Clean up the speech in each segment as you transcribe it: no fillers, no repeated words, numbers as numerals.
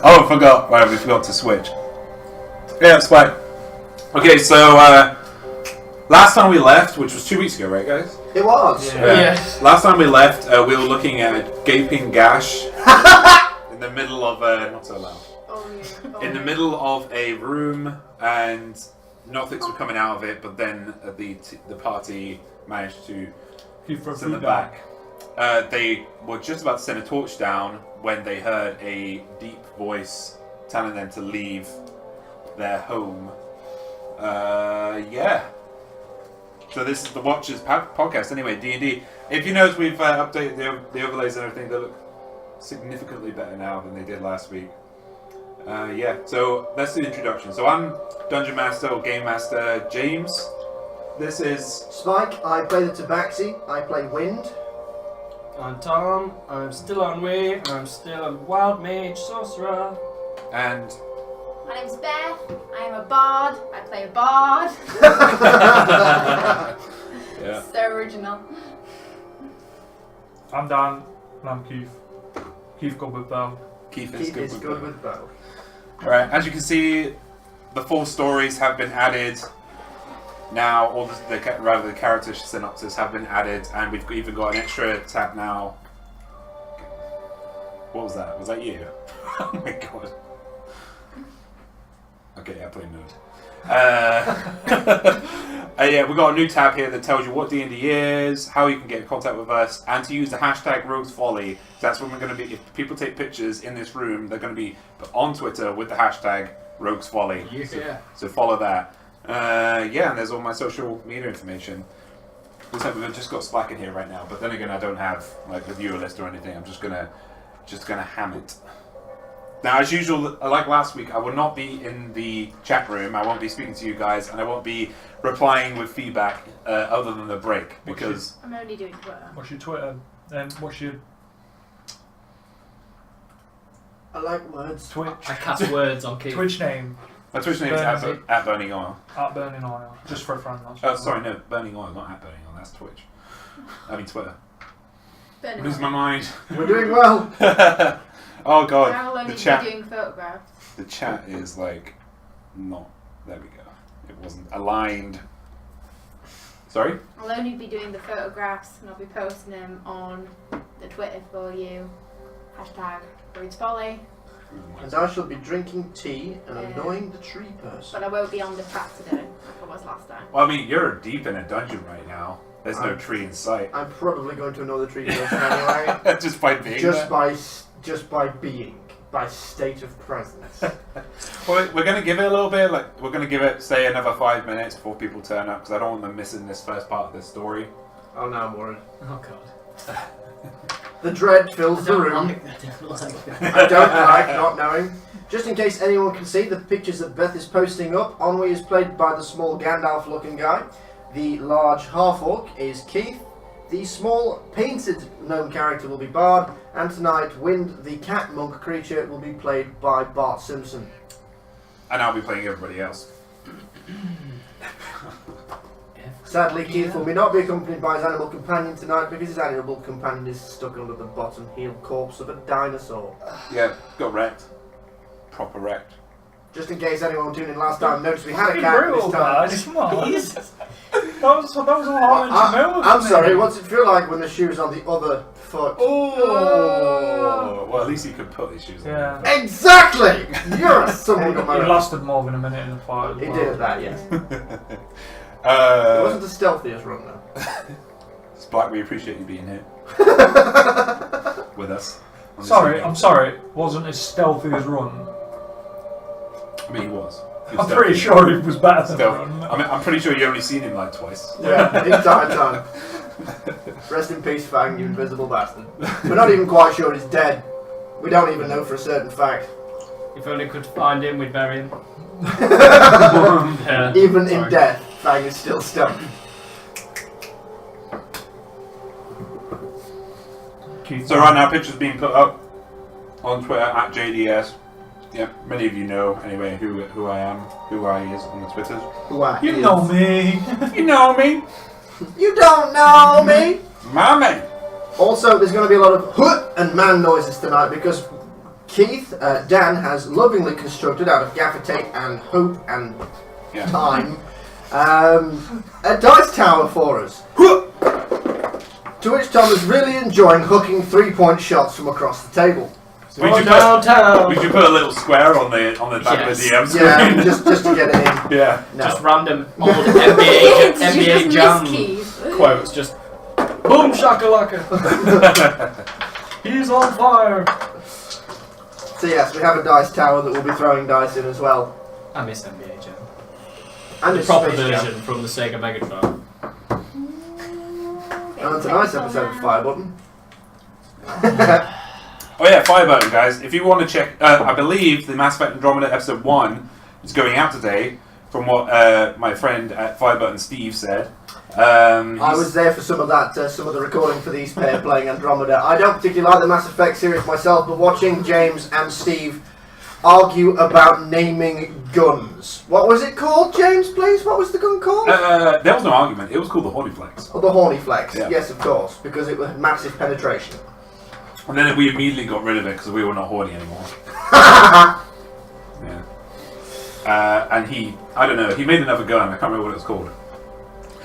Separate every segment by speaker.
Speaker 1: Oh, I forgot. Right, we forgot to switch. Yeah, it's fine. Okay, so last time we left, which was 2 weeks ago, right, guys?
Speaker 2: It was.
Speaker 1: Yeah.
Speaker 3: Yes.
Speaker 1: Last time we left, we were looking at a gaping gash in the middle of not so loud. In the middle of a room, and nothings were coming out of it. But then the party managed to send them back. They were just about to send a torch down when they heard a deep voice telling them to leave their home. Yeah. So this is the Watchers podcast. Anyway, D&D. If you notice, we've updated the overlays and everything. They look significantly better now than they did last week. Yeah. So that's the introduction. So I'm Dungeon Master or Game Master James. This is
Speaker 2: Spike. I play the Tabaxi. I play Wind.
Speaker 3: I'm Tom. I'm still Ennui. I'm still a wild mage sorcerer.
Speaker 1: and
Speaker 4: My name's Beth. I am a bard. I play a bard.
Speaker 1: yeah.
Speaker 4: So original.
Speaker 5: I'm Dan, and I'm Keith. Keith good with bow.
Speaker 1: Keith
Speaker 2: Keith is good with bow.
Speaker 1: Alright, as you can see, the full stories have been added now, or the character synopsis have been added, and we've even got an extra tab now. What was that? Was that you? Oh my god. Okay, I play nerd. Yeah, we've got a new tab here that tells you what D&D is, how you can get in contact with us, and to use the hashtag Rogues Folly. That's when we're going to be, if people take pictures in this room, they're going to be put on Twitter with the hashtag Rogues Folly.
Speaker 3: Yeah.
Speaker 1: So follow that. Yeah, and there's all my social media information. Looks like we've just got Slack in here right now, but then again, I don't have like the viewer list or anything. I'm just gonna ham it. Now, as usual, like last week, I will not be in the chat room. I won't be speaking to you guys, and I won't be replying with feedback other than the break because
Speaker 4: I'm only doing Twitter.
Speaker 5: What's your Twitter? What's your
Speaker 2: I like words.
Speaker 5: Twitch?
Speaker 3: I cast words on Keith.
Speaker 5: Twitch name?
Speaker 1: my Twitch name is at Burning Oil.
Speaker 5: At Burning Oil. Just for a friend.
Speaker 1: Oh, sorry, no, Burning Oil, not at Burning Oil. That's Twitch. I mean Twitter.
Speaker 4: Burning
Speaker 1: Lose
Speaker 4: oil.
Speaker 1: my mind.
Speaker 2: We're doing well.
Speaker 1: Oh god,
Speaker 4: I will only
Speaker 1: the
Speaker 4: be
Speaker 1: chat.
Speaker 4: doing photographs.
Speaker 1: The chat is like not. There we go. It wasn't aligned. Sorry?
Speaker 4: I'll only be doing the photographs and I'll be posting them on the Twitter for you. Hashtag Rogues Folly.
Speaker 2: And I shall be drinking tea and
Speaker 4: Yeah.
Speaker 2: annoying the tree person.
Speaker 4: But I won't be on the chat today, like I was last time.
Speaker 1: Well, I mean, you're deep in a dungeon right now. There's no tree in sight.
Speaker 2: I'm probably going to annoy the tree person anyway.
Speaker 1: Just by being
Speaker 2: just
Speaker 1: there.
Speaker 2: by being, by state of presence.
Speaker 1: Well, we're going to give it a little bit. Like we're going to give it, say, another 5 minutes before people turn up, because I don't want them missing this first part of the story.
Speaker 2: Oh, now I'm worried.
Speaker 3: Oh god.
Speaker 2: The dread fills the room.
Speaker 3: I don't like
Speaker 2: I don't like not knowing. Just in case anyone can see the pictures that Beth is posting up, Ennui is played by the small Gandalf-looking guy. The large half-orc is Keith. The small painted gnome character will be Bard. And tonight, Wind, the cat monk creature, will be played by Bart Simpson.
Speaker 1: And I'll be playing everybody else.
Speaker 2: Sadly, Keith will not be accompanied by his animal companion tonight because his animal companion is stuck under the bottom heel corpse of a dinosaur.
Speaker 1: Yeah, got wrecked. Proper wrecked.
Speaker 2: Just in case anyone tuned in last time noticed we had a
Speaker 5: Fucking
Speaker 2: cat
Speaker 5: brutal,
Speaker 2: this time.
Speaker 5: guys. Come on. That was a lot of
Speaker 2: I'm sorry, what's it feel like when the shoe's on the other foot?
Speaker 1: Oh! Well, at least he could put his shoes on.
Speaker 5: Yeah.
Speaker 2: Exactly! You're someone got my
Speaker 5: He lasted more than a minute in the fight. as
Speaker 2: He
Speaker 5: well.
Speaker 2: did that, yes. It
Speaker 1: It
Speaker 2: wasn't the stealthiest run though.
Speaker 1: Spike, we appreciate you being here with us. on this
Speaker 5: Sorry,
Speaker 1: evening.
Speaker 5: I'm sorry. Wasn't as stealthy as run.
Speaker 1: I mean, he was. He
Speaker 5: I'm
Speaker 1: was
Speaker 5: pretty sure he was better than
Speaker 1: stealthy.
Speaker 5: run.
Speaker 1: I mean, I'm pretty sure you only seen him like twice.
Speaker 2: Yeah, the entire time. Rest in peace, Fang, you invisible bastard. We're not even quite sure he's dead. We don't even know for a certain fact.
Speaker 3: If only could find him, we'd bury him. Yeah.
Speaker 2: Even
Speaker 3: Sorry.
Speaker 2: in death, Fang is still stuck.
Speaker 5: Keith.
Speaker 1: So right now, pictures being put up on Twitter at JDS. Yeah, many of you know anyway who I am, who I is on the Twitters.
Speaker 5: You know me.
Speaker 1: You know me,
Speaker 2: You don't know me!
Speaker 1: my man.
Speaker 2: Also, there's going to be a lot of "huh" and man noises tonight because Keith, Dan has lovingly constructed out of gaffer tape and hope and time a dice tower for us. To which Tom is really enjoying hooking 3-point shots from across the table.
Speaker 1: We should put a little square on the back of the DM screen.
Speaker 2: Yeah, just to get it in.
Speaker 1: Yeah.
Speaker 2: No.
Speaker 3: Just random old NBA Jam quotes. Just boom shakalaka. He's on fire.
Speaker 2: So yes, we have a dice tower that we'll be throwing dice in as well.
Speaker 3: I miss NBA Jam.
Speaker 2: And
Speaker 3: The proper version from the Sega Mega Drive.
Speaker 2: And it's a nice episode of Fire Button.
Speaker 1: Oh yeah, Fire Button, guys. If you want to check, I believe the Mass Effect Andromeda Episode 1 is going out today, from what my friend at Fire Button, Steve, said.
Speaker 2: I was there for some of the recording for these pair playing Andromeda. I don't particularly like the Mass Effect series myself, but watching James and Steve argue about naming guns. What was it called, James, please? What was the gun called?
Speaker 1: There was no argument. It was called the Horny Flex.
Speaker 2: Oh, the Horny Flex.
Speaker 1: Yeah.
Speaker 2: Yes, of course, because it was massive penetration.
Speaker 1: And then we immediately got rid of it because we were not horny anymore. Yeah. And I don't know, he made another gun. I can't remember what it was called.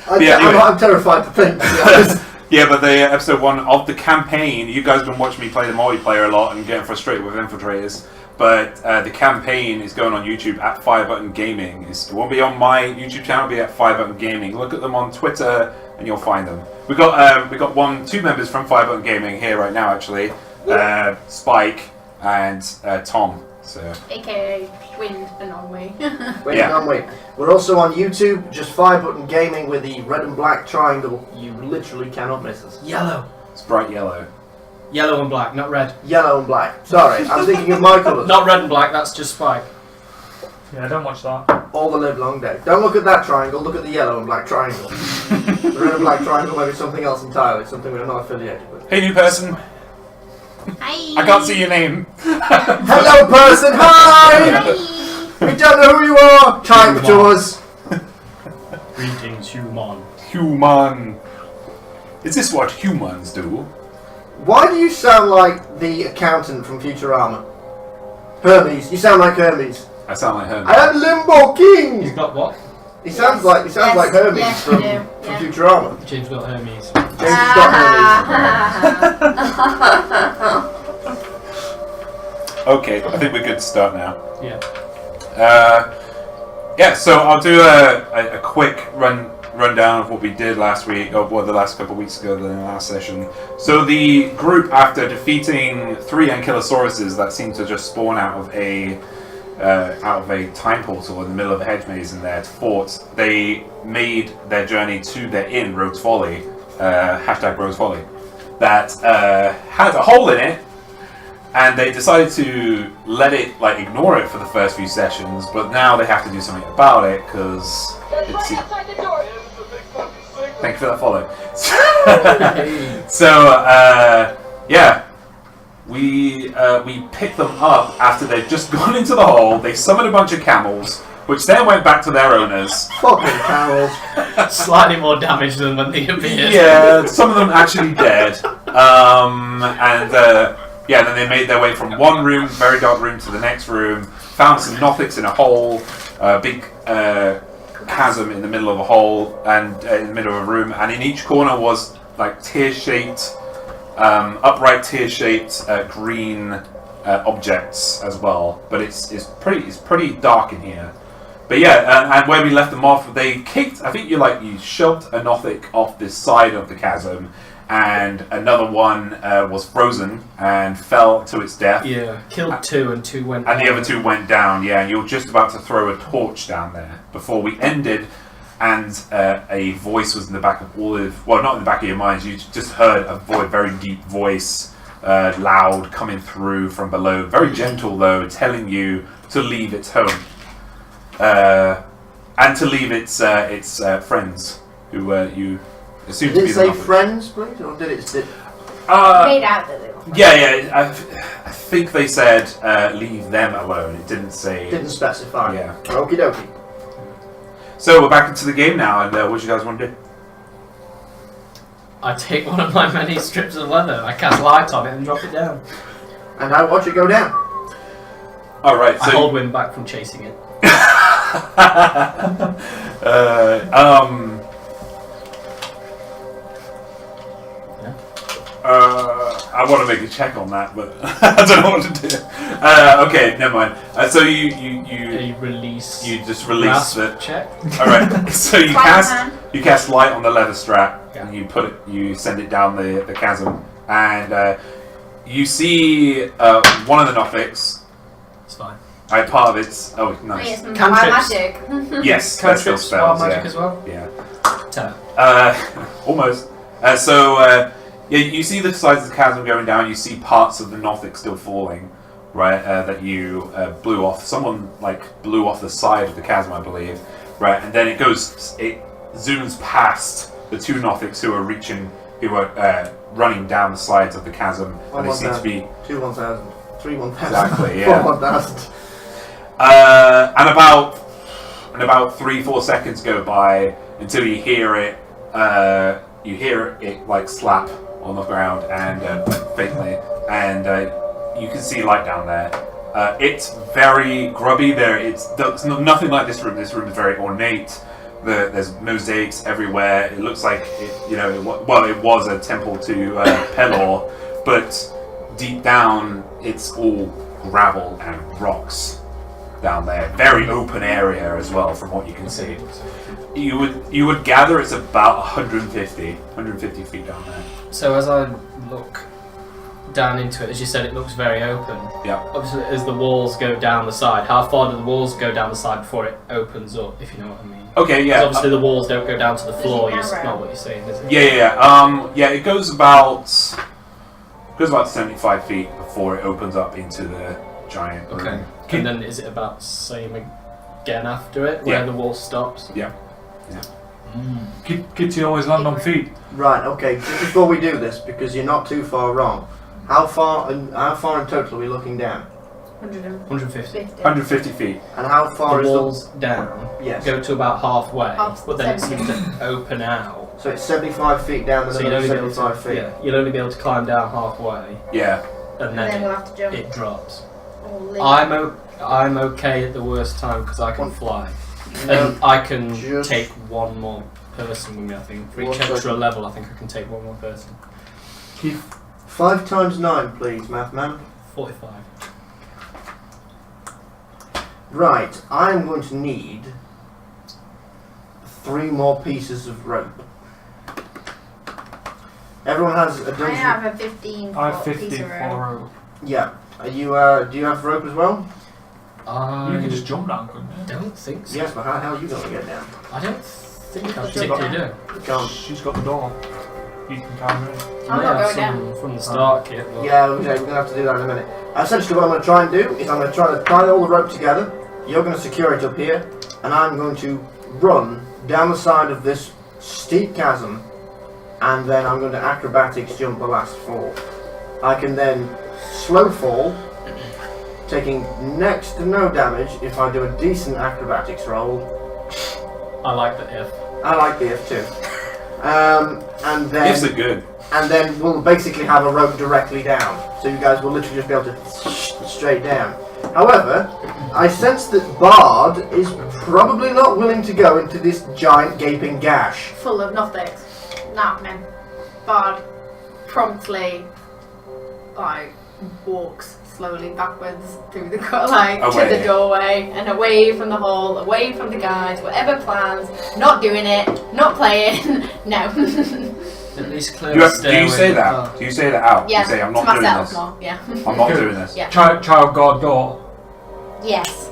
Speaker 2: I'm terrified to think, to be honest.
Speaker 1: Yeah, but the episode 1 of the campaign, you guys have been watching me play the multiplayer a lot and getting frustrated with infiltrators. But the campaign is going on YouTube at Firebutton Gaming. It won't be on my YouTube channel, it'll be at Firebutton Gaming. Look at them on Twitter and you'll find them. We got two members from Firebutton Gaming here right now, actually. Spike and Tom. So.
Speaker 4: AKA Wind and Ennui.
Speaker 2: Wind and Ennui. We're also on YouTube, just Firebutton Gaming with the red and black triangle. You literally cannot miss us.
Speaker 3: Yellow.
Speaker 1: It's bright yellow.
Speaker 3: Yellow and black, not red.
Speaker 2: Yellow and black. Sorry, I'm thinking of my colours.
Speaker 3: Not red and black, that's just Spike.
Speaker 5: Yeah, don't watch that.
Speaker 2: All the live long day. Don't look at that triangle, look at the yellow and black triangle. The red and black triangle may be something else entirely, something we're not affiliated with.
Speaker 1: Hey, new person.
Speaker 4: Hi.
Speaker 1: I can't see your name.
Speaker 2: Hello, person. Hi. We don't know who you are. Type to us.
Speaker 3: Greetings, human.
Speaker 1: Human. Is this what humans do?
Speaker 2: Why do you sound like the accountant from Futurama? Hermes. You sound like Hermes.
Speaker 1: I sound like Hermes.
Speaker 2: I am Limbo King.
Speaker 3: You've got what?
Speaker 2: He sounds like Hermes from Futurama.
Speaker 3: James got Hermes.
Speaker 2: James has got Hermes.
Speaker 1: Okay, I think we're good to start now.
Speaker 3: Yeah.
Speaker 1: So I'll do a quick rundown of what we did last week, or what the last couple of weeks ago, the last session. So the group, after defeating 3 Ankylosauruses that seemed to just spawn out of a time portal in the middle of a hedge maze in their fort, they made their journey to their inn, Rogue's Folly, hashtag Rogue's Folly, that had a hole in it, and they decided to let it, ignore it for the first few sessions, but now they have to do something about it, because it's... Thank you for that follow. We picked them up after they'd just gone into the hole. They summoned a bunch of camels, which then went back to their owners.
Speaker 2: Fucking camels.
Speaker 3: Slightly more damage than when they appeared.
Speaker 1: Yeah, some of them actually dead. Then they made their way from one room, very dark room, to the next room. Found some Nothics in a hole, big chasm in the middle of a hole, and in the middle of a room. And in each corner was tear-shaped, upright tear-shaped green objects as well. But it's pretty dark in here. But yeah, and where we left them off, they kicked. I think you shoved a Nothic off this side of the chasm, and another one was frozen and fell to its death.
Speaker 3: Yeah, killed 2 and 2 went.
Speaker 1: And the other 2 went down. Yeah, and you were just about to throw a torch down there before we ended, and a voice was in the back of all of. Well, not in the back of your minds. You just heard a very deep voice, loud, coming through from below. Very gentle though, telling you to leave its home. And to leave its friends, who you assume to be the
Speaker 2: Did it say
Speaker 1: Nothics.
Speaker 2: friends, please, or did it?
Speaker 4: Made out that they were friends.
Speaker 1: Yeah. I think they said leave them alone. It didn't say.
Speaker 2: Didn't specify.
Speaker 1: Yeah.
Speaker 2: Okie dokie.
Speaker 1: So we're back into the game now, and what do you guys want to do?
Speaker 3: I take one of my many strips of leather, I cast light on it and drop it down.
Speaker 2: And I watch it go down.
Speaker 1: Alright,
Speaker 3: I hold wind back from chasing it.
Speaker 1: I want to make a check on that, but I don't know what to do. Okay, never mind. So you
Speaker 3: release.
Speaker 1: You just release the
Speaker 3: check.
Speaker 1: All right. So you cast light on the leather strap, and you send it down the chasm, and you see one of the Nothics.
Speaker 3: It's fine.
Speaker 1: Part of it's nice.
Speaker 4: Wait, magic.
Speaker 1: Yes, that's still spells.
Speaker 3: Magic as well.
Speaker 1: Yeah.
Speaker 3: 10.
Speaker 1: Almost. You see the sides of the chasm going down. You see parts of the Nothic still falling, right? That you blew off. Someone blew off the side of the chasm, I believe, right? And then it zooms past the two Nothics who are running down the sides of the chasm, and they seem to be
Speaker 2: 2 1,000, 3 1,000,
Speaker 1: exactly, yeah.
Speaker 2: 4 1,000.
Speaker 1: And about 3-4 seconds go by until you hear it. You hear it slap on the ground and faintly, and you can see light down there. It's very grubby. There's nothing like this room. This room is very ornate. There's mosaics everywhere. It looks like it was a temple to Pelor, but deep down it's all gravel and rocks down there. Very open area as well, from what you can see. You would gather it's about 150 feet down there.
Speaker 3: So as I look down into it, as you said, it looks very open.
Speaker 1: Yeah.
Speaker 3: Obviously, as the walls go down the side, how far do the walls go down the side before it opens up, if you know what I mean?
Speaker 1: Okay, yeah.
Speaker 3: 'Cause obviously the walls don't go down to the floor, it's not what you're saying, is it?
Speaker 1: Yeah. It goes about 75 feet before it opens up into the giant room.
Speaker 3: Okay. And then is it about the same again after it, where the wall stops?
Speaker 1: Yeah.
Speaker 5: Kitty always land on feet.
Speaker 2: Right, okay, just before we do this, because you're not too far wrong, how far in total are we looking down?
Speaker 3: 150.
Speaker 1: 150 feet.
Speaker 2: And how far
Speaker 3: The
Speaker 2: is
Speaker 3: walls down,
Speaker 2: Yes.
Speaker 3: go to about halfway,
Speaker 4: Half-
Speaker 3: but then it seems to open out.
Speaker 2: So it's 75 feet down and
Speaker 3: So
Speaker 2: another
Speaker 3: you'll only, be able
Speaker 2: 75
Speaker 3: to,
Speaker 2: feet.
Speaker 3: yeah, you'll only be able to climb down halfway,
Speaker 1: Yeah.
Speaker 3: and
Speaker 4: And then
Speaker 3: then
Speaker 4: we'll have to jump.
Speaker 3: it drops.
Speaker 4: Or live.
Speaker 3: I'm okay at the worst time because I can fly,
Speaker 2: No,
Speaker 3: and I can
Speaker 2: just-
Speaker 3: take one more person with me. I think for each
Speaker 2: 1
Speaker 3: extra
Speaker 2: second.
Speaker 3: level, I think I can take one more person.
Speaker 2: 5 times 9, please, math man.
Speaker 3: 45.
Speaker 2: Right, I'm going to need 3 more pieces of rope. Everyone has a
Speaker 4: I
Speaker 2: dungeon.
Speaker 4: have a 15
Speaker 5: I have
Speaker 4: foot
Speaker 5: 50
Speaker 4: piece of rope.
Speaker 5: for rope.
Speaker 2: Yeah. Are you? Do you have rope as well?
Speaker 5: You can just jump down, couldn't you?
Speaker 3: Don't think so.
Speaker 2: Yes, but how the hell are you going to get down?
Speaker 3: I don't think I
Speaker 4: Just
Speaker 3: particularly do.
Speaker 2: You can't.
Speaker 5: She's got the door. You can carry her.
Speaker 4: I'm not going down.
Speaker 3: From the start kit. But
Speaker 2: Yeah, we're going to have to do that in a minute. Essentially, what I'm going to try and do is I'm going to try to tie all the rope together. You're going to secure it up here, and I'm going to run down the side of this steep chasm, and then I'm going to acrobatics jump the last fall. I can then slow fall, taking next to no damage if I do a decent acrobatics roll.
Speaker 3: I like the if.
Speaker 2: I like the if too. And then
Speaker 1: Ifs are good.
Speaker 2: and then we'll basically have a rope directly down. So you guys will literally just be able to straight down. However, I sense that Bard is probably not willing to go into this giant gaping gash.
Speaker 4: Full of Nothics. Nah, man. Bard promptly, walks slowly backwards through the to the doorway and away from the hall, away from the guys, whatever plans. Not doing it. Not playing. No.
Speaker 3: At least clear
Speaker 1: Do
Speaker 3: the
Speaker 1: you
Speaker 3: stairway.
Speaker 1: say that? Do you say that out?
Speaker 4: Yeah.
Speaker 1: You say, I'm
Speaker 4: to
Speaker 1: not doing
Speaker 4: myself
Speaker 1: this.
Speaker 4: more. Yeah.
Speaker 1: I'm not doing this.
Speaker 4: Yeah.
Speaker 5: Child guard door.
Speaker 4: Yes.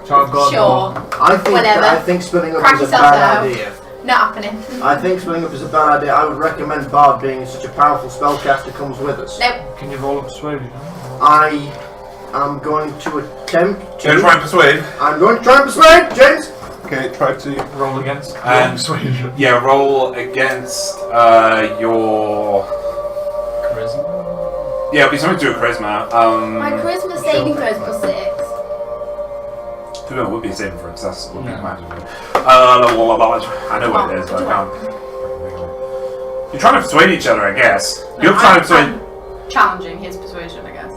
Speaker 5: Child guard
Speaker 4: Sure.
Speaker 5: door.
Speaker 4: Whatever.
Speaker 2: I think splitting up
Speaker 4: Crack
Speaker 2: is a
Speaker 4: yourself
Speaker 2: bad
Speaker 4: out.
Speaker 2: idea.
Speaker 4: Not happening.
Speaker 2: I think splitting up is a bad idea. I would recommend Bard being such a powerful spellcaster comes with us.
Speaker 4: Nope.
Speaker 5: Can you roll a persuasion?
Speaker 2: I am going to attempt
Speaker 1: You're
Speaker 2: to.
Speaker 1: trying to persuade.
Speaker 2: I'm going to try and persuade, James.
Speaker 1: Okay, try to.
Speaker 5: Roll against
Speaker 1: And-
Speaker 5: persuasion.
Speaker 1: Yeah, roll against your.
Speaker 3: Charisma.
Speaker 1: Yeah, it'll be something to do with charisma.
Speaker 4: My charisma saving throw is +6.
Speaker 1: No, it would be a saving for success. It would be
Speaker 3: No.
Speaker 1: magical. I know what it is, but I can't. You're trying to persuade each other, I guess. You're trying to persuade.
Speaker 4: I'm challenging his persuasion, I guess.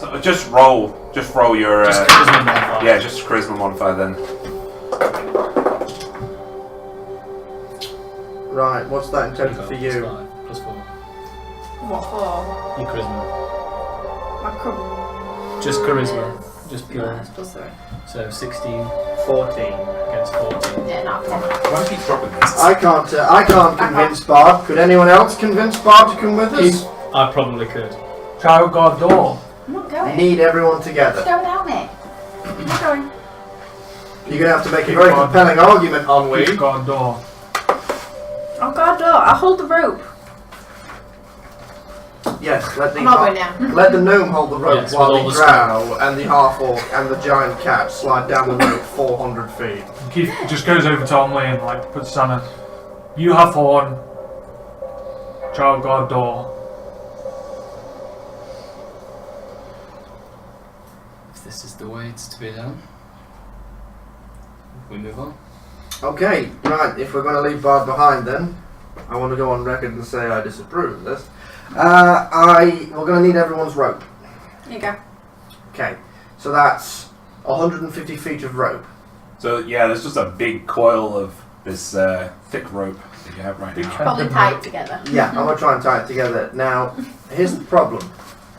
Speaker 1: So just roll Just roll your.
Speaker 3: Just charisma modifier.
Speaker 1: Yeah, just charisma modifier then.
Speaker 2: Right, what's that in total for you?
Speaker 3: +5, +4.
Speaker 4: What for?
Speaker 3: Your charisma.
Speaker 4: My
Speaker 3: Just charisma. Just
Speaker 4: No,
Speaker 3: pure.
Speaker 4: it's +3.
Speaker 3: So 16
Speaker 2: 14.
Speaker 3: against 14.
Speaker 4: Yeah, not 10.
Speaker 1: Why do you keep dropping this?
Speaker 2: I can't convince Barb. Could anyone else convince Barb to come with us?
Speaker 3: I probably could.
Speaker 5: Child guard door.
Speaker 4: I'm not
Speaker 2: We
Speaker 4: going.
Speaker 2: need everyone together.
Speaker 4: Go without me. I'm not going.
Speaker 2: You're going to have to make a very compelling argument, Ennui.
Speaker 5: Chief guard door.
Speaker 4: Oh god, no. I'll hold the rope.
Speaker 2: Yes, let
Speaker 4: I'm not going now.
Speaker 2: the gnome hold the rope
Speaker 3: Yes,
Speaker 2: while
Speaker 3: with all
Speaker 2: the
Speaker 3: the
Speaker 2: drow and the half-orc and the giant cat slide down the rope 400 feet.
Speaker 5: Keith just goes over to Ennui and like puts Santa. You have horn. Child guard door.
Speaker 3: If this is the way it's to be done, we move on.
Speaker 2: Okay, right, if we're going to leave Barb behind then, I want to go on record and say I disapprove of this. We're going to need everyone's rope.
Speaker 4: Here you go.
Speaker 2: Okay, so that's 150 feet of rope.
Speaker 1: So yeah, there's just a big coil of this thick rope that you have right now.
Speaker 4: Probably tie it together.
Speaker 2: Yeah, I'm going to try and tie it together. Now, here's the problem.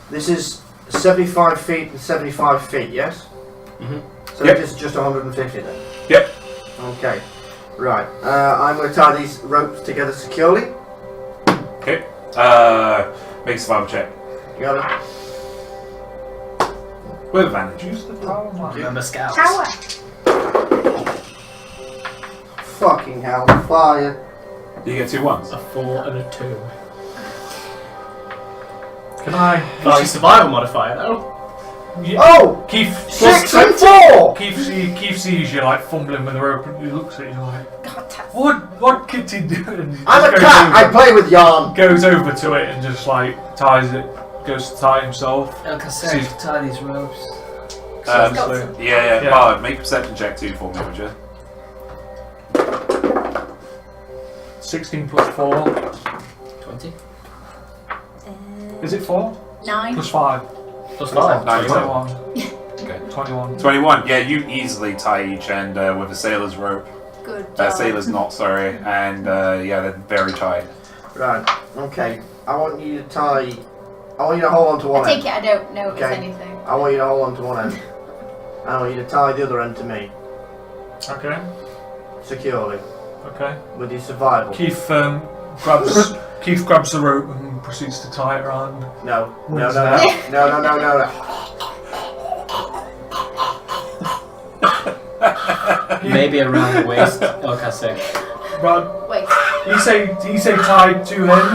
Speaker 2: This is 75 feet and 75 feet, yes?
Speaker 3: Mhm.
Speaker 2: So
Speaker 1: Yep.
Speaker 2: this is just 150 then?
Speaker 1: Yep.
Speaker 2: Okay, right. I'm going to tie these ropes together securely.
Speaker 1: Okay. Make a survival check
Speaker 2: You got it?
Speaker 1: with advantage.
Speaker 5: Use the power man.
Speaker 3: Remember scouts.
Speaker 4: Tower.
Speaker 2: Fucking hell, fire.
Speaker 1: You get 2 ones.
Speaker 3: A 4 and a 2.
Speaker 5: Can I?
Speaker 3: That's your survival modifier though.
Speaker 2: Oh!
Speaker 5: Keith.
Speaker 2: 6 and 4!
Speaker 5: Keith sees you like fumbling with the rope and he looks at you like,
Speaker 4: God, that's...
Speaker 5: what kitty doing? He
Speaker 2: I'm
Speaker 5: just
Speaker 2: a
Speaker 5: goes
Speaker 2: cat, I
Speaker 5: over-
Speaker 2: play with yarn.
Speaker 5: Goes over to it and just like ties it. Goes to tie himself.
Speaker 3: Like I said, tie these ropes.
Speaker 4: got
Speaker 5: So-
Speaker 4: some-
Speaker 1: Yeah.
Speaker 5: Yeah.
Speaker 1: Bard, make a perception check too for me, would you?
Speaker 5: 16 plus 4.
Speaker 3: 20.
Speaker 5: Is it 4?
Speaker 4: 9.
Speaker 5: Plus 5.
Speaker 3: Plus 5.
Speaker 1: 91.
Speaker 5: 21.
Speaker 1: Okay.
Speaker 5: 21.
Speaker 1: 21. Yeah, you easily tie each end with a sailor's rope.
Speaker 4: Good job.
Speaker 1: Sailor's knot, sorry. And yeah, they're very tight.
Speaker 2: Right, okay. I want you to hold on to one
Speaker 4: I take
Speaker 2: end.
Speaker 4: it I don't notice
Speaker 2: Okay.
Speaker 4: anything.
Speaker 2: I want you to hold on to one end. I want you to tie the other end to me.
Speaker 5: Okay.
Speaker 2: Securely.
Speaker 5: Okay.
Speaker 2: With your survival.
Speaker 5: Keith grabs the rope and proceeds to tie it around.
Speaker 2: No. No,
Speaker 5: What's
Speaker 2: no, no.
Speaker 5: that?
Speaker 2: No, no, no, no, no.
Speaker 3: Maybe around the waist. Like I said.
Speaker 5: Right.
Speaker 4: Wait,
Speaker 5: You say tied to him.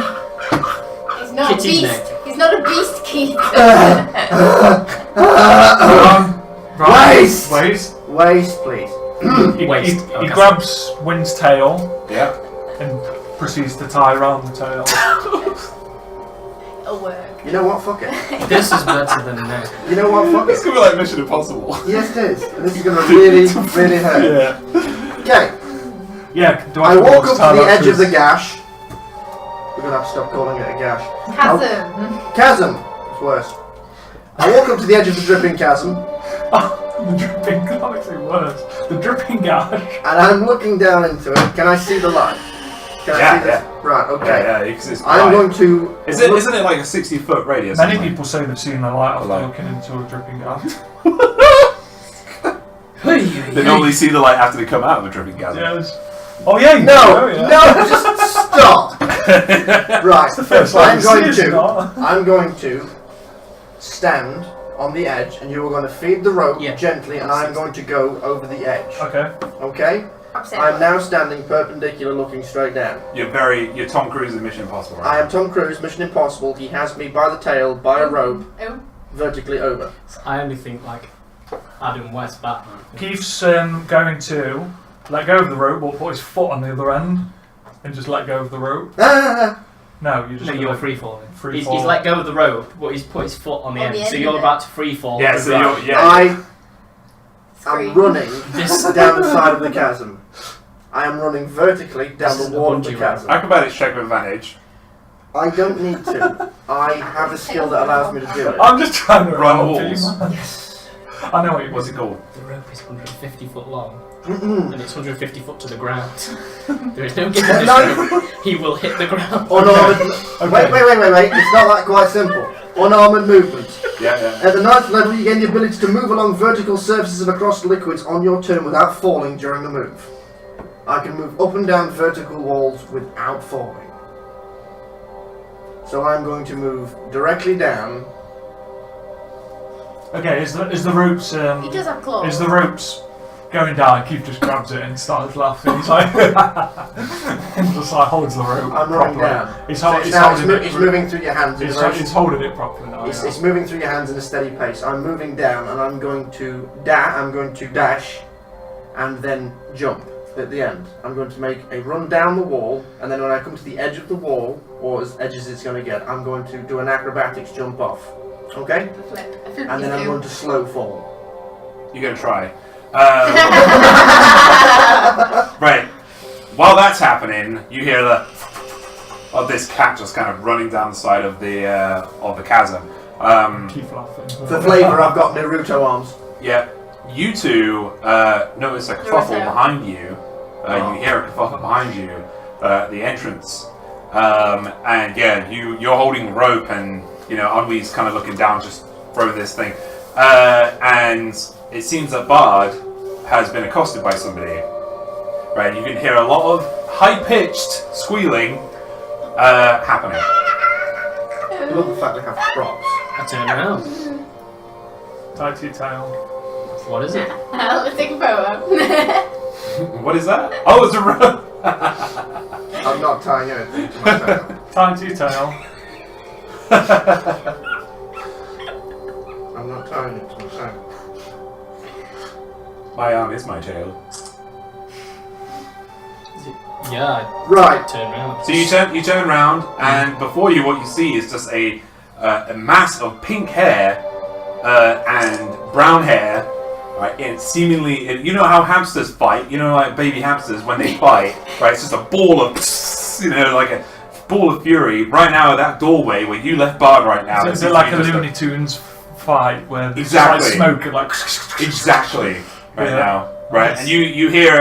Speaker 4: he's not
Speaker 3: Kitty's
Speaker 4: a beast.
Speaker 3: neck.
Speaker 4: He's not a beast, Keith.
Speaker 2: Waist!
Speaker 5: Waist.
Speaker 2: Waist, please.
Speaker 3: Waist.
Speaker 5: He
Speaker 3: Okay.
Speaker 5: grabs Wind's tail
Speaker 1: Yeah.
Speaker 5: and proceeds to tie around the tail.
Speaker 4: It'll work.
Speaker 2: You know what? Fuck it.
Speaker 3: This is better than that.
Speaker 2: You know what? Fuck
Speaker 1: It's
Speaker 2: it.
Speaker 1: gonna be like Mission Impossible.
Speaker 2: Yes, it is. And this is going to really, really hurt.
Speaker 1: Yeah.
Speaker 2: Okay.
Speaker 5: Yeah. Do
Speaker 2: I walk up
Speaker 5: tie
Speaker 2: to the
Speaker 5: that
Speaker 2: edge of the
Speaker 5: his-
Speaker 2: gash. We're going to have to stop calling it a gash.
Speaker 4: Chasm.
Speaker 2: Chasm. It's worse. I walk up to the edge of the dripping chasm,
Speaker 5: The dripping. That makes it worse. The dripping gash.
Speaker 2: and I'm looking down into it. Can I see the light? Can I
Speaker 1: Yeah,
Speaker 2: see this? Right. Okay.
Speaker 1: Yeah, because it's
Speaker 2: I'm
Speaker 1: bright.
Speaker 2: going to.
Speaker 1: Isn't it like a 60-foot radius?
Speaker 5: Many
Speaker 1: or something?
Speaker 5: people say they've seen the light after
Speaker 1: Light.
Speaker 5: looking into a dripping gash.
Speaker 1: They normally see the light after they come out of a dripping chasm.
Speaker 5: Yes. Oh yeah. You
Speaker 2: No,
Speaker 5: know, yeah.
Speaker 2: no, just stop. Right.
Speaker 5: The first time
Speaker 2: I'm
Speaker 5: you
Speaker 2: going
Speaker 5: see it,
Speaker 2: to.
Speaker 5: Scott.
Speaker 2: I'm going to stand on the edge, and you are going to feed the rope
Speaker 3: Yeah.
Speaker 2: gently, and I'm going to go over the edge.
Speaker 5: Okay.
Speaker 2: Okay?
Speaker 4: Upset.
Speaker 2: I'm now standing perpendicular, looking straight down.
Speaker 1: You're Tom Cruise in Mission Impossible, right?
Speaker 2: I am Tom Cruise, Mission Impossible. He has me by the tail, by a rope,
Speaker 4: Oh,
Speaker 2: vertically over.
Speaker 3: I only think like Adam West Batman.
Speaker 5: Keith's going to let go of the rope, but put his foot on the other end, and just let go of the rope.
Speaker 2: Ah!
Speaker 5: No, you just.
Speaker 3: No,
Speaker 5: gonna
Speaker 3: you're free falling.
Speaker 5: Free
Speaker 3: He's
Speaker 5: fall.
Speaker 3: let go of the rope, but he's put his foot on the
Speaker 4: On
Speaker 3: end,
Speaker 4: the
Speaker 3: so
Speaker 4: end
Speaker 3: you're
Speaker 4: of it.
Speaker 3: about to free fall.
Speaker 1: Yeah,
Speaker 3: to
Speaker 1: so
Speaker 3: the
Speaker 1: you're
Speaker 3: right.
Speaker 1: yeah.
Speaker 2: I am
Speaker 4: scream.
Speaker 2: running
Speaker 3: This-
Speaker 2: down the side of the chasm. I am running vertically down
Speaker 3: This is
Speaker 2: the
Speaker 3: a
Speaker 2: wall of the
Speaker 3: bungee
Speaker 2: chasm.
Speaker 1: Acrobatics check with advantage.
Speaker 2: I don't need to. I have a skill that allows me to do it.
Speaker 5: I'm just trying to
Speaker 1: Run
Speaker 5: help
Speaker 1: walls.
Speaker 5: you, man.
Speaker 2: Yes.
Speaker 5: I know what you mean.
Speaker 1: What's it called?
Speaker 3: The rope is 150 foot long, and it's 150 foot to the ground. There is no given this he will hit the ground.
Speaker 2: Unarmored.
Speaker 5: Okay.
Speaker 2: Wait. It's not that quite simple. Unarmored movement.
Speaker 1: Yeah.
Speaker 2: At the 9th level, you gain the ability to move along vertical surfaces and across liquids on your turn without falling during the move. I can move up and down vertical walls without falling. So I'm going to move directly down.
Speaker 5: Okay, is the ropes?
Speaker 4: He does have claws.
Speaker 5: Is the ropes going down? Keith just grabs it and starts laughing. He's like, just like holds the rope.
Speaker 2: I'm running
Speaker 5: properly.
Speaker 2: down.
Speaker 5: He's
Speaker 2: So
Speaker 5: holding it.
Speaker 2: it's moving through your hands.
Speaker 5: It's holding it properly now.
Speaker 2: It's moving through your hands in a steady pace. I'm moving down, and I'm going to dash, and then jump at the end. I'm going to make a run down the wall, and then when I come to the edge of the wall, or as edge as it's going to get, I'm going to do an acrobatics jump off. Okay?
Speaker 4: A flip
Speaker 2: And then I'm going to slow fall.
Speaker 1: You're gonna try. Right. While that's happening, you hear of this cat just kind of running down the side of the chasm.
Speaker 5: Keep laughing.
Speaker 2: For flavour, I've got Naruto arms.
Speaker 1: Yeah. You two notice a kerfuffle behind you. You hear a kerfuffle behind you at the entrance. And yeah, you're holding the rope, and Ennui's kind of looking down, just throwing this thing. And it seems that Bard has been accosted by somebody. Right, you can hear a lot of high-pitched squealing happening.
Speaker 2: I love the fact they have props.
Speaker 3: I turn around.
Speaker 5: Tie to your tail.
Speaker 3: What is it?
Speaker 4: Let's take a photo.
Speaker 1: What is that? Oh, it's a rope!
Speaker 2: I'm not tying anything to my tail.
Speaker 5: Tie to your tail.
Speaker 2: I'm not tying it to my tail.
Speaker 1: My arm is my tail.
Speaker 3: Yeah,
Speaker 2: Right.
Speaker 3: I turn around.
Speaker 1: So you turn around, and before you, what you see is just a mass of pink hair and brown hair. Right, and seemingly, you know how hamsters fight. Like baby hamsters when they fight. Right, it's just a ball of, like a ball of fury. Right now, at that doorway where you left Bard right now.
Speaker 5: Is it like a Looney Tunes fight where there's
Speaker 1: Exactly.
Speaker 5: like smoke and like
Speaker 1: Exactly. Right
Speaker 5: Yeah.
Speaker 1: now. Right,
Speaker 5: Nice.
Speaker 1: and you hear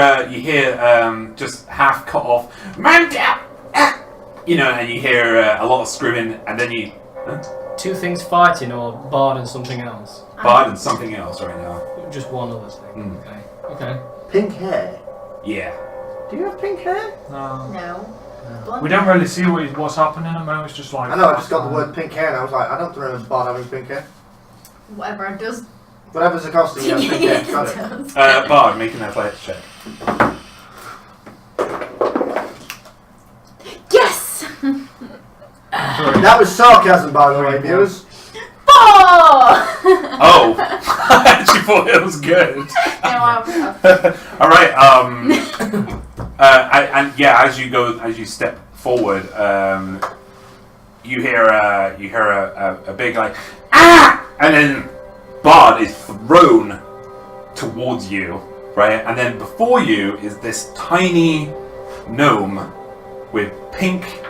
Speaker 1: just half cut off, man down, and you hear a lot of screaming, and then you
Speaker 3: Two things fighting, or Bard and something else?
Speaker 1: Bard and something else right now.
Speaker 3: Just one other thing. Okay.
Speaker 2: Pink hair.
Speaker 1: Yeah.
Speaker 2: Do you have pink hair?
Speaker 5: No.
Speaker 4: No. Blonde
Speaker 5: We don't
Speaker 4: hair.
Speaker 5: really see what's happening at the moment. It's just like
Speaker 2: I know, I just got the word pink hair and I was like, I don't remember Bard having pink hair.
Speaker 4: Whatever it does.
Speaker 2: Whatever's the cost of you have pink hair. Got it.
Speaker 1: Bard, make an athletics check.
Speaker 4: Yes!
Speaker 2: That was sarcasm, by the way, viewers.
Speaker 4: 4!
Speaker 1: Oh, I actually thought it was good. All right. And yeah, as you step forward, you hear a big like ah, and then Bard is thrown towards you, right? And then before you is this tiny gnome with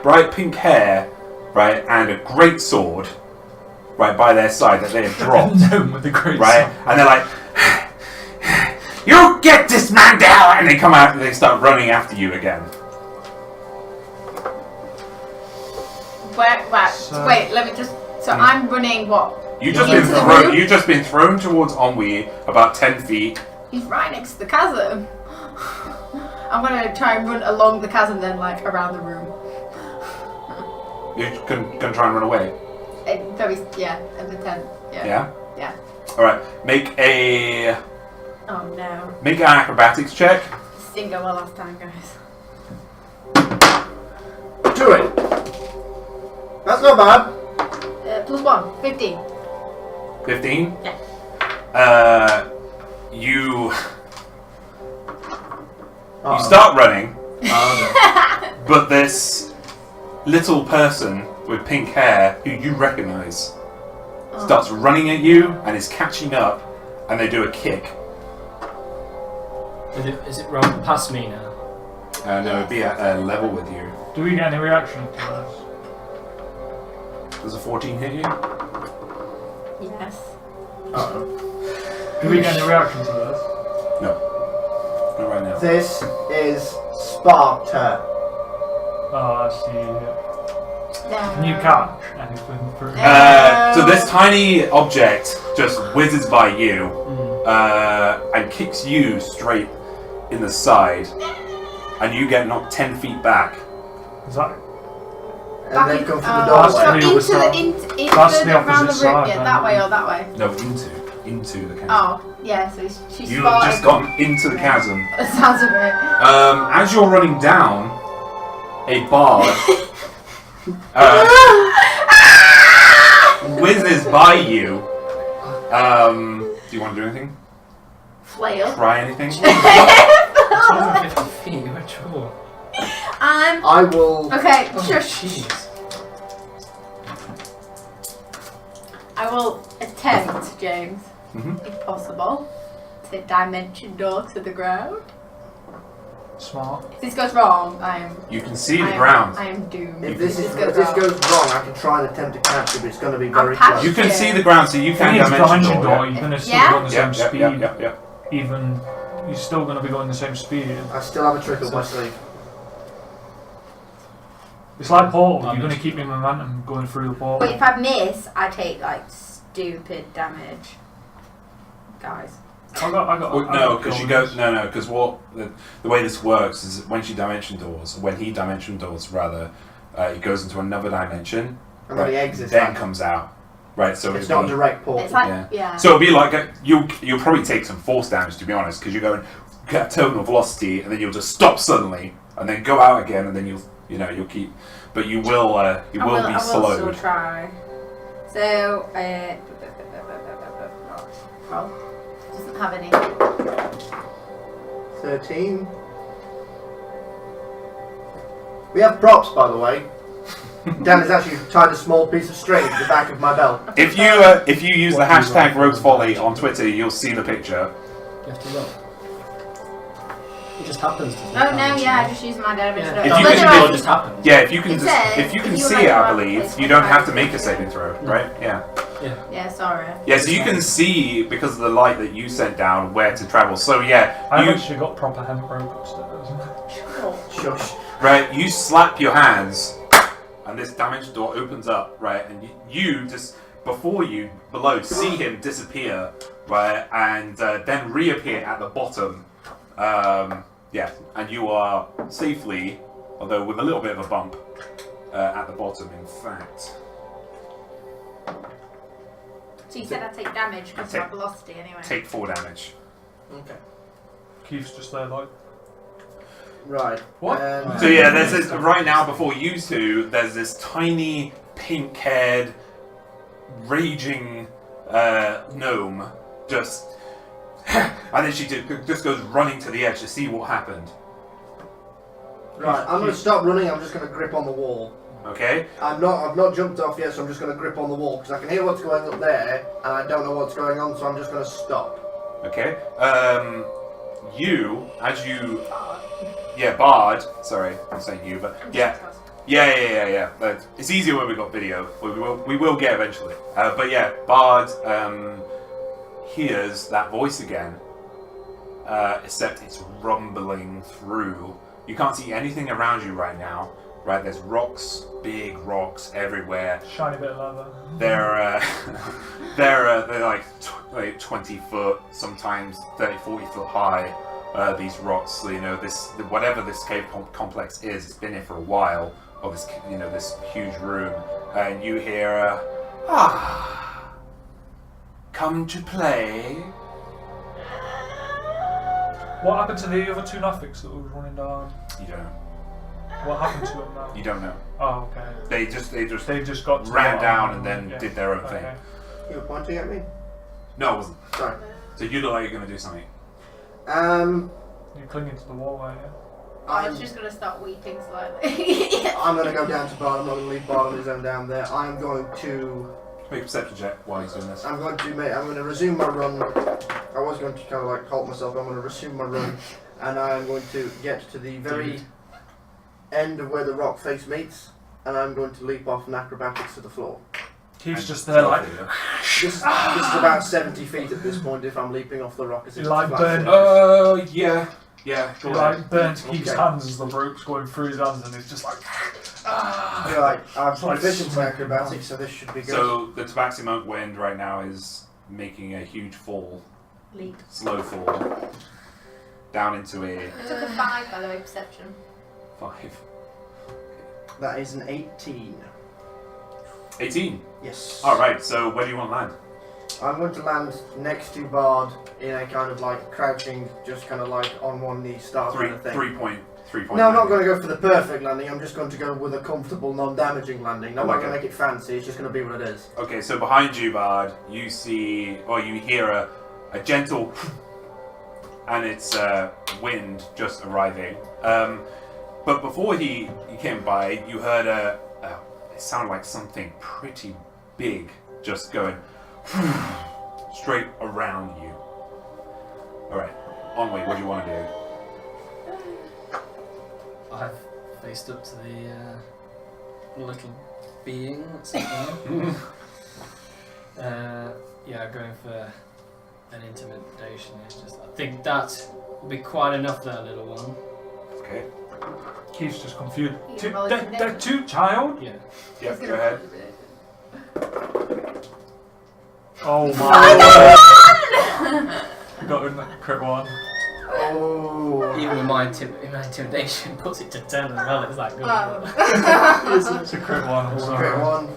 Speaker 1: bright pink hair, right, and a great sword, right by their side that they have dropped.
Speaker 5: Gnome with the great
Speaker 1: Right?
Speaker 5: sword.
Speaker 1: And they're like, you get this man down! And they come out and they start running after you again.
Speaker 4: Wait, let me just... So I'm running what?
Speaker 1: You've just
Speaker 4: Into the room?
Speaker 1: You've just been thrown towards Ennui about 10 feet.
Speaker 4: He's right next to the chasm. I'm gonna try and run along the chasm then, like, around the room.
Speaker 1: You're gonna try and run away.
Speaker 4: At the tent.
Speaker 1: Yeah?
Speaker 4: Yeah.
Speaker 1: Alright, make an
Speaker 4: Oh no.
Speaker 1: acrobatics check.
Speaker 4: This didn't go well last time, guys.
Speaker 2: Do it. That's not bad.
Speaker 4: +1, 15.
Speaker 1: 15?
Speaker 4: Yeah.
Speaker 1: You start running, but this little person with pink hair, who you recognise, starts running at you and is catching up, and they do a kick.
Speaker 3: Is it run past me now?
Speaker 1: No, it'd be at a level with you.
Speaker 5: Do we get any reaction to this?
Speaker 1: Does a 14 hit you?
Speaker 4: Yes.
Speaker 2: Uh-oh.
Speaker 5: Do we get any reaction to this?
Speaker 1: No. Not right now.
Speaker 2: This is Sparta.
Speaker 5: Oh, I see. Can you catch anything through?
Speaker 1: So this tiny object just whizzes by you and kicks you straight in the side, and you get knocked 10 feet back.
Speaker 5: Is that?
Speaker 2: And they've come through the
Speaker 5: That's
Speaker 2: doorway.
Speaker 5: the
Speaker 4: Into the round the
Speaker 5: opposite
Speaker 4: room,
Speaker 5: side,
Speaker 4: yeah,
Speaker 5: then.
Speaker 4: that way or that way.
Speaker 1: No, into the chasm.
Speaker 4: Oh, yeah, so she's
Speaker 1: You have just gotten into the chasm.
Speaker 4: That sounds a bit.
Speaker 1: As you're running down, a bard whizzes by you. Do you want to do anything?
Speaker 4: Flail.
Speaker 1: Try anything?
Speaker 3: 250 feet, you're in trouble.
Speaker 2: I will.
Speaker 4: Okay,
Speaker 3: Oh,
Speaker 4: shush.
Speaker 3: jeez.
Speaker 4: I will attempt, James, if possible, to dimension door to the ground.
Speaker 5: Smart.
Speaker 4: If this goes wrong,
Speaker 1: You can see the ground.
Speaker 4: I am doomed.
Speaker 2: If this
Speaker 4: goes
Speaker 2: goes
Speaker 4: wrong.
Speaker 2: wrong, I can try and attempt to catch it, but it's going to be very
Speaker 4: catch
Speaker 2: close.
Speaker 1: You can
Speaker 4: Yeah.
Speaker 1: see the ground, so you
Speaker 5: If
Speaker 1: can
Speaker 5: it's
Speaker 1: dimension
Speaker 5: door,
Speaker 1: door.
Speaker 5: you're going to still
Speaker 4: Yeah?
Speaker 5: go on the same speed.
Speaker 1: Yeah.
Speaker 5: Even you're still going to be going the same speed.
Speaker 2: I still have a trick up my sleeve.
Speaker 5: It's like Portal. You're going to keep your momentum going through the portal.
Speaker 4: But if I miss, I take like stupid damage. Guys.
Speaker 5: I got.
Speaker 1: Well, no, because because what the way this works is when she dimension doors, when he dimension doors rather, he goes into another dimension,
Speaker 2: And then he exits.
Speaker 1: then
Speaker 2: out.
Speaker 1: comes out, right? So
Speaker 2: It's
Speaker 1: it'd
Speaker 2: not
Speaker 1: be-
Speaker 2: direct portal.
Speaker 4: It's like,
Speaker 1: Yeah.
Speaker 4: yeah.
Speaker 1: So it'll be like you'll probably take some force damage, to be honest, because you're going at terminal velocity, and then you'll just stop suddenly, and then go out again, and then you'll keep, but you will be
Speaker 4: I will
Speaker 1: slowed.
Speaker 4: still try. So, roll. Doesn't have any.
Speaker 2: 13. We have props, by the way. Dan has actually tied a small piece of string to the back of my belt.
Speaker 1: If you use the hashtag Rogues Folly on Twitter, you'll see the picture.
Speaker 6: You have to look. It just happens.
Speaker 4: Oh no, yeah, I just use my damage.
Speaker 6: Yeah.
Speaker 4: Yeah.
Speaker 1: If you
Speaker 6: It
Speaker 1: can-
Speaker 6: just happens.
Speaker 1: Yeah, if you can
Speaker 4: It says,
Speaker 1: if you can
Speaker 4: if you
Speaker 1: see
Speaker 4: would
Speaker 1: it,
Speaker 4: like
Speaker 1: I
Speaker 4: to
Speaker 1: believe
Speaker 4: place
Speaker 1: you don't have to
Speaker 4: five
Speaker 1: make a
Speaker 4: pieces.
Speaker 1: saving throw, right? Yeah.
Speaker 4: Yeah, sorry.
Speaker 1: Yeah, so you can see because of the light that you sent down where to travel. So yeah,
Speaker 5: I've
Speaker 1: you
Speaker 5: actually got proper hemp rope upstairs.
Speaker 2: Shush.
Speaker 1: right, you slap your hands, and this dimension door opens up, right, and you just below see him disappear, right, and then reappear at the bottom. Yeah, and you are safely, although with a little bit of a bump, at the bottom. In fact.
Speaker 4: So you said I take damage because of my velocity anyway.
Speaker 1: Take 4 damage.
Speaker 2: Okay.
Speaker 5: Keith's just there like.
Speaker 2: Right.
Speaker 5: What?
Speaker 1: So yeah, there's this right now before you two. There's this tiny pink-haired, raging gnome just, and then she just goes running to the edge to see what happened.
Speaker 2: Right, I'm going to stop running, I'm just going to grip on the wall.
Speaker 1: Okay.
Speaker 2: I've not jumped off yet, so I'm just going to grip on the wall, because I can hear what's going up there, and I don't know what's going on, so I'm just going to stop.
Speaker 1: Okay. Bard. Sorry, I'm saying you, but yeah. It's easier when we got video. We will get eventually. But yeah, Bard hears that voice again, except it's rumbling through. You can't see anything around you right now. Right, there's rocks, big rocks everywhere.
Speaker 5: Shiny bit of leather.
Speaker 1: They're like 20 foot, sometimes 30, 40 foot high. These rocks, so, whatever this cave complex is, it's been here for a while. Or this, this huge room, and you hear, come to play.
Speaker 5: What happened to the other 2 Nothics that were running down?
Speaker 1: You don't know.
Speaker 5: What happened to them now?
Speaker 1: You don't know.
Speaker 5: Oh, okay.
Speaker 1: They just
Speaker 5: They just got to
Speaker 1: ran
Speaker 5: the
Speaker 1: down
Speaker 5: bottom
Speaker 1: and then
Speaker 5: yeah.
Speaker 1: did their own
Speaker 5: Okay.
Speaker 1: thing.
Speaker 2: You were pointing at me?
Speaker 1: No, it wasn't.
Speaker 2: Sorry.
Speaker 1: So you look like you're gonna do something.
Speaker 5: You're clinging to the wall, aren't you?
Speaker 4: I was just going to start weeping slightly.
Speaker 2: I'm going to go down to Bard, I'm not going to leave Bard on his own down there. I'm going to
Speaker 1: Make a perception check while he's doing this.
Speaker 2: I'm going to resume my run. I was going to kind of like halt myself, but I'm going to resume my run, and I am going to get to the very end of where the rock face meets, and I'm going to leap off and acrobatics to the floor.
Speaker 5: Keith's just there like...
Speaker 2: This is about 70 feet at this point if I'm leaping off the rock. As
Speaker 5: You like burn...
Speaker 1: Yeah.
Speaker 5: He like burns Keith's hands as the rope's going through his hands and he's just like...
Speaker 2: Right, I'm proficient in acrobatics, so this should be good.
Speaker 1: So the Tabaxi monk wind right now is making a huge fall.
Speaker 4: Leap.
Speaker 1: Slow fall. Down into a...
Speaker 4: I took a 5, by the way, perception.
Speaker 1: 5.
Speaker 2: That is an 18.
Speaker 1: 18?
Speaker 2: Yes.
Speaker 1: Alright, so where do you want to land?
Speaker 2: I'm going to land next to Bard in a kind of like crouching, just kind of like on one knee start kind of thing.
Speaker 1: 3 point.
Speaker 2: No, I'm not going to go for the perfect landing. I'm just going to go with a comfortable, non-damaging landing. Not going to make it fancy. It's just going to be what it is.
Speaker 1: Okay, so behind you, Bard, you see, or you hear a gentle, and it's wind just arriving. But before he came by, you heard it sounded like something pretty big just going straight around you. All right, Ennui, what do you want to do?
Speaker 6: I've faced up to the little being that's up there. Going for an intimidation. It's just, I think that will be quite enough there, little one.
Speaker 1: Okay.
Speaker 5: Keith's just confused.
Speaker 4: You roll it
Speaker 5: They're two child?
Speaker 6: Yeah.
Speaker 1: Yep, go ahead.
Speaker 5: Oh my god. Got in that crit one.
Speaker 2: Oh.
Speaker 6: Even with my intimidation puts it to 10 as well. It's like good.
Speaker 5: It's a crit one, I'm sorry.
Speaker 2: Crit one.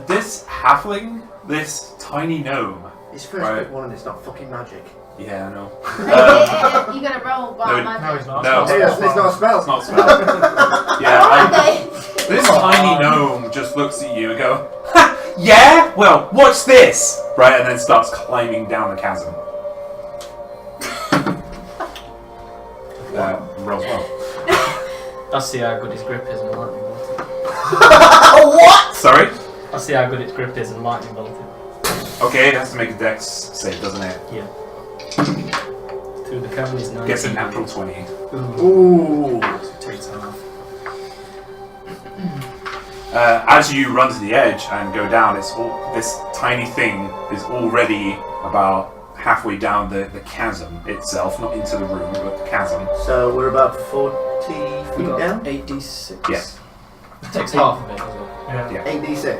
Speaker 1: This halfling, this tiny gnome.
Speaker 2: His first crit one and it's not fucking magic.
Speaker 1: Yeah, I know.
Speaker 4: You gonna roll wild magic?
Speaker 5: No, he's not.
Speaker 1: No.
Speaker 2: Hey, it's not a spell.
Speaker 1: It's not a spell. This tiny gnome just looks at you and go, ha! Yeah? Well, watch this! Right, and then starts climbing down the chasm. Rolls well.
Speaker 6: That's see how good his grip is and lightning bolted.
Speaker 2: What?
Speaker 1: Sorry?
Speaker 6: That's see how good its grip is and lightning bolted.
Speaker 1: Okay, it has to make a dex save, doesn't it?
Speaker 6: Yeah. Through the cavern is 19.
Speaker 1: Gets a natural 20.
Speaker 2: Ooh.
Speaker 6: So takes half.
Speaker 1: As you run to the edge and go down, this tiny thing is already about halfway down the chasm itself, not into the room, but the chasm.
Speaker 2: So we're about 40 feet
Speaker 6: We got
Speaker 2: down?
Speaker 6: 8d6.
Speaker 1: Yes.
Speaker 6: It takes half of it, does it?
Speaker 5: Yeah.
Speaker 2: 8d6.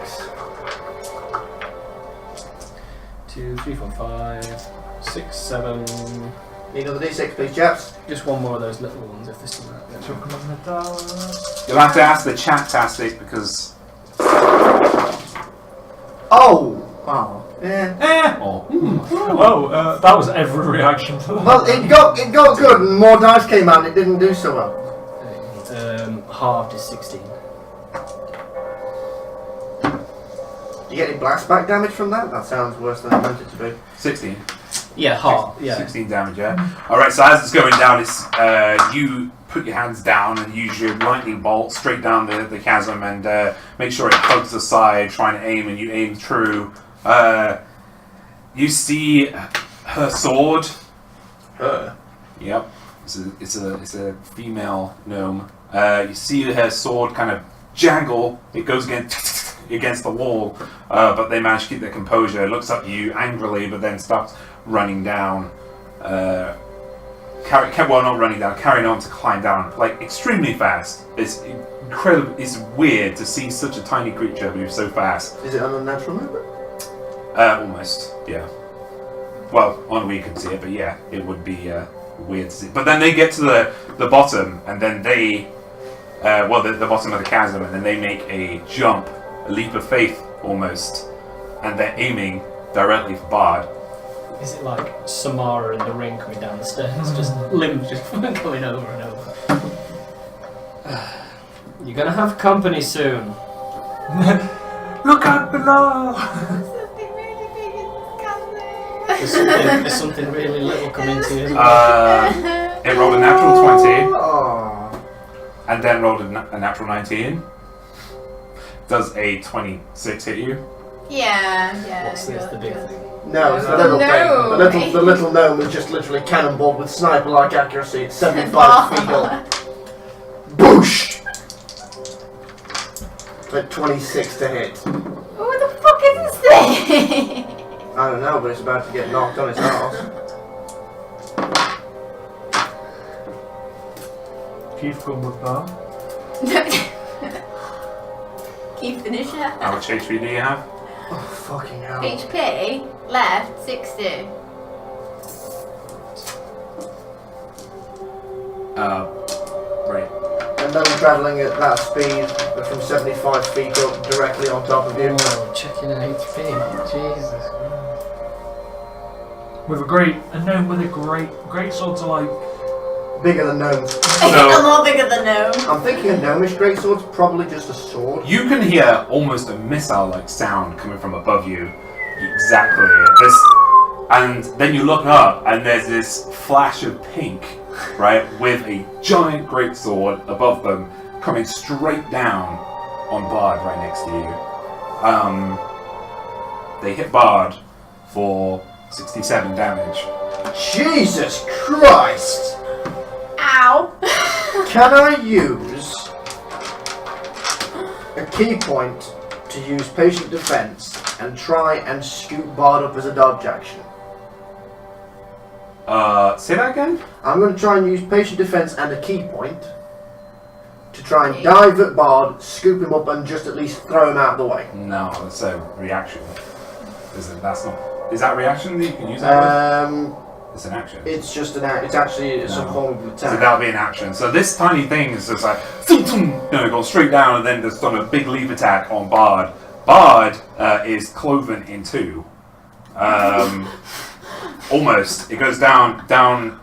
Speaker 6: 2, 3, 4, 5, 6, 7.
Speaker 2: Need another d6, please, chaps.
Speaker 6: Just one more of those little ones if there's still that.
Speaker 5: Took him on the dice.
Speaker 1: You'll have to ask the chat-tastic because...
Speaker 2: Oh! Wow. Yeah.
Speaker 5: Well, that was every reaction to that.
Speaker 2: Well, it got good and more dice came out and it didn't do so well.
Speaker 6: Halved is 16.
Speaker 2: Do you get any blast back damage from that? That sounds worse than I meant it to be.
Speaker 1: 16.
Speaker 6: Yeah, half. Yeah.
Speaker 1: 16 damage, yeah. Alright, so as it's going down, it's you put your hands down and use your lightning bolt straight down the chasm and make sure it hugs the side, trying to aim, and you aim true. You see her sword.
Speaker 2: Her?
Speaker 1: Yep. It's a female gnome. You see her sword kind of jangle. It goes against the wall, but they manage to keep their composure. It looks up at you angrily, but then starts running down. Not running down, carrying on to climb down, like extremely fast. It's incredible. It's weird to see such a tiny creature move so fast.
Speaker 2: Is it an unnatural movement?
Speaker 1: Almost, yeah. Well, Ennui can see it, but yeah, it would be weird to see. But then they get to the bottom, and then they, the bottom of the chasm, and then they make a jump, a leap of faith almost, and they're aiming directly for Bard.
Speaker 6: Is it like Samara in the ring coming down the stairs? Just limbs just going over and over. You're gonna have company soon.
Speaker 5: Look out below!
Speaker 4: Something really big is
Speaker 6: There's something really little coming to you.
Speaker 1: It rolled a natural 20,
Speaker 2: Oh.
Speaker 1: and then rolled a natural 19. Does a 26 hit you?
Speaker 4: Yeah.
Speaker 6: What's this, the big thing?
Speaker 2: No, it's the little thing. The little gnome is just literally cannonballed with sniper-like accuracy at 75 feet up. Boosh! for 26 to hit.
Speaker 4: What the fuck is this thing?
Speaker 2: I don't know, but it's about to get knocked on its arse.
Speaker 5: Keith good with that.
Speaker 4: Keep finishing it.
Speaker 1: How much HP do you have?
Speaker 2: Oh, fucking hell.
Speaker 4: HP left 60.
Speaker 1: Right.
Speaker 2: And then travelling at that speed from 75 feet up directly on top of you.
Speaker 6: Oh, checking an HP. Jesus.
Speaker 5: With a gnome with a great swords are like
Speaker 2: Bigger than gnomes.
Speaker 4: A lot bigger than gnome.
Speaker 2: I'm thinking a gnomish greatsword's probably just a sword.
Speaker 1: You can hear almost a missile-like sound coming from above you. Exactly. And then you look up, and there's this flash of pink, right, with a giant greatsword above them, coming straight down on Bard right next to you. They hit Bard for 67 damage.
Speaker 2: Jesus Christ!
Speaker 4: Ow.
Speaker 2: Can I use a key point to use patient defense and try and scoop Bard up as a dodge action?
Speaker 1: Say that again?
Speaker 2: I'm going to try and use patient defense and a key point to try and dive at Bard, scoop him up, and just at least throw him out of the way.
Speaker 1: No, that's a reaction. Is that a reaction that you can use that with? It's an action.
Speaker 2: It's just it's actually some form of attack.
Speaker 1: So that'll be an action. So this tiny thing is just like, goes straight down and then just on a big leap attack on Bard. Bard is cloven in two. Almost. It goes down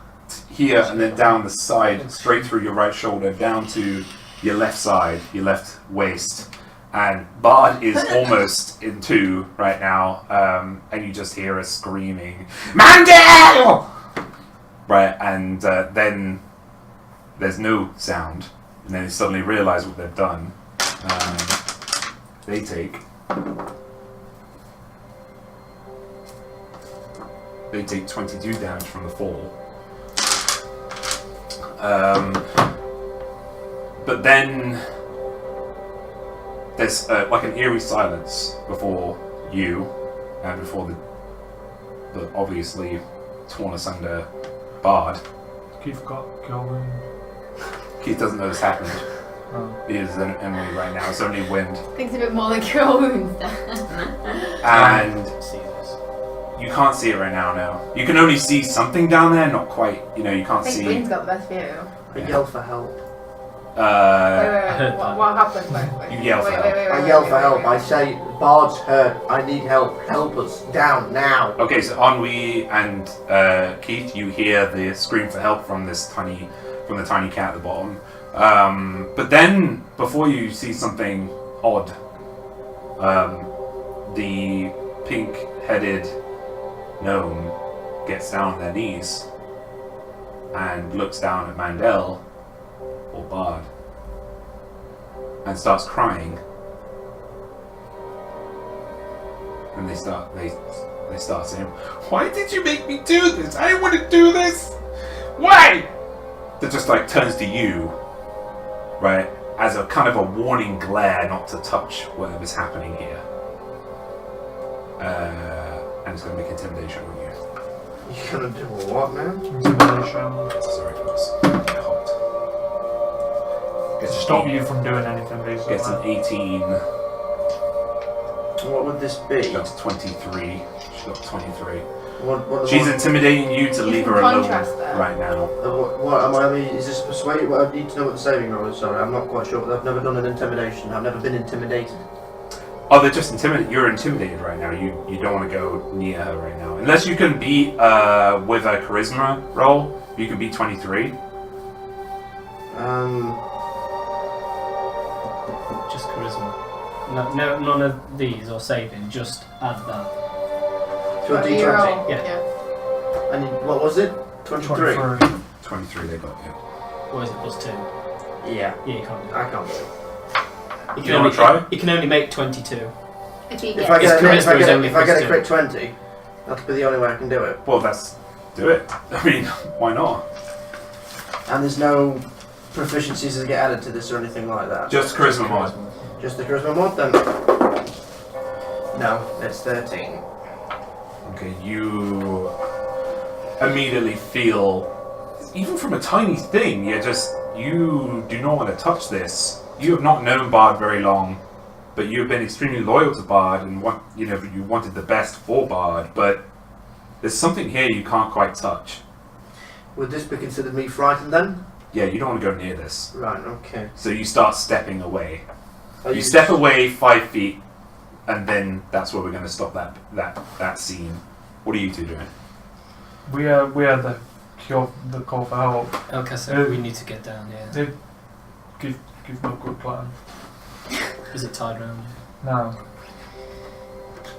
Speaker 1: here and then down the side, straight through your right shoulder, down to your left side, your left waist. And Bard is almost in two right now, and you just hear her screaming, Mandel! Right, and then there's no sound, and then they suddenly realise what they've done. They take 22 damage from the fall. But then there's like an eerie silence before you and before the obviously torn asunder Bard.
Speaker 5: Keith got going.
Speaker 1: Keith doesn't know this happened.
Speaker 5: Oh.
Speaker 1: He is in Ennui right now. It's only wind.
Speaker 4: Thinks a bit more like your wounds.
Speaker 1: And
Speaker 6: See this.
Speaker 1: you can't see it right now, no. You can only see something down there, not quite, you can't
Speaker 4: I think
Speaker 1: see.
Speaker 4: Wind's got the best view.
Speaker 2: I yell for help.
Speaker 4: Wait. What happened? Wait.
Speaker 1: You yell for help.
Speaker 2: I yell for help. I say, Bard's hurt. I need help. Help us. Down, now.
Speaker 1: Okay, so Ennui and Keith, you hear the scream for help from the tiny cat at the bottom. But then, before you see something odd, the pink-headed gnome gets down on their knees and looks down at Mandel or Bard and starts crying. And they start saying, "Why did you make me do this? I didn't want to do this. Why?" That just like turns to you, right, as a kind of a warning glare not to touch whatever's happening here. And it's going to make intimidation on you.
Speaker 2: You're gonna do what now?
Speaker 5: Intimidation.
Speaker 1: Sorry for this. Get hot.
Speaker 5: To stop you from doing anything, basically.
Speaker 1: Gets an 18.
Speaker 2: What would this be?
Speaker 1: She got 23. She got 23.
Speaker 2: What
Speaker 1: She's intimidating you to
Speaker 4: You
Speaker 1: leave
Speaker 4: can
Speaker 1: her alone
Speaker 4: contrast that.
Speaker 1: right now.
Speaker 2: what am I? Is this persuade? Well, I need to know what the saving roll is. Sorry, I'm not quite sure. I've never done an intimidation. I've never been intimidated.
Speaker 1: Oh, they're just intimidated. You're intimidated right now. You don't want to go near her right now. Unless you can beat with a charisma roll. You can beat 23.
Speaker 6: Just charisma. No, none of these or saving. Just add that.
Speaker 2: To a
Speaker 4: What do you
Speaker 2: D20.
Speaker 4: roll?
Speaker 6: Yeah.
Speaker 2: And what was it? 23.
Speaker 1: 23 they got you.
Speaker 6: Or is it +2?
Speaker 2: Yeah,
Speaker 6: Yeah, you can't do
Speaker 2: I can't do it.
Speaker 6: that.
Speaker 1: You wanna try?
Speaker 6: You can only make 22.
Speaker 4: If you
Speaker 2: If
Speaker 4: get
Speaker 2: I get,
Speaker 6: charisma
Speaker 2: if I
Speaker 6: is
Speaker 2: get,
Speaker 6: only
Speaker 2: if I get a
Speaker 6: +2.
Speaker 2: crit 20, that'll be the only way I can do it.
Speaker 1: Well, do it. I mean, why not?
Speaker 2: And there's no proficiencies that get added to this or anything like that.
Speaker 1: Just charisma mod.
Speaker 2: Just the charisma mod then. No, it's 13.
Speaker 1: Okay, you immediately feel, even from a tiny thing, you do not want to touch this. You have not known Bard very long, but you have been extremely loyal to Bard and you wanted the best for Bard, but there's something here you can't quite touch.
Speaker 2: Would this be considered me frightened then?
Speaker 1: Yeah, you don't want to go near this.
Speaker 2: Right, okay.
Speaker 1: So you start stepping away. You step away 5 feet, and then that's where we're going to stop that scene. What are you two doing?
Speaker 5: We are the call for help.
Speaker 6: Okay, so we need to get down, yeah.
Speaker 5: Give no good plan.
Speaker 6: Is it tied round?
Speaker 5: No.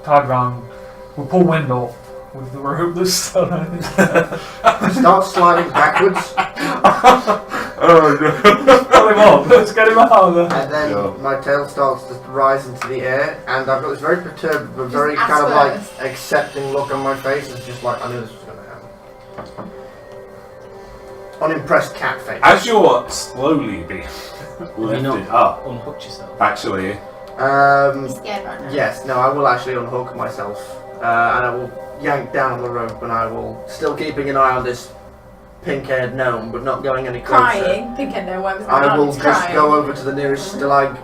Speaker 5: Tied round. We'll pull wind off with the rope that's still on it.
Speaker 2: Start sliding backwards.
Speaker 5: Oh no. Pull him up. Let's get him out of there.
Speaker 2: And then my tail starts to rise into the air, and I've got this very perturbed but very kind of like accepting look on my face. It's just like, I knew this was going to happen. Unimpressed cat face.
Speaker 1: As you're slowly being lifted up,
Speaker 6: Unhooked yourself.
Speaker 1: actually,
Speaker 4: I'm scared right now.
Speaker 2: Yes, no, I will actually unhook myself, and I will yank down on the rope, and I will, still keeping an eye on this pink-haired gnome, but not going any closer.
Speaker 4: Crying. Think I know what was going
Speaker 2: I
Speaker 4: on.
Speaker 2: will
Speaker 4: It's
Speaker 2: just
Speaker 4: crying.
Speaker 2: go over to the nearest stalagmite.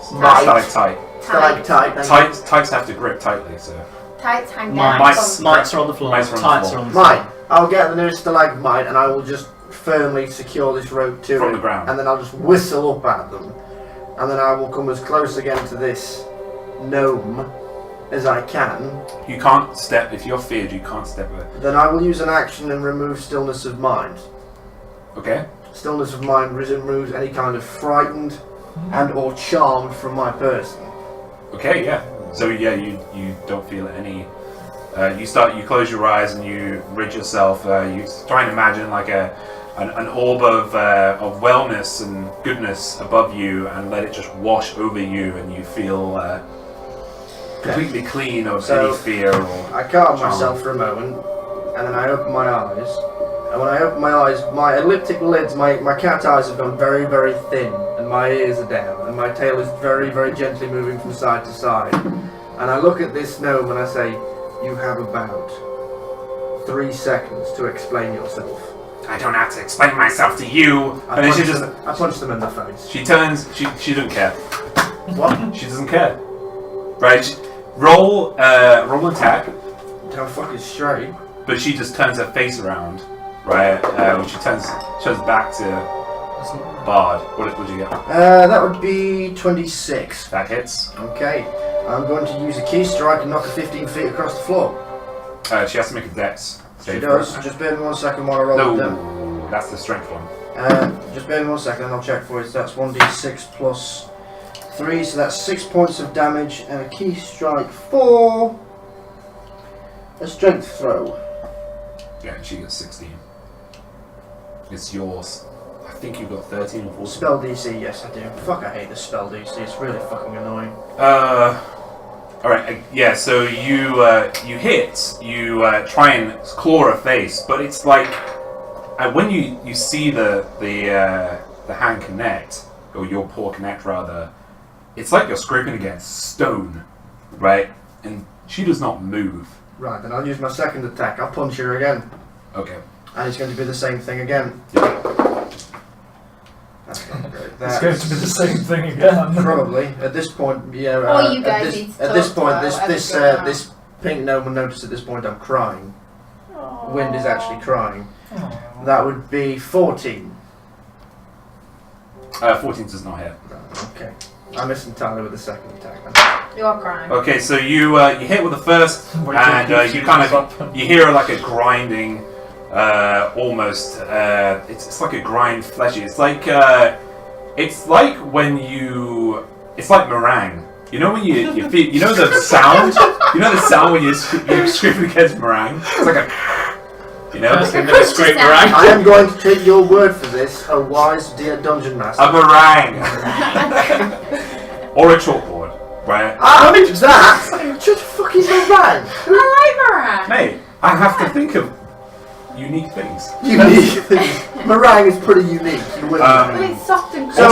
Speaker 1: stalactite.
Speaker 2: Stalactite. thank you.
Speaker 1: Tights have to grip tightly, so.
Speaker 4: Tights hang down.
Speaker 6: Mites are on the floor.
Speaker 1: Mites are on the
Speaker 6: Tights
Speaker 1: floor.
Speaker 6: are on the floor.
Speaker 2: Right, I'll get the nearest stalagmite, and I will just firmly secure this rope to
Speaker 1: From
Speaker 2: it,
Speaker 1: the ground.
Speaker 2: and then I'll just whistle up at them, and then I will come as close again to this gnome as I can.
Speaker 1: You can't step, if you're feared, you can't step with it.
Speaker 2: Then I will use an action and remove stillness of mind.
Speaker 1: Okay?
Speaker 2: Stillness of mind removes any kind of frightened and or charmed from my person.
Speaker 1: Okay, yeah. So yeah, you don't feel any. You close your eyes and you rid yourself. You try and imagine like an orb of wellness and goodness above you, and let it just wash over you, and you feel completely clean of any fear or.
Speaker 2: I calm
Speaker 1: charm.
Speaker 2: myself for a moment, and then I open my eyes. And when I open my eyes, my elliptic lids, my cat eyes have gone very, very thin, and my ears are down, and my tail is very, very gently moving from side to side. And I look at this gnome and I say, "You have about 3 seconds to explain yourself."
Speaker 1: I don't have to explain myself to you.
Speaker 2: I
Speaker 1: And then
Speaker 2: punch them in the face.
Speaker 1: she turns. She doesn't care.
Speaker 2: What?
Speaker 1: She doesn't care. Right? Roll attack.
Speaker 2: Don't fucking straight.
Speaker 1: But she just turns her face around, right? When she turns back to Bard. What would you get?
Speaker 2: That would be 26.
Speaker 1: That hits.
Speaker 2: Okay. I'm going to use a key strike and knock her 15 feet across the floor.
Speaker 1: She has to make a dex.
Speaker 2: She does. Just bear with me 1 second while I roll it down.
Speaker 1: No, that's the strength one.
Speaker 2: Just bear with me 1 second and I'll check for you. So that's 1d6 plus 3, so that's 6 points of damage and a key strike for a strength throw.
Speaker 1: Yeah, and she gets 16. It's yours. I think you got 13 or 14.
Speaker 2: Spell DC, yes I do. Fuck, I hate this spell DC. It's really fucking annoying.
Speaker 1: Alright, yeah, so you hit, you try and claw her face, but it's like, when you see the hand connect, or your paw connect rather, it's like you're scraping against stone, right? And she does not move.
Speaker 2: Right, then I'll use my second attack. I'll punch her again.
Speaker 1: Okay.
Speaker 2: And it's going to be the same thing again.
Speaker 1: Yeah.
Speaker 2: That's not great.
Speaker 5: It's going to be the same thing again.
Speaker 2: Probably. At this point, yeah.
Speaker 4: Or you guys need to
Speaker 2: at this
Speaker 4: talk
Speaker 2: point,
Speaker 4: to
Speaker 2: this
Speaker 4: her
Speaker 2: this
Speaker 4: as well.
Speaker 2: this pink gnome will notice at this point I'm crying. Wind is actually crying. That would be 14.
Speaker 1: 14 does not hit.
Speaker 2: Right, okay. I missed entirely with the second attack.
Speaker 4: You are crying.
Speaker 1: Okay, so you hit with the first, and you kind of you hear like a grinding, almost. It's like a grind fleshy. It's like when you. It's like meringue. You know when you feel, you know the sound. You know the sound when you're scraping against meringue. It's like a. You know.
Speaker 6: Scrape
Speaker 4: sound.
Speaker 6: right.
Speaker 2: I am going to take your word for this, a wise dear dungeon master.
Speaker 1: A meringue. Or a chalkboard, right?
Speaker 2: Ah, that! Just fucking meringue!
Speaker 4: I like meringue.
Speaker 1: Mate, I have to think of. unique things.
Speaker 2: Unique things. Meringue is pretty unique. You will
Speaker 4: But
Speaker 2: know.
Speaker 4: it's soft and
Speaker 2: So,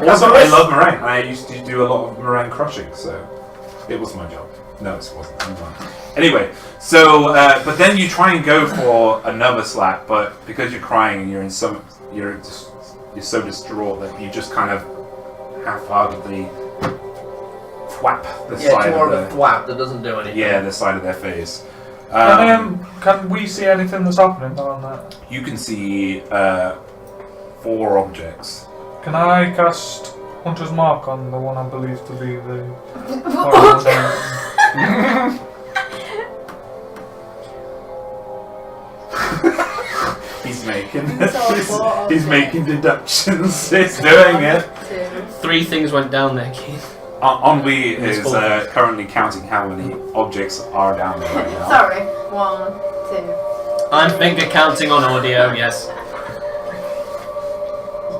Speaker 1: Also, I love meringue. I used to do a lot of meringue crushing, so it was my job. No, it wasn't. I'm fine. Anyway, so but then you try and go for another slap, but because you're crying and you're so distraught that you just kind of half-heartedly thwap the
Speaker 2: Yeah,
Speaker 1: side
Speaker 2: it's more
Speaker 1: of
Speaker 2: of a
Speaker 1: the
Speaker 2: thwap that doesn't do anything.
Speaker 1: the side of their face.
Speaker 5: Can we see anything that's happening on that?
Speaker 1: You can see 4 objects.
Speaker 5: Can I cast Hunter's Mark on the one I believe to be the horrible name?
Speaker 1: He's making
Speaker 4: So
Speaker 1: he's making deductions. He's doing it.
Speaker 3: 3 things went down there, Keith.
Speaker 1: Ennui is currently counting how many objects are down there right now.
Speaker 4: Sorry. 1, 2.
Speaker 3: I'm finger counting on audio, yes.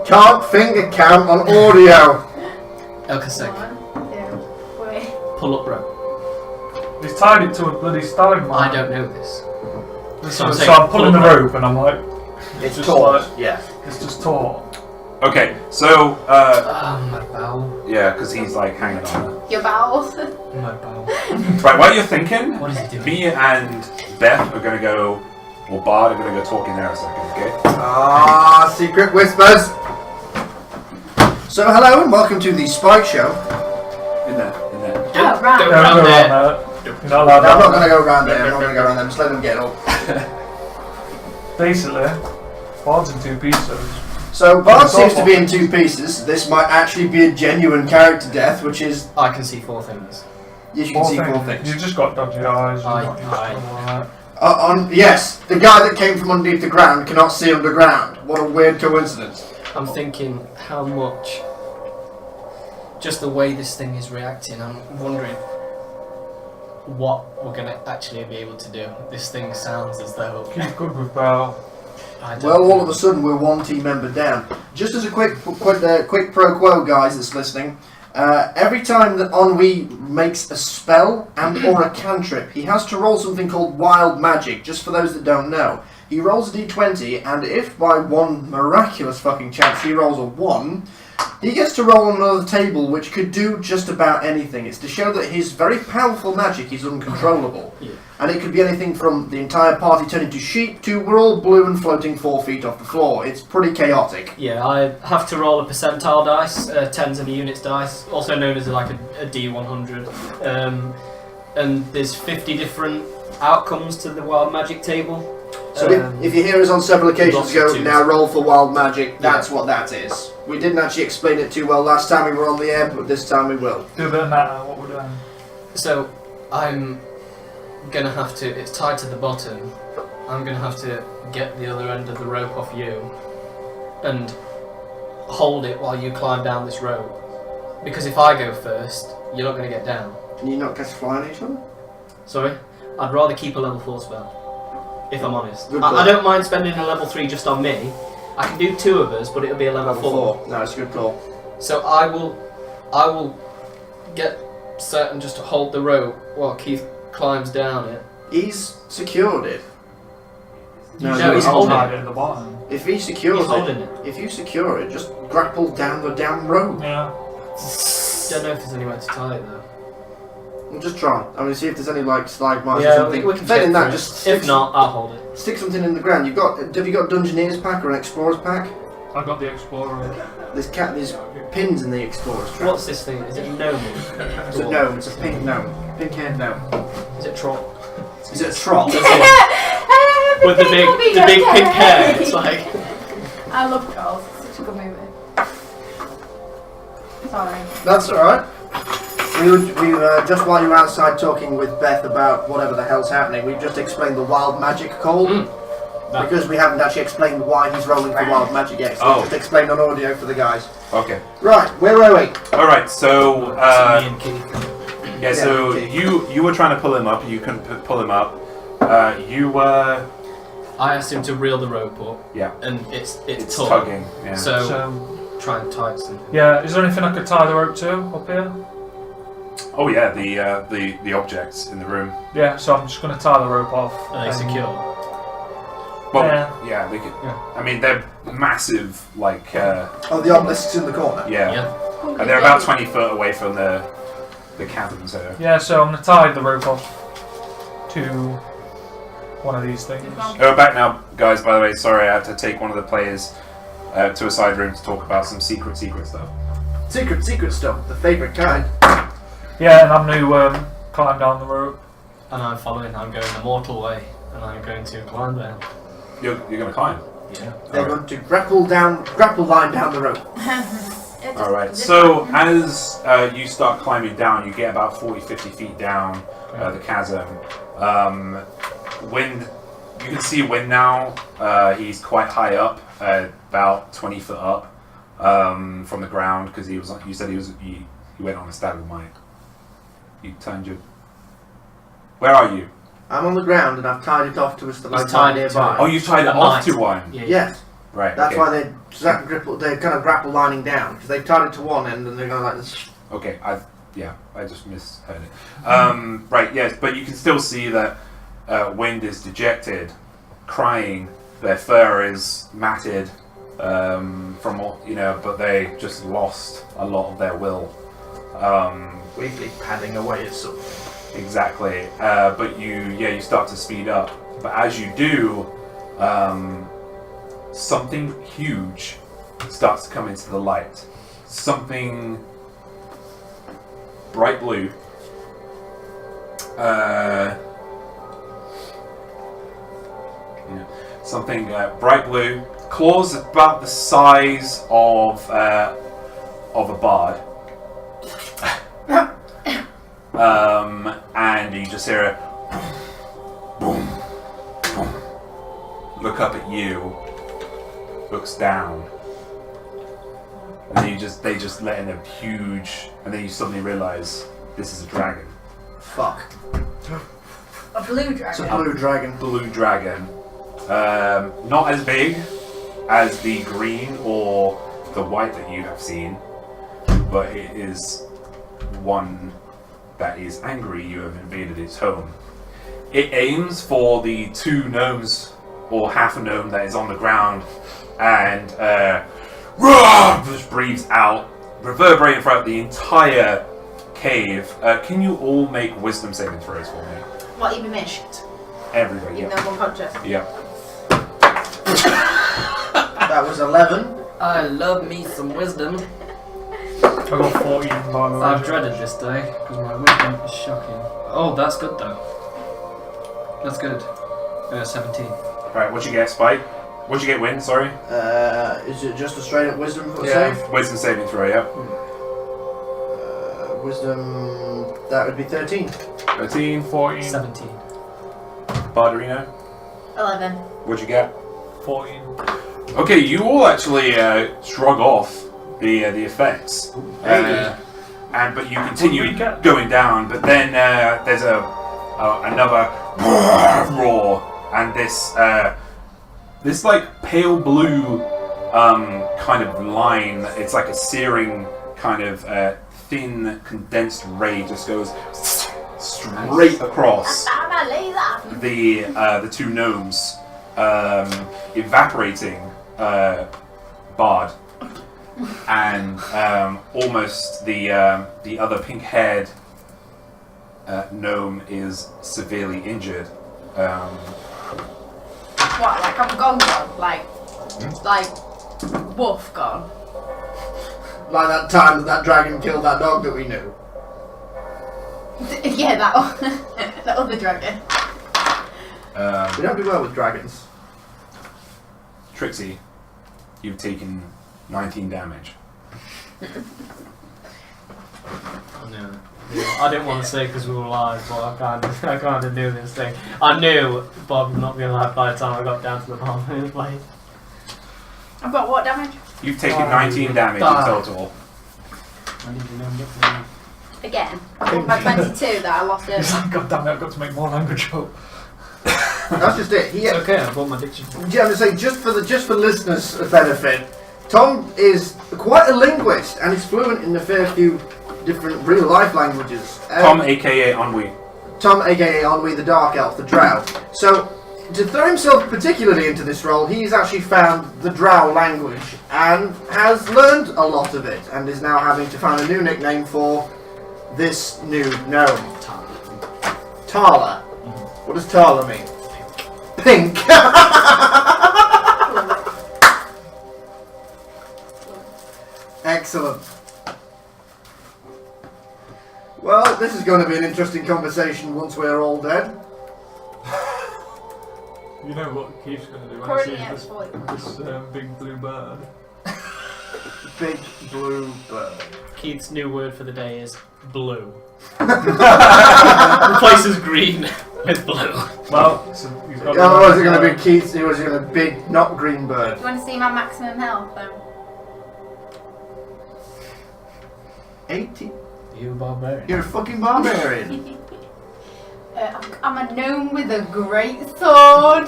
Speaker 2: Can't finger count on audio.
Speaker 3: Elkasek,
Speaker 4: 1, 2. Wait.
Speaker 3: pull up rope.
Speaker 5: He's tied it to a bloody stalagmite.
Speaker 3: I don't know this.
Speaker 5: So
Speaker 3: saying
Speaker 5: I'm pulling the
Speaker 3: pull up
Speaker 5: rope and I'm like,
Speaker 2: It's
Speaker 5: just
Speaker 2: taut.
Speaker 5: like-
Speaker 2: Yeah.
Speaker 5: it's just taut.
Speaker 1: Okay, so
Speaker 3: My bowel.
Speaker 1: yeah, because he's like hanging on.
Speaker 4: Your bowels.
Speaker 3: My bowel.
Speaker 1: Right, while you're thinking,
Speaker 3: What is he doing?
Speaker 1: me and Beth are gonna go, or Bard are gonna go talk in there a second, okay?
Speaker 2: Ah, secret whispers. So hello and welcome to the Spike Show.
Speaker 1: In there.
Speaker 4: Oh, right.
Speaker 3: Don't
Speaker 5: Don't go
Speaker 3: run
Speaker 5: around
Speaker 3: there.
Speaker 5: there. You're not
Speaker 2: No,
Speaker 5: allowed
Speaker 2: I'm not
Speaker 5: down
Speaker 2: going to
Speaker 5: there.
Speaker 2: go around there. I'm not going to go around there. Just let them get up.
Speaker 5: Basically, Bard's in 2 pieces.
Speaker 2: So Bard seems to be in 2 pieces. This might actually be a genuine character death, which is
Speaker 3: I can see 4 things.
Speaker 2: yes, you can see 4 things.
Speaker 5: You've just got dodgy eyes. you're
Speaker 3: Aye,
Speaker 5: not used to
Speaker 3: aye.
Speaker 5: all that.
Speaker 2: Yes, the guy that came from underneath the ground cannot see underground. What a weird coincidence.
Speaker 3: I'm thinking how much. Just the way this thing is reacting, I'm wondering what we're going to actually be able to do. This thing sounds as though.
Speaker 5: Keep good with Bell.
Speaker 3: I don't
Speaker 2: Well, all
Speaker 3: know.
Speaker 2: of a sudden we're 1 team member down. Just as a quick pro quo, guys, that's listening. Every time that Ennui makes a spell and or a cantrip, he has to roll something called Wild Magic. Just for those that don't know, he rolls a d20, and if by one miraculous fucking chance he rolls a 1, he gets to roll on another table, which could do just about anything. It's to show that his very powerful magic is uncontrollable.
Speaker 3: Yeah.
Speaker 2: And it could be anything from the entire party turning to sheep to we're all blue and floating 4 feet off the floor. It's pretty chaotic.
Speaker 3: Yeah, I have to roll a percentile dice, tens of the units dice, also known as like a D100. And there's 50 different outcomes to the wild magic table.
Speaker 2: So if you hear us on several occasions
Speaker 3: lots of
Speaker 2: go,
Speaker 3: twos.
Speaker 2: now roll for wild magic, that's what that is. We didn't actually explain it too well last time we were on the air, but this time we will.
Speaker 5: Do a bit of that, what we're doing.
Speaker 3: So I'm gonna have to. It's tied to the bottom. I'm gonna have to get the other end of the rope off you and hold it while you climb down this rope. Because if I go first, you're not gonna get down.
Speaker 2: Can you not cast fly on each other?
Speaker 3: Sorry, I'd rather keep a level 4 spell. If I'm honest,
Speaker 2: Good
Speaker 3: I
Speaker 2: call.
Speaker 3: don't mind spending a level 3 just on me. I can do 2 of us, but it'll be a level 4.
Speaker 2: No, it's a good call.
Speaker 3: So I will get certain just to hold the rope while Keith climbs down it.
Speaker 2: He's secured it.
Speaker 3: No,
Speaker 5: So
Speaker 3: he's
Speaker 5: I'm
Speaker 3: holding
Speaker 5: tied
Speaker 3: it.
Speaker 5: at the bottom.
Speaker 2: If he secures
Speaker 3: He's holding
Speaker 2: it,
Speaker 3: it.
Speaker 2: if you secure it, just grapple down the damn rope.
Speaker 5: Yeah.
Speaker 3: Don't know if there's anywhere to tie it though.
Speaker 2: We'll just try. I mean, see if there's any like slide marks or
Speaker 3: Yeah,
Speaker 2: something.
Speaker 3: we can
Speaker 2: Failing
Speaker 3: check
Speaker 2: that,
Speaker 3: for it.
Speaker 2: just stick,
Speaker 3: If not, I'll hold it.
Speaker 2: stick something in the ground. Have you got a Dungeoneer's pack or an Explorer's pack?
Speaker 5: I got the Explorer.
Speaker 2: There's pins in the Explorer's pack.
Speaker 3: What's this thing? Is it gnome?
Speaker 2: It's a gnome. It's a pink gnome. Pink-haired gnome.
Speaker 3: Is it troll?
Speaker 2: Is it a troll?
Speaker 3: With the big pink hair. It's like.
Speaker 4: I love Trolls. It's such a good movie. Sorry.
Speaker 2: That's alright. We just while you were outside talking with Beth about whatever the hell's happening, we've just explained the wild magic call. Because we haven't actually explained why he's rolling for wild magic yet. So just explained on audio for the guys.
Speaker 1: Okay.
Speaker 2: Right, where were we?
Speaker 1: All right. So
Speaker 3: Me and Keith.
Speaker 1: yeah. So
Speaker 2: okay.
Speaker 1: you were trying to pull him up. You couldn't pull him up. You were
Speaker 3: I asked him to reel the rope up.
Speaker 1: Yeah.
Speaker 3: And it's
Speaker 1: it's
Speaker 3: taut.
Speaker 1: tugging. Yeah.
Speaker 3: So
Speaker 5: So,
Speaker 3: try and tie it to something.
Speaker 5: yeah, is there anything I could tie the rope to up here?
Speaker 1: Oh yeah. The objects in the room.
Speaker 5: Yeah, so I'm just going to tie the rope off.
Speaker 3: Are they secure?
Speaker 1: Well, yeah, they could.
Speaker 6: Yeah.
Speaker 1: I mean, they're massive, like.
Speaker 2: Oh, the obelisks in the corner.
Speaker 1: Yeah. And they're about 20 foot away from the chasm, so.
Speaker 5: Yeah, so I'm gonna tie the rope off to one of these things.
Speaker 1: Oh, we're back now, guys. By the way, sorry, I had to take one of the players to a side room to talk about some secret stuff.
Speaker 2: Secret stuff, the favourite kind.
Speaker 5: Yeah, and I'm gonna climb down the rope.
Speaker 6: And I'm following. I'm going the mortal way, and I'm going to climb down.
Speaker 1: You're gonna climb.
Speaker 6: Yeah.
Speaker 2: They're going to grapple line down the rope.
Speaker 1: Alright, so as you start climbing down, you get about 40-50 feet down the chasm. Wind, you can see Wind now. He's quite high up, about 20 foot up from the ground, because he was. You said he went on a stagger mine. You turned your. Where are you?
Speaker 2: I'm on the ground and I've tied it off to a stalagmite
Speaker 6: tied it
Speaker 2: nearby.
Speaker 1: Oh, you've tied it off to one.
Speaker 6: Yeah.
Speaker 2: Yes.
Speaker 1: Right.
Speaker 2: That's
Speaker 1: okay.
Speaker 2: why they're kind of grapple lining down, because they've tied it to one end and they're going like this.
Speaker 1: Okay, I just misheard it. Right, yes, but you can still see that Wind is dejected, crying. Their fur is matted from what but they just lost a lot of their will.
Speaker 2: Weakly padding away at something.
Speaker 1: Exactly, but you start to speed up. But as you do, something huge starts to come into the light. Something bright blue. Something bright blue. Claws about the size of a bard. And you just hear a boom, boom. Look up at you. Looks down. And then they just let in a huge, and then you suddenly realise this is a dragon.
Speaker 2: Fuck.
Speaker 4: A blue
Speaker 2: It's
Speaker 4: dragon.
Speaker 2: a blue dragon.
Speaker 1: Blue dragon. Not as big as the green or the white that you have seen, but it is one that is angry you have invaded its home. It aims for the two gnomes, or half a gnome that is on the ground, and just breathes out, reverberating throughout the entire cave. Can you all make wisdom saving throws for me?
Speaker 4: What, even me? Shit.
Speaker 1: Everybody,
Speaker 4: Even
Speaker 1: yeah.
Speaker 4: though I'm unconscious.
Speaker 1: Yeah.
Speaker 2: That was 11.
Speaker 6: I love me some wisdom.
Speaker 5: I got 14 by the way.
Speaker 6: I've dreaded this day because my wisdom is shocking. Oh, that's good though. That's good. 17.
Speaker 1: Alright, what'd you get, Spike? What'd you get, Wind? Sorry?
Speaker 2: Is it just a straight up wisdom
Speaker 5: Yeah.
Speaker 2: save?
Speaker 1: Wisdom saving throw, yeah.
Speaker 2: Wisdom, that would be 13.
Speaker 1: 13.
Speaker 5: 14.
Speaker 6: 17.
Speaker 1: Barbarino,
Speaker 4: 11.
Speaker 1: what'd you get?
Speaker 5: 14.
Speaker 1: Okay, you all actually shrug off the effects, but you continue
Speaker 5: What did we get?
Speaker 1: going down. But then there's another roar, and this like pale blue kind of line. It's like a searing kind of thin condensed ray just goes straight across
Speaker 4: I'm a laser.
Speaker 1: the two gnomes, evaporating Bard, and almost the other pink-haired gnome is severely injured.
Speaker 4: What, like I'm gone? Like wolf gone?
Speaker 2: Like that time that dragon killed that dog that we knew.
Speaker 4: Yeah, that other dragon.
Speaker 2: We don't do well with dragons.
Speaker 1: Trixie, you've taken 19 damage.
Speaker 6: No. I didn't want to say because we were live, but I kind of knew this thing. I knew Bob would not be alive by the time I got down to the bottom of the place.
Speaker 4: I've got what damage?
Speaker 1: You've taken 19 damage in total.
Speaker 6: I need to know different.
Speaker 4: Again. My 22 that I lost
Speaker 5: He's
Speaker 4: it.
Speaker 5: like, God damn it, I've got to make more language up.
Speaker 2: That's just it.
Speaker 6: It's okay, I bought my dictionary.
Speaker 2: Yeah, I'm just saying, just for listeners' benefit, Tom is quite a linguist and is fluent in a fair few different real life languages.
Speaker 1: Tom, aka Ennui.
Speaker 2: Tom, aka Ennui, the Dark Elf, the Drow. So To throw himself particularly into this role, he's actually found the Drow language and has learned a lot of it, and is now having to find a new nickname for this new gnome. Tala. What does Tala mean? Pink. Excellent. Well, this is going to be an interesting conversation once we're all dead.
Speaker 5: You know what Keith's going to do when he
Speaker 4: Currently
Speaker 5: sees
Speaker 4: at
Speaker 5: this
Speaker 4: 40.
Speaker 5: big blue bird?
Speaker 2: Big blue bird.
Speaker 6: Keith's new word for the day is blue. Replaces green with blue.
Speaker 5: Well, so he's got.
Speaker 2: Oh, was it going to be Keith? It was going to be big, not green bird.
Speaker 4: Do you want to see my maximum health though?
Speaker 2: 80.
Speaker 6: You barbarian.
Speaker 2: You're a fucking barbarian.
Speaker 4: I'm a gnome with a great sword,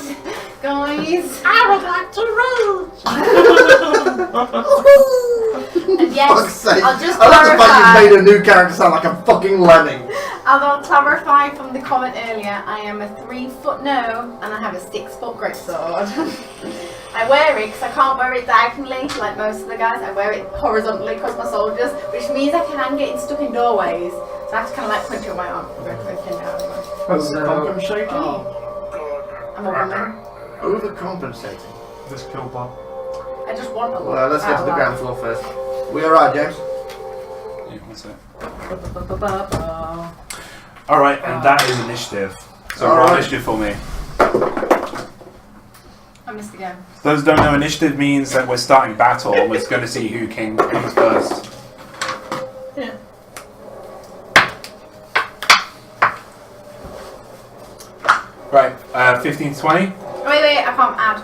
Speaker 4: guys. I would like to roll. And yes,
Speaker 2: Fuck's sake.
Speaker 4: I'll just
Speaker 2: I love the fact
Speaker 4: clarify.
Speaker 2: you've made a new character sound like a fucking lemming.
Speaker 4: I'll clarify from the comment earlier. I am a 3-foot gnome and I have a 6-foot greatsword. I wear it because I can't wear it diagonally like most of the guys. I wear it horizontally because my soldiers, which means I can get stuck in doorways. So I have to kind of like punch it with my arm.
Speaker 2: Overcompensating?
Speaker 4: Oh. I'm a woman.
Speaker 2: Overcompensating.
Speaker 5: This kill Bob.
Speaker 4: I just want a lot.
Speaker 2: Well, let's get to the ground floor first. We alright, James?
Speaker 1: Yeah, one sec.
Speaker 4: Ba-ba-ba-ba-ba.
Speaker 1: Alright, and that is initiative. So roll
Speaker 2: Alright.
Speaker 1: initiative for me.
Speaker 4: I missed again.
Speaker 1: For those who don't know, initiative means that we're starting battle and we're going to see who comes first.
Speaker 4: Yeah.
Speaker 1: Right, 15 to 20.
Speaker 4: Wait, I can't add.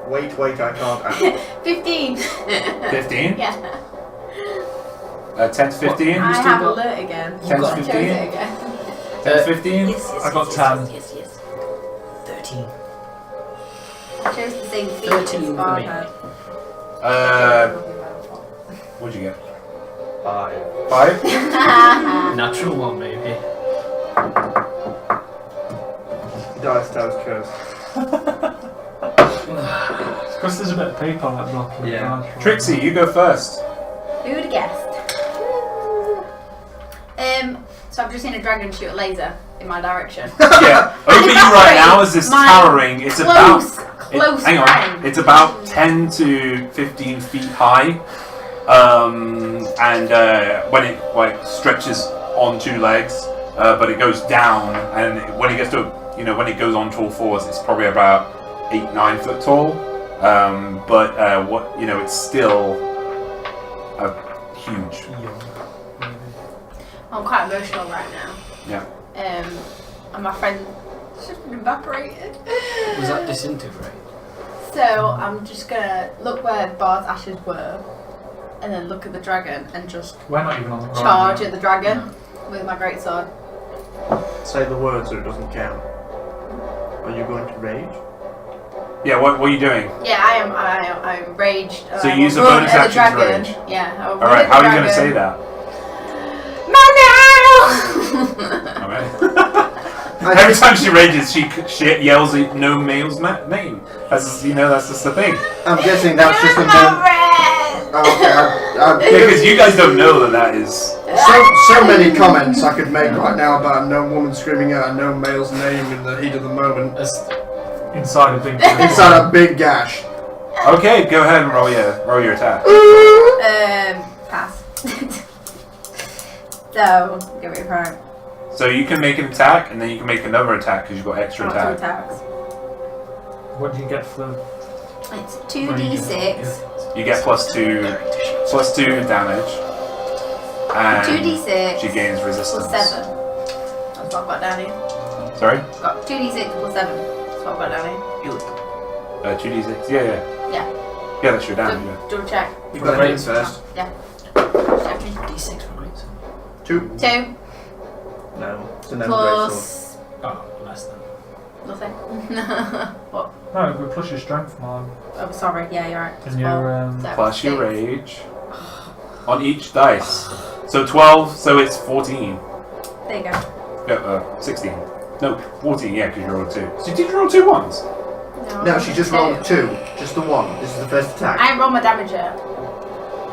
Speaker 2: Wait, I can't add.
Speaker 4: 15.
Speaker 1: 15.
Speaker 4: Yeah.
Speaker 1: 10 to 15.
Speaker 4: I have alert again.
Speaker 1: 10 to
Speaker 4: I chose
Speaker 1: 15.
Speaker 4: it again.
Speaker 1: 10 to 15.
Speaker 5: I got 10.
Speaker 6: 13.
Speaker 4: I chose the same feat
Speaker 6: 13
Speaker 4: as
Speaker 6: for me.
Speaker 4: Barhead.
Speaker 1: What'd you get?
Speaker 2: 5.
Speaker 1: 5?
Speaker 6: Natural one, maybe.
Speaker 2: Dice Tower's curse.
Speaker 5: It's because there's a bit of paper on that block.
Speaker 2: Yeah.
Speaker 1: Trixie, you go first.
Speaker 4: Who would have guessed? So I've just seen a dragon shoot a laser in my direction.
Speaker 1: Yeah, over you right now is this
Speaker 4: My
Speaker 1: towering. It's
Speaker 4: Close
Speaker 1: hang on.
Speaker 4: friend.
Speaker 1: It's about 10 to 15 feet high, and when it like stretches on 2 legs, but it goes down, and when it gets to when it goes on to all 4s, it's probably about 8-9 foot tall. But it's still huge.
Speaker 4: I'm quite emotional right now.
Speaker 1: Yeah.
Speaker 4: And my friend just evaporated.
Speaker 6: Was that disintegrate?
Speaker 4: So I'm just gonna look where Bard's ashes were, and then look at the dragon and just
Speaker 5: We're not even on the ground.
Speaker 4: charge
Speaker 5: yet.
Speaker 4: at the dragon with my greatsword.
Speaker 2: Say the word so it doesn't count. Are you going to rage?
Speaker 1: Yeah. What are you doing?
Speaker 4: Yeah, I'm raged.
Speaker 1: So
Speaker 4: I
Speaker 1: you use
Speaker 4: will
Speaker 1: a
Speaker 4: run
Speaker 1: bonus
Speaker 4: at the
Speaker 1: action to
Speaker 4: dragon.
Speaker 1: rage?
Speaker 4: Yeah. I will
Speaker 1: All
Speaker 4: run
Speaker 1: right.
Speaker 4: at the
Speaker 1: How are you going to
Speaker 4: dragon.
Speaker 1: say that?
Speaker 4: Manel!
Speaker 1: Okay. Every time she rages, she yells no male's name. That's that's just the thing.
Speaker 2: I'm guessing that's just a
Speaker 4: You're
Speaker 2: bit.
Speaker 4: my friend!
Speaker 2: Oh, okay,
Speaker 1: Because you guys don't know that is.
Speaker 2: so many comments I could make right now about a gnome woman screaming out a gnome male's name in the heat of the moment.
Speaker 5: Inside a big.
Speaker 2: Inside a big gash.
Speaker 1: Okay, go ahead and roll your attack.
Speaker 4: Pass. So, give me a prime.
Speaker 1: So you can make an attack, and then you can make another attack because you've got extra
Speaker 4: Two
Speaker 1: attack.
Speaker 4: attacks.
Speaker 5: What do you get for the?
Speaker 4: It's 2d6.
Speaker 1: You get plus two damage, and
Speaker 4: 2d6
Speaker 1: she gains resistance.
Speaker 4: plus 7. That's what I've got down here.
Speaker 1: Sorry,
Speaker 4: Got 2d6 plus 7. That's what I've got down here.
Speaker 1: 2d6. Yeah.
Speaker 4: Yeah.
Speaker 1: Yeah, that's your damage. Yeah.
Speaker 4: Double check.
Speaker 2: You got to hit first.
Speaker 4: Yeah.
Speaker 6: D6 for great.
Speaker 2: 2.
Speaker 4: 2
Speaker 2: No, it's a gnome greatsword.
Speaker 4: plus
Speaker 6: Oh, less than.
Speaker 4: nothing. What?
Speaker 5: No, we plus your strength, man.
Speaker 4: Oh, sorry. Yeah, you're right.
Speaker 5: And your
Speaker 4: So
Speaker 1: Plus your
Speaker 4: 6.
Speaker 1: rage on each dice. So 12. So it's 14.
Speaker 4: There you go.
Speaker 1: 16. No, No, 14, yeah, because you rolled 2. So did you roll 2 ones?
Speaker 2: No, she just rolled 2. Just the 1. This is the first attack.
Speaker 4: I didn't roll my damage yet.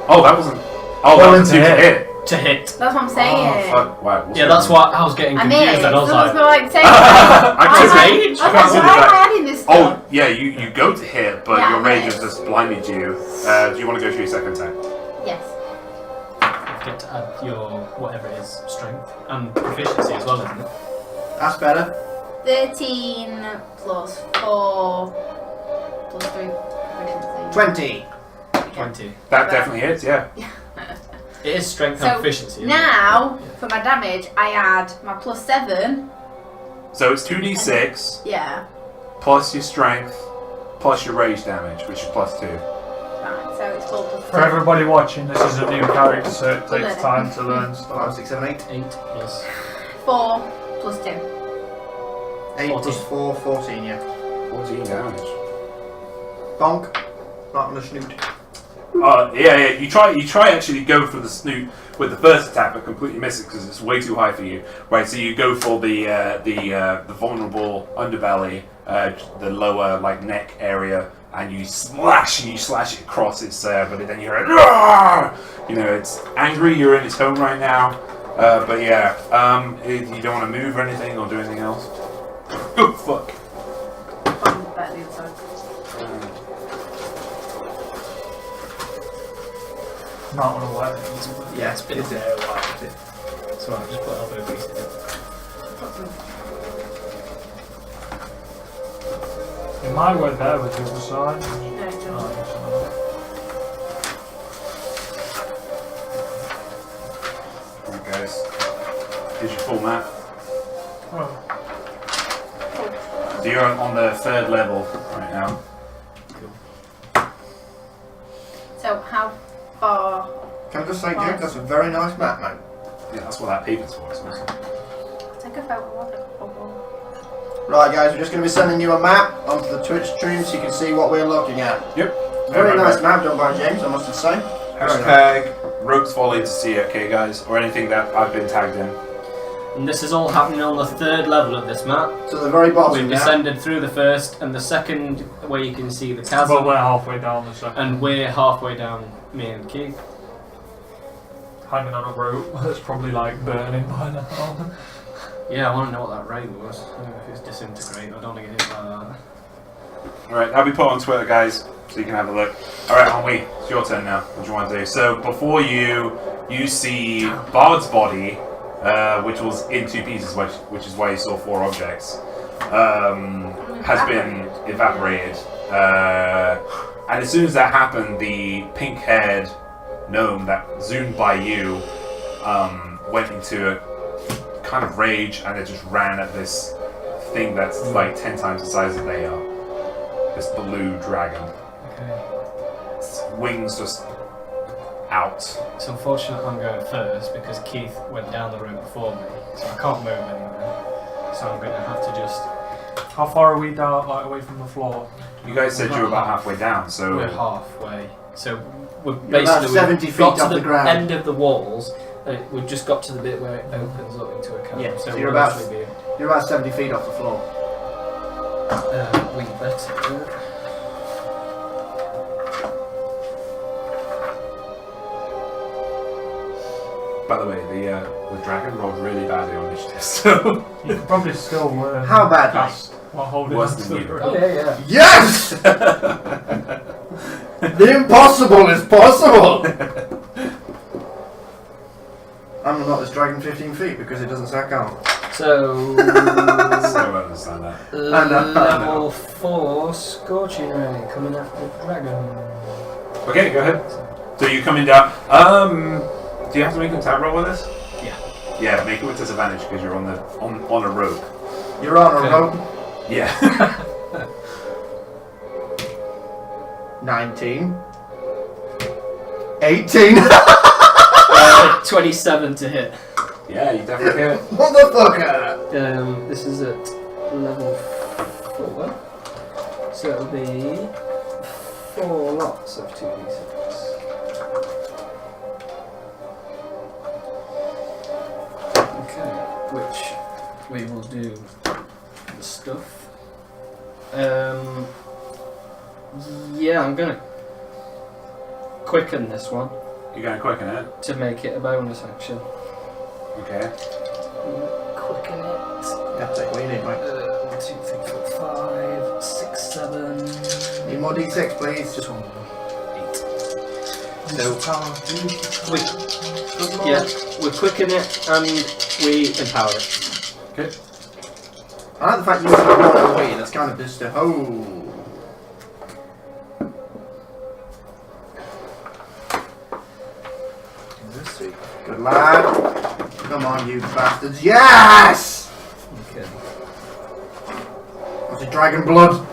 Speaker 1: Oh, that wasn't... Oh, that was 2 to hit.
Speaker 6: To hit.
Speaker 4: That's what I'm saying.
Speaker 1: Oh, fuck. Wow.
Speaker 6: Yeah, that's why I was getting
Speaker 4: I
Speaker 6: confused.
Speaker 4: made it.
Speaker 6: And I was
Speaker 4: So
Speaker 6: like,
Speaker 4: like saying
Speaker 1: I
Speaker 6: took
Speaker 1: rage.
Speaker 4: I was like, why am I adding this stuff?
Speaker 1: Oh, yeah, you go to hit, but
Speaker 4: Yeah,
Speaker 1: your
Speaker 4: I
Speaker 1: rage
Speaker 4: did.
Speaker 1: has just blinded you. Do you want to go through your second attack?
Speaker 4: Yes.
Speaker 6: you get to add your whatever it is, strength and proficiency as well, isn't it?
Speaker 2: That's better.
Speaker 4: 13 plus 4 plus 3 proficiency.
Speaker 2: 20.
Speaker 6: 20.
Speaker 1: That definitely hits, yeah.
Speaker 6: It is strength
Speaker 4: So,
Speaker 6: and proficiency. Isn't
Speaker 4: Now,
Speaker 6: it?
Speaker 4: for my damage, I add my plus 7.
Speaker 1: So it's 2d6
Speaker 4: Yeah.
Speaker 1: plus your strength plus your rage damage, which is plus 2.
Speaker 4: Right, so it's 4 plus 7.
Speaker 5: For everybody watching, this is a new character, so it takes time to learn
Speaker 2: 5,
Speaker 5: stuff.
Speaker 2: 6, 7, 8.
Speaker 6: 8 plus.
Speaker 4: 4 plus 2.
Speaker 2: 8
Speaker 6: 14.
Speaker 2: plus 4, 14, yeah.
Speaker 1: 14 damage.
Speaker 2: Bonk. Right on the snoot.
Speaker 1: Yeah. You try actually go for the snoot with the first attack, but completely miss it because it's way too high for you. Right, so you go for the vulnerable underbelly, the lower like neck area, and you slash it across its. But then you're like, you know, it's angry. You're in its home right now. But yeah, you don't want to move or anything or do anything else. Oh fuck.
Speaker 4: I'm better the other side.
Speaker 5: Not on a weapon.
Speaker 2: Yeah,
Speaker 6: It's been there a while. So I'll just put elbow grease in it.
Speaker 5: It might work better with the other side.
Speaker 4: No, it's not.
Speaker 1: Alright guys, here's your full map.
Speaker 5: Oh.
Speaker 1: So you're on the 3rd level right now.
Speaker 4: So how far?
Speaker 2: Can I just say, Duke, that's a very nice map, mate.
Speaker 1: Yeah, that's what that paper's for. It's awesome.
Speaker 4: Take a photo.
Speaker 2: Right, guys, we're just going to be sending you a map onto the Twitch stream so you can see what we're looking at.
Speaker 1: Yep.
Speaker 2: Very nice map done by James, I must say.
Speaker 1: Hashtag Rogue's Folly to see it, okay guys? Or anything that I've been tagged in.
Speaker 6: And this is all happening on the 3rd level of this map.
Speaker 2: To the very bottom
Speaker 6: We've
Speaker 2: now.
Speaker 6: descended through the 1st and the 2nd, where you can see the
Speaker 5: But
Speaker 6: chasm.
Speaker 5: we're halfway down the second.
Speaker 6: And we're halfway down, me and Keith.
Speaker 5: Hanging on a rope that's probably like burning by now.
Speaker 6: Yeah, I want to know what that raid was. I don't know if it's disintegrate. I don't want to get hit by that.
Speaker 1: Alright, that'll be put on Twitter, guys, so you can have a look. Alright, Ennui, it's your turn now. What do you want to do? So, before you see Bard's body, which was in 2 pieces, which is why you saw 4 objects, has been evaporated. And as soon as that happened, the pink-haired gnome that zoomed by you went into a kind of rage, and it just ran at this thing that's like 10 times the size that they are. This blue dragon.
Speaker 6: Okay.
Speaker 1: Its wings just out.
Speaker 6: It's unfortunate I'm going first because Keith went down the route before me, so I can't move anywhere. So I'm going to have to just...
Speaker 5: How far are we down, like away from the floor?
Speaker 1: You guys said you were about halfway down, so
Speaker 6: We're halfway. So we're
Speaker 2: You're
Speaker 6: basically
Speaker 2: about 70
Speaker 6: we've
Speaker 2: feet
Speaker 6: got
Speaker 2: off
Speaker 6: to
Speaker 2: the
Speaker 6: the
Speaker 2: ground.
Speaker 6: end of the walls. We've just got to the bit where it opens up into a cave.
Speaker 2: Yeah, so you're
Speaker 6: we'll
Speaker 2: about-
Speaker 6: actually be
Speaker 2: You're about 70 feet off the floor.
Speaker 6: we better.
Speaker 1: by the way, the dragon rolled really badly on initiative, so
Speaker 5: You could probably still learn.
Speaker 2: How badly?
Speaker 5: Cast while holding
Speaker 1: Worse
Speaker 5: on to
Speaker 1: than
Speaker 5: the
Speaker 1: you.
Speaker 5: rope.
Speaker 6: Oh yeah.
Speaker 2: Yes! The impossible is possible! I'm not this dragon 15 feet because it doesn't sack out.
Speaker 6: So
Speaker 1: I don't understand that.
Speaker 6: level 4 scorching ray coming at the dragon.
Speaker 1: Okay, go ahead. So you're coming down. Do you have to make an attack roll with this?
Speaker 6: Yeah.
Speaker 1: Yeah, make it with disadvantage because you're on a rope.
Speaker 2: You're on a
Speaker 6: Okay.
Speaker 2: rope.
Speaker 1: Yeah.
Speaker 2: 19. 18.
Speaker 6: 27 to hit.
Speaker 1: Yeah, you definitely hit.
Speaker 2: Motherfucker!
Speaker 6: This is at level 4, so it'll be 4 lots of 2d6. Okay, which we will do
Speaker 3: stuff. Yeah, I'm gonna quicken this one
Speaker 1: You're going to quicken it?
Speaker 3: to make it a bonus action.
Speaker 1: Okay.
Speaker 3: Quicken it.
Speaker 2: Yeah, take what you need, mate.
Speaker 3: 1, 2, 3, 4, 5, 6, 7.
Speaker 2: Need more d6, please.
Speaker 3: Just one more. 8.
Speaker 5: So,
Speaker 3: We quicken it and we empower it.
Speaker 1: Okay.
Speaker 2: I like the fact you use the royal way. That's kind of just a Let's see. Good lad. Come on, you bastards. Yes!
Speaker 3: Okay.
Speaker 2: What's it, dragon blood?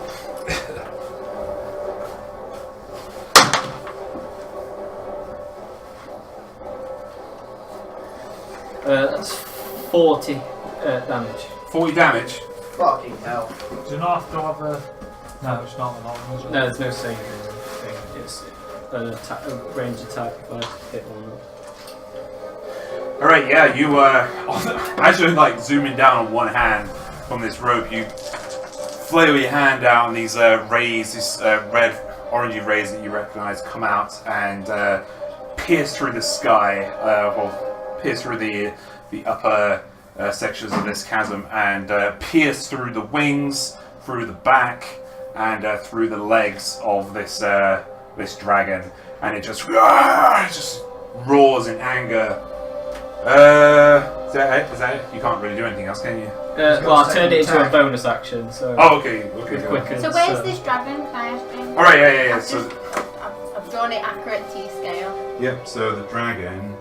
Speaker 3: That's 40 damage.
Speaker 1: 40 damage.
Speaker 2: Fucking hell.
Speaker 5: do you not have to have a... No, it's not an arm, is it?
Speaker 3: No, there's no saving thing. It's an attack, a ranged attack if I hit one.
Speaker 1: Alright, yeah, you, as you're, like, zooming down on one hand from this rope, you flail your hand out and these rays, these red, orangey rays that you recognize come out and pierce through the sky, pierce through the upper sections of this chasm and pierce through the wings, through the back, and through the legs of this this dragon, and it just roars in anger. Is that it? You can't really do anything else, can you?
Speaker 3: Well, I turned it into a bonus action, so.
Speaker 1: Oh, okay.
Speaker 3: With
Speaker 1: Go.
Speaker 3: quicken,
Speaker 4: So where's this dragon? Can I ask you?
Speaker 1: All right, yeah.
Speaker 4: I've drawn it accurate to scale.
Speaker 1: Yep. So the dragon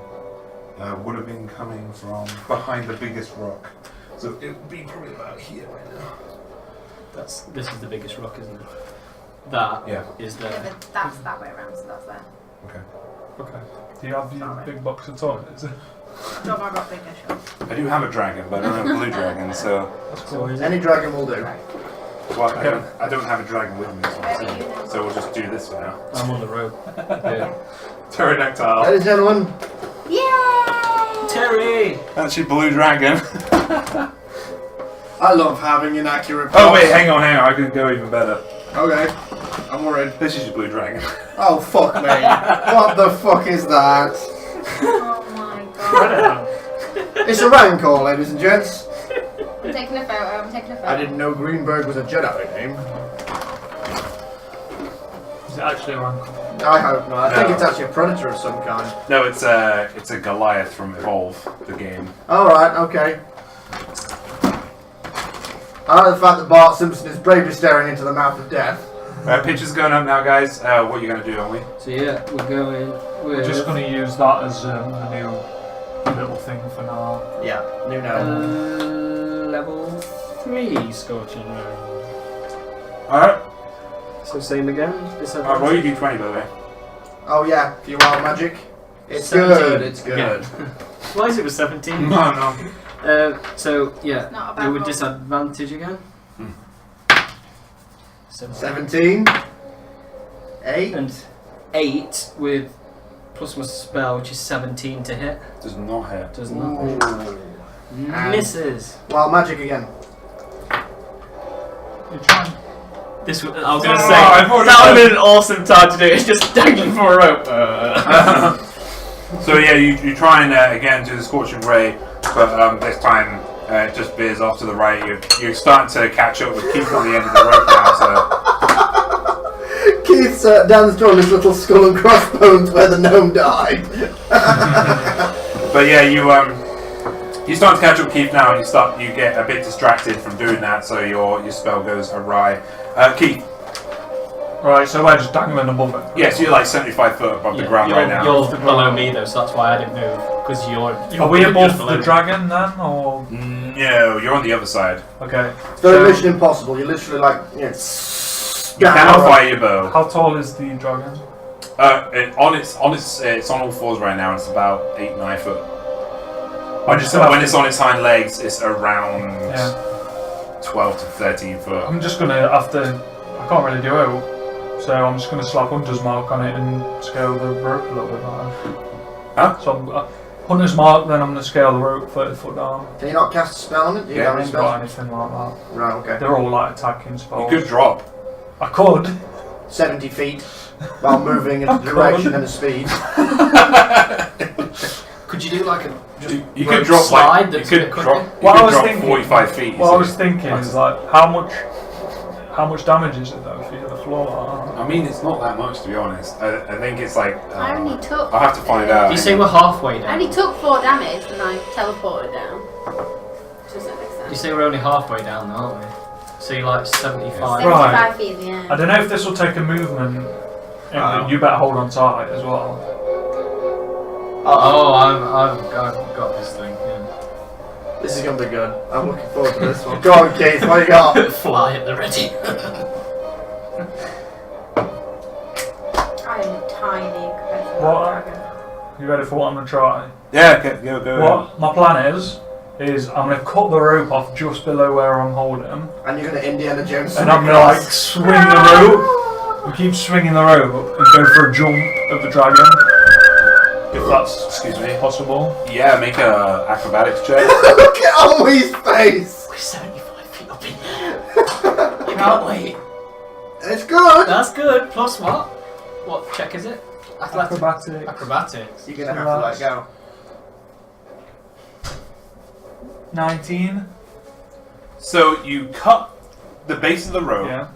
Speaker 1: would have been coming from behind the biggest rock, so it would be probably about here right now.
Speaker 3: This is the biggest rock, isn't it? That is
Speaker 4: Yeah,
Speaker 3: there.
Speaker 4: but that's that way around, so that's there.
Speaker 1: Okay.
Speaker 5: Okay. Do you have your big box of toilets?
Speaker 4: Job I got bigger, sure.
Speaker 1: I do have a dragon, but I don't have a blue dragon, so
Speaker 3: So is it?
Speaker 2: Any dragon will do.
Speaker 1: well, I don't have a dragon with me, that's what I'm saying. So we'll just do this for now.
Speaker 3: I'm on the rope. Yeah.
Speaker 1: Pterodactyl.
Speaker 2: Ladies and gentlemen,
Speaker 4: Yay!
Speaker 3: Terry!
Speaker 1: That's your blue dragon.
Speaker 2: I love having inaccurate
Speaker 1: Oh
Speaker 2: plots.
Speaker 1: wait, hang on. I can go even better.
Speaker 2: Okay, I'm worried.
Speaker 1: This is your blue dragon.
Speaker 2: Oh, fuck me. What the fuck is that?
Speaker 4: Oh my god.
Speaker 2: It's a rancor, ladies and gents.
Speaker 4: I'm taking a photo.
Speaker 2: I didn't know Greenberg was a Jedi name.
Speaker 5: Is it actually a rancor?
Speaker 2: I hope not. I think
Speaker 1: No.
Speaker 2: it's actually a predator of some kind.
Speaker 1: No, it's a Goliath from Evolve, the game.
Speaker 2: Alright, okay. I like the fact that Bart Simpson is bravely staring into the mouth of death.
Speaker 1: Pictures going up now, guys. What are you going to do, aren't we?
Speaker 3: So yeah, we're going with...
Speaker 5: We're just going to use that as a new little thing for now.
Speaker 2: Yeah, new now.
Speaker 3: level 3 Scorching Ray.
Speaker 1: Alright.
Speaker 3: So same again?
Speaker 1: Alright, roll your d20, by the way.
Speaker 2: Oh yeah, for your wild magic. It's
Speaker 3: 17
Speaker 2: good, it's good.
Speaker 3: again. Why is it with 17?
Speaker 1: No.
Speaker 3: So yeah,
Speaker 4: It's not a bad
Speaker 3: do with
Speaker 4: roll.
Speaker 3: disadvantage again.
Speaker 2: 17. 8.
Speaker 3: And 8 with plus my spell, which is 17 to hit.
Speaker 1: Does not hit.
Speaker 3: Does not hit.
Speaker 2: And-
Speaker 3: Misses.
Speaker 2: Wild magic again.
Speaker 5: You're trying.
Speaker 3: This I was gonna
Speaker 1: Oh,
Speaker 3: say
Speaker 1: I've already
Speaker 3: that would have
Speaker 1: done-
Speaker 3: been an awesome time to do it. It's just dangling from a rope.
Speaker 1: So yeah, you try and again do the Scorching Ray, but this time it just veers off to the right. You're starting to catch up with Keith on the end of the rope now, so...
Speaker 2: Keith's down the store in his little skull and crossbones where the gnome died.
Speaker 1: But yeah, you start to catch up with Keith now, and you get a bit distracted from doing that, so your spell goes awry. Keith,
Speaker 5: Right, so we're just dangling above it.
Speaker 1: yes, you're like 75 foot above the ground
Speaker 3: you're,
Speaker 1: right now.
Speaker 3: You're below me though, so that's why I didn't move. Because you're.
Speaker 5: Are we
Speaker 3: just
Speaker 5: above
Speaker 3: below
Speaker 5: the
Speaker 3: me.
Speaker 5: dragon then, or...?
Speaker 1: No, you're on the other side.
Speaker 5: Okay.
Speaker 2: It's very
Speaker 5: So,
Speaker 2: Mission Impossible. You're literally like,
Speaker 1: You cannot fire your bow.
Speaker 5: how tall is the dragon?
Speaker 1: It's on all fours right now. And it's about 8-9 foot. When it's on its hind legs, it's around 12 to 13 foot.
Speaker 5: I'm just going to have to... I can't really do it. So I'm just going to slap Hunter's Mark on it and scale the rope a little bit better.
Speaker 1: Huh?
Speaker 5: So Hunter's Mark, then I'm going to scale the rope 30 foot down.
Speaker 2: Can you not cast a spell on it? Do you
Speaker 1: Yeah,
Speaker 2: have
Speaker 5: I
Speaker 2: any
Speaker 5: haven't got
Speaker 2: spells?
Speaker 5: anything like that.
Speaker 2: Right, okay.
Speaker 5: They're all like attacking spells.
Speaker 1: You could drop.
Speaker 5: I could.
Speaker 2: 70 feet while moving in a direction and a speed.
Speaker 3: Could you do like a
Speaker 1: You could drop
Speaker 3: slide
Speaker 1: like you
Speaker 3: that's
Speaker 1: could
Speaker 3: a bit quicker?
Speaker 1: drop. You
Speaker 5: What I
Speaker 1: could
Speaker 5: was
Speaker 1: drop
Speaker 5: thinking-
Speaker 1: 45 feet. you
Speaker 5: What I
Speaker 1: see.
Speaker 5: was thinking is like, how much damage is it though if you hit the floor?
Speaker 1: I mean, it's not that much to be honest. I think it's like.
Speaker 4: I only took.
Speaker 1: I'll have to find out.
Speaker 3: You say we're halfway
Speaker 4: I
Speaker 3: down.
Speaker 4: only took 4 damage when I teleported down. Does that make
Speaker 3: You
Speaker 4: sense?
Speaker 3: say we're only halfway down, though, aren't we? So you're like 75.
Speaker 5: Right.
Speaker 4: 75 feet in the air.
Speaker 5: I don't know if this will take a movement.
Speaker 1: Oh.
Speaker 5: You better hold on tight as well.
Speaker 3: Oh, I've got this thing. Yeah.
Speaker 2: This is going to be good. I'm looking forward to this one. Go on, Keith, what you got?
Speaker 3: Fly at the ready.
Speaker 4: I am tiny compared to
Speaker 5: What?
Speaker 4: that dragon.
Speaker 5: You ready for what I'm going to try?
Speaker 1: Yeah, okay, go.
Speaker 5: What my plan is I'm going to cut the rope off just below where I'm holding,
Speaker 2: And you're going to Indiana Jones.
Speaker 5: and I'm going to like swing the rope, and keep swinging the rope, and go for a jump of the dragon, if that's
Speaker 1: Excuse me.
Speaker 5: possible.
Speaker 1: Yeah, make a acrobatics check.
Speaker 2: Look at Ennuy's face!
Speaker 3: We're 75 feet up in there. I can't wait.
Speaker 2: It's good!
Speaker 3: That's good. Plus what? What check is it?
Speaker 5: Acrobatics.
Speaker 3: Acrobatics.
Speaker 2: You're going to have to let go.
Speaker 5: 19.
Speaker 1: So you cut the base of the rope,
Speaker 5: Yeah.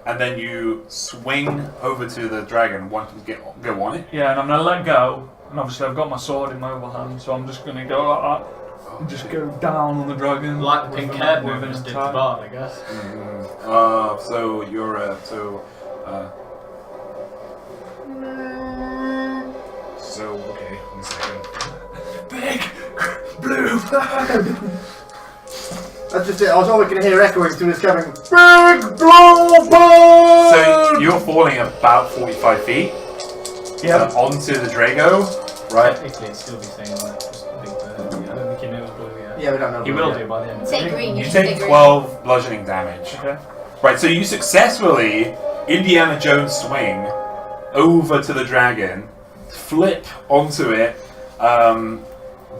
Speaker 1: and then you swing over to the dragon. Want to go on it?
Speaker 5: Yeah, and I'm going to let go. And obviously I've got my sword in my other hand, so I'm just going to go like that. And just go down on the dragon.
Speaker 3: Like the
Speaker 5: with
Speaker 3: pink
Speaker 5: an-
Speaker 3: haired
Speaker 5: with
Speaker 3: one
Speaker 5: an
Speaker 3: just did the
Speaker 5: attack.
Speaker 3: bard, I guess.
Speaker 1: So you're so okay. 1 second.
Speaker 5: Big blue flag.
Speaker 2: That's just it. I was always going to hear echoing through this cabin. Big blue bird!
Speaker 1: So you're falling about 45 feet
Speaker 5: Yeah.
Speaker 1: onto the Drago, right?
Speaker 3: Technically, it'd still be saying like just a big bird. I don't think he knows blue yet.
Speaker 2: Yeah, we don't know.
Speaker 3: He will do by the end.
Speaker 4: Say green.
Speaker 1: You
Speaker 4: should say
Speaker 1: take
Speaker 4: green.
Speaker 1: 12 bludgeoning damage.
Speaker 5: Okay.
Speaker 1: Right, so you successfully Indiana Jones swing over to the dragon, flip onto it,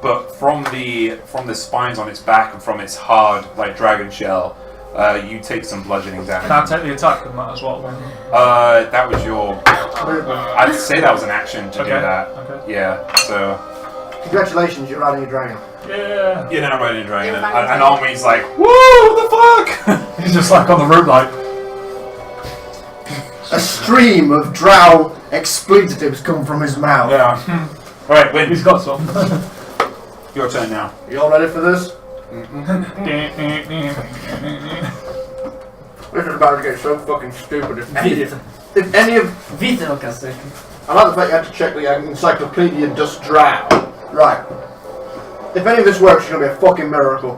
Speaker 1: but from the spines on its back and from its hard like dragon shell, you take some bludgeoning damage.
Speaker 5: Can I take the attack with that as well then?
Speaker 1: That was your. I'd say that was an action to do that.
Speaker 5: Okay.
Speaker 1: Yeah. So
Speaker 2: Congratulations, you're riding a dragon.
Speaker 5: Yeah.
Speaker 1: you're now riding a dragon,
Speaker 4: You're
Speaker 1: and
Speaker 4: riding a
Speaker 1: Army's like, "Woo! What the fuck?"
Speaker 5: He's just like on the rope like.
Speaker 2: A stream of drow expletives come from his mouth.
Speaker 1: Yeah. Right, Win.
Speaker 5: He's got some.
Speaker 1: Your turn now.
Speaker 2: You all ready for this? This is about to get so fucking stupid. If any of
Speaker 3: Vitelkasse.
Speaker 2: I like the fact you had to check the Encyclopedia Dust Drow. Right. If any of this works, it's gonna be a fucking miracle.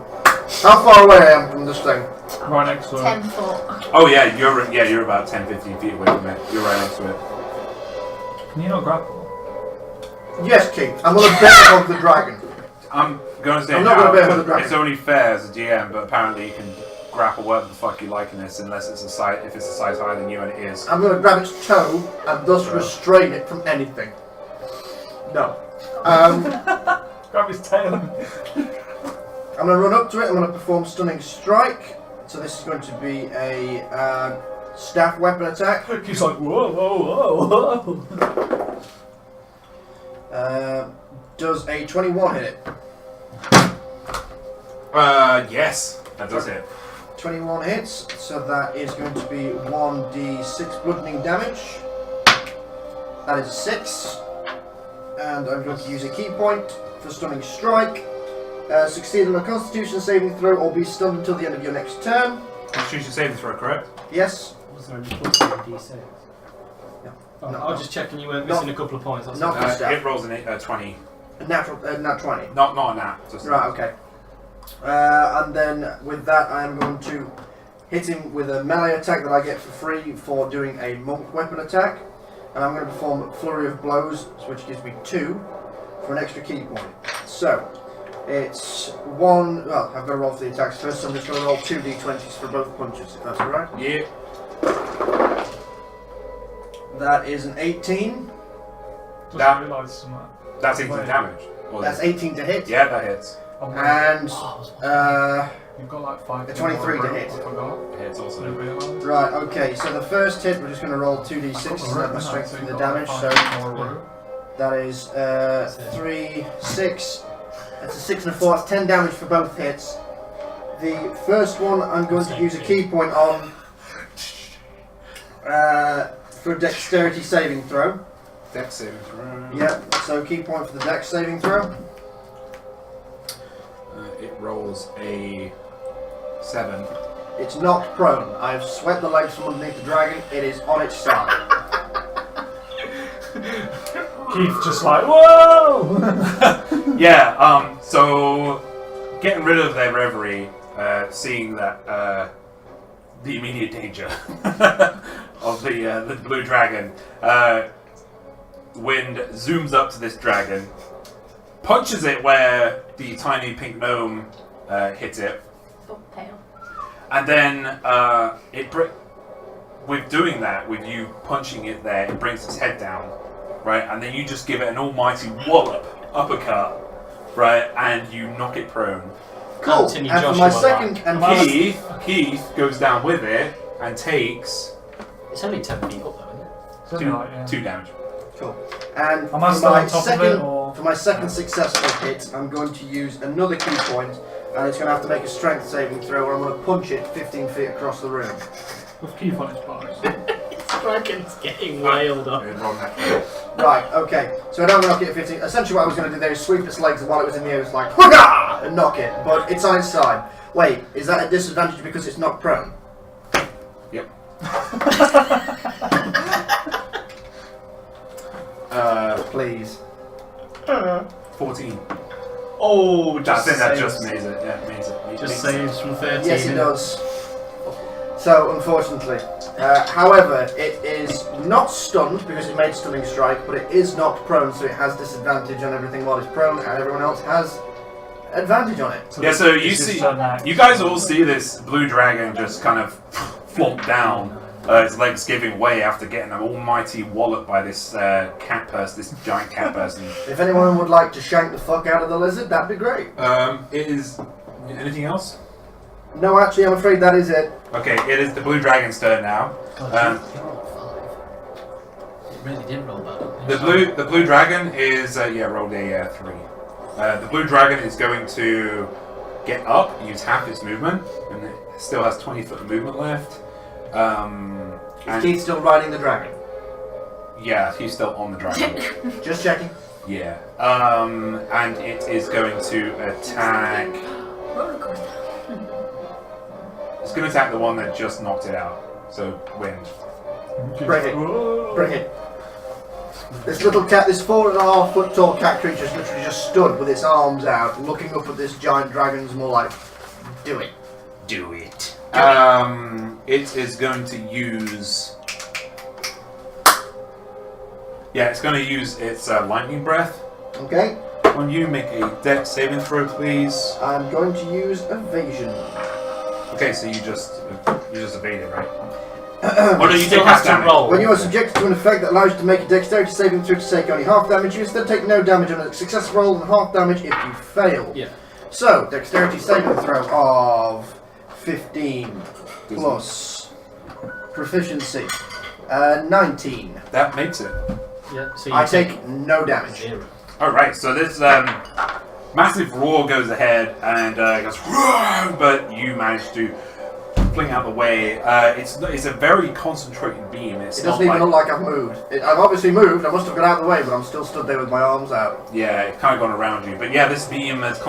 Speaker 2: How far away I am from this thing?
Speaker 5: Right next to him.
Speaker 4: 10 foot.
Speaker 1: Oh yeah, you're about 10-15 feet away from it. You're right next to it.
Speaker 5: Can you not grapple?
Speaker 2: Yes, Keith. I'm gonna bet hug the dragon.
Speaker 1: I'm going to say
Speaker 2: I'm not
Speaker 1: now,
Speaker 2: gonna bet with the dragon.
Speaker 1: it's only fair as a GM, but apparently you can grapple whatever the fuck you like in this, unless it's a size higher than you, and it is.
Speaker 2: I'm gonna grab its toe and thus restrain it from anything. No.
Speaker 5: Grab his tail.
Speaker 2: I'm going to run up to it, I'm going to perform Stunning Strike. So this is going to be a staff weapon attack.
Speaker 5: He's like, whoa, whoa, whoa, whoa.
Speaker 2: Does a 21 hit it?
Speaker 1: Yes, that does it.
Speaker 2: 21 hits, so that is going to be 1d6 bludgeoning damage. That is 6. And I'm going to use a key point for Stunning Strike. Succeed on a Constitution saving throw or be stunned until the end of your next turn.
Speaker 1: Constitution saving throw, correct?
Speaker 2: Yes.
Speaker 6: Was there any plus in D6?
Speaker 2: No.
Speaker 6: Oh,
Speaker 2: No,
Speaker 6: I was
Speaker 2: no.
Speaker 6: just checking you weren't missing a couple of points. That's
Speaker 2: Not
Speaker 6: all.
Speaker 2: for staff.
Speaker 1: It rolls an 20.
Speaker 2: Nat 20.
Speaker 1: Not a nat. Just
Speaker 2: Right, okay. And then with that, I am going to hit him with a melee attack that I get for free for doing a monk weapon attack. And I'm going to perform Flurry of Blows, which gives me 2 for an extra key point. So, it's 1. Well, I've got to roll for the attacks first, so I'm just going to roll 2 d20s for both punches, if that's alright.
Speaker 1: Yeah.
Speaker 2: That is an 18.
Speaker 5: Just
Speaker 1: That-
Speaker 5: realised something.
Speaker 1: That's 18
Speaker 5: Wait.
Speaker 1: damage. Or
Speaker 2: That's 18 to hit.
Speaker 1: Yeah, that hits.
Speaker 2: And
Speaker 5: You've got like 5.
Speaker 2: a 23 to hit.
Speaker 5: I forgot.
Speaker 1: It hits also.
Speaker 5: Didn't realise.
Speaker 2: Right, okay, so the first hit, we're just going to roll 2d6 and add my strength from the damage, so that is 3, 6, that's a 6 and a 4, that's 10 damage for both hits. The first one I'm going to use a key point on for a dexterity saving throw.
Speaker 1: Dex saving throw.
Speaker 2: Yep, so key point for the dex saving throw.
Speaker 1: It rolls a 7.
Speaker 2: It's knocked prone. I've swept the legs from underneath the dragon, it is on its side.
Speaker 5: Keith just like, whoa!
Speaker 1: Yeah, so getting rid of their reverie, seeing that the immediate danger of the blue dragon, Wind zooms up to this dragon, punches it where the tiny pink gnome hit it,
Speaker 4: Tail.
Speaker 1: and then with doing that, with you punching it there, it brings its head down, right? And then you just give it an almighty wallop, uppercut, right? And you knock it prone.
Speaker 2: Cool,
Speaker 3: Anthony
Speaker 2: and for
Speaker 3: Joshua
Speaker 2: my second... And
Speaker 1: Keith goes down with it and takes
Speaker 3: It's only 10 feet up though, isn't it?
Speaker 1: 2 damage.
Speaker 2: Cool. And
Speaker 5: Am I still on top of it, or?
Speaker 2: for my second successful hit, I'm going to use another key point, and it's going to have to make a strength saving throw, or I'm going to punch it 15 feet across the room.
Speaker 5: With Keith on his bars.
Speaker 3: This dragon's getting wild up.
Speaker 2: Right, okay. So I don't knock it at 15. Essentially what I was going to do there is sweep its legs, and while it was in the air, it's like, hurrah! And knock it. But it's on its side. Wait, is that a disadvantage because it's knocked prone?
Speaker 1: Yep.
Speaker 2: Please.
Speaker 1: 14.
Speaker 3: Oh,
Speaker 1: I
Speaker 3: just
Speaker 1: think that
Speaker 3: saves.
Speaker 1: just makes it. Yeah, makes it.
Speaker 3: Just saves from 13.
Speaker 2: Yes, it does. So, unfortunately. However, it is not stunned because it made stunning strike, but it is knocked prone, so it has disadvantage on everything while it's prone, and everyone else has advantage on it.
Speaker 1: Yeah, so you see, you guys all see this blue dragon just kind of flop down, its legs giving way after getting an almighty wallop by this cat person, this giant cat person.
Speaker 2: If anyone would like to shank the fuck out of the lizard, that'd be great.
Speaker 1: It is. Anything else?
Speaker 2: No, actually, I'm afraid that is it.
Speaker 1: Okay, it is the blue dragon's turn now.
Speaker 3: God, you rolled 5. It really did roll bad.
Speaker 1: The blue dragon is rolled a 3. The blue dragon is going to get up, use half its movement, and it still has 20 foot of movement left.
Speaker 2: Is Keith still riding the dragon?
Speaker 1: Yeah, he's still on the dragon.
Speaker 2: Just checking.
Speaker 1: Yeah. And it is going to attack. It's going to attack the one that just knocked it out. So, Wind.
Speaker 2: Bring it. Bring it. This little cat, this 4.5 foot tall cat creature is literally just stood with its arms out, looking up at this giant dragon's more like, do it.
Speaker 1: Do it. It is going to use. Yeah, it's going to use its lightning breath.
Speaker 2: Okay.
Speaker 1: When you make a dex saving throw, please.
Speaker 2: I'm going to use evasion.
Speaker 1: Okay, so you just evade it, right?
Speaker 3: Oh, no, you still have to roll.
Speaker 2: When you are subjected to an effect that allows you to make a dexterity saving throw to take only half damage, you instead take no damage on a successful roll and half damage if you fail.
Speaker 3: Yeah.
Speaker 2: So, dexterity saving throw of 15 plus proficiency 19.
Speaker 1: That makes it.
Speaker 3: Yeah, so
Speaker 2: I take no damage.
Speaker 3: 0.
Speaker 1: Alright, so this massive roar goes ahead and goes, "Roar!" But you manage to fling out the way. It's a very concentrated beam.
Speaker 2: It doesn't even look like I've moved. I've obviously moved, I must have got out of the way, but I'm still stood there with my arms out.
Speaker 1: Yeah, it's kind of gone around you. But yeah, this beam has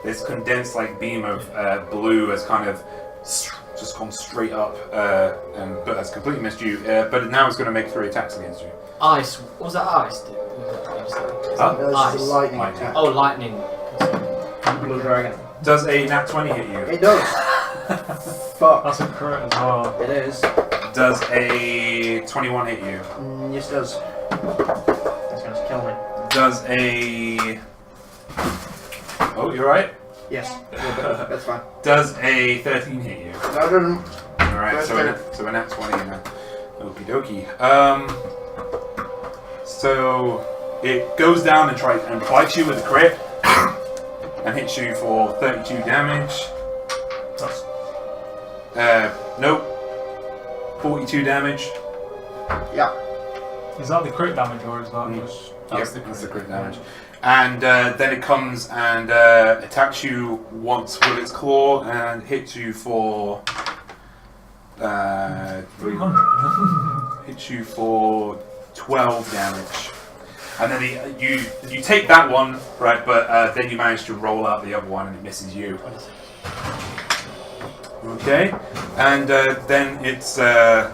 Speaker 1: this condensed like beam of blue has kind of just gone straight up, but has completely missed you. But now it's going to make 3 attacks against you.
Speaker 3: Ice. What was that ice?
Speaker 1: Huh?
Speaker 2: No, this is a lightning
Speaker 1: Lightning.
Speaker 2: attack.
Speaker 3: Oh, lightning.
Speaker 2: Blue dragon.
Speaker 1: Does a nat 20 hit you?
Speaker 2: It does. Fuck.
Speaker 5: That's a crit as well.
Speaker 2: It is.
Speaker 1: Does a 21 hit you?
Speaker 2: Yes, it does. That's going to kill me.
Speaker 1: Does a... Oh, you're right.
Speaker 2: Yes. That's fine.
Speaker 1: Does a 13 hit you?
Speaker 2: No, it doesn't.
Speaker 1: Alright, so a nat 20 and a okie dokie. So it goes down and tries and bites you with a crit, and hits you for 32 damage. Nope. 42 damage.
Speaker 2: Yeah.
Speaker 5: Is that the crit damage or is that just...
Speaker 1: That's the crit damage. And then it comes and attacks you once with its claw and hits you for
Speaker 5: 300.
Speaker 1: hits you for 12 damage. And then you take that one, right? But then you manage to roll out the other one and it misses you. Okay, and then it's yeah,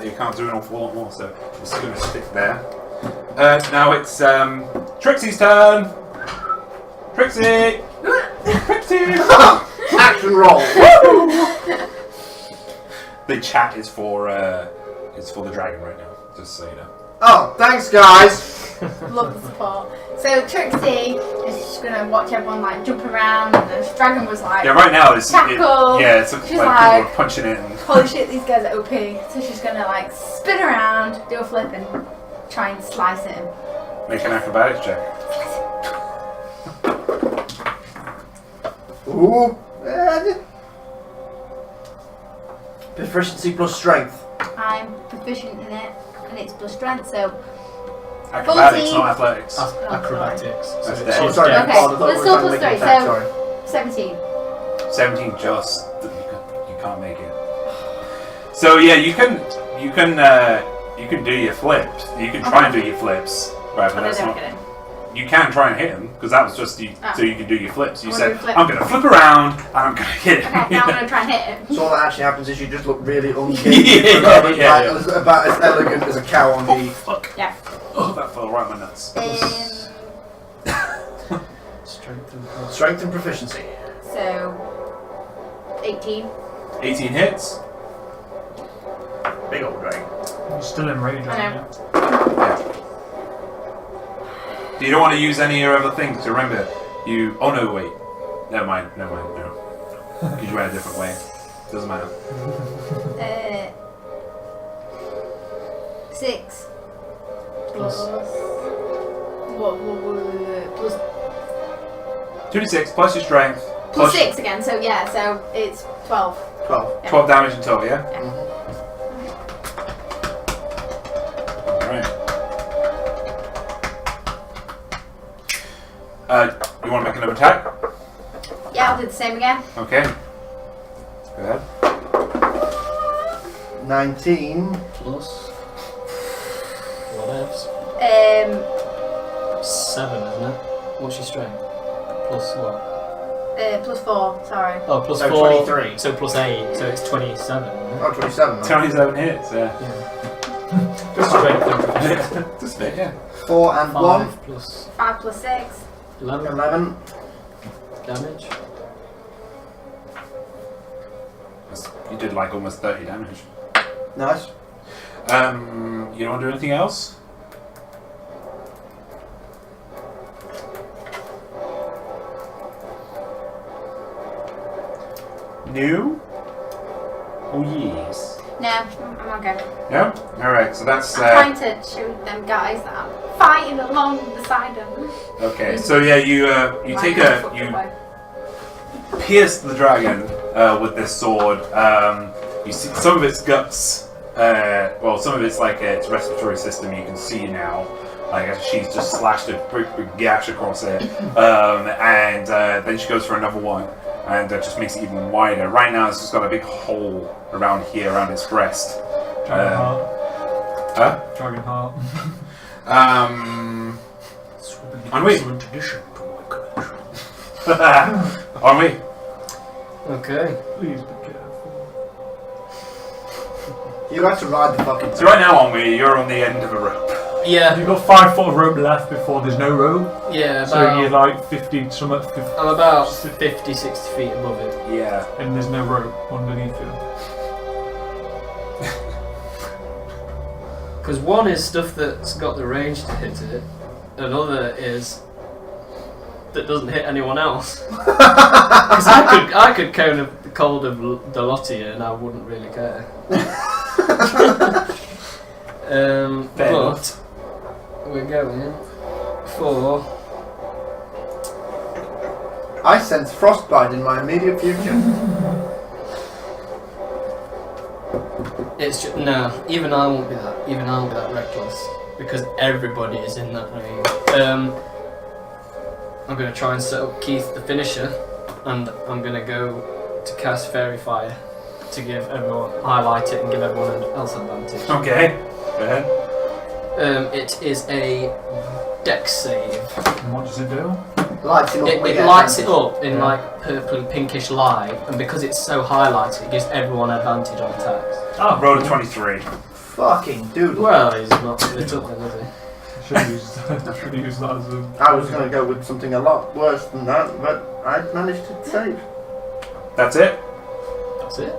Speaker 1: you can't do an awful lot more, so I'm just going to stick there. Now it's Trixie's turn. Trixie, Trixie.
Speaker 2: Action roll.
Speaker 1: The chat is for the dragon right now, just so you know.
Speaker 2: Oh, thanks, guys.
Speaker 4: Love the support. So Trixie is just gonna watch everyone like jump around, and the dragon was like,
Speaker 1: Yeah, right now it's
Speaker 4: tackle.
Speaker 1: it's like
Speaker 4: She's
Speaker 1: people
Speaker 4: like,
Speaker 1: are punching it. And
Speaker 4: holy shit, these guys are OP. So she's gonna like spin around, do a flip, and try and slice it.
Speaker 1: make an acrobatics check.
Speaker 2: Ooh. Proficiency plus strength.
Speaker 4: I'm proficient in it, and it's plus strength, so
Speaker 1: Acrobatics,
Speaker 4: 14.
Speaker 1: not athletics.
Speaker 6: Acrobatics. So
Speaker 1: That's
Speaker 6: it's
Speaker 1: dead.
Speaker 2: Oh,
Speaker 6: just
Speaker 2: sorry.
Speaker 6: dex.
Speaker 4: Okay,
Speaker 2: I thought
Speaker 4: let's
Speaker 2: we
Speaker 4: still
Speaker 2: were
Speaker 4: plus
Speaker 2: trying to
Speaker 4: 3,
Speaker 2: make it
Speaker 4: so
Speaker 2: back,
Speaker 4: 17.
Speaker 1: 17 just you can't make it. So yeah, you can do your flips. You can try and do your flips, right? But
Speaker 4: Oh,
Speaker 1: that's
Speaker 4: no,
Speaker 1: not.
Speaker 4: kidding.
Speaker 1: You can try and hit him because that was just you, so you can do your flips. You
Speaker 4: I'm
Speaker 1: said
Speaker 4: gonna flip.
Speaker 1: I'm gonna flip around and I'm gonna hit him.
Speaker 4: Okay, now I'm gonna try and hit it.
Speaker 2: sorry. So all that actually happens is you just look really ungainly for a moment,
Speaker 1: Yeah.
Speaker 2: like, about as elegant as a cow on the...
Speaker 1: Fuck.
Speaker 4: Yeah.
Speaker 1: Oh, that fell right in my nuts.
Speaker 2: Strength and proficiency.
Speaker 4: So 18.
Speaker 1: 18 hits.
Speaker 2: Big old dragon.
Speaker 5: You're still in rage,
Speaker 4: I
Speaker 5: aren't
Speaker 4: know.
Speaker 1: Yeah. You don't want to use any of your other things. So remember, you. Oh no, wait. Never mind. No. Because you went a different way. Doesn't matter.
Speaker 4: 6 plus what plus
Speaker 1: 2d6 plus your strength.
Speaker 4: plus 6 again. So yeah, so it's 12.
Speaker 2: 12.
Speaker 4: Yeah.
Speaker 1: 12 damage in total, yeah?
Speaker 4: Yeah.
Speaker 1: Alright. You want to make another attack?
Speaker 4: Yeah, I'll do the same again.
Speaker 1: Okay. Go ahead.
Speaker 2: 19.
Speaker 6: Plus. What else? 7, isn't it? What's your strength? Plus what?
Speaker 4: Plus 4. Sorry.
Speaker 6: Oh, plus
Speaker 2: So
Speaker 6: 4.
Speaker 2: 23.
Speaker 6: So plus 8. So it's 27. Isn't it?
Speaker 2: Oh, 27.
Speaker 1: 27 hits, yeah.
Speaker 6: Just strength and proficiency.
Speaker 1: Just a bit, yeah.
Speaker 2: 4 and 1.
Speaker 6: 5 plus
Speaker 4: 5 plus 6.
Speaker 6: 11
Speaker 2: 11.
Speaker 6: damage.
Speaker 1: You did like almost 30 damage.
Speaker 2: Nice.
Speaker 1: You don't want to do anything else? No? Oh yes.
Speaker 4: No, I'm okay.
Speaker 1: No? Alright, so that's
Speaker 4: I'm trying to show them guys that I'm fighting along beside them.
Speaker 1: okay, so yeah, you take you pierce the dragon with this sword. You see some of its guts, well, some of it's like its respiratory system you can see now. Like she's just slashed a big gash across it, and then she goes for another one, and just makes it even wider. Right now, it's just got a big hole around here, around its breast.
Speaker 5: Dragon heart.
Speaker 1: Huh?
Speaker 5: Dragon heart.
Speaker 1: Ennui.
Speaker 5: Tradition to my country.
Speaker 1: Ennui.
Speaker 6: Okay.
Speaker 5: Please be careful.
Speaker 2: You have to ride the fucking...
Speaker 1: So right now, Ennui, you're on the end of a rope.
Speaker 6: Yeah.
Speaker 5: You've got 5 foot of rope left before there's no rope.
Speaker 6: Yeah.
Speaker 5: So
Speaker 6: About,
Speaker 5: you're like 50, something, 50,
Speaker 6: I'm about 50, 60 feet above it.
Speaker 1: Yeah.
Speaker 5: and there's no rope underneath you.
Speaker 6: Because one is stuff that's got the range to hit it, another is that doesn't hit anyone else. Because I could count the cold of the lot of you and I wouldn't really care. But we're going for
Speaker 2: I sense frostbite in my immediate future.
Speaker 6: It's just, no, even I won't be that reckless because everybody is in that range. I'm gonna try and set up Keith the finisher, and I'm gonna go to cast Fairy Fire to give everyone highlight it and give everyone else advantage.
Speaker 5: Okay.
Speaker 1: Go ahead.
Speaker 6: It is a Dex save.
Speaker 5: And what does it do?
Speaker 2: Lights it up.
Speaker 6: It lights it up in like purpley pinkish light, and because it's so highlighted, it gives everyone advantage on attacks.
Speaker 5: Oh,
Speaker 1: Roll a 23.
Speaker 2: Fucking dude.
Speaker 6: Well, he's not lit up then, is he?
Speaker 5: should have used that as a.
Speaker 2: I was going to go with something a lot worse than that, but I managed to save.
Speaker 1: That's it?
Speaker 6: That's it.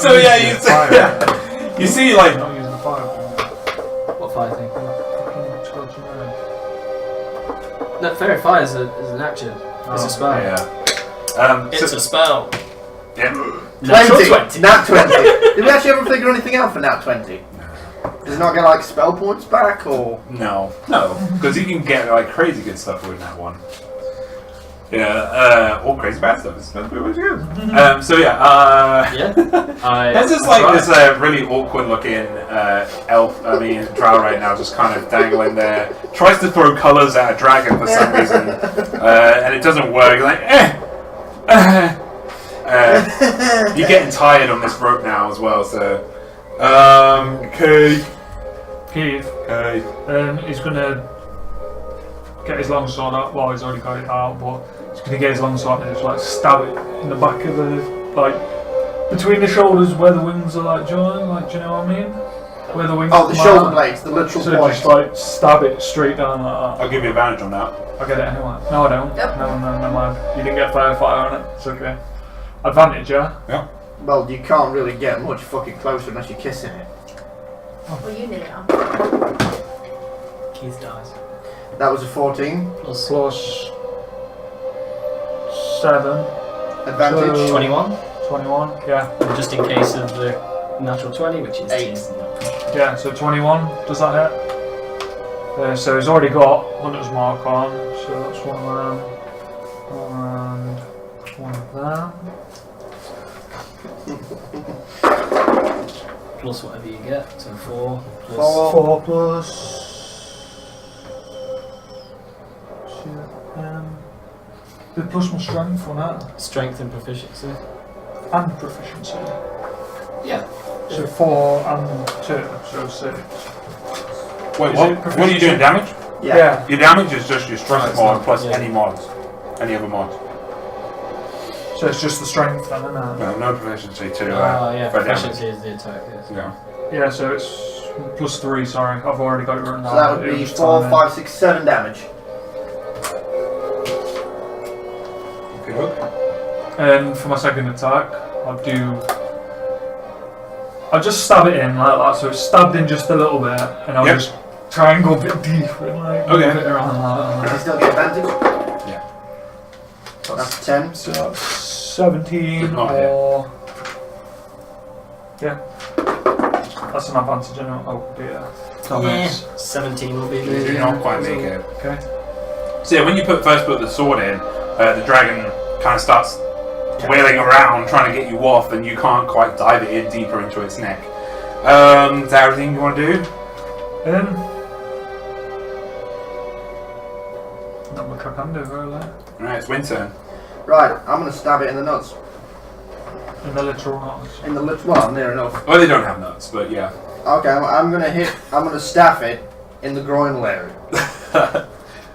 Speaker 1: So yeah, you see like...
Speaker 5: Not using the fire.
Speaker 6: What fire thing?
Speaker 5: Fucking scorching red.
Speaker 6: No, Fairy Fire is an action. It's a spell.
Speaker 1: Yeah.
Speaker 6: It's a spell.
Speaker 1: Yeah.
Speaker 6: Natural
Speaker 2: 20. Nat 20. Did we actually ever figure anything out for Nat 20? Does it not get like spell points back or?
Speaker 1: No, because you can get like crazy good stuff with that one. Yeah, or crazy bad stuff. That's pretty much good. So yeah, there's just like this really awkward looking drow right now, just kind of dangling there. Tries to throw colours at a dragon for some reason, and it doesn't work. You're like, you're getting tired on this rope now as well. So,
Speaker 5: Keith.
Speaker 1: okay.
Speaker 5: He's gonna get his longsword out. Well, he's already got it out, but he's gonna get his longsword and just like stab it in the back of the between the shoulders where the wings are like joined. Like, do you know what I mean? Where the wings.
Speaker 2: Oh, the shoulder blades, the literal
Speaker 5: so
Speaker 2: point.
Speaker 5: just like stab it straight down like that.
Speaker 1: I'll give you advantage on that.
Speaker 5: I get it anyway. No, I don't.
Speaker 4: Yep.
Speaker 5: No, never mind. You didn't get fire on it. It's okay. Advantage, yeah.
Speaker 1: Yeah.
Speaker 2: Well, you can't really get much fucking closer unless you're kissing it.
Speaker 4: Well, you nearly are.
Speaker 6: Keith dies.
Speaker 2: That was a 14.
Speaker 6: Plus
Speaker 5: Plus 7.
Speaker 2: Advantage.
Speaker 5: So-
Speaker 6: 21.
Speaker 5: 21. Yeah.
Speaker 6: And just in case of the natural 20, which is
Speaker 2: 8.
Speaker 5: Yeah. So 21. Does that hit? So he's already got Hunter's Mark on. So that's one of them. And one of them.
Speaker 6: Plus whatever you get, so 4 plus
Speaker 5: 4 plus. Shit, plus my strength on that.
Speaker 6: strength and proficiency.
Speaker 5: And proficiency.
Speaker 6: Yeah.
Speaker 5: So 4 and 2, so 6.
Speaker 1: Wait,
Speaker 5: Is
Speaker 1: what?
Speaker 5: it
Speaker 1: What are you doing? Damage?
Speaker 2: Yeah.
Speaker 1: Your damage is just your strength
Speaker 6: Right,
Speaker 1: mod
Speaker 6: so-
Speaker 1: plus
Speaker 6: yeah.
Speaker 1: any mods, any other mods.
Speaker 5: So it's just the strength then, isn't it?
Speaker 1: No proficiency to.
Speaker 6: Yeah,
Speaker 1: for damage.
Speaker 6: proficiency is the attack, yes.
Speaker 1: Yeah.
Speaker 5: Yeah, so it's plus 3, sorry. I've already got it written down.
Speaker 2: So that would
Speaker 5: It
Speaker 2: be
Speaker 5: was
Speaker 2: 4,
Speaker 5: timing.
Speaker 2: 5, 6, 7 damage.
Speaker 1: Okay, look.
Speaker 5: And for my second attack, I'll just stab it in like that, so it's stabbed in just a little bit, and I'll
Speaker 1: Yep.
Speaker 5: just try and go a bit deeper and like
Speaker 1: Okay.
Speaker 5: move it around like
Speaker 2: Does he
Speaker 5: that.
Speaker 2: still get advantage?
Speaker 1: Yeah.
Speaker 2: That's 10.
Speaker 5: So that's 17
Speaker 1: Does not
Speaker 5: or... Yeah. That's an advantage, I know. Oh dear. That makes...
Speaker 6: 17 will be
Speaker 1: You do
Speaker 6: the...
Speaker 1: not quite make it.
Speaker 5: Okay.
Speaker 1: So yeah, when you first put the sword in, the dragon kind of starts wailing around trying to get you off, and you can't quite dive it in deeper into its neck. Is that everything you want to do?
Speaker 5: Not much I can do, really.
Speaker 1: Alright, it's Winter.
Speaker 2: Right, I'm going to stab it in the nuts.
Speaker 5: In the literal knots.
Speaker 2: In the well, near enough.
Speaker 1: Oh, they don't have nuts, but yeah.
Speaker 2: Okay, I'm going to staff it in the groinal area.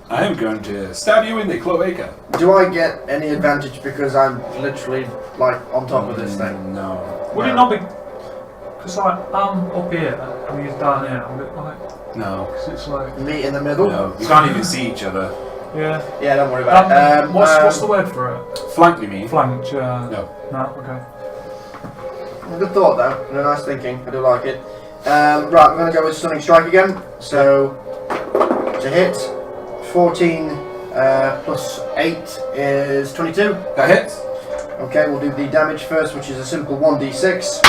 Speaker 1: I am going to stab you in the cloaca.
Speaker 2: Do I get any advantage because I'm literally like on top of this thing?
Speaker 1: No.
Speaker 5: Would it not be... Because like, I'm up here and he's down here, I'm a bit like...
Speaker 1: No.
Speaker 5: Because it's like...
Speaker 2: Me in the middle?
Speaker 1: No. You can't even see each other.
Speaker 5: Yeah.
Speaker 2: Yeah, don't worry about it.
Speaker 5: What's the word for it?
Speaker 1: Flank, you mean?
Speaker 5: Flanked, yeah.
Speaker 1: No.
Speaker 5: No, okay.
Speaker 2: Good thought though, and a nice thinking, I do like it. Right, we're going to go with Stunning Strike again. So, to hit, 14 plus 8 is 22.
Speaker 1: That hits.
Speaker 2: Okay, we'll do the damage first, which is a simple 1d6.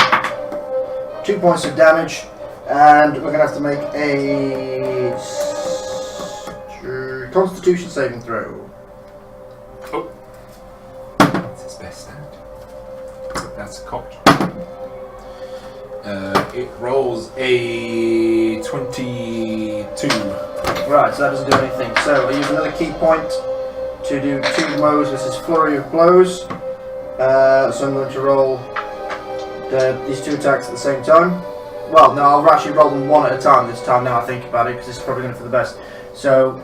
Speaker 2: 2 points of damage, and we're going to have to make a Constitution saving throw.
Speaker 1: That's his best stat. That's a cocked. It rolls a 22.
Speaker 2: Right, so that doesn't do anything. So I use another key point to do 2 blows. This is flurry of blows. So I'm going to roll these 2 attacks at the same time. Well, no, I'll actually roll them one at a time this time. Now I think about it, because this is probably going for the best. So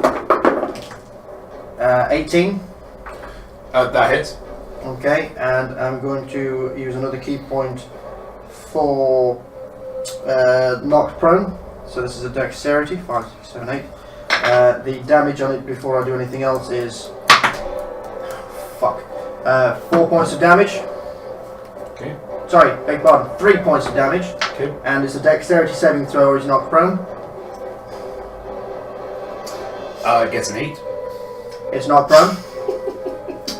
Speaker 2: 18.
Speaker 1: That hits.
Speaker 2: Okay, and I'm going to use another key point for knocked prone. So this is a dexterity, 5, 6, 7, 8. The damage on it before I do anything else is 4 points of damage.
Speaker 1: Okay.
Speaker 2: Sorry, beg pardon, 3 points of damage.
Speaker 1: Okay.
Speaker 2: And it's a dexterity saving throw or he's knocked prone.
Speaker 1: It gets an 8.
Speaker 2: It's knocked prone.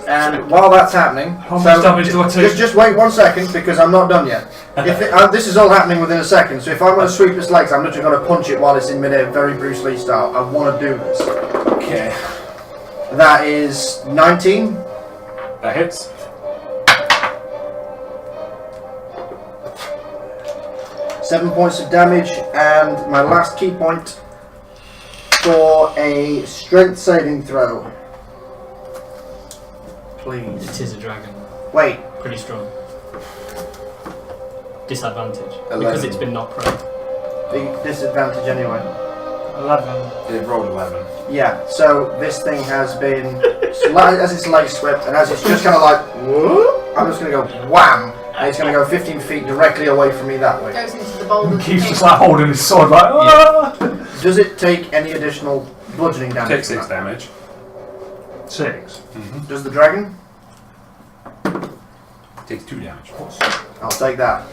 Speaker 2: And while that's happening,
Speaker 5: How much damage do I take?
Speaker 2: just wait 1 second because I'm not done yet. This is all happening within a second, so if I'm going to sweep its legs, I'm literally going to punch it while it's in midair, very Bruce Lee style. I want to do this.
Speaker 1: Okay.
Speaker 2: That is 19.
Speaker 1: That hits.
Speaker 2: Seven points of damage, and my last key point for a strength saving throw. Please.
Speaker 6: It is a dragon.
Speaker 2: Wait.
Speaker 6: Pretty strong. Disadvantage.
Speaker 1: 11.
Speaker 6: Because it's been knocked prone.
Speaker 2: The disadvantage anyway.
Speaker 5: 11.
Speaker 1: It rolled 11.
Speaker 2: Yeah, so this thing has been, as its legs swept, and as it's just kind of like, whoop, I'm just going to go wham, and it's going to go 15 feet directly away from me that way.
Speaker 4: Goes into the boulder.
Speaker 5: Keeps just like holding his sword like, ah!
Speaker 2: Does it take any additional bludgeoning damage?
Speaker 1: Takes
Speaker 2: from
Speaker 1: 6
Speaker 2: that?
Speaker 1: damage.
Speaker 5: 6.
Speaker 2: Does the dragon?
Speaker 1: Takes 2 damage.
Speaker 2: I'll take that.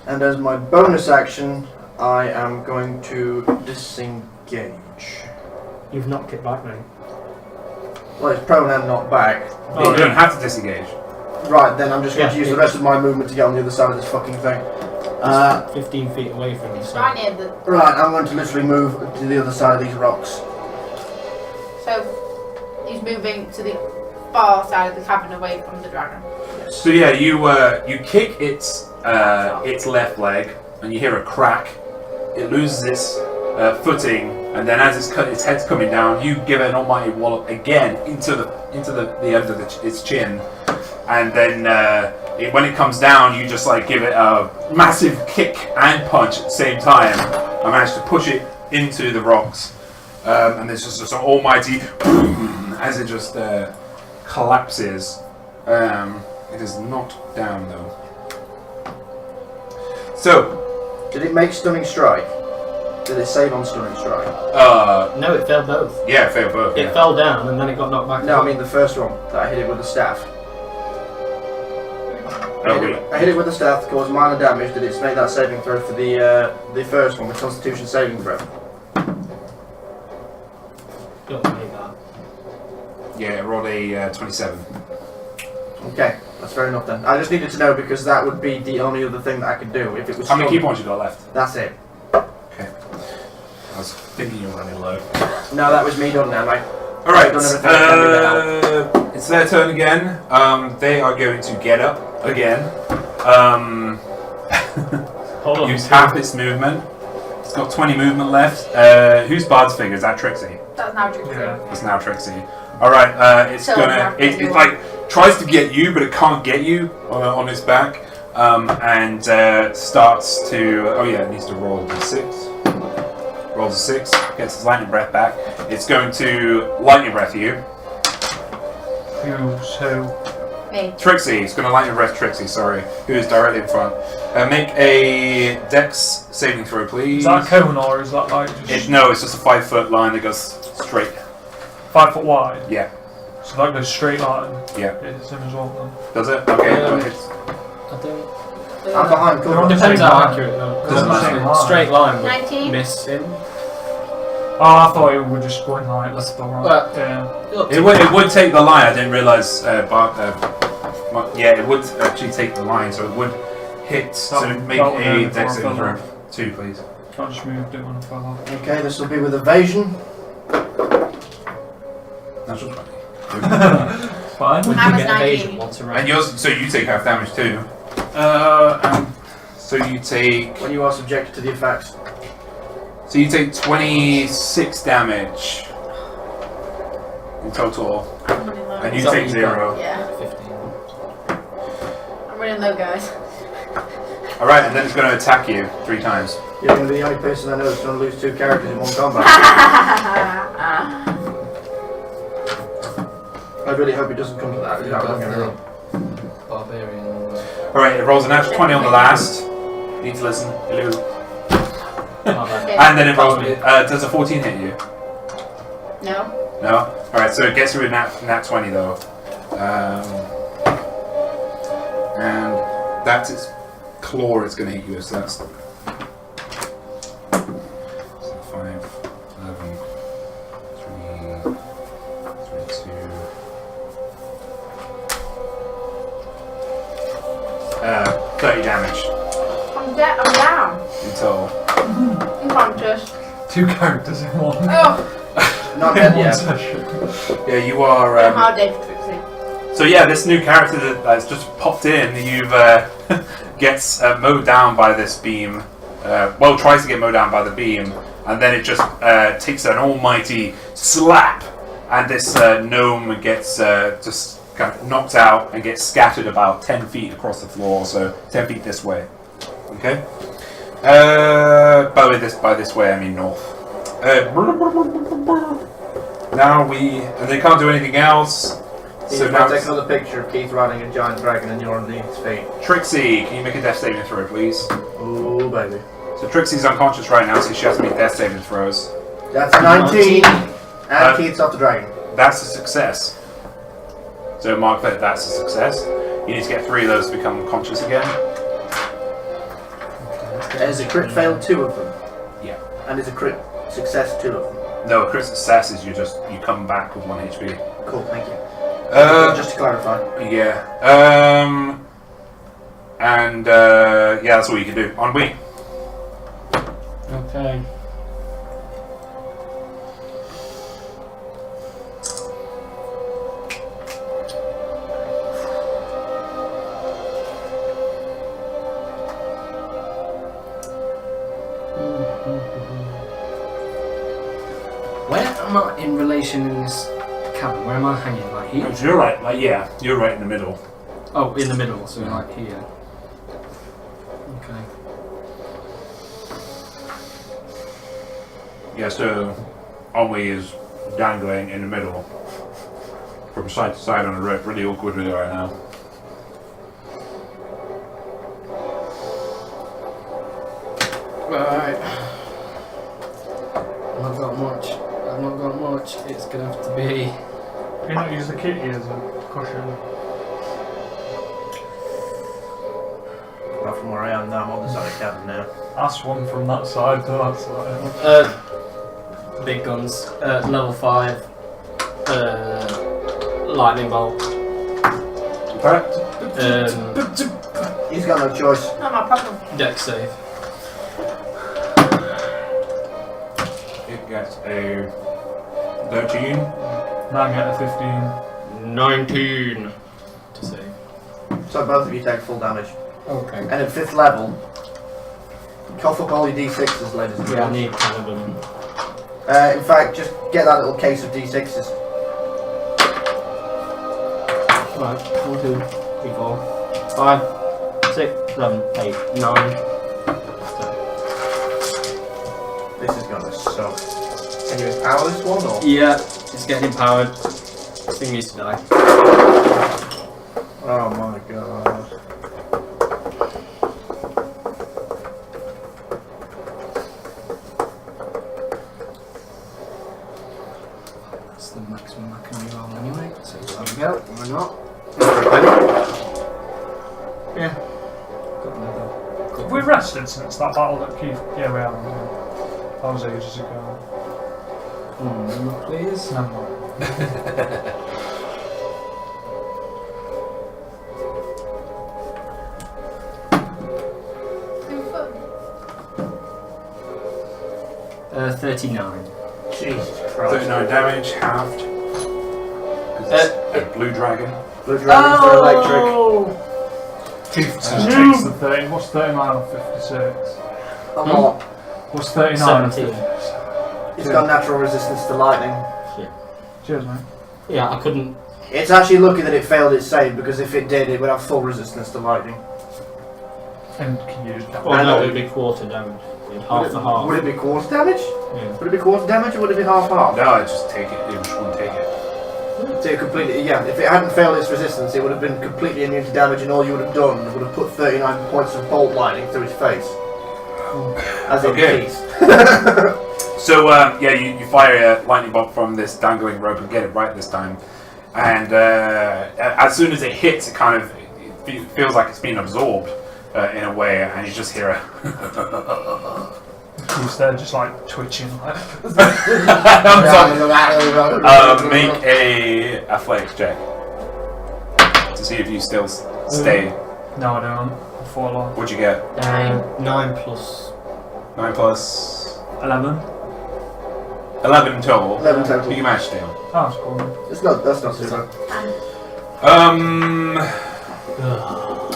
Speaker 2: And as my bonus action, I am going to disengage.
Speaker 6: You've knocked it back now.
Speaker 2: Well, it's prone and not back.
Speaker 1: Oh, you don't have to disengage.
Speaker 2: Right, then I'm just going to
Speaker 6: Yeah,
Speaker 2: use the rest of my movement to get on the other side of this fucking thing.
Speaker 6: 15 feet away from you. So.
Speaker 4: Right near the.
Speaker 2: Right, I'm going to literally move to the other side of these rocks.
Speaker 4: So he's moving to the far side of the cabin away from the dragon.
Speaker 1: So yeah, you kick its left leg, and you hear a crack. It loses its footing, and then as its head's coming down, you give it an almighty wallop again into the end of its chin, and then when it comes down, you just like give it a massive kick and punch at the same time. I managed to push it into the rocks, and there's just an almighty boom as it just collapses. It is knocked down though. So,
Speaker 2: Did it make stunning strike? Did it save on stunning strike?
Speaker 6: No, it failed both.
Speaker 1: Yeah, it failed both.
Speaker 6: It
Speaker 1: Yeah.
Speaker 6: fell down and then it got knocked back.
Speaker 2: No,
Speaker 6: up.
Speaker 2: I mean the first one that I hit it with the staff.
Speaker 1: Oh, wait.
Speaker 2: I hit it with the staff to cause minor damage. Did it make that saving throw for the first one, the Constitution saving throw?
Speaker 6: Don't make that.
Speaker 1: Yeah, it rolled a 27.
Speaker 2: Okay, that's fair enough then. I just needed to know because that would be the only other thing that I could do if it was.
Speaker 1: How many
Speaker 2: stunned.
Speaker 1: key points you got left?
Speaker 2: That's it.
Speaker 1: Okay. I was thinking you were running low.
Speaker 2: No, that was me done now, mate.
Speaker 1: Alright,
Speaker 2: I've done everything I can do now.
Speaker 1: it's their turn again. They are going to get up again.
Speaker 6: Hold on.
Speaker 1: Use half its movement. It's got 20 movement left. Who's Bard's figure? Is that Trixie?
Speaker 4: That's now Trixie.
Speaker 5: Yeah.
Speaker 1: It's now Trixie. Alright, it's
Speaker 4: So
Speaker 1: gonna.
Speaker 4: after
Speaker 1: It
Speaker 4: you-
Speaker 1: like tries to get you, but it can't get you on its back. And starts to. Oh yeah, it needs to roll a 6. Rolls a 6, gets its lightning breath back. It's going to lightning breath you.
Speaker 5: Who's who?
Speaker 4: Me.
Speaker 1: Trixie, it's going to lightning breath Trixie, sorry, who is directly in front. Make a dex saving throw, please.
Speaker 5: Is that a cone or is that like just
Speaker 1: No, it's just a 5-foot line that goes straight.
Speaker 5: 5 foot wide?
Speaker 1: Yeah,
Speaker 5: So that goes straight line.
Speaker 1: yeah.
Speaker 5: It's him as well then.
Speaker 1: Does it? Okay, it's,
Speaker 6: I don't.
Speaker 2: I'm behind
Speaker 5: They're on
Speaker 2: cover.
Speaker 5: the
Speaker 6: Depends
Speaker 5: same
Speaker 6: how
Speaker 5: line.
Speaker 6: accurate. No.
Speaker 1: Doesn't matter.
Speaker 6: Straight line would
Speaker 4: 19.
Speaker 6: miss him.
Speaker 5: Oh, I thought it would just go in like left or right.
Speaker 6: Well-
Speaker 5: Yeah.
Speaker 1: it would take the line. I didn't realise, yeah, it would actually take the line, so it would hit. So make
Speaker 5: that would
Speaker 1: a
Speaker 5: hurt
Speaker 1: dex
Speaker 5: for a
Speaker 1: saving throw.
Speaker 5: fella.
Speaker 1: 2, please.
Speaker 5: I just moved it when I fell off.
Speaker 2: Okay, this will be with evasion.
Speaker 1: Natural 20.
Speaker 5: Fine.
Speaker 6: We
Speaker 4: I
Speaker 6: can
Speaker 4: was
Speaker 6: get
Speaker 4: 19.
Speaker 6: evasion once around.
Speaker 1: And yours, so you take half damage too. So you take.
Speaker 2: When you are subjected to the effects.
Speaker 1: So you take 26 damage in total,
Speaker 4: I'm running low.
Speaker 1: and you
Speaker 6: Is that
Speaker 1: take
Speaker 6: what you got?
Speaker 1: 0.
Speaker 4: Yeah,
Speaker 6: 15.
Speaker 4: I'm running low, guys.
Speaker 1: All right, and then it's going to attack you 3 times.
Speaker 2: You're going to be the only person I know that's going to lose 2 characters in one combat. I really hope it doesn't come to that.
Speaker 3: You've
Speaker 2: Don't
Speaker 3: got
Speaker 2: get me
Speaker 3: the
Speaker 2: wrong.
Speaker 3: Barbarian.
Speaker 1: All right, it rolls a natural 20 on the last. Need to listen. Hello. And then it rolls. Does a 14 hit you?
Speaker 4: No.
Speaker 1: No. All right, so it gets you a nat 20 though, and that's its claw. It's going to hit you. So that's 5, 11, 3, 32. 30 damage
Speaker 4: I'm dead. I'm down.
Speaker 1: in total.
Speaker 4: I'm conscious.
Speaker 5: 2 characters in one.
Speaker 4: Oh,
Speaker 2: Not
Speaker 5: in
Speaker 2: dead
Speaker 5: one
Speaker 2: yet.
Speaker 5: session.
Speaker 1: Yeah, you are.
Speaker 4: I'm hard day for Trixie.
Speaker 1: So yeah, this new character that's just popped in, you've gets mowed down by this beam. Well, tries to get mowed down by the beam, and then it just takes an almighty slap, and this gnome gets just kind of knocked out and gets scattered about 10 feet across the floor, so 10 feet this way. Okay. By this way, I mean north. Now and they can't do anything else.
Speaker 2: So
Speaker 1: So
Speaker 2: now
Speaker 1: now
Speaker 2: take another picture of Keith riding a giant dragon and you're underneath his feet.
Speaker 1: Trixie, can you make a death saving throw, please?
Speaker 2: Oh, baby.
Speaker 1: So Trixie's unconscious right now, so she has to make death saving throws.
Speaker 2: That's 19. And Keith's off the dragon.
Speaker 1: That's a success. So mark that that's a success. You need to get 3 of those to become conscious again.
Speaker 2: There's a crit fail 2 of them.
Speaker 1: Yeah.
Speaker 2: And there's a crit success 2 of them.
Speaker 1: No, a crit success is you come back with 1 HP.
Speaker 2: Cool, thank you.
Speaker 1: Just
Speaker 2: Just to clarify.
Speaker 1: yeah. Yeah, that's all you can do. Ennui.
Speaker 6: Okay. Where am I in relation in this cabin? Where am I hanging? Like here?
Speaker 1: You're right. Yeah, you're right in the middle.
Speaker 6: Oh, in the middle, so like here. Okay.
Speaker 1: Yeah, so Ennui is dangling in the middle from side to side on a rope. Really awkward with it right now.
Speaker 6: Right. I've not got much. I've not got much. It's gonna have to be.
Speaker 5: Can you not use the kitty as a cushion?
Speaker 2: Not from where I am now, I'm on the side of the cabin now.
Speaker 5: That's one from that side to that side.
Speaker 6: Big guns. Level 5. Lightning bolt.
Speaker 1: Correct.
Speaker 2: He's got no choice.
Speaker 4: Not my problem.
Speaker 6: Dex save.
Speaker 1: It gets a 13.
Speaker 5: Now I'm getting a 15.
Speaker 6: 19 to save.
Speaker 2: So both of you take full damage.
Speaker 6: Okay.
Speaker 2: And at 5th level, cough up all your d6s, ladies and
Speaker 6: Yeah, I
Speaker 2: gentlemen.
Speaker 6: need 10 of them.
Speaker 2: In fact, just get that little case of d6s.
Speaker 6: Right, 1, 2, 3, 4, 5, 6, 7, 8, 9.
Speaker 2: This is gonna suck. Can you empower this one or?
Speaker 6: Yeah, it's getting empowered. This thing needs to die.
Speaker 2: Oh my god.
Speaker 6: That's the maximum I can roll anyway. So there we go. Why not? Yeah. Got another.
Speaker 5: Have we rested since that battle that Keith... Yeah, we have. That was ages ago.
Speaker 6: Please.
Speaker 5: Never mind.
Speaker 6: 39.
Speaker 2: Jesus Christ.
Speaker 1: 39 damage, halved. 'Cause it's a blue dragon.
Speaker 2: Blue dragons are electric.
Speaker 5: Keith just takes the 30. What's 39 on 56?
Speaker 2: A lot.
Speaker 5: What's 39 on
Speaker 6: 17.
Speaker 5: 56?
Speaker 2: It's got natural resistance to lightning.
Speaker 5: Cheers, mate.
Speaker 6: Yeah, I couldn't.
Speaker 2: It's actually lucky that it failed its save, because if it did, it would have full resistance to lightning.
Speaker 5: And can you just
Speaker 6: Well, no, it would be quarter damage. Half the half.
Speaker 2: Would it be quarter damage?
Speaker 6: Yeah.
Speaker 2: Would it be quarter damage or would it be half?
Speaker 1: No, I just take it. You just won't take it.
Speaker 2: So it completely, yeah, if it hadn't failed its resistance, it would have been completely immune to damage, and all you would have done would have put 39 points of bolt lightning through his face. As in
Speaker 1: Okay.
Speaker 2: peace.
Speaker 1: So, yeah, you fire a lightning bolt from this dangling rope and get it right this time. And as soon as it hits, it kind of feels like it's been absorbed in a way, and you just hear a.
Speaker 5: Keith's there just like twitching. Like.
Speaker 1: Make a athletics check to see if you still stay.
Speaker 5: No, I don't. I fall off.
Speaker 1: What'd you get?
Speaker 6: 9 plus.
Speaker 1: 9 plus
Speaker 5: 11.
Speaker 1: 11 in total.
Speaker 2: 11 total.
Speaker 1: You managed to.
Speaker 5: Oh, that's cool.
Speaker 2: That's not too bad.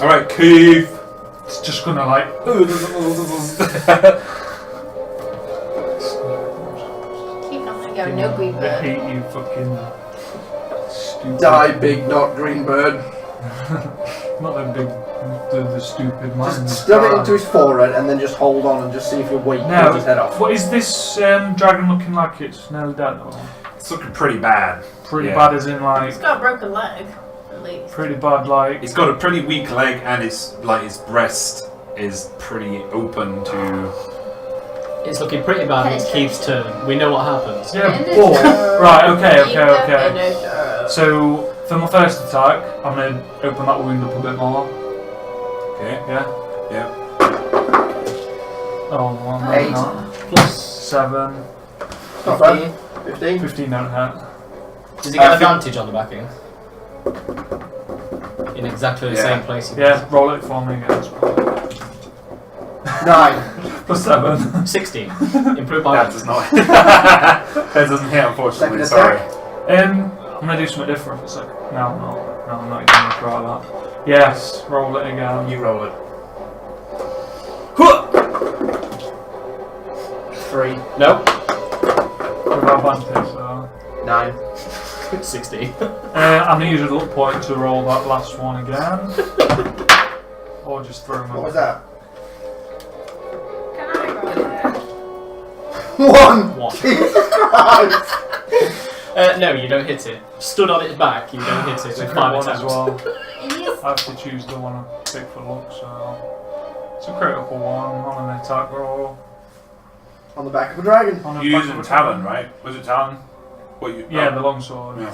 Speaker 1: All right, Keith.
Speaker 5: It's just gonna like.
Speaker 4: Keep nothing going, no green
Speaker 5: I
Speaker 4: bird.
Speaker 5: hate you, fucking stupid.
Speaker 2: Die, big not green bird.
Speaker 5: Not the big, the stupid man.
Speaker 2: Just stab it into his forehead and then just hold on and just see if you're weak.
Speaker 5: Now,
Speaker 2: Cut his head off.
Speaker 5: what is this dragon looking like? It's nearly dead, or
Speaker 1: It's looking pretty bad.
Speaker 5: pretty
Speaker 1: Yeah.
Speaker 5: bad, as in like
Speaker 4: It's got a broken leg, at least.
Speaker 5: pretty bad, like.
Speaker 1: It's got a pretty weak leg, and it's like his breast is pretty open to.
Speaker 6: It's looking pretty bad. It's Keith's turn. We know what happens.
Speaker 5: Yeah,
Speaker 4: In the
Speaker 5: but
Speaker 4: dirt.
Speaker 5: right,
Speaker 4: In
Speaker 5: okay.
Speaker 4: the dirt.
Speaker 5: So for my first attack, I'm gonna open that wound up a bit more.
Speaker 1: Okay.
Speaker 5: Yeah.
Speaker 1: Yeah.
Speaker 5: Oh, one,
Speaker 2: 8.
Speaker 6: Plus
Speaker 5: 7,
Speaker 2: Not bad. 15.
Speaker 5: 15 don't hit.
Speaker 6: Does he get advantage on the backing? In exactly the
Speaker 1: Yeah.
Speaker 6: same place.
Speaker 5: Yeah, roll it for me again.
Speaker 2: 9.
Speaker 5: Plus 7.
Speaker 6: 16. Improved by
Speaker 1: That
Speaker 6: 1.
Speaker 1: does not. That doesn't hit, unfortunately.
Speaker 2: Second
Speaker 1: Sorry.
Speaker 2: attack.
Speaker 5: I'm gonna do something different for a second. No, I'm not. No, I'm not even gonna try that. Yes, roll it again.
Speaker 2: You roll it. 3.
Speaker 6: Nope.
Speaker 5: With advantage, so.
Speaker 2: 9.
Speaker 6: 16.
Speaker 5: I'm gonna use a luck point to roll that last one again. Or just throw them
Speaker 2: What was
Speaker 5: away.
Speaker 2: that?
Speaker 4: Can I roll it?
Speaker 2: 1.
Speaker 6: What?
Speaker 2: Jesus Christ.
Speaker 6: No, you don't hit it. Stood on its back, you don't hit it
Speaker 5: It's a
Speaker 6: with
Speaker 5: crit
Speaker 6: 5
Speaker 5: one as
Speaker 6: attempts.
Speaker 5: well.
Speaker 4: It is.
Speaker 5: I have to choose the one I pick for luck, so. It's a critical one on an attack roll.
Speaker 2: On the back of a dragon.
Speaker 5: On a
Speaker 1: You're
Speaker 5: back
Speaker 1: using
Speaker 5: of a
Speaker 1: Talon,
Speaker 5: dragon.
Speaker 1: right? Was it Talon? What you?
Speaker 5: Yeah,
Speaker 1: oh.
Speaker 5: the longsword.
Speaker 1: Yeah.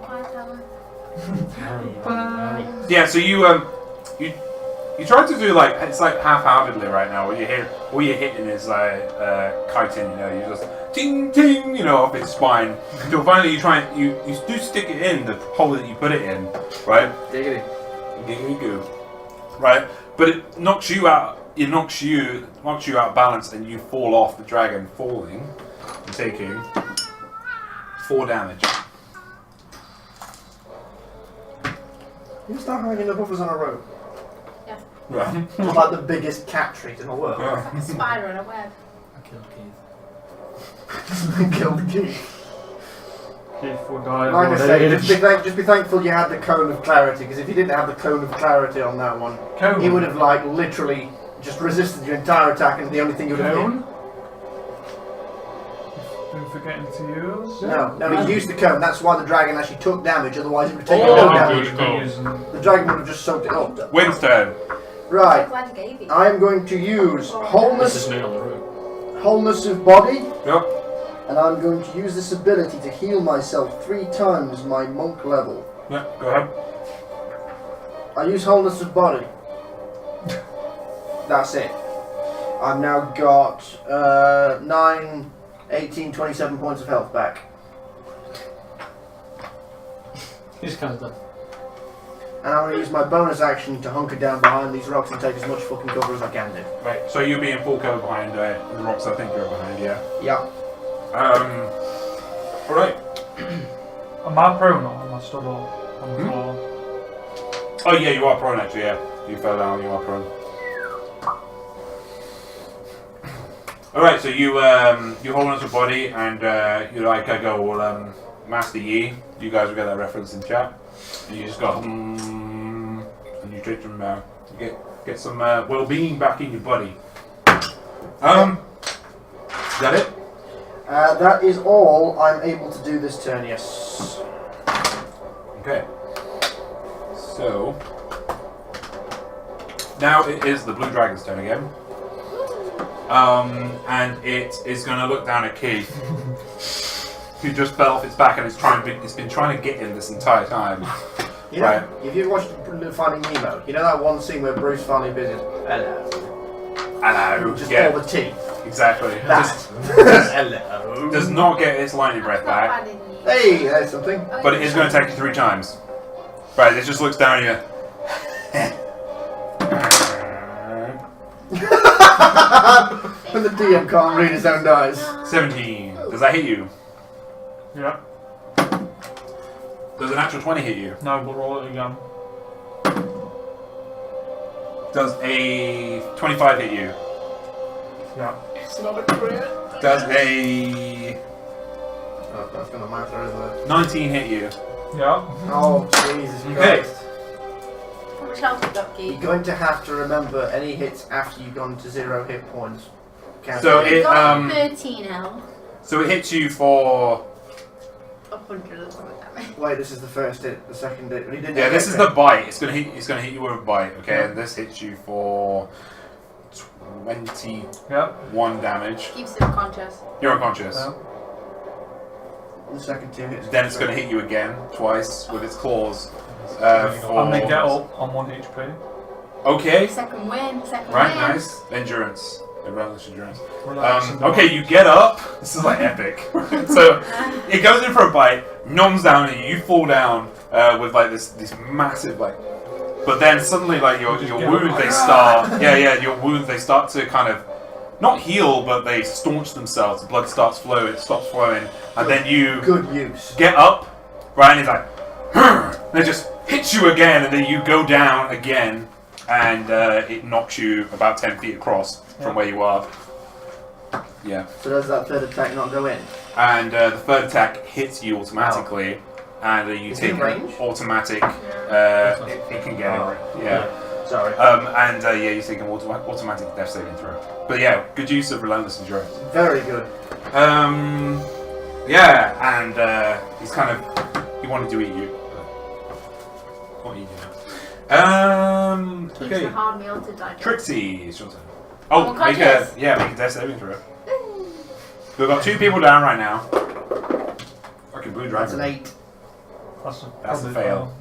Speaker 4: Why tell her?
Speaker 1: Yeah. So you tried to do like it's like half-heartedly right now. What you're hitting is like chitin. You know, you just ting ting. You know, off its spine. Until finally you do stick it in the hole that you put it in, right?
Speaker 2: Diggity.
Speaker 1: Giggly goo. Right, but it knocks you out. It knocks you out of balance, and you fall off the dragon, falling and taking 4 damage.
Speaker 2: You start hanging above us on a rope.
Speaker 1: Right.
Speaker 2: It's like the biggest cat treat in the world.
Speaker 1: Yeah.
Speaker 4: Like a spider in a web.
Speaker 6: I killed Keith.
Speaker 2: Kill the key.
Speaker 5: Keith will die.
Speaker 2: Like I
Speaker 5: of
Speaker 2: say,
Speaker 5: old age.
Speaker 2: just be thankful you had the cone of clarity, because if you didn't have the cone of clarity on that one,
Speaker 5: Cone.
Speaker 2: he would have like literally just resisted your entire attack, and the only thing you would have hit.
Speaker 5: Cone? Been forgetting to use.
Speaker 2: No, he used the cone. That's why the dragon actually took damage. Otherwise, it would have taken
Speaker 6: Oh,
Speaker 2: no
Speaker 6: okay.
Speaker 2: damage.
Speaker 6: Damage.
Speaker 2: The dragon would have just soaked it up.
Speaker 1: Wind's turn.
Speaker 2: Right.
Speaker 4: I'm glad you gave it.
Speaker 2: I am going to use
Speaker 6: This
Speaker 2: wholeness,
Speaker 6: is me on the route.
Speaker 2: wholeness of body,
Speaker 1: Yep.
Speaker 2: and I'm going to use this ability to heal myself 3 times my monk level.
Speaker 1: Yep. Go ahead.
Speaker 2: I use wholeness of body. That's it. I've now got 9, 18, 27 points of health back.
Speaker 6: He's kind of done.
Speaker 2: and I'm going to use my bonus action to hunker down behind these rocks and take as much fucking cover as I can do.
Speaker 1: Right. So you'll be in full cover behind the rocks. I think you're behind. Yeah.
Speaker 2: Yeah.
Speaker 1: All right.
Speaker 5: Am I prone or am I stood on the floor?
Speaker 1: Oh yeah, you are prone actually. Yeah. You fell down. You are prone. All right. So you hold onto your body and you're like I go. Well, Master Yi. You guys will get that reference in chat. And you just go and you take some get some well-being back in your body. Is that it?
Speaker 2: That is all I'm able to do this turn, yes.
Speaker 1: Okay. So now it is the blue dragon's turn again. And it is going to look down at Keith, who just fell off its back and it's been trying to get in this entire time.
Speaker 2: You know, if you watched Finding Nemo, you know that one scene where Bruce finally visits. Hello. Just all the teeth.
Speaker 1: Exactly.
Speaker 2: Hello.
Speaker 1: Does not get its lightning breath back,
Speaker 2: Hey, there's something.
Speaker 1: but it is going to attack you 3 times. Right, it just looks down at
Speaker 2: When the DM can't read his own dice.
Speaker 1: 17. Does that hit you?
Speaker 5: Yeah.
Speaker 1: Does an actual 20 hit you?
Speaker 5: No, but roll it again.
Speaker 1: Does a 25 hit you?
Speaker 5: Yeah.
Speaker 2: It's not a crit.
Speaker 1: Does a
Speaker 2: Oh, that's gonna matter, isn't it?
Speaker 1: 19 hit you?
Speaker 5: Yeah.
Speaker 2: Oh, Jesus
Speaker 1: Okay.
Speaker 2: Christ.
Speaker 4: How much health have you got,
Speaker 2: You're
Speaker 4: Keith?
Speaker 2: going to have to remember any hits after you've gone to 0 hit points. Count
Speaker 1: So
Speaker 2: it.
Speaker 1: it
Speaker 4: got 13 health.
Speaker 1: so it hits you for
Speaker 4: 100 or something like that.
Speaker 2: Wait, this is the first hit, the second hit. He didn't
Speaker 1: yeah. This is
Speaker 2: okay.
Speaker 1: the bite. It's gonna hit you with a bite. Okay, and this hits you for 21
Speaker 5: Yeah.
Speaker 1: damage.
Speaker 4: Keeps it unconscious.
Speaker 1: You're unconscious.
Speaker 5: Yeah.
Speaker 2: The second 2 hits.
Speaker 1: Then it's gonna hit you again twice with its claws.
Speaker 5: And they get up on 1 HP.
Speaker 1: Okay.
Speaker 4: Second win.
Speaker 1: Right. Nice. Endurance. Relax endurance.
Speaker 5: Relax and
Speaker 1: Okay, you get up. This is like epic. So it goes in for a bite, gnomes down at you. You fall down with like this massive like. But then suddenly like your wounds they start. Your wounds they start to kind of not heal, but they staunch themselves. The blood starts flowing. It stops flowing, and then you
Speaker 2: Good use.
Speaker 1: get up. Right, and it's like, and it just hits you again, and then you go down again, and it knocks you about 10 feet across from where you are. Yeah.
Speaker 2: So does that third attack not go in?
Speaker 1: And the third attack hits you automatically, and you
Speaker 2: Is
Speaker 1: take
Speaker 2: it
Speaker 1: an
Speaker 2: range?
Speaker 1: automatic. It can get it. Yeah.
Speaker 2: Sorry.
Speaker 1: You take an automatic death saving throw. But yeah, good use of relentless endurance.
Speaker 2: Very good.
Speaker 1: And he's kind of he wanted to eat you. But not eat you now.
Speaker 4: Keeps
Speaker 1: Okay.
Speaker 4: a hard meal to digest.
Speaker 1: Trixie, it's your turn.
Speaker 4: I'm
Speaker 1: Oh, make a death saving throw. We've got 2 people down right now. Fucking blue
Speaker 2: That's
Speaker 1: dragon.
Speaker 2: an 8.
Speaker 1: That's a
Speaker 5: probably
Speaker 1: fail.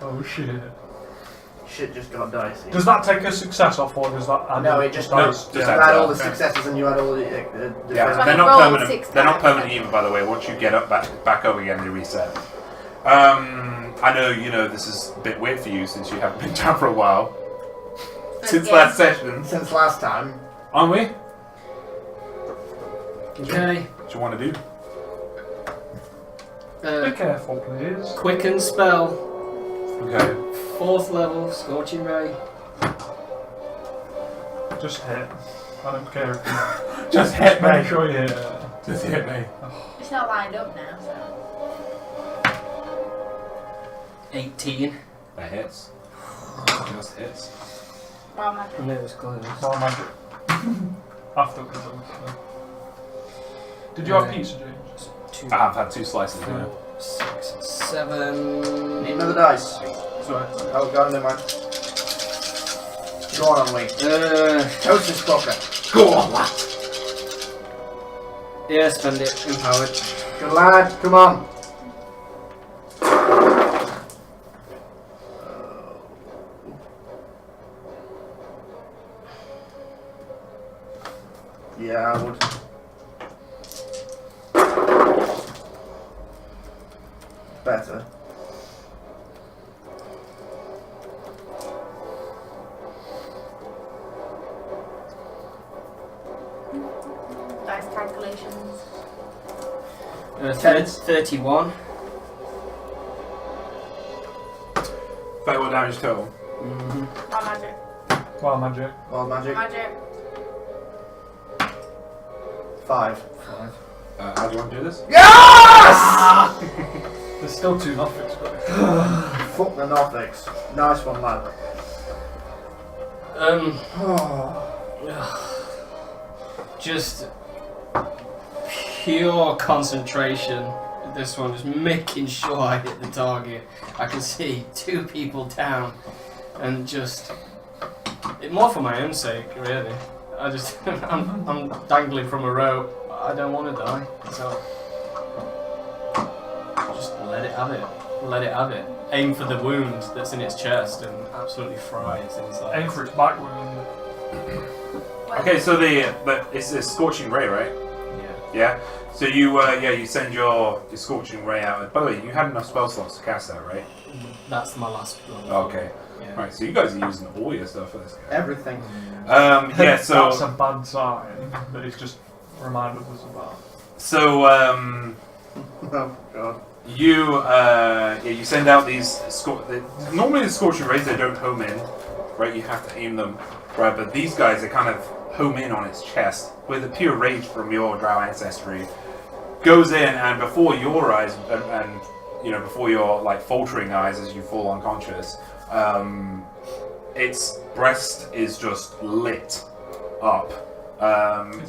Speaker 5: Oh shit.
Speaker 2: Shit just got dicey.
Speaker 5: Does that take a success off or does that add
Speaker 2: No,
Speaker 5: in
Speaker 2: it just
Speaker 5: dice?
Speaker 2: does.
Speaker 1: just
Speaker 2: You
Speaker 1: adds
Speaker 2: add
Speaker 1: up.
Speaker 2: all the successes and you add all the
Speaker 1: Yeah,
Speaker 2: defense.
Speaker 1: they're
Speaker 4: I
Speaker 1: not
Speaker 4: rolled
Speaker 1: permanent.
Speaker 4: 6
Speaker 1: They're not
Speaker 4: times.
Speaker 1: permanent either, by the way. Once you get up back up again, they reset. I know this is a bit weird for you since you haven't been down for a while. Since last session,
Speaker 2: Since last time.
Speaker 1: aren't we?
Speaker 6: Okay.
Speaker 1: What you want to do?
Speaker 5: Be careful, please.
Speaker 6: Quicken spell.
Speaker 1: Okay.
Speaker 6: 4th level, Scorching Ray.
Speaker 5: Just hit. I don't care if you
Speaker 1: Just hit
Speaker 5: make
Speaker 1: me.
Speaker 5: sure you hit.
Speaker 1: Just hit me.
Speaker 4: It's not lined up now, so.
Speaker 6: 18.
Speaker 1: That hits. Just hits.
Speaker 4: Well, my
Speaker 6: And it was close.
Speaker 5: More magic. After it was done. So. Did you have
Speaker 6: Yeah.
Speaker 5: pizza, James?
Speaker 6: 2,
Speaker 1: I have had 2 slices. Yeah.
Speaker 6: 6, 7.
Speaker 2: Need another dice.
Speaker 6: Sorry.
Speaker 2: Oh god, never mind. Go on, Ennui. Toast this fucker. Go on, lad.
Speaker 6: Yeah, spend it. Empowered.
Speaker 2: Good lad, come on. Yeah, I would. Better.
Speaker 4: calculations.
Speaker 6: 31.
Speaker 1: 31 damage total.
Speaker 6: Mm-hmm.
Speaker 4: Wild magic.
Speaker 5: Wild magic.
Speaker 2: Wild magic.
Speaker 4: Magic.
Speaker 2: 5.
Speaker 1: How do you want to do this?
Speaker 2: Yes!
Speaker 5: There's still 2 Nothics going.
Speaker 2: Fuck the Nothics. Nice one, lad.
Speaker 3: Just pure concentration. This one, just making sure I hit the target. I can see 2 people down, and just more for my own sake, really. I just I'm dangling from a rope. I don't want to die, so just let it have it. Let it have it. Aim for the wound that's in its chest and absolutely fry its inside.
Speaker 5: Aim for its back wound.
Speaker 1: Okay, so it's a scorching ray, right?
Speaker 3: Yeah.
Speaker 1: Yeah. So you send your scorching ray out. By the way, you had enough spell slots to cast that, right?
Speaker 3: That's my last one.
Speaker 1: Okay.
Speaker 3: Yeah.
Speaker 1: Right. So you guys are using all your stuff for this guy.
Speaker 2: Everything.
Speaker 1: Yeah. So
Speaker 5: That's a bad sign, but it's just reminded us about.
Speaker 1: So
Speaker 2: Oh, God.
Speaker 1: you send out these normally the scorching rays, they don't home in, right? You have to aim them, right? But these guys, they kind of home in on its chest with a pure rage from your Drow ancestry. Goes in, and before your eyes and before your like faltering eyes as you fall unconscious, its breast is just lit up.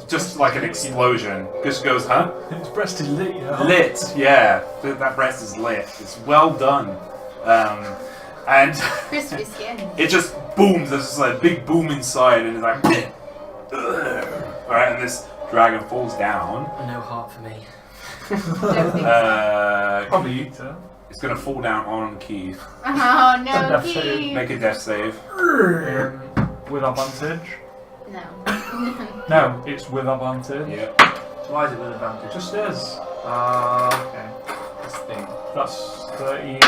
Speaker 1: Just like an explosion. Just goes, huh?
Speaker 5: Its breast is lit, yeah.
Speaker 1: Lit, yeah. That breast is lit. It's well done. And
Speaker 4: Crispy skin.
Speaker 1: it just booms. There's just like a big boom inside, and it's like, alright, and this dragon falls down.
Speaker 3: No heart for me.
Speaker 5: Probably eat it.
Speaker 1: It's gonna fall down on Keith.
Speaker 4: Oh no,
Speaker 5: Death save.
Speaker 4: Keith.
Speaker 1: Make a death save.
Speaker 5: With advantage.
Speaker 4: No.
Speaker 5: No, it's with advantage.
Speaker 1: Yeah.
Speaker 2: So why is it with advantage?
Speaker 5: Just is.
Speaker 2: Okay.
Speaker 3: This thing.
Speaker 5: That's 13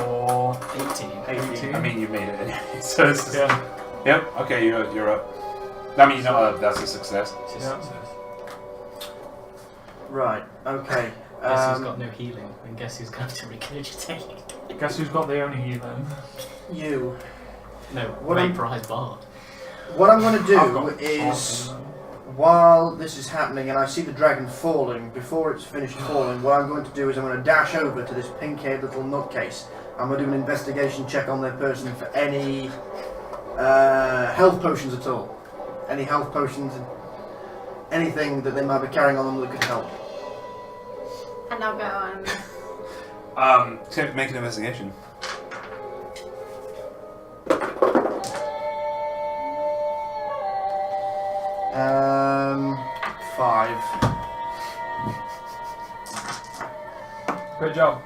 Speaker 5: or
Speaker 3: 18.
Speaker 5: 18.
Speaker 1: I mean, you made it anyway. So it's just,
Speaker 5: Yeah.
Speaker 1: Yep. Okay, you're up. That means that's a success.
Speaker 3: It's a
Speaker 5: Yeah.
Speaker 3: success.
Speaker 2: Right, okay.
Speaker 3: Guess who's got no healing, and guess who's going to regurgitate?
Speaker 5: Guess who's got the only healing?
Speaker 2: You.
Speaker 3: No,
Speaker 2: What
Speaker 3: Ray
Speaker 2: I'm-
Speaker 3: Prize Bard.
Speaker 2: What I'm going to
Speaker 5: I've
Speaker 2: do
Speaker 5: got
Speaker 2: is,
Speaker 5: something.
Speaker 2: while this is happening and I see the dragon falling, before it's finished falling, what I'm going to do is I'm going to dash over to this pink-haired little nutcase. I'm going to do an investigation check on their person for any health potions at all. Any health potions, anything that they might be carrying on them that could help.
Speaker 4: And I'll go
Speaker 1: Make an investigation.
Speaker 2: Um, 5.
Speaker 5: Great job.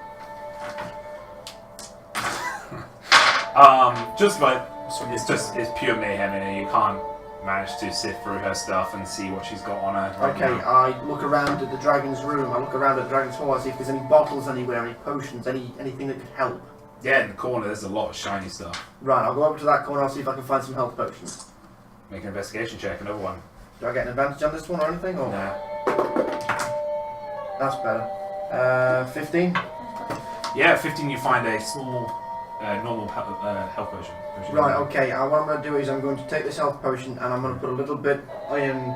Speaker 1: Just like it's pure mayhem in here. You can't manage to sift through her stuff and see what she's got on her. Right
Speaker 2: Okay,
Speaker 1: now.
Speaker 2: I look around at the dragon's room, I look around at the dragon's hall, I see if there's any bottles anywhere, any potions, anything that could help.
Speaker 1: Yeah, in the corner there's a lot of shiny stuff.
Speaker 2: Right, I'll go over to that corner, I'll see if I can find some health potions.
Speaker 1: Make an investigation check. Another one.
Speaker 2: Do I get an advantage on this one or anything? Or?
Speaker 1: Nah.
Speaker 2: That's better. 15?
Speaker 1: Yeah, 15. You find a small, normal health potion.
Speaker 2: Right, okay, what I'm going to do is I'm going to take this health potion and I'm going to put a little bit in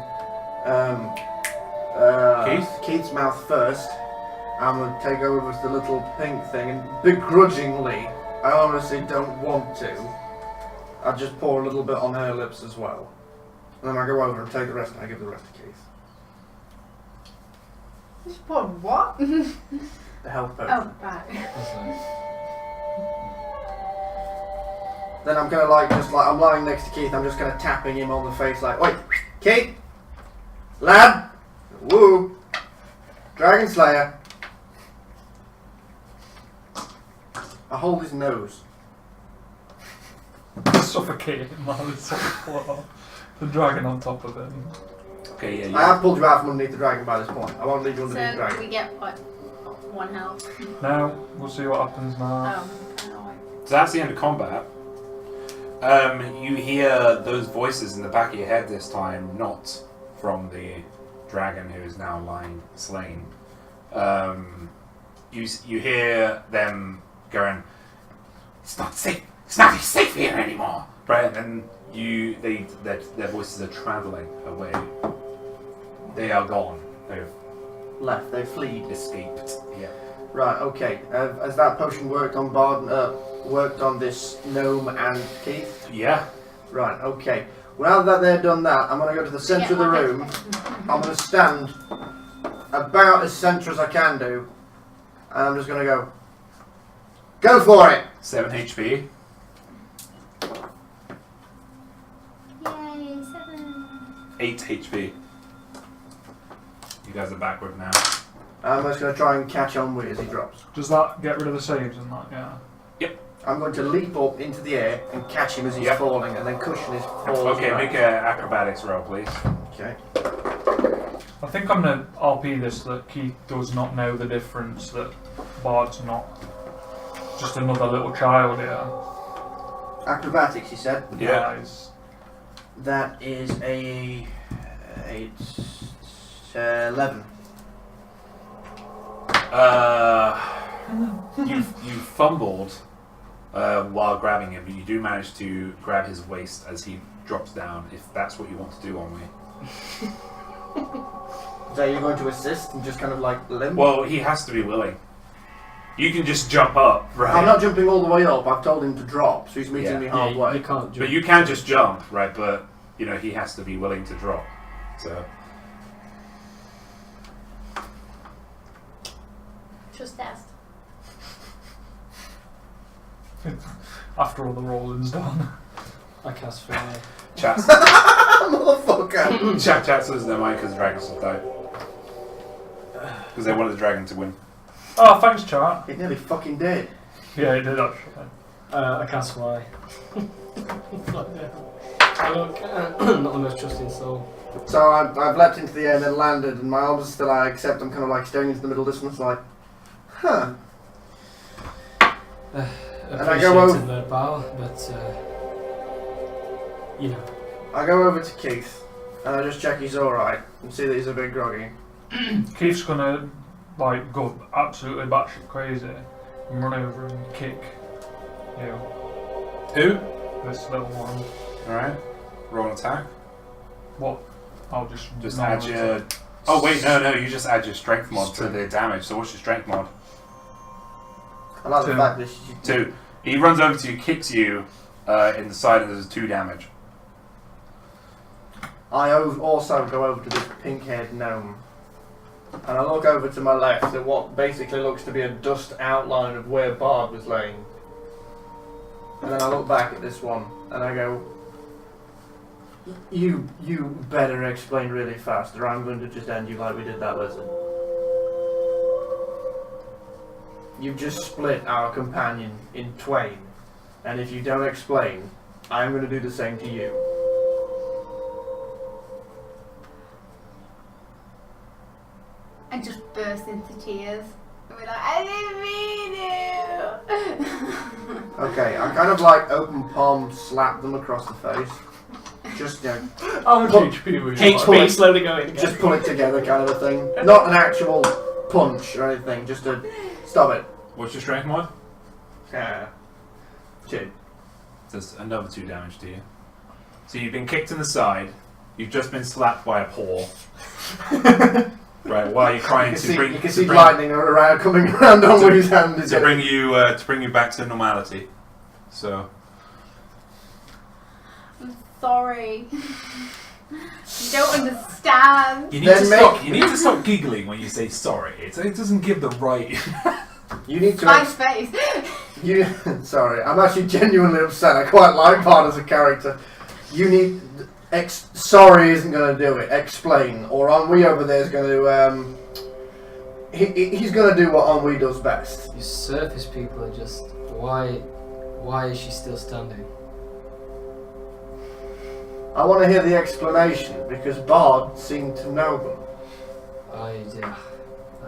Speaker 2: Keith's mouth first. I'm going to take over the little pink thing and begrudgingly, I honestly don't want to, I just pour a little bit on her lips as well. And then I go over and take the rest and I give the rest to Keith.
Speaker 4: Just put what?
Speaker 2: The health potion.
Speaker 4: Oh, right.
Speaker 2: Then I'm going to I'm lying next to Keith, I'm just kind of tapping him on the face like, wait, Keith, lad, woo, Dragon Slayer. I hold his nose.
Speaker 5: Suffocating man, it's so floor. The dragon on top of him.
Speaker 1: Okay, yeah.
Speaker 2: I have pulled you out from underneath the dragon by this point. I won't leave you underneath the
Speaker 4: So
Speaker 2: dragon.
Speaker 4: we get what? 1 health.
Speaker 5: Now, we'll see what happens now.
Speaker 4: Oh.
Speaker 1: So that's the end of combat. You hear those voices in the back of your head this time, not from the dragon who is now lying slain. You hear them going, "It's not safe. It's not safe here anymore." Right, and their voices are travelling away. They are gone. They've
Speaker 2: left. They've fled.
Speaker 1: Escaped. Yeah.
Speaker 2: Right. Okay. Has that potion worked on Bard? Worked on this gnome and Keith?
Speaker 1: Yeah.
Speaker 2: Right. Okay. Well, now that they've done that, I'm going to go to the centre of the room. I'm going to stand about as centre as I can do, and I'm just going to go for it.
Speaker 1: 7 HP.
Speaker 4: Yay, 7.
Speaker 1: 8 HP. You guys are backward now.
Speaker 2: I'm just going to try and catch Ennui as he drops.
Speaker 5: Does that get rid of the saves and that? Yeah.
Speaker 2: I'm going to leap up into the air and catch him as he's falling, and then cushion his fall.
Speaker 1: Okay, make an acrobatics roll, please.
Speaker 2: Okay.
Speaker 5: I think I'm going to RP this that Keith does not know the difference, that Bard's not just another little child here.
Speaker 2: Acrobatics, you said?
Speaker 1: Yeah.
Speaker 5: Nice.
Speaker 2: That is 11.
Speaker 1: You fumbled while grabbing him, but you do manage to grab his waist as he drops down, if that's what you want to do on me.
Speaker 2: So you're going to assist and just kind of like limp?
Speaker 1: Well, he has to be willing. You can just jump up, right?
Speaker 2: I'm not jumping all the way up. I've told him to drop, so he's meeting me halfway.
Speaker 6: You can't jump.
Speaker 1: But you can just jump, right? But, he has to be willing to drop. So...
Speaker 4: Just test.
Speaker 5: After all the rolling's done.
Speaker 6: I cast fire.
Speaker 1: Chats.
Speaker 2: Motherfucker!
Speaker 1: Chat says no mind because the dragons have died. Because they wanted the dragon to win.
Speaker 5: Oh, thanks, chat.
Speaker 2: He nearly fucking did.
Speaker 5: Yeah, he did actually.
Speaker 6: I cast fly. Look, not the most trusting soul.
Speaker 2: So I've leapt into the air and then landed, and my arms are still out, except I'm kind of like staring into the middle distance like, huh. And I go over...
Speaker 6: the bow, but,
Speaker 2: I go over to Keith, and I just check he's alright, and see that he's a bit groggy.
Speaker 5: Keith's gonna go absolutely batshit crazy and run over and kick
Speaker 1: Who?
Speaker 5: this little one.
Speaker 1: Alright. Roll an attack.
Speaker 5: What? I'll just
Speaker 1: add your... Oh wait, no, you just add your strength mod to the damage. So what's your strength mod?
Speaker 2: I like the
Speaker 5: 2.
Speaker 2: fact that
Speaker 1: 2. He runs over to you, kicks you in the side, and there's 2 damage.
Speaker 2: I also go over to this pink-haired gnome, and I look over to my left at what basically looks to be a dust outline of where Bard was laying. And then I look back at this one, and I go, You better explain really fast, or I'm going to just end you like we did that lesson. You've just split our companion in twain, and if you don't explain, I'm going to do the same to you.
Speaker 4: And just burst into tears. And we're like, I didn't mean to.
Speaker 2: Okay, I kind of open palm slap them across the face. Just,
Speaker 5: How much HP were you?
Speaker 6: HP slowly going again.
Speaker 2: just pull it together kind of a thing. Not an actual punch or anything, just a stop it.
Speaker 1: What's your strength mod?
Speaker 2: 2.
Speaker 1: Does another 2 damage to you. So you've been kicked in the side. You've just been slapped by a paw. Right, while you're trying
Speaker 2: You can see lightning around coming around on his hand.
Speaker 1: to bring you back to normality. So
Speaker 4: I'm sorry. You don't understand.
Speaker 1: you need to stop giggling when you say sorry. It doesn't give the right.
Speaker 2: You need to.
Speaker 4: My face.
Speaker 2: Sorry, I'm actually genuinely upset. I quite like Bard as a character. You need. Sorry isn't going to do it. Explain. Or Ennui over there is going to. He's going to do what Ennui does best.
Speaker 6: You surface people are just... Why is she still standing?
Speaker 2: I want to hear the explanation because Bard seemed to know them.
Speaker 6: I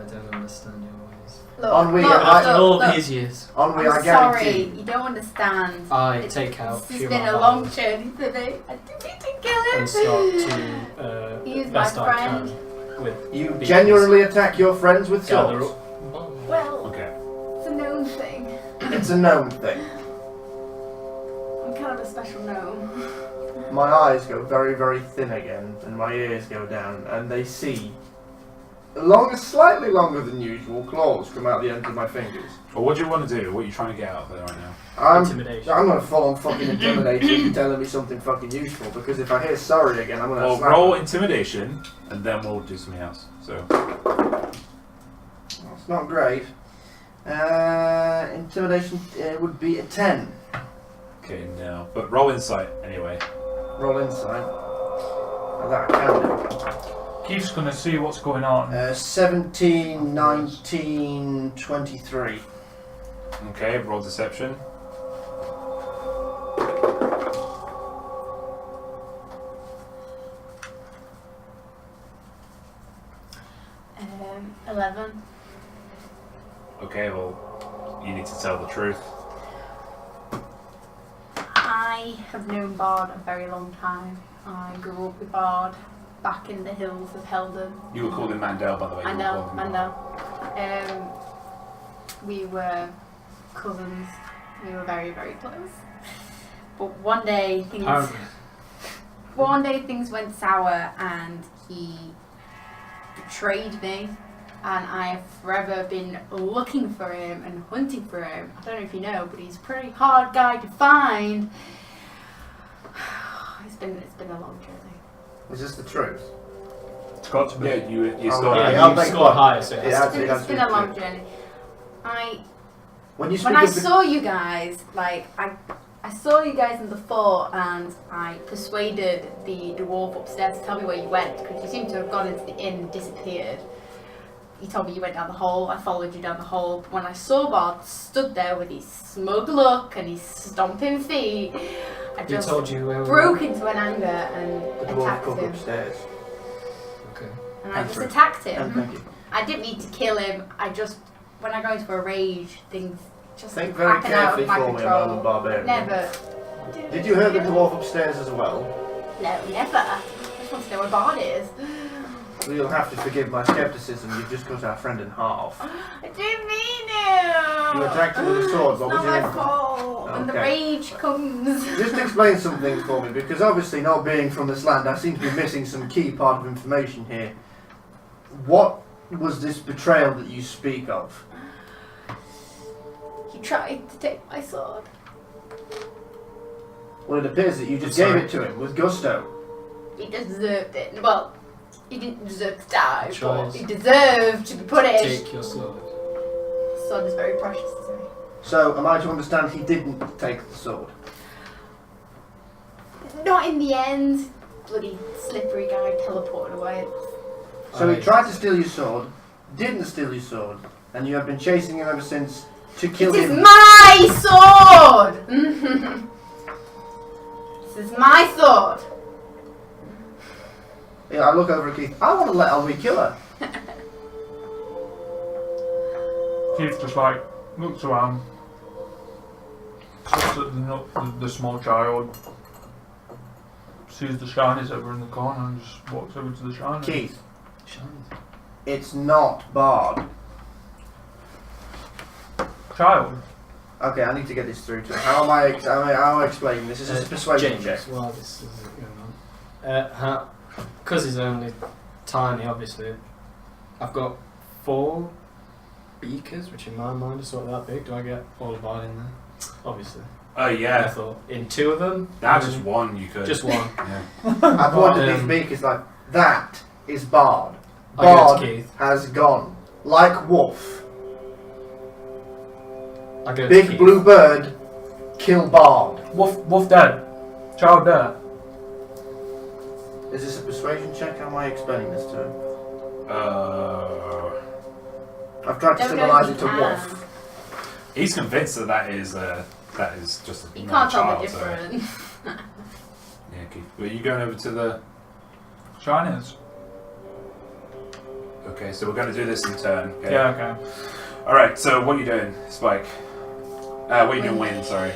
Speaker 6: don't understand your ways.
Speaker 4: Look,
Speaker 2: Ennui,
Speaker 6: After all
Speaker 4: look.
Speaker 6: these years,
Speaker 2: Ennui,
Speaker 4: I'm
Speaker 2: I guarantee.
Speaker 4: sorry, you don't understand.
Speaker 6: I take out
Speaker 4: This has
Speaker 6: few
Speaker 4: been
Speaker 6: of
Speaker 4: a
Speaker 6: my
Speaker 4: long
Speaker 6: violence
Speaker 4: journey for me. I didn't mean to kill him.
Speaker 6: and start to
Speaker 4: He is my
Speaker 6: best I
Speaker 4: friend.
Speaker 6: can with
Speaker 2: You
Speaker 6: beacons.
Speaker 2: genuinely attack your friends with
Speaker 6: Gather
Speaker 2: swords.
Speaker 6: up.
Speaker 4: Well,
Speaker 1: Okay.
Speaker 4: it's a gnome thing.
Speaker 2: It's a gnome thing.
Speaker 4: I'm kind of a special gnome.
Speaker 2: My eyes go very, very thin again, and my ears go down, and they see slightly longer than usual claws come out the ends of my fingers.
Speaker 1: Well, what do you want to do? What are you trying to get out of there right now?
Speaker 6: Intimidation.
Speaker 2: I'm gonna full on fucking intimidate you for telling me something fucking useful, because if I hear sorry again, I'm gonna
Speaker 1: Well,
Speaker 2: slap
Speaker 1: roll
Speaker 2: you.
Speaker 1: intimidation, and then we'll do something else. So.
Speaker 2: That's not great. Intimidation would be a 10.
Speaker 1: Okay, no. But roll insight anyway.
Speaker 2: Roll insight. That I can do.
Speaker 5: Keith's gonna see what's going on.
Speaker 2: 17, 19, 23.
Speaker 1: Okay, roll deception.
Speaker 4: Um, 11.
Speaker 1: Okay, well, you need to tell the truth.
Speaker 4: I have known Bard a very long time. I grew up with Bard back in the hills of Helden.
Speaker 1: You were called in Mandel, by the way.
Speaker 4: I
Speaker 1: You
Speaker 4: know,
Speaker 1: were called
Speaker 4: I
Speaker 1: in
Speaker 4: know. We were cousins. We were very, very close. But one day things went sour, and he betrayed me. And I have forever been looking for him and hunting for him. I don't know if you know, but he's a pretty hard guy to find. It's been a long journey.
Speaker 2: Is this the truth?
Speaker 5: It's got to be.
Speaker 1: Yeah, you
Speaker 2: Oh,
Speaker 1: scored.
Speaker 2: yeah,
Speaker 6: Yeah,
Speaker 2: I'll
Speaker 6: you
Speaker 2: make
Speaker 6: score
Speaker 2: one.
Speaker 6: higher, so it
Speaker 2: It
Speaker 6: has
Speaker 2: has
Speaker 6: to
Speaker 2: to-
Speaker 6: be.
Speaker 4: It's been a long journey.
Speaker 2: When you speak
Speaker 4: When I
Speaker 2: of the...
Speaker 4: saw you guys, I saw you guys in the fort, and I persuaded the dwarf upstairs to tell me where you went, because you seem to have gone into the inn and disappeared. You told me you went down the hole, I followed you down the hole. But when I saw Bard stood there with his smug look and his stomping feet, I
Speaker 6: Who
Speaker 4: just
Speaker 6: told you where we
Speaker 4: broke into an anger and
Speaker 2: The dwarf
Speaker 4: attacked
Speaker 2: cook
Speaker 4: him.
Speaker 2: upstairs.
Speaker 6: Okay.
Speaker 4: And I just
Speaker 2: Entry.
Speaker 4: attacked
Speaker 2: And
Speaker 4: him.
Speaker 2: thank you.
Speaker 4: I didn't mean to kill him. When I go into a rage, things just
Speaker 2: Think very
Speaker 4: happen out
Speaker 2: carefully
Speaker 4: of my
Speaker 2: for me,
Speaker 4: control.
Speaker 2: Madam Barbarian.
Speaker 4: Never.
Speaker 2: Did you hear the dwarf upstairs as well?
Speaker 4: No, never. I just want to know where Bard is.
Speaker 2: Well, you'll have to forgive my skepticism. You've just cut our friend in half.
Speaker 4: I didn't mean it.
Speaker 2: You attacked him with a sword.
Speaker 4: It's
Speaker 2: What was
Speaker 4: not
Speaker 2: your
Speaker 4: my
Speaker 2: aim?
Speaker 4: fault. And the
Speaker 2: Okay.
Speaker 4: rage comes.
Speaker 2: Just explain something for me, because obviously not being from this land, I seem to be missing some key part of information here. What was this betrayal that you speak of?
Speaker 4: He tried to take my sword.
Speaker 2: Well, it appears that you just
Speaker 6: I'm
Speaker 2: gave
Speaker 6: sorry.
Speaker 2: it to him with gusto.
Speaker 4: He deserved it. Well, he didn't deserve to die, but
Speaker 6: Choice.
Speaker 4: he deserved to be punished.
Speaker 6: Take your sword.
Speaker 4: Sword is very precious to me.
Speaker 2: So, am I to understand he didn't take the sword?
Speaker 4: Not in the end. Bloody slippery guy teleported away.
Speaker 2: So he
Speaker 6: Right.
Speaker 2: tried to steal your sword, didn't steal your sword, and you have been chasing him ever since to kill
Speaker 4: This is
Speaker 2: him.
Speaker 4: my sword! This is my sword!
Speaker 2: Yeah, I look over at Keith. I want to let Ennui kill her.
Speaker 5: Keith just like looks around, looks at the small child, sees the shinies over in the corner, and just walks over to the shinies.
Speaker 2: Keith, it's not Bard.
Speaker 5: Child.
Speaker 2: Okay, I need to get this through to him. How am I explaining this? This is a persuasion check.
Speaker 6: James, while this is going on. Because he's only tiny, obviously, I've got 4 beakers, which in my mind are sort of that big. Do I get all of that in there? Obviously.
Speaker 1: Oh
Speaker 6: I
Speaker 1: yeah,
Speaker 6: thought in 2 of them.
Speaker 1: that's just one you could.
Speaker 6: Just one.
Speaker 1: Yeah.
Speaker 2: I pointed these
Speaker 6: Um,
Speaker 2: beakers like, that is Bard.
Speaker 6: I give it to
Speaker 2: Bard
Speaker 6: Keith.
Speaker 2: has gone. Like Wolf.
Speaker 6: I go to
Speaker 2: Big
Speaker 6: Keith.
Speaker 2: blue bird, kill Bard.
Speaker 5: Wolf dead. Child dead.
Speaker 2: Is this a persuasion check? How am I explaining this to him? I've tried to
Speaker 4: Don't
Speaker 2: symbolize
Speaker 4: know
Speaker 2: it
Speaker 4: if
Speaker 2: to
Speaker 4: you can.
Speaker 2: Wolf.
Speaker 1: He's convinced that is just
Speaker 4: You
Speaker 1: another
Speaker 4: can't tell the
Speaker 1: child. So.
Speaker 4: difference.
Speaker 1: Yeah, Keith. But you going over to the?
Speaker 5: Shinies.
Speaker 1: Okay, so we're going to do this in turn. Okay?
Speaker 5: Yeah, okay.
Speaker 1: All right. So what are you doing, Spike? What are you doing, Wayne? Sorry.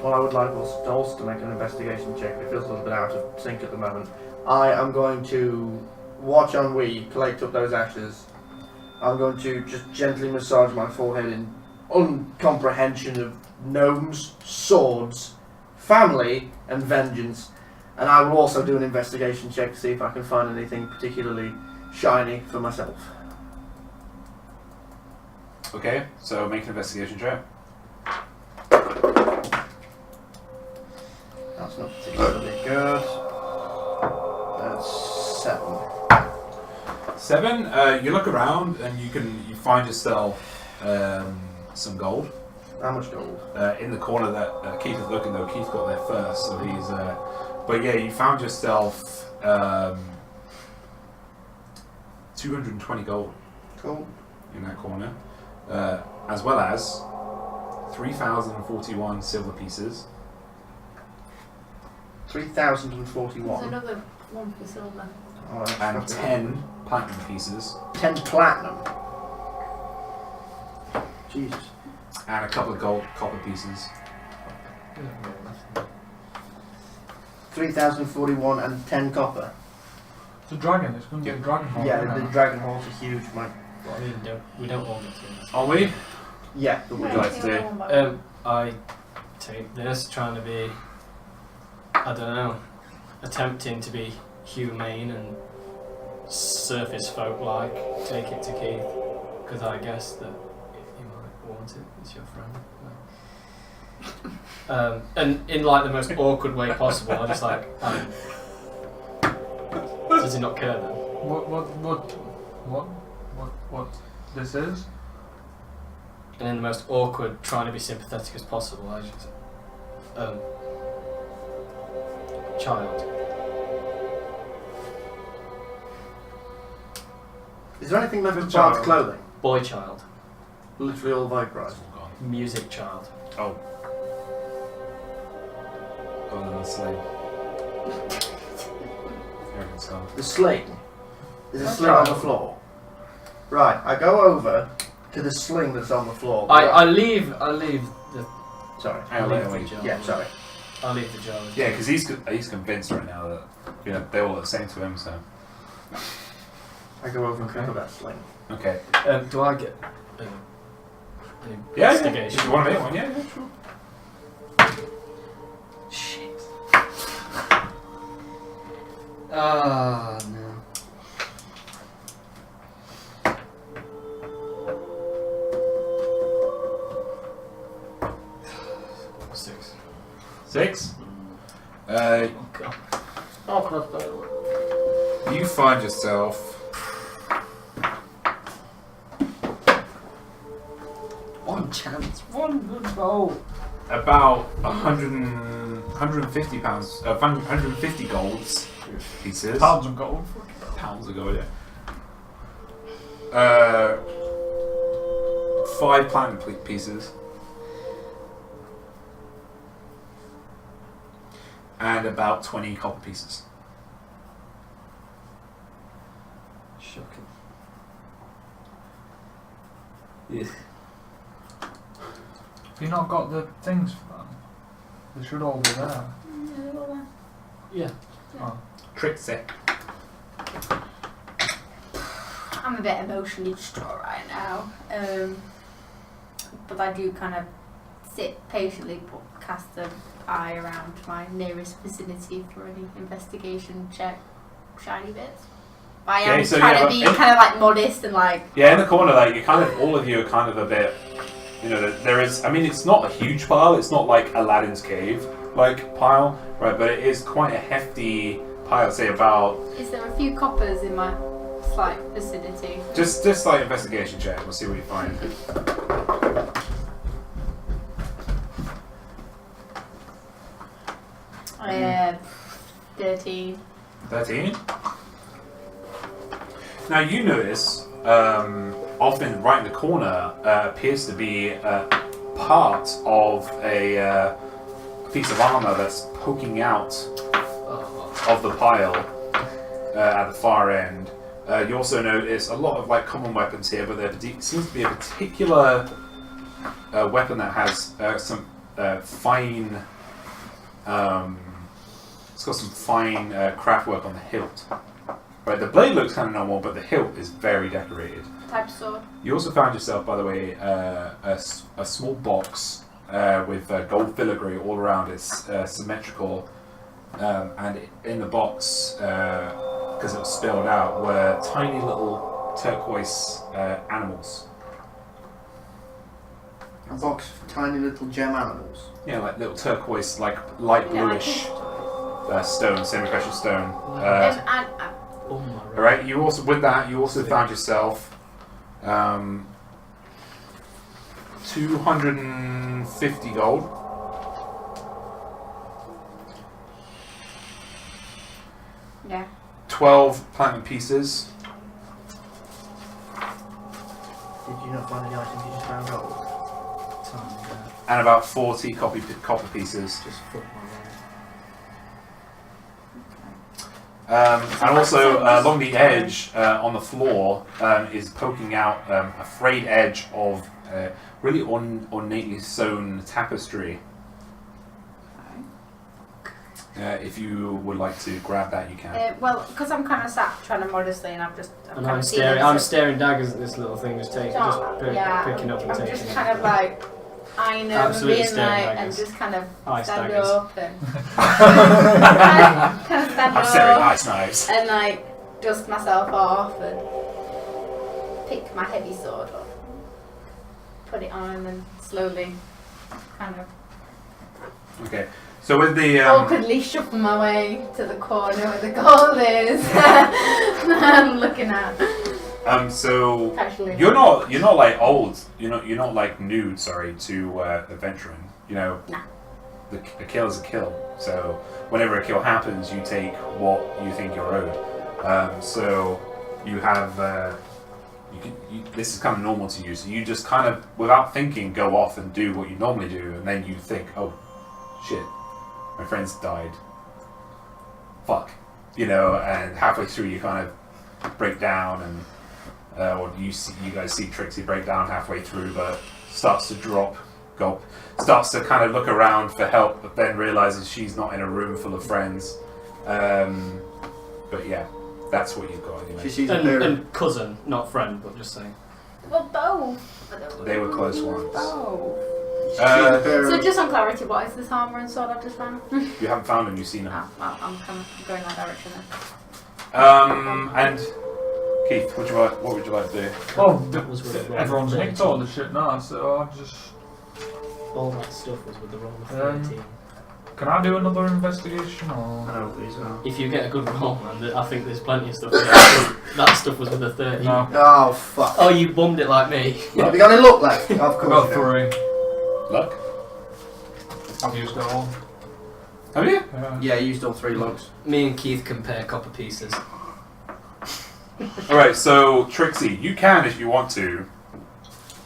Speaker 2: Well, I would like us to make an investigation check. It feels a little bit out of sync at the moment. I am going to watch Ennui collect up those ashes. I'm going to just gently massage my forehead in uncomprehension of gnomes, swords, family, and vengeance. And I will also do an investigation check to see if I can find anything particularly shiny for myself.
Speaker 1: Okay, so make an investigation check.
Speaker 2: That's not particularly good. That's 7.
Speaker 1: 7. You look around and you find yourself some gold.
Speaker 2: How much gold?
Speaker 1: In the corner that Keith is looking, though. Keith got there first, so he's. But yeah, you found yourself 220 gold.
Speaker 2: Cool.
Speaker 1: In that corner, as well as 3,041 silver pieces.
Speaker 2: 3,041.
Speaker 4: There's another one for silver.
Speaker 2: Oh,
Speaker 1: And 10 platinum pieces.
Speaker 2: 10 platinum. Jesus.
Speaker 1: And a couple of gold copper pieces.
Speaker 2: 3,041 and 10 copper.
Speaker 5: It's a dragon. It's going to be a dragon horn.
Speaker 2: Yeah, the dragon horns are huge, mate.
Speaker 6: We don't all get to.
Speaker 1: Are we?
Speaker 2: Yeah, but
Speaker 1: would you like to do?
Speaker 6: I take this, trying to be, I don't know, attempting to be humane and surface folk like. Take it to Keith, because I guess that you might want it. It's your friend. And in like the most awkward way possible, I just like. Does he not care then?
Speaker 5: What this is?
Speaker 6: And in the most awkward, trying to be sympathetic as possible, I just child.
Speaker 2: is there anything left of
Speaker 5: Child.
Speaker 2: Bard's clothing?
Speaker 6: Boy child.
Speaker 2: Literally all vaporized.
Speaker 6: Music child.
Speaker 1: Oh. Oh, no, that's slave. Everything's gone.
Speaker 2: The sling. There's a
Speaker 5: That's
Speaker 2: sling on
Speaker 5: right.
Speaker 2: the floor. Right, I go over to the sling that's on the floor.
Speaker 6: I leave the.
Speaker 2: Sorry.
Speaker 1: Hang on,
Speaker 6: leave
Speaker 1: wait.
Speaker 6: the jar.
Speaker 2: Yeah, sorry.
Speaker 6: I'll leave the jar.
Speaker 1: Yeah, because he's convinced right now that they all look the same to him. So
Speaker 2: I go over and pick up that sling.
Speaker 1: okay.
Speaker 6: Do I get an
Speaker 1: Yeah.
Speaker 6: investigation?
Speaker 1: If you want to make one, yeah, sure.
Speaker 6: Shit. Ah, no. Six.
Speaker 1: 6.
Speaker 6: Oh, God.
Speaker 1: You find yourself
Speaker 6: One chance, one good roll.
Speaker 1: about 150 pounds, 150 golds pieces.
Speaker 5: Pounds of gold.
Speaker 1: Pounds of gold, yeah. 5 platinum pieces. And about 20 copper pieces.
Speaker 6: Shocking. Yes.
Speaker 5: Have you not got the things for them? They should all be there.
Speaker 6: Yeah.
Speaker 5: Oh.
Speaker 1: Trixie.
Speaker 4: I'm a bit emotionally distraught right now, but I do kind of sit patiently, cast an eye around my nearest vicinity for any investigation check, shiny bits. But I am
Speaker 1: Okay, so
Speaker 4: trying
Speaker 1: yeah,
Speaker 4: to be kind of like modest and like.
Speaker 1: Yeah, in the corner, like you kind of, all of you are kind of a bit, you know, there is. I mean, it's not a huge pile. It's not like Aladdin's cave like pile, right? But it is quite a hefty pile. Say about.
Speaker 4: Is there a few coppers in my slight vicinity?
Speaker 1: Just like investigation check. We'll see what you find.
Speaker 4: 13.
Speaker 1: 13. Now you notice, often right in the corner appears to be part of a piece of armor that's poking out of the pile at the far end. You also notice a lot of like common weapons here, but there seems to be a particular weapon that has some fine It's got some fine craft work on the hilt. Right, the blade looks kind of normal, but the hilt is very decorated.
Speaker 4: Type of sword.
Speaker 1: You also found yourself, by the way, a small box with gold filigree all around. It's symmetrical, and in the box, because it was spilled out, were tiny little turquoise animals.
Speaker 2: A box of tiny little gem animals.
Speaker 1: Yeah, like little turquoise, like light bluish stone, semi-precious stone.
Speaker 6: Oh my
Speaker 1: All right. You also, with that, you also found yourself 250 gold.
Speaker 4: Yeah.
Speaker 1: 12 platinum pieces.
Speaker 2: Did you not find any items you just found gold?
Speaker 1: And about 40 copper pieces.
Speaker 6: Just fuck my
Speaker 1: And also, along the edge, on the floor, is poking out a frayed edge of really ornately sewn tapestry. If you would like to grab that, you can.
Speaker 4: Well, because I'm kind of sat trying to modestly, and I'm
Speaker 6: And I'm staring daggers at this little thing, just picking up and
Speaker 4: I'm
Speaker 6: taking
Speaker 4: just
Speaker 6: it.
Speaker 4: kind of like eyeing them,
Speaker 6: Absolutely
Speaker 4: being
Speaker 6: staring
Speaker 4: like, and
Speaker 6: daggers.
Speaker 4: just kind of
Speaker 6: Eye
Speaker 4: stand
Speaker 6: staggers.
Speaker 4: up and kind of stand
Speaker 1: I'm staring
Speaker 4: up
Speaker 1: ice knives.
Speaker 4: and like dust myself off and pick my heavy sword up, put it on, and then slowly kind of
Speaker 1: Okay. So with the
Speaker 4: awkwardly shuffle my way to the corner where the gold is. I'm looking at.
Speaker 1: So
Speaker 4: Casually.
Speaker 1: you're not like old. You're not like new. Sorry, to adventuring. You know,
Speaker 4: Nah.
Speaker 1: the kill is a kill. So whenever a kill happens, you take what you think you're owed. So you have this is kind of normal to you. So you just kind of, without thinking, go off and do what you normally do, and then you think, oh, shit, my friend's died. Fuck, and halfway through you kind of break down and. Or you guys see Trixie break down halfway through, but starts to drop, gulp, starts to kind of look around for help, but then realizes she's not in a room full of friends. But yeah, that's what you've got anyway.
Speaker 2: She sees a pair of...
Speaker 6: And cousin, not friend, but just saying.
Speaker 4: Well, both.
Speaker 1: They were close ones.
Speaker 4: Both.
Speaker 2: She sees a pair
Speaker 4: So
Speaker 2: of...
Speaker 4: just on clarity, what is this armor and sword I've just found?
Speaker 1: You haven't found them, you've seen them.
Speaker 4: Well, I'm kind of going that direction then.
Speaker 1: And Keith, what would you like to do?
Speaker 5: Well,
Speaker 6: That was with the roll
Speaker 5: everyone's
Speaker 6: of
Speaker 5: nicked all the shit now, so I just...
Speaker 6: All that stuff was with the roll of 13.
Speaker 5: Can I do another investigation, or...?
Speaker 2: No, please no.
Speaker 6: If you get a good roll, man, I think there's plenty of stuff. That stuff was with a 13.
Speaker 5: No.
Speaker 2: Oh, fuck.
Speaker 6: Oh, you bummed it like me.
Speaker 2: Have you got any luck left? Of
Speaker 5: I've
Speaker 2: course
Speaker 5: got
Speaker 2: you do.
Speaker 5: 3.
Speaker 1: Luck?
Speaker 5: I've used it all.
Speaker 1: Have you?
Speaker 5: Yeah.
Speaker 2: Yeah, you used all 3 lucks.
Speaker 6: Me and Keith compare copper pieces.
Speaker 1: Alright, so Trixie, you can, if you want to,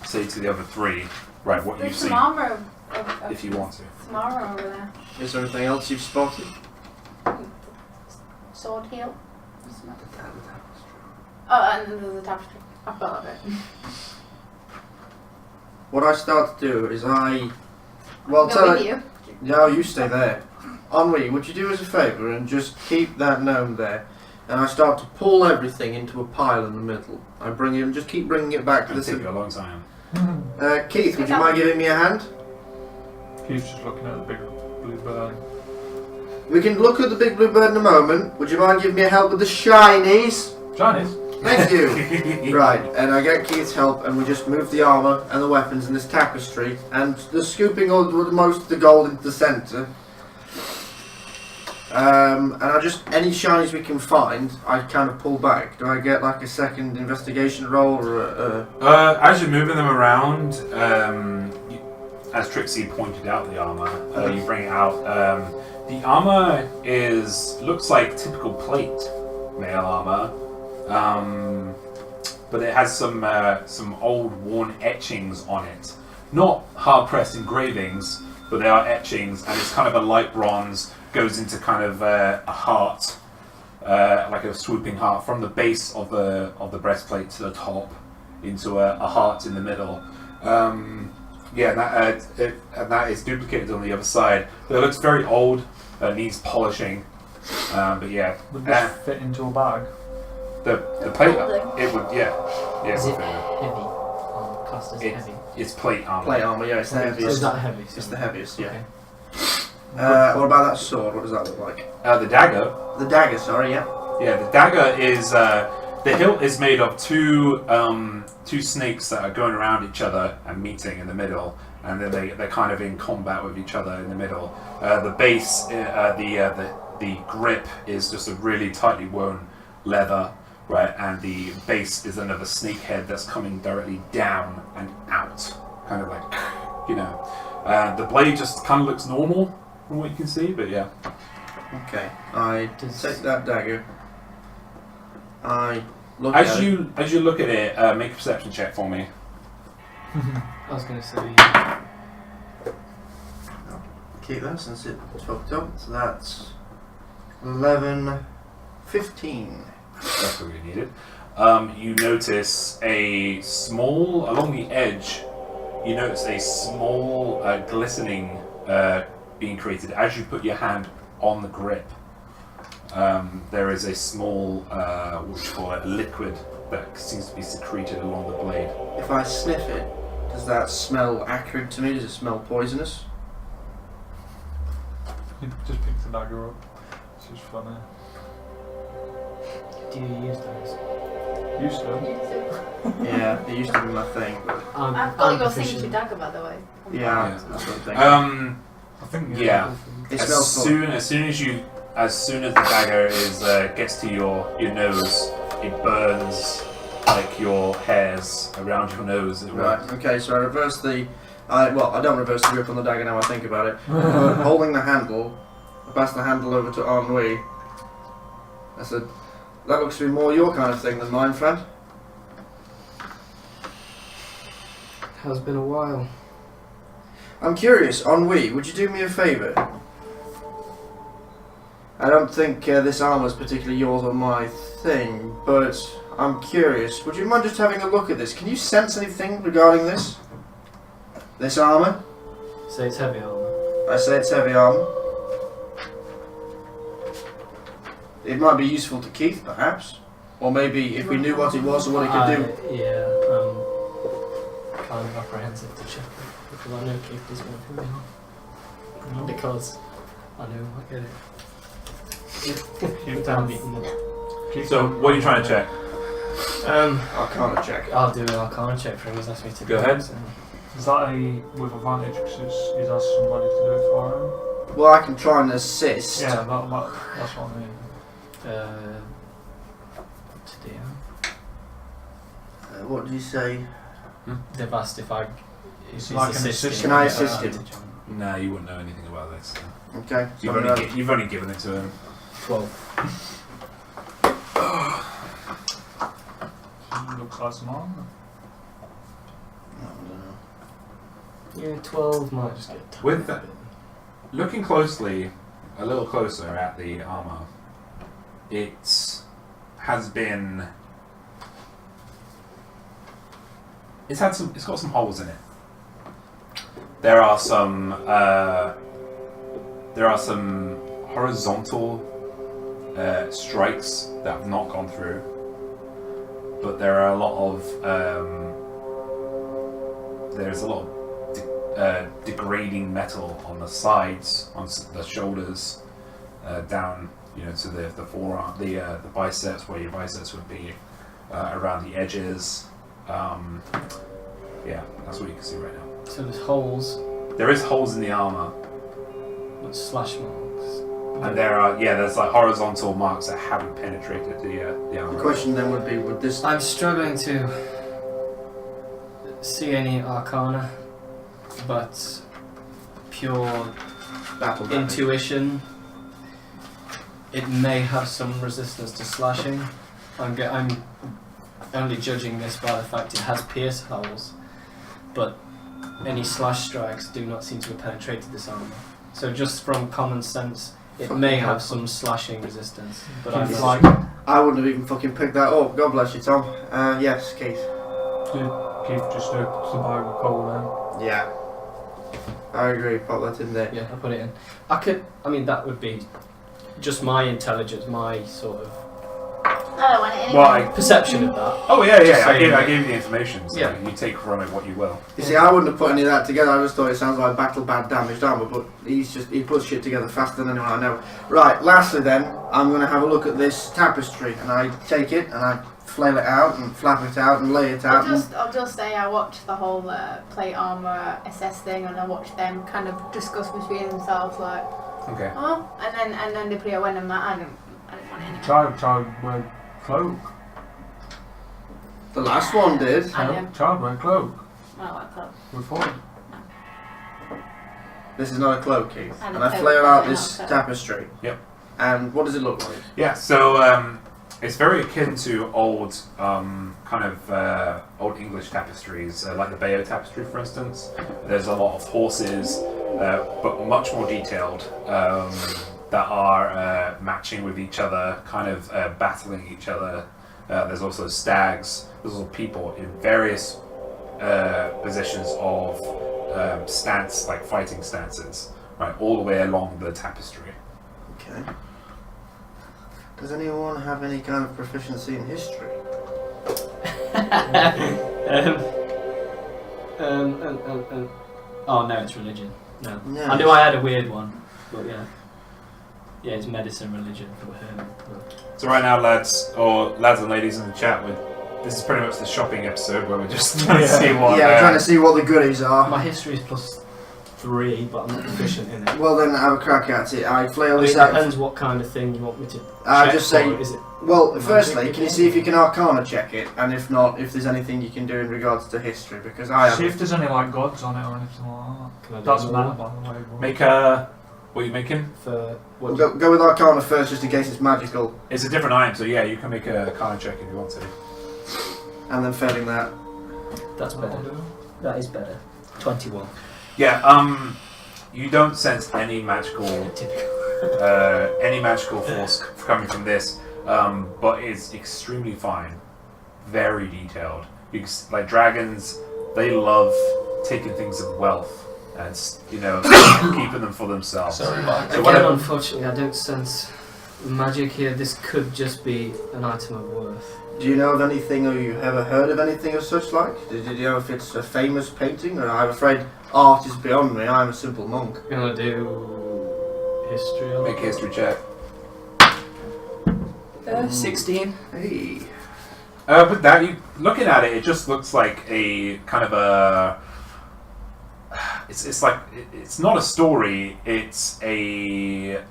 Speaker 1: say to the other 3, right, what
Speaker 4: There's
Speaker 1: you've
Speaker 4: some
Speaker 1: seen,
Speaker 4: armor
Speaker 1: if you want to.
Speaker 4: some armor over there.
Speaker 2: Is there anything else you've spotted?
Speaker 4: Sword hilt. Oh, and then there's a tapestry. I fell of it.
Speaker 2: What I start to do is Well,
Speaker 4: Go
Speaker 2: tell
Speaker 4: with
Speaker 2: it...
Speaker 4: you.
Speaker 2: No, you stay there. Ennui, would you do us a favour and just keep that gnome there? And I start to pull everything into a pile in the middle. I bring him, just keep bringing it back to
Speaker 1: It'll
Speaker 2: the...
Speaker 1: take you a long time.
Speaker 2: Keith, would you mind giving me a hand?
Speaker 5: Keith's just looking at the big blue bird.
Speaker 2: We can look at the big blue bird in a moment. Would you mind giving me a help with the shinies?
Speaker 5: Chinese?
Speaker 2: Thank you. Right, and I get Keith's help, and we just move the armour and the weapons in this tapestry, and the scooping all most of the gold into the centre. And I just, any shinies we can find, I kind of pull back. Do I get like a second investigation roll or a...
Speaker 1: As you're moving them around, as Trixie pointed out the armor, you bring it out. The armor looks like typical plate mail armor, but it has some old worn etchings on it. Not hard pressed engravings, but they are etchings, and it's kind of a light bronze. Goes into kind of a heart, like a swooping heart, from the base of the breastplate to the top, into a heart in the middle. Yeah, and that is duplicated on the other side. But it looks very old. Needs polishing. But yeah,
Speaker 5: Would this fit into a bag?
Speaker 1: the plate, it would, yeah.
Speaker 6: Is it
Speaker 1: it would.
Speaker 6: heavy? Oh, classed as heavy.
Speaker 1: It's plate armor.
Speaker 2: Plate armor, yeah, it's the
Speaker 6: So
Speaker 2: heaviest.
Speaker 6: is that heavy?
Speaker 2: It's the heaviest, yeah.
Speaker 6: Okay.
Speaker 2: What about that sword? What does that look like?
Speaker 1: The dagger.
Speaker 2: The dagger, sorry, yeah.
Speaker 1: Yeah, the dagger is the hilt is made of two snakes that are going around each other and meeting in the middle, and then they're kind of in combat with each other in the middle. The base, the grip is just a really tightly woven leather, right, and the base is another snake head that's coming directly down and out, kind of like, you know. The blade just kind of looks normal from what you can see, but yeah.
Speaker 2: Okay, I take that dagger. I look
Speaker 1: As
Speaker 2: at it.
Speaker 1: you look at it, make a perception check for me.
Speaker 6: I was going to say.
Speaker 2: Keep that since it's fucked up. So that's 11, 15.
Speaker 1: That's what we needed. You notice a small, along the edge, you notice a small glistening being created as you put your hand on the grip. There is a small, what you call it, a liquid that seems to be secreted along the blade.
Speaker 2: If I sniff it, does that smell acrid to me? Does it smell poisonous?
Speaker 5: He just picks the dagger up. It's just funny.
Speaker 6: Do you use those?
Speaker 5: Used to.
Speaker 2: Yeah, it used to be my thing, but
Speaker 4: I've got your signature dagger, by the way.
Speaker 2: yeah,
Speaker 1: Yeah.
Speaker 2: that's what I'm thinking.
Speaker 5: I think.
Speaker 1: Yeah.
Speaker 2: It
Speaker 1: As
Speaker 2: smells
Speaker 1: soon as the dagger gets to your nose, it burns like your hairs around your nose. It
Speaker 2: Right, okay, so I reverse the... I don't reverse the grip on the dagger now I think about it. Holding the handle, I pass the handle over to Ennui. I said, that looks to be more your kind of thing than mine, friend.
Speaker 6: Has been a while.
Speaker 2: I'm curious, Ennui, would you do me a favour? I don't think this armour's particularly yours or my thing, but I'm curious. Would you mind just having a look at this? Can you sense anything regarding this? This armour?
Speaker 6: So it's heavy armor.
Speaker 2: I say it's heavy armour. It might be useful to Keith, perhaps. Or maybe if we knew what it was or what it could do.
Speaker 6: Yeah, kind of apprehensive to check it because I know Keith doesn't want to be on. Because I know I get it. Damn beating it.
Speaker 1: So, what are you trying to check?
Speaker 2: Arcana check.
Speaker 6: I'll do an Arcana check for him. He's asked me to.
Speaker 1: Go ahead.
Speaker 6: So.
Speaker 5: Is that with advantage because he's asked somebody to do it for him?
Speaker 2: Well, I can try and assist.
Speaker 5: Yeah, that's what I mean.
Speaker 6: To DM.
Speaker 2: What did you say?
Speaker 6: They've asked if I.
Speaker 5: It's
Speaker 6: If
Speaker 5: like
Speaker 6: he's
Speaker 5: an
Speaker 6: assisting.
Speaker 5: assist.
Speaker 2: Can I assist him?
Speaker 1: No, you wouldn't know anything about this.
Speaker 2: Okay.
Speaker 1: You've
Speaker 2: So,
Speaker 1: you've only given it to him.
Speaker 6: 12.
Speaker 5: Looks like some armor.
Speaker 2: I don't know.
Speaker 6: Yeah, 12 might just get tiny
Speaker 1: With
Speaker 6: a
Speaker 1: that-
Speaker 6: bit.
Speaker 1: Looking closely, a little closer at the armor, it has been. It's got some holes in it. There are some horizontal strikes that have not gone through, but there are a lot of there's a lot of degrading metal on the sides, on the shoulders, down, to the forearm, the biceps, where your biceps would be, around the edges. Yeah, that's what you can see right now.
Speaker 6: So there's holes,
Speaker 1: There is holes in the armor,
Speaker 6: but slash marks.
Speaker 1: and there's like horizontal marks that haven't penetrated the armor.
Speaker 2: The question then would be, would this...
Speaker 6: I'm struggling to see any Arcana, but pure
Speaker 2: battle damage?
Speaker 6: intuition. It may have some resistance to slashing. I'm only judging this by the fact it has pierce holes, but any slash strikes do not seem to have penetrated this armor. So just from common sense, it may have some slashing resistance, but I'm
Speaker 2: It's
Speaker 6: like,
Speaker 2: I wouldn't have even fucking picked that up. God bless you, Tom. Yes, Keith.
Speaker 5: Keith just opens the bag of coal then.
Speaker 2: Yeah. I agree. Pop that in there.
Speaker 6: yeah, I put it in. That would be just my intelligence, my sort of
Speaker 4: I don't want it anyway.
Speaker 1: Well,
Speaker 6: perception of that.
Speaker 1: Oh yeah,
Speaker 6: Just
Speaker 1: I
Speaker 6: saying
Speaker 1: gave you the information, so
Speaker 6: Yeah.
Speaker 1: you take from it what you will.
Speaker 2: You see, I wouldn't have put any of that together. I just thought it sounds like battle bad damaged armor, but he puts shit together faster than anyone I know. Right, lastly then, I'm going to have a look at this tapestry, and I take it and I flail it out and flap it out and lay it out.
Speaker 4: I'll just say I watched the whole plate armor assess thing, and I watched them kind of discuss between themselves, like,
Speaker 1: Okay.
Speaker 4: oh, and then the player went and that I didn't want it anyway.
Speaker 5: Child wear cloak.
Speaker 2: The last one did.
Speaker 4: I know.
Speaker 5: Child wear cloak.
Speaker 4: I don't like clothes.
Speaker 5: We're fine.
Speaker 2: This is not a cloak, Keith.
Speaker 4: And
Speaker 2: And
Speaker 4: a
Speaker 2: I
Speaker 4: cloak,
Speaker 2: flare out
Speaker 4: not
Speaker 2: this
Speaker 4: a cloak.
Speaker 2: tapestry.
Speaker 1: Yep.
Speaker 2: And what does it look like?
Speaker 1: Yeah, so it's very akin to old old English tapestries, like the Bayeux tapestry, for instance. There's a lot of horses, but much more detailed, that are matching with each other, kind of battling each other. There's also stags. There's also people in various positions of stance, like fighting stances, right, all the way along the tapestry.
Speaker 2: Okay. Does anyone have any kind of proficiency in history?
Speaker 6: Oh no, it's religion. No.
Speaker 2: No.
Speaker 6: I knew I had a weird one, but yeah. Yeah, it's medicine, religion for him.
Speaker 1: So right now, lads and ladies in the chat, this is pretty much the shopping episode where we're just trying to see what.
Speaker 2: Yeah, we're trying to see what the goodies are.
Speaker 6: My history is +3, but I'm not proficient in it.
Speaker 2: Well then, have a crack at it. I flail
Speaker 6: It
Speaker 2: this out.
Speaker 6: depends what kind of thing you want me to
Speaker 2: I
Speaker 6: check
Speaker 2: just say.
Speaker 6: for. Is it
Speaker 2: Well,
Speaker 6: magic
Speaker 2: firstly, can you see if you
Speaker 6: again?
Speaker 2: can Arcana check it, and if not, if there's anything you can do in regards to history, because I
Speaker 5: See if
Speaker 2: have.
Speaker 5: there's any like gods on it or anything like
Speaker 6: Can I
Speaker 5: that.
Speaker 6: do
Speaker 5: Doesn't
Speaker 6: another
Speaker 5: matter by the way. but-
Speaker 1: Make a. What are you making?
Speaker 6: for
Speaker 2: We'll
Speaker 6: what?
Speaker 2: go with Arcana first, just in case it's magical,
Speaker 1: It's a different item, so yeah, you can make a card check if you want to.
Speaker 2: and then failing that.
Speaker 6: That's better. That is better. 21.
Speaker 1: Yeah. You don't sense any magical
Speaker 6: Typical.
Speaker 1: force coming from this, but it's extremely fine, very detailed. Like dragons, they love taking things of wealth and keeping them for themselves.
Speaker 7: Sorry, Mike.
Speaker 1: So
Speaker 6: Again, unfortunately, I don't sense magic here. This could just be an item of worth.
Speaker 2: Do you know of anything, or you ever heard of anything of such like? Did you know if it's a famous painting? Or I'm afraid art is beyond me. I'm a simple monk.
Speaker 6: Gonna do history.
Speaker 1: Make a history check.
Speaker 6: 16.
Speaker 2: Hey.
Speaker 1: But that you looking at it, it just looks like a kind of a. It's like it's not a story. It's a.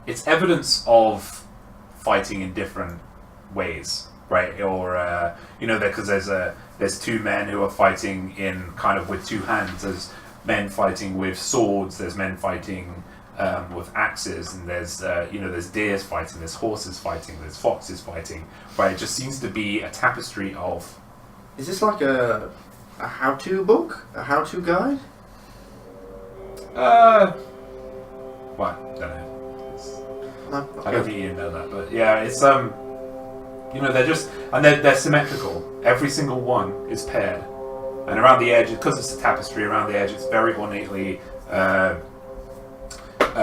Speaker 1: It's evidence of fighting in different ways, right? Or because there's two men who are fighting in kind of with two hands. There's men fighting with swords. There's men fighting with axes, and there's deers fighting. There's horses fighting. There's foxes fighting. Right? It just seems to be a tapestry of.
Speaker 2: Is this like a how-to book? A how-to guide?
Speaker 1: What? Don't know.
Speaker 2: No?
Speaker 1: I don't think you know that, but yeah, it's they're just they're symmetrical. Every single one is paired, and around the edge, because it's a tapestry, around the edge it's very ornately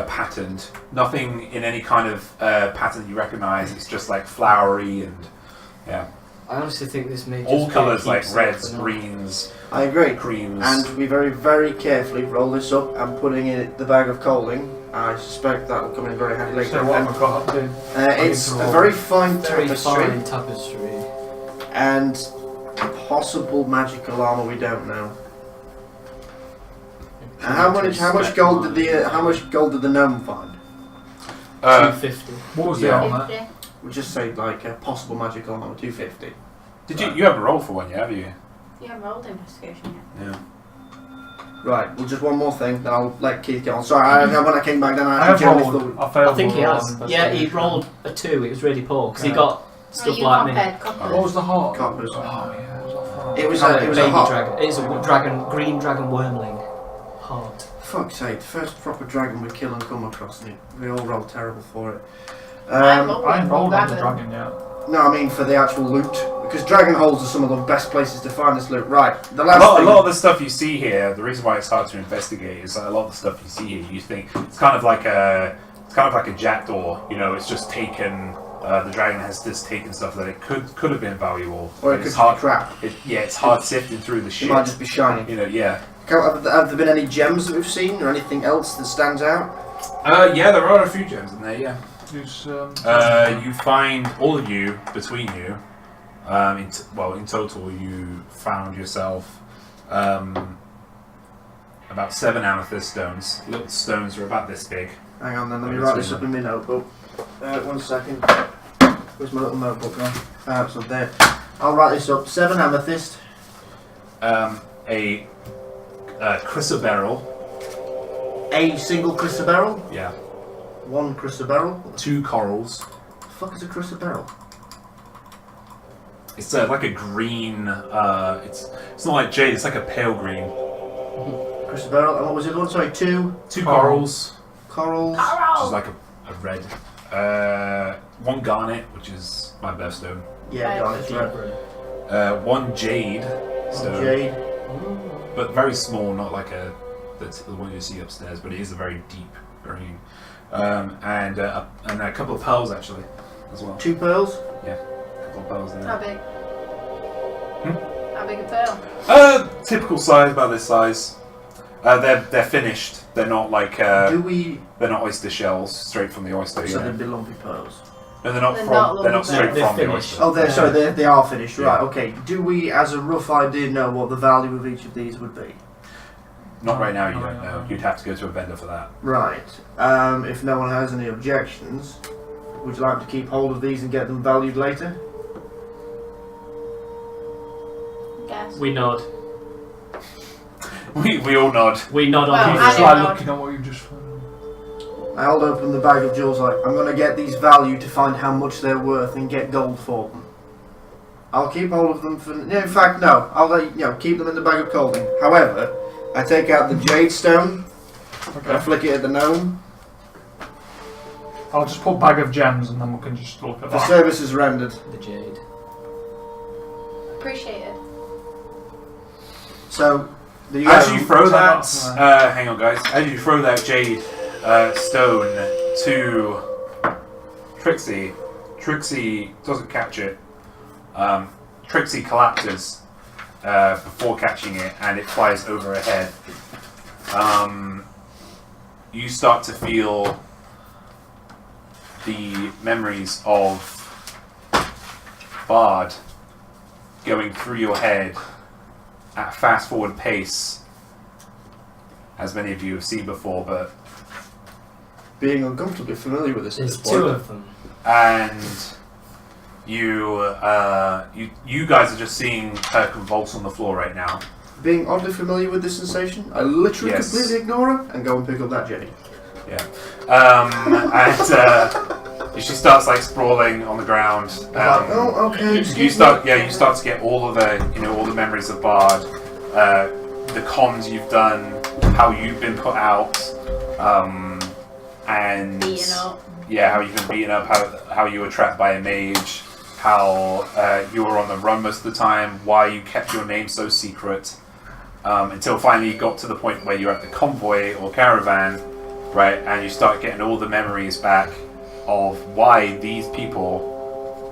Speaker 1: patterned. Nothing in any kind of pattern you recognise. It's just like flowery and yeah.
Speaker 6: I honestly think this may just
Speaker 1: All
Speaker 6: be a
Speaker 1: colours like
Speaker 6: keepsake
Speaker 1: reds,
Speaker 6: for now.
Speaker 1: greens,
Speaker 2: I agree.
Speaker 1: creams.
Speaker 2: And we very, very carefully roll this up and putting in the bag of coaling. I suspect that will come in very handy later.
Speaker 5: So what we've got up to.
Speaker 2: It's a very fine
Speaker 6: Very
Speaker 2: tapestry
Speaker 6: fine tapestry.
Speaker 2: and possible magical armor we don't know. And how much gold did the gnome find?
Speaker 6: 250.
Speaker 5: What was
Speaker 1: Yeah.
Speaker 5: the armor?
Speaker 4: 50.
Speaker 2: We'll just say like a possible magical armor, 250.
Speaker 1: Did you haven't rolled for one yet, have you?
Speaker 4: You haven't rolled investigation yet.
Speaker 1: Yeah.
Speaker 2: Right, well just one more thing, then I'll let Keith get on. Sorry, when I came back then
Speaker 5: I
Speaker 2: I
Speaker 5: have
Speaker 2: actually
Speaker 5: rolled.
Speaker 2: generally
Speaker 5: I failed.
Speaker 6: I think he
Speaker 5: all
Speaker 6: has.
Speaker 5: on
Speaker 6: Yeah, he
Speaker 5: investigation.
Speaker 6: rolled a 2. It was really poor because he
Speaker 5: Yeah.
Speaker 6: got stuff
Speaker 4: you
Speaker 6: like me.
Speaker 4: compared coppers.
Speaker 5: What was the heart?
Speaker 2: Coppers.
Speaker 5: Oh yeah, it was off heart.
Speaker 2: It was
Speaker 6: It
Speaker 2: a
Speaker 6: was baby
Speaker 2: heart.
Speaker 6: dragon. It is a dragon, green dragon wormling. Heart.
Speaker 2: Fuck's sake, the first proper dragon we kill and come across, and we all rolled terrible for it.
Speaker 4: I rolled
Speaker 5: I ain't rolled on the
Speaker 4: dragon.
Speaker 5: dragon yet.
Speaker 2: No, I mean for the actual loot. Because dragon holes are some of the best places to find this loot. Right, the last
Speaker 1: a
Speaker 2: thing...
Speaker 1: lot of the stuff you see here, the reason why it's hard to investigate is that a lot of the stuff you see here, you think it's kind of like a jackdaw. You know, it's just taken. The dragon has just taken stuff that it could have been valuable.
Speaker 2: Or it could be crap.
Speaker 1: It's hard sifting through the shit.
Speaker 2: It might just be shiny.
Speaker 1: You know, yeah.
Speaker 2: Have there been any gems that we've seen, or anything else that stands out?
Speaker 1: Yeah, there are a few gems in there. Yeah.
Speaker 5: Who's,
Speaker 1: You find all of you between you. In total, you found yourself about 7 amethyst stones. Little stones are about this big.
Speaker 2: Hang on, then let me write this up in my notebook. 1 second. Where's my little notebook gone? It's up there. I'll write this up. 7 amethyst.
Speaker 1: A chrysoberyl.
Speaker 2: A single chrysoberyl.
Speaker 1: Yeah.
Speaker 2: 1 chrysoberyl.
Speaker 1: 2 corals.
Speaker 2: What the fuck is a chrysoberyl?
Speaker 1: It's like a green. It's not like jade. It's like a pale green.
Speaker 2: Chrysoberyl. And what was it? One. Sorry, 2
Speaker 1: corals.
Speaker 2: Corals.
Speaker 1: Which is like a red. 1 garnet, which is my bestowed.
Speaker 2: Yeah, garnet's red.
Speaker 1: 1 jade stone.
Speaker 2: Jade.
Speaker 1: But very small, not like that's the one you see upstairs, but it is a very deep green. And a couple of pearls actually, as well.
Speaker 2: 2 pearls.
Speaker 1: Yeah, a couple of pearls in
Speaker 4: How
Speaker 1: there.
Speaker 4: big? How big a pearl?
Speaker 1: Typical size, about this size. They're finished. They're not like they're not oyster shells straight from the oyster.
Speaker 2: So they'd be lumpy pearls.
Speaker 1: No, they're not
Speaker 4: They're
Speaker 1: from.
Speaker 4: not
Speaker 1: They're not straight
Speaker 3: lumpy.
Speaker 1: from
Speaker 3: They're
Speaker 1: the
Speaker 3: finished.
Speaker 1: oyster.
Speaker 2: Oh, they're sorry. They are finished.
Speaker 1: Yeah.
Speaker 2: Right. Okay. Do we, as a rough idea, know what the value of each of these would be?
Speaker 1: Not right now. You
Speaker 5: Not
Speaker 1: don't
Speaker 5: right
Speaker 1: know.
Speaker 5: now.
Speaker 1: You'd have to go to a vendor for that.
Speaker 2: Right. If no one has any objections, would you like to keep hold of these and get them valued later?
Speaker 4: Guess.
Speaker 6: We nod.
Speaker 1: We all nod.
Speaker 6: We nod
Speaker 4: Well,
Speaker 6: on
Speaker 5: You
Speaker 4: I
Speaker 5: just
Speaker 4: didn't
Speaker 5: like
Speaker 4: know.
Speaker 5: looking at what you just found.
Speaker 2: I hold open the bag of jewels like, I'm going to get these valued to find how much they're worth and get gold for them. I'll keep hold of them for... No, in fact, no. I'll let you keep them in the bag of clothing. However, I take out the jade stone and I flick it at the gnome.
Speaker 5: I'll just put bag of gems and then we can just look at
Speaker 2: The
Speaker 5: that.
Speaker 2: service is rendered.
Speaker 6: the jade.
Speaker 4: Appreciate it.
Speaker 2: So, the
Speaker 1: As you throw that,
Speaker 5: Right.
Speaker 1: hang on, guys. As you throw that jade stone to Trixie, Trixie doesn't catch it. Trixie collapses before catching it, and it flies over her head. You start to feel the memories of Bard going through your head at a fast forward pace, as many of you have seen before, but
Speaker 2: being uncomfortably familiar with this at
Speaker 3: There's
Speaker 2: this
Speaker 3: 2
Speaker 2: point.
Speaker 3: of them.
Speaker 1: and you guys are just seeing her convulse on the floor right now.
Speaker 2: Being oddly familiar with this sensation, I literally
Speaker 1: Yes.
Speaker 2: completely ignore her and go and pick up that jade.
Speaker 1: Yeah, and she starts like sprawling on the ground.
Speaker 2: Oh, okay.
Speaker 1: You
Speaker 2: excuse me.
Speaker 1: start to get all of the all the memories of Bard, the cons you've done, how you've been put out, and
Speaker 4: Beaten up.
Speaker 1: yeah, how you've been beaten up, how you were trapped by a mage, how you were on the run most of the time, why you kept your name so secret, until finally you got to the point where you're at the convoy or caravan, right, and you start getting all the memories back of why these people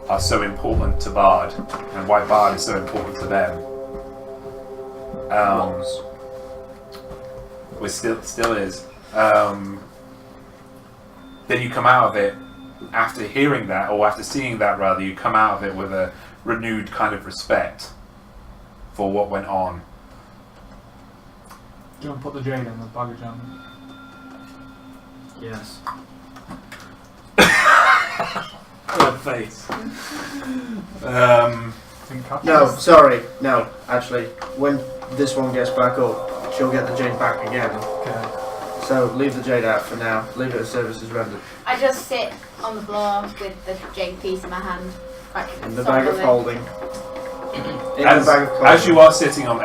Speaker 1: are so important to Bard, and why Bard is so important to them. Which still is. Then you come out of it, after hearing that, or after seeing that rather, you come out of it with a renewed kind of respect for what went on.
Speaker 5: Do you want to put the jade in the bag of gems?
Speaker 6: Yes.
Speaker 1: Good face.
Speaker 5: Didn't catch
Speaker 2: No,
Speaker 5: it.
Speaker 2: sorry. No, actually, when this one gets back up, she'll get the jade back again.
Speaker 5: Okay.
Speaker 2: So leave the jade out for now. Leave it as services rendered.
Speaker 4: I just sit on the floor with the jade piece in my hand. Like,
Speaker 2: In the bag of
Speaker 4: somberly.
Speaker 2: holding. In
Speaker 1: As,
Speaker 2: the bag of holding.
Speaker 1: as you are sitting on,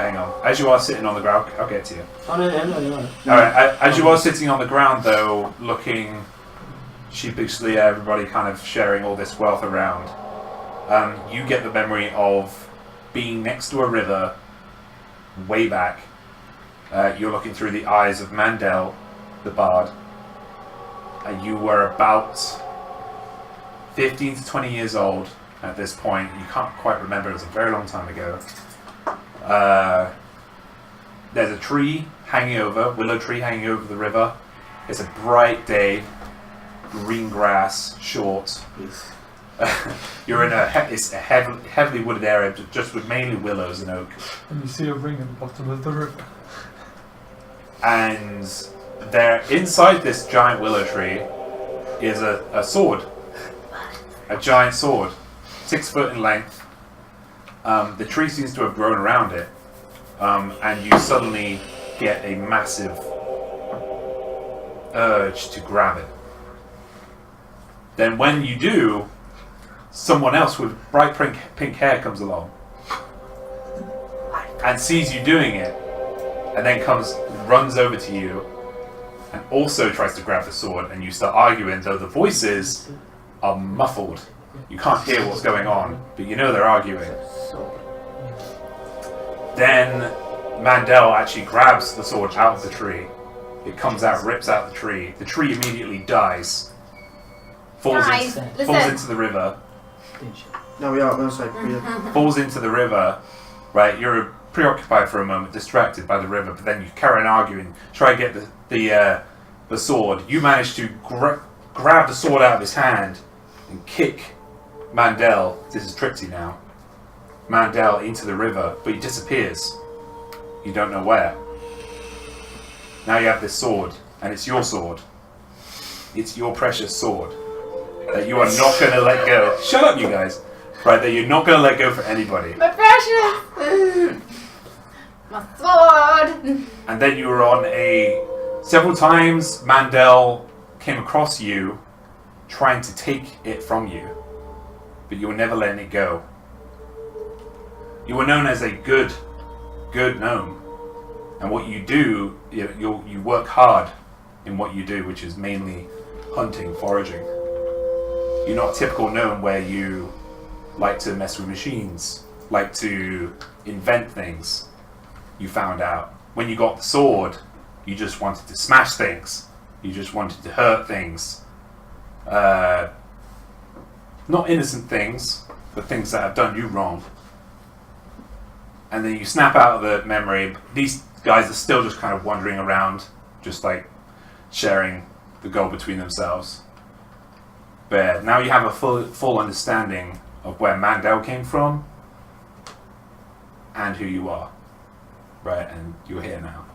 Speaker 1: as you are sitting on the ground, I'll get to you.
Speaker 6: Oh no, you're right.
Speaker 1: Alright, as you are sitting on the ground though, looking sheepishly at everybody kind of sharing all this wealth around, you get the memory of being next to a river way back. You're looking through the eyes of Mandel, the bard. You were about 15 to 20 years old at this point. You can't quite remember, it was a very long time ago. There's a tree hanging over, willow tree hanging over the river. It's a bright day, green grass, short. You're in it's a heavily wooded area, just with mainly willows and oak.
Speaker 5: And you see a ring at the bottom of the river.
Speaker 1: And there, inside this giant willow tree, is a sword. A giant sword, 6 foot in length. The tree seems to have grown around it, and you suddenly get a massive urge to grab it. Then when you do, someone else with bright pink hair comes along and sees you doing it, and then runs over to you and also tries to grab the sword, and you start arguing, though the voices are muffled. You can't hear what's going on, but you know they're arguing. Then Mandel actually grabs the sword out of the tree. It comes out, rips out the tree. The tree immediately dies. Falls into the river.
Speaker 2: No, we are. No, sorry.
Speaker 1: Falls into the river. Right, you're preoccupied for a moment, distracted by the river, but then you carry on arguing, try to get the sword. You manage to grab the sword out of his hand and kick Mandel. This is Trixie now. Mandel into the river, but he disappears. You don't know where. Now you have this sword, and it's your sword. It's your precious sword that you are not going to let go. Shut up, you guys. Right, that you're not going to let go for anybody.
Speaker 4: My precious! My sword!
Speaker 1: And then you were on several times Mandel came across you trying to take it from you, but you were never letting it go. You were known as a good gnome, and what you do, you work hard in what you do, which is mainly hunting, foraging. You're not a typical gnome where you like to mess with machines, like to invent things. You found out when you got the sword, you just wanted to smash things. You just wanted to hurt things. Not innocent things, but things that have done you wrong. And then you snap out of the memory. These guys are still just kind of wandering around, just like sharing the gold between themselves. But now you have a full understanding of where Mandel came from and who you are. Right, and you're here now.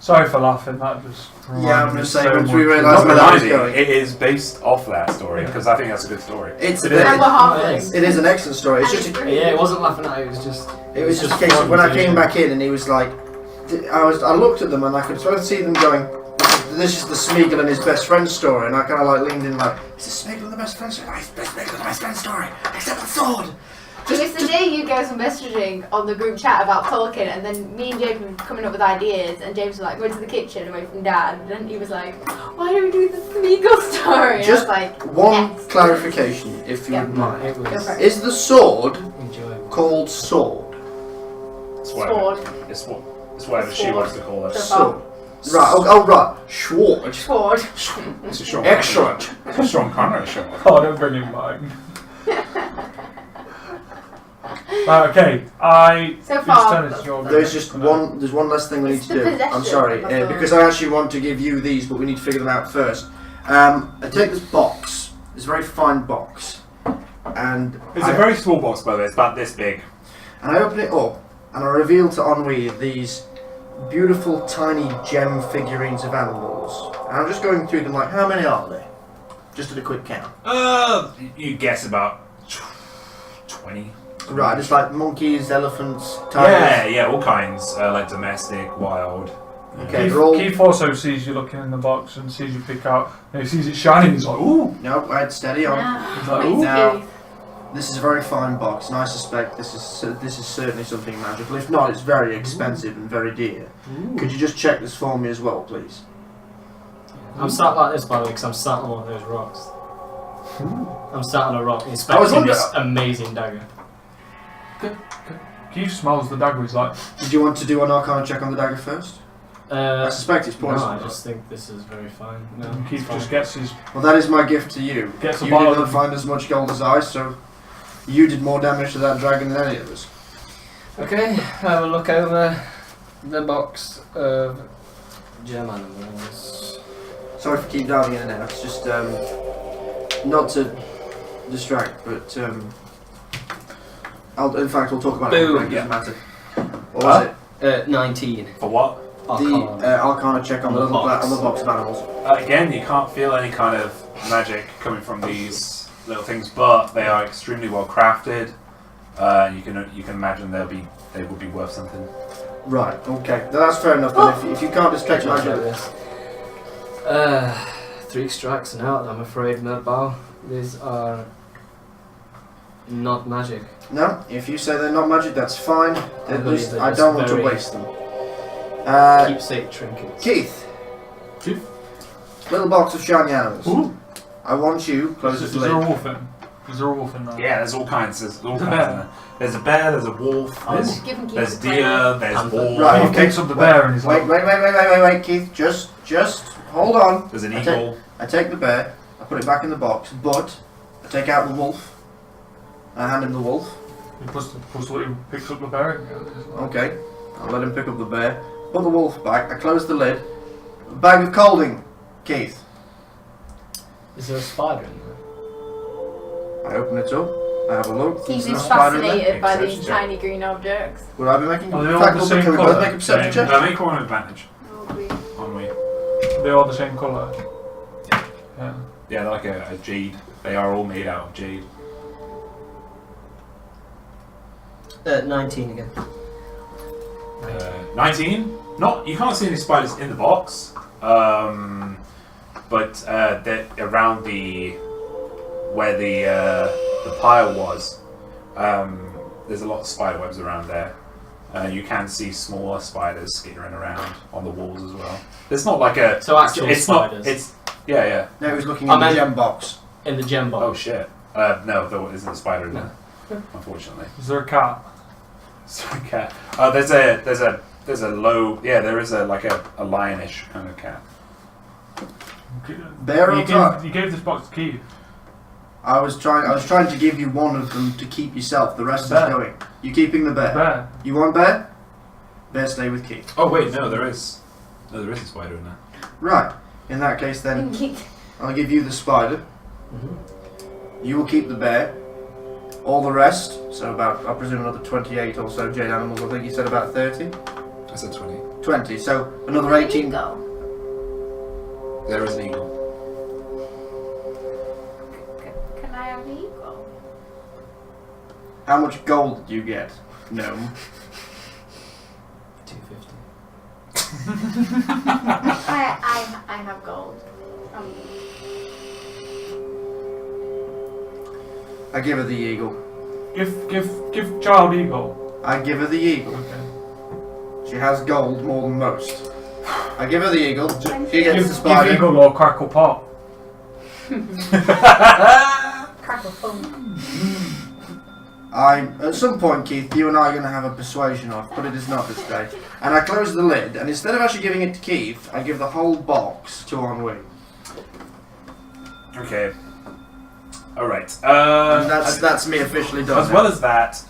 Speaker 5: Sorry for laughing, that just...
Speaker 2: Yeah, I'm going to say,
Speaker 5: so
Speaker 2: once we
Speaker 5: much.
Speaker 2: realise where that was going.
Speaker 1: It is based off that story, because I think that's a good story.
Speaker 2: It is an excellent story. It's just
Speaker 6: Yeah, it wasn't laughing at it,
Speaker 2: it was just a case of when I came back in and he was like, I looked at them and I could sort of see them going, this is the Smeagol and his best friend story, and I kind of like leaned in like, is this Smeagol and the best friend story? It's Smeagol and the best friend story, except the sword.
Speaker 4: It was the day you guys were messaging on the group chat about Tolkien, and then me and James were coming up with ideas, and James was like, go to the kitchen away from Dad, and then he was like, why don't we do the Smeagol story?
Speaker 2: Just
Speaker 4: and I was like,
Speaker 2: one
Speaker 4: yes.
Speaker 2: clarification, if you
Speaker 4: Yeah.
Speaker 2: would mind.
Speaker 6: It was
Speaker 2: Is the sword
Speaker 6: enjoyable.
Speaker 2: called sword?
Speaker 1: It's whatever.
Speaker 4: Sword.
Speaker 1: It's whatever she wants to call it.
Speaker 2: Sword. Right, oh right. Sword.
Speaker 4: Sword.
Speaker 1: It's a strong
Speaker 2: Excellent.
Speaker 1: It's a strong Conrad show.
Speaker 5: Oh, don't bring in mine. Okay,
Speaker 4: So far,
Speaker 5: whose turn is your go?
Speaker 2: There's one last thing we need
Speaker 4: It's
Speaker 2: to
Speaker 4: the
Speaker 2: do.
Speaker 4: possession
Speaker 2: I'm sorry,
Speaker 4: of the sword.
Speaker 2: because I actually want to give you these, but we need to figure them out first. I take this box, this very fine box, and
Speaker 1: It's a very small box, by the way. It's about this big.
Speaker 2: and I open it up, and I reveal to Ennui these beautiful tiny gem figurines of animals. And I'm just going through them like, how many are there? Just at a quick count.
Speaker 1: You guess about 20.
Speaker 2: Right, it's like monkeys, elephants, tigers.
Speaker 1: Yeah, all kinds. Like domestic, wild.
Speaker 2: Okay, they're all...
Speaker 5: Keith also sees you looking in the box and sees you pick out, and he sees it shining, he's like, ooh!
Speaker 2: No, right, steady on.
Speaker 5: He's like,
Speaker 4: Wait,
Speaker 5: ooh!
Speaker 2: Now, this is a very fine box, and I suspect this is certainly something magical. If not, it's very expensive and very dear. Could you just check this for me as well, please?
Speaker 6: I'm sat like this, by the way, because I'm sat on one of those rocks. I'm sat on a rock inspecting this amazing dagger.
Speaker 5: Good. Keith smells the dagger. He's like,
Speaker 2: Did you want to do an Arcana check on the dagger first? I suspect it's poison.
Speaker 6: No, I just think this is very fine. No,
Speaker 5: Keith just gets his.
Speaker 2: Well, that is my gift to you.
Speaker 5: Gets a
Speaker 2: You
Speaker 5: bottle
Speaker 2: did not
Speaker 5: of-
Speaker 2: find as much gold as I, so you did more damage to that dragon than any of us.
Speaker 6: Okay, have a look over the box of gem animals.
Speaker 2: Sorry for keep diving in and out. It's just not to distract, but in fact, we'll talk about
Speaker 6: Boom.
Speaker 2: it. It doesn't matter. What was it?
Speaker 6: 19.
Speaker 1: For what?
Speaker 6: Arcana.
Speaker 2: The Arcana check on the
Speaker 6: On the
Speaker 2: little
Speaker 6: box.
Speaker 2: on the box of animals.
Speaker 1: Again, you can't feel any kind of magic coming from these little things, but they are extremely well crafted. You can imagine they would be worth something.
Speaker 2: Right. Okay. That's fair enough. Then if you can't detect
Speaker 6: Like
Speaker 2: magic,
Speaker 6: this. 3 strikes and out, I'm afraid, Mudbow. These are not magic.
Speaker 2: no. If you say they're not magic, that's fine. They're
Speaker 6: believe
Speaker 2: just,
Speaker 6: they're
Speaker 2: I
Speaker 6: just
Speaker 2: don't want to
Speaker 6: very-
Speaker 2: waste them.
Speaker 6: Keepsake trinkets.
Speaker 2: Keith.
Speaker 5: Keith?
Speaker 2: Little box of shiny animals.
Speaker 5: Ooh.
Speaker 2: I want you close
Speaker 5: Is
Speaker 2: this
Speaker 5: there a
Speaker 2: lid.
Speaker 5: wolf in? Is there a wolf in there?
Speaker 1: Yeah, there's all kinds. There's all
Speaker 5: There's a
Speaker 1: kinds
Speaker 5: bear.
Speaker 1: in there. There's a bear. There's a wolf.
Speaker 4: Oh, just give him
Speaker 1: There's
Speaker 4: Keith
Speaker 1: deer. There's
Speaker 6: Panther.
Speaker 1: wolf.
Speaker 2: Right.
Speaker 5: Keith picks up the bear and he's
Speaker 2: Wait,
Speaker 5: like,
Speaker 2: Keith. Just hold on.
Speaker 1: There's an
Speaker 2: I
Speaker 1: eagle.
Speaker 2: I take the bear. I put it back in the box, but I take out the wolf. I hand him the wolf.
Speaker 5: he picks up the bear and he's like,
Speaker 2: Okay. I'll let him pick up the bear. Put the wolf back. I close the lid. A bag of colding, Keith.
Speaker 6: Is there a spider in there?
Speaker 2: I open it up. I have a look.
Speaker 4: Keith
Speaker 2: There's
Speaker 4: is
Speaker 2: no spider in there.
Speaker 4: fascinated by
Speaker 1: Perception
Speaker 4: these
Speaker 1: check.
Speaker 4: tiny green objects.
Speaker 2: Would I be making?
Speaker 5: Are they
Speaker 2: In
Speaker 5: all
Speaker 2: fact,
Speaker 5: the
Speaker 2: we'll
Speaker 5: same
Speaker 2: can we
Speaker 5: colour?
Speaker 2: both make a perception check?
Speaker 1: Make one advantage.
Speaker 4: Oh, we-
Speaker 1: Ennui.
Speaker 5: They are the same colour. Yeah.
Speaker 1: Yeah, they're like a jade. They are all made out of jade.
Speaker 6: 19 again.
Speaker 1: 19. You can't see any spiders in the box, but they're around where the pile was. There's a lot of spider webs around there. You can see smaller spiders skittering around on the walls as well. It's not like a.
Speaker 6: So actual
Speaker 1: it's
Speaker 6: spiders.
Speaker 1: not. It's yeah.
Speaker 2: No, he was looking
Speaker 6: I
Speaker 2: in the
Speaker 6: meant-
Speaker 2: gem box.
Speaker 6: In the gem
Speaker 1: Oh
Speaker 6: box.
Speaker 1: shit. No, there isn't a spider in there. Unfortunately.
Speaker 5: Is there a cat?
Speaker 1: Sorry, cat. There's a low. Yeah, there is a lionish kind of cat.
Speaker 2: Bear or cat?
Speaker 5: You gave this box to Keith.
Speaker 2: I was trying to give you one of them to keep yourself. The rest
Speaker 5: Bear.
Speaker 2: is going. You keeping the bear?
Speaker 5: Bear.
Speaker 2: You want bear? Bear, stay with Keith.
Speaker 1: Oh wait, no, there is a spider in there.
Speaker 2: Right. In that case, then I'll give you the spider. You will keep the bear. All the rest, so about, I presume, another 28 or so jade animals. I think you said about 30.
Speaker 1: I said 20.
Speaker 2: 20. So another
Speaker 4: Where did
Speaker 2: 18.
Speaker 4: you go?
Speaker 1: There is an eagle.
Speaker 4: Can I have the eagle?
Speaker 2: How much gold did you get, gnome?
Speaker 6: 250.
Speaker 4: I have gold.
Speaker 2: I give her the eagle.
Speaker 5: Give child eagle.
Speaker 2: I give her the eagle.
Speaker 5: Okay.
Speaker 2: She has gold more than most. I give her the eagle. She gets the
Speaker 5: Give
Speaker 2: spider.
Speaker 5: eagle or crackle pot.
Speaker 4: Crackle fun.
Speaker 2: At some point, Keith, you and I are going to have a persuasion off, but it is not this day. And I close the lid, and instead of actually giving it to Keith, I give the whole box to Ennui.
Speaker 1: Okay. All right.
Speaker 2: And that's me officially done.
Speaker 1: As well as that,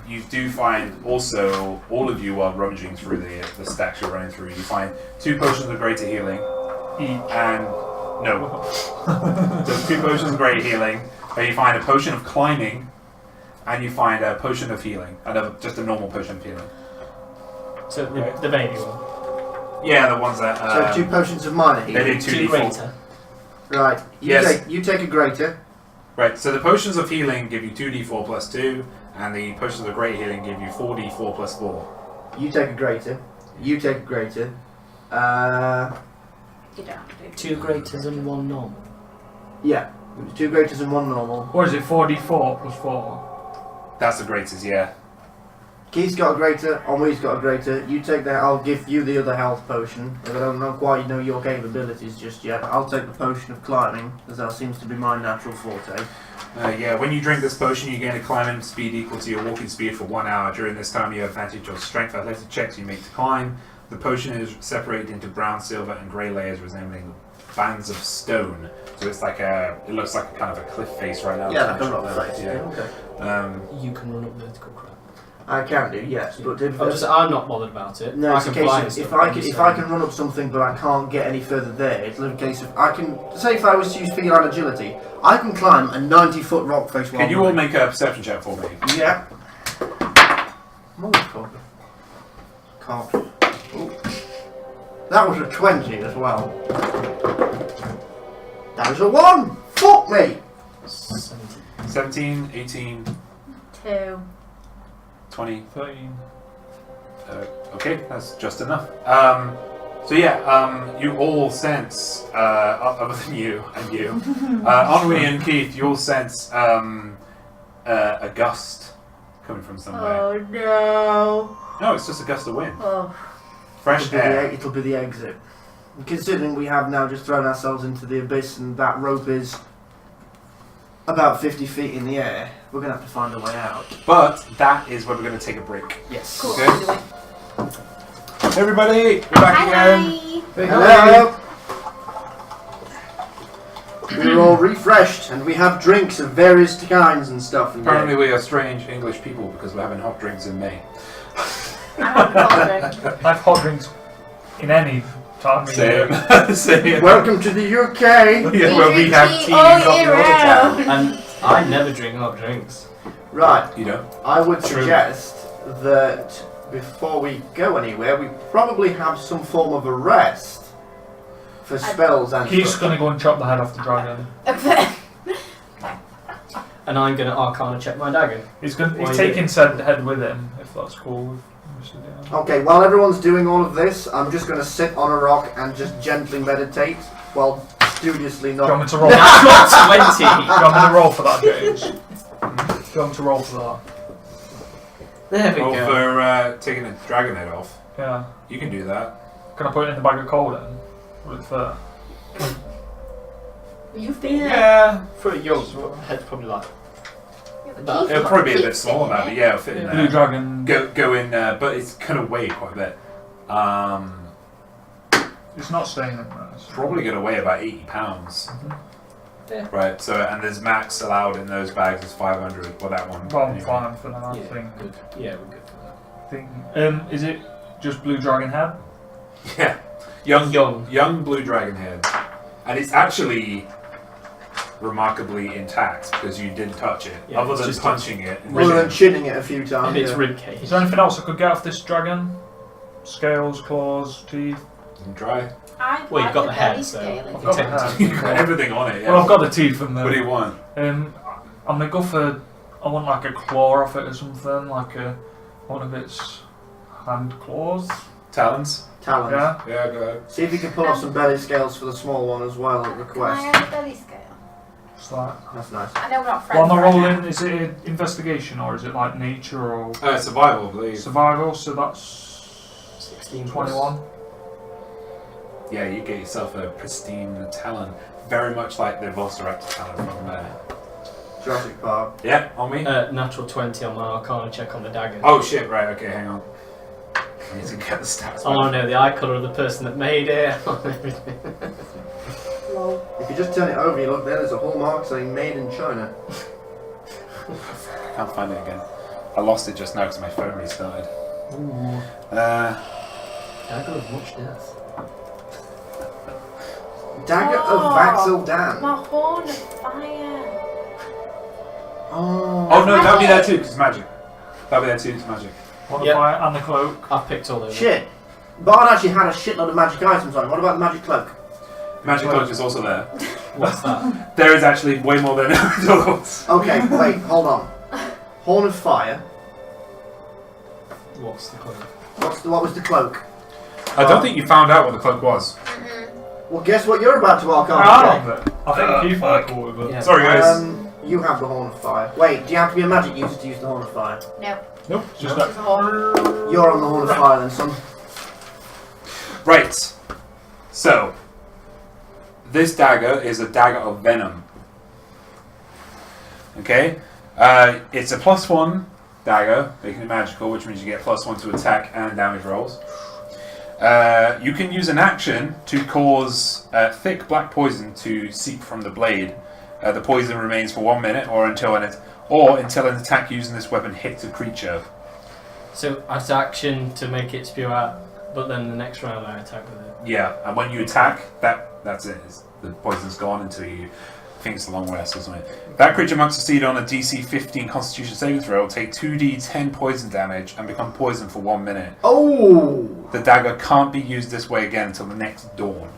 Speaker 1: you do find also, all of you are rummaging through the stacks you're running through. You find 2 potions of greater healing, and no, just 2 potions of greater healing. But you find a potion of climbing, and you find a potion of healing, and just a normal potion of healing.
Speaker 6: So the baby one.
Speaker 1: Yeah, the ones that.
Speaker 2: So 2 potions of minor
Speaker 1: They
Speaker 2: healing.
Speaker 1: do
Speaker 6: 2
Speaker 1: 2d4.
Speaker 6: greater.
Speaker 2: Right.
Speaker 1: Yes.
Speaker 2: You take a greater.
Speaker 1: Right. So the potions of healing give you 2d4 plus 2, and the potions of great healing give you 4d4 plus 4.
Speaker 2: You take a greater. You take a greater.
Speaker 4: You don't have to do
Speaker 6: 2 greaters and 1 normal.
Speaker 2: Yeah. 2 greaters and 1 normal.
Speaker 5: Or is it 4d4 plus 4?
Speaker 1: That's the greatest, yeah.
Speaker 2: Keith's got a greater, Ennui's got a greater. You take that, I'll give you the other health potion. If I don't know quite know your capabilities just yet, I'll take the potion of climbing, as that seems to be my natural forte.
Speaker 1: Yeah, when you drink this potion, you gain a climbing speed equal to your walking speed for 1 hour. During this time, you have advantage on strength athletic checks you make to climb. The potion is separated into brown, silver, and grey layers resembling bands of stone. So it's like it looks like a kind of a cliff face right now.
Speaker 2: Yeah, like a rock face.
Speaker 1: Yeah.
Speaker 2: Okay.
Speaker 6: You can run up vertical crap.
Speaker 2: I can do, yes, but if
Speaker 6: I'm not bothered about it.
Speaker 2: no,
Speaker 6: I
Speaker 2: it's a
Speaker 6: can fly and
Speaker 2: case of
Speaker 6: stuff,
Speaker 2: if I can run up something but I can't get any further there, it's a case of I can say if I was to use feline agility, I can climb a 90-foot rock face.
Speaker 1: Can you all make a perception check for me?
Speaker 2: Yeah. Motherfucker. Can't. Ooh. That was a 20 as well. That was a 1! Fuck me!
Speaker 1: 17, 18,
Speaker 4: 2.
Speaker 1: 20.
Speaker 5: 13.
Speaker 1: Okay, that's just enough. So yeah, you all sense, other than you and you, Ennui and Keith, you all sense a gust coming from somewhere.
Speaker 4: Oh no.
Speaker 1: No, it's just a gust of wind.
Speaker 4: Oh.
Speaker 1: Fresh air.
Speaker 2: It'll be the exit. Considering we have now just thrown ourselves into the abyss and that rope is about 50 feet in the air, we're going to have to find a way out.
Speaker 1: But that is where we're going to take a break.
Speaker 2: Yes.
Speaker 4: Cool.
Speaker 1: Okay. Everybody, we're back again.
Speaker 2: Hello. We're all refreshed and we have drinks of various kinds and stuff. And
Speaker 1: Apparently we are strange English people because we're having hot drinks in May.
Speaker 4: I have a hot drink.
Speaker 5: I have hot drinks in any time of year.
Speaker 1: Same.
Speaker 2: Welcome to the UK.
Speaker 1: Yeah, where we have tea and coffee all the time.
Speaker 6: And I never drink hot drinks.
Speaker 2: Right.
Speaker 1: You know?
Speaker 2: I would
Speaker 1: True.
Speaker 2: suggest that before we go anywhere, we probably have some form of a rest for spells and
Speaker 5: He's
Speaker 2: stuff.
Speaker 5: going to go and chop the head off the dragon.
Speaker 6: And I'm going to Arcana check my dagger.
Speaker 5: He's
Speaker 6: Why
Speaker 5: taking said head with him, if that's cool.
Speaker 2: Okay, while everyone's doing all of this, I'm just going to sit on a rock and just gently meditate while studiously
Speaker 5: Do you want me
Speaker 2: not...
Speaker 5: to roll?
Speaker 6: That's 20!
Speaker 5: Do you want me to roll for that, James? Do you want me to roll for that?
Speaker 6: There we
Speaker 1: Well,
Speaker 6: go.
Speaker 1: for taking the dragon head off,
Speaker 5: Yeah.
Speaker 1: you can do that.
Speaker 5: Can I put it in the bag of coal then? Would it fit?
Speaker 4: You feel it?
Speaker 1: Yeah.
Speaker 6: For yours, head's probably like.
Speaker 4: Yeah, but
Speaker 6: It'll
Speaker 4: Keith's
Speaker 1: It'll
Speaker 4: got
Speaker 1: probably be a bit
Speaker 4: kids
Speaker 1: smaller
Speaker 4: in
Speaker 1: now,
Speaker 4: it.
Speaker 1: but yeah, it'll fit in
Speaker 5: Blue
Speaker 1: there.
Speaker 5: dragon.
Speaker 1: Go in there, but it's going to weigh quite a bit.
Speaker 5: It's not staying in there.
Speaker 1: It's probably going to weigh about 80 pounds.
Speaker 6: Yeah.
Speaker 1: Right, so, and there's max allowed in those bags is 500, well that one.
Speaker 5: Well, I'm
Speaker 1: anyway.
Speaker 5: fine for that, I
Speaker 6: Yeah,
Speaker 5: think.
Speaker 6: good. Yeah, we're good for that.
Speaker 5: Is it just blue dragon head?
Speaker 1: Yeah, young blue dragon head. And it's actually remarkably intact because you didn't touch it,
Speaker 6: Yeah,
Speaker 1: other
Speaker 6: it's
Speaker 1: than
Speaker 6: just
Speaker 1: punching it.
Speaker 2: Other than chinning it a few times.
Speaker 6: And it's
Speaker 2: yeah.
Speaker 6: ribcage.
Speaker 5: Is there anything else I could get off this dragon? Scales, claws, teeth?
Speaker 1: And dry.
Speaker 4: I'd
Speaker 6: Well,
Speaker 4: like
Speaker 6: you've got
Speaker 4: a
Speaker 6: the head,
Speaker 4: belly
Speaker 6: so-
Speaker 4: scale if
Speaker 5: I've
Speaker 4: you
Speaker 5: got the
Speaker 4: want.
Speaker 5: head.
Speaker 1: You've got everything on it, yeah.
Speaker 5: Well, I've got the teeth and
Speaker 1: What do
Speaker 5: the...
Speaker 1: you want?
Speaker 5: I'm gonna go for... I want like a claw off it or something, like one of its hand claws.
Speaker 1: Talons?
Speaker 2: Talons.
Speaker 5: Yeah?
Speaker 1: Yeah, go ahead.
Speaker 2: See if you can pull off some belly scales for the small one as well at
Speaker 4: Can I
Speaker 2: request.
Speaker 4: have a belly scale?
Speaker 5: It's like...
Speaker 2: That's nice.
Speaker 4: I know we're not
Speaker 5: Well,
Speaker 4: friends
Speaker 5: am I
Speaker 4: right
Speaker 5: rolling?
Speaker 4: now.
Speaker 5: Is it investigation or is it like nature or
Speaker 1: Survival, please.
Speaker 5: survival? So that's
Speaker 6: 16
Speaker 5: 21.
Speaker 1: Yeah, you get yourself a pristine talon. Very much like the Velociraptor talon from
Speaker 2: Jurassic Park.
Speaker 1: Yeah, on me?
Speaker 6: Natural 20 on my Arcana check on the dagger.
Speaker 1: Oh shit, right, okay, hang on. I need to get the stats.
Speaker 6: Oh no, the eye colour of the person that made it.
Speaker 4: Lol.
Speaker 2: If you just turn it over, you look there, there's a hallmark saying made in China.
Speaker 1: I can't find it again. I lost it just now because my phone restarted.
Speaker 6: Ooh. Dagger of much death.
Speaker 2: Dagger of
Speaker 4: Oh.
Speaker 2: Vaxel Dan.
Speaker 4: My horn of fire.
Speaker 1: Oh no, that'll be there too because it's magic. That'll be there too, it's magic.
Speaker 5: One
Speaker 6: Yep.
Speaker 5: of fire and the cloak.
Speaker 6: I've picked all those.
Speaker 2: Shit. Bard actually had a shitload of magic items on him. What about the magic cloak?
Speaker 1: Magic cloak is also there.
Speaker 6: What's that?
Speaker 1: There is actually way more than others.
Speaker 2: Okay, wait, hold on. Horn of fire.
Speaker 6: What's the colour?
Speaker 2: What was the cloak?
Speaker 1: I don't think you found out what the cloak was.
Speaker 2: Well, guess what you're about to
Speaker 5: I
Speaker 2: arcana
Speaker 5: have it. I think Keith might call it, but...
Speaker 6: Yeah.
Speaker 1: Sorry guys.
Speaker 2: You have the horn of fire. Wait, do you have to be a magic user to use the horn of fire?
Speaker 4: Nope.
Speaker 5: Nope, it's just
Speaker 4: It's
Speaker 5: that.
Speaker 4: a horn.
Speaker 2: You're on the Horn of Fire then, son.
Speaker 1: Right. So, this dagger is a dagger of venom. Okay? It's a +1 dagger, making it magical, which means you get +1 to attack and damage rolls. You can use an action to cause thick black poison to seep from the blade. The poison remains for 1 minute or until an attack using this weapon hits a creature.
Speaker 3: So it's action to make it spew out, but then the next round I attack with it.
Speaker 1: Yeah, and when you attack, that's it. The poison's gone until you think it's a long rest or something. That creature must succeed on a DC 15 Constitution saving throw, take 2d10 poison damage, and become poisoned for 1 minute.
Speaker 2: Oh!
Speaker 1: The dagger can't be used this way again until the next dawn.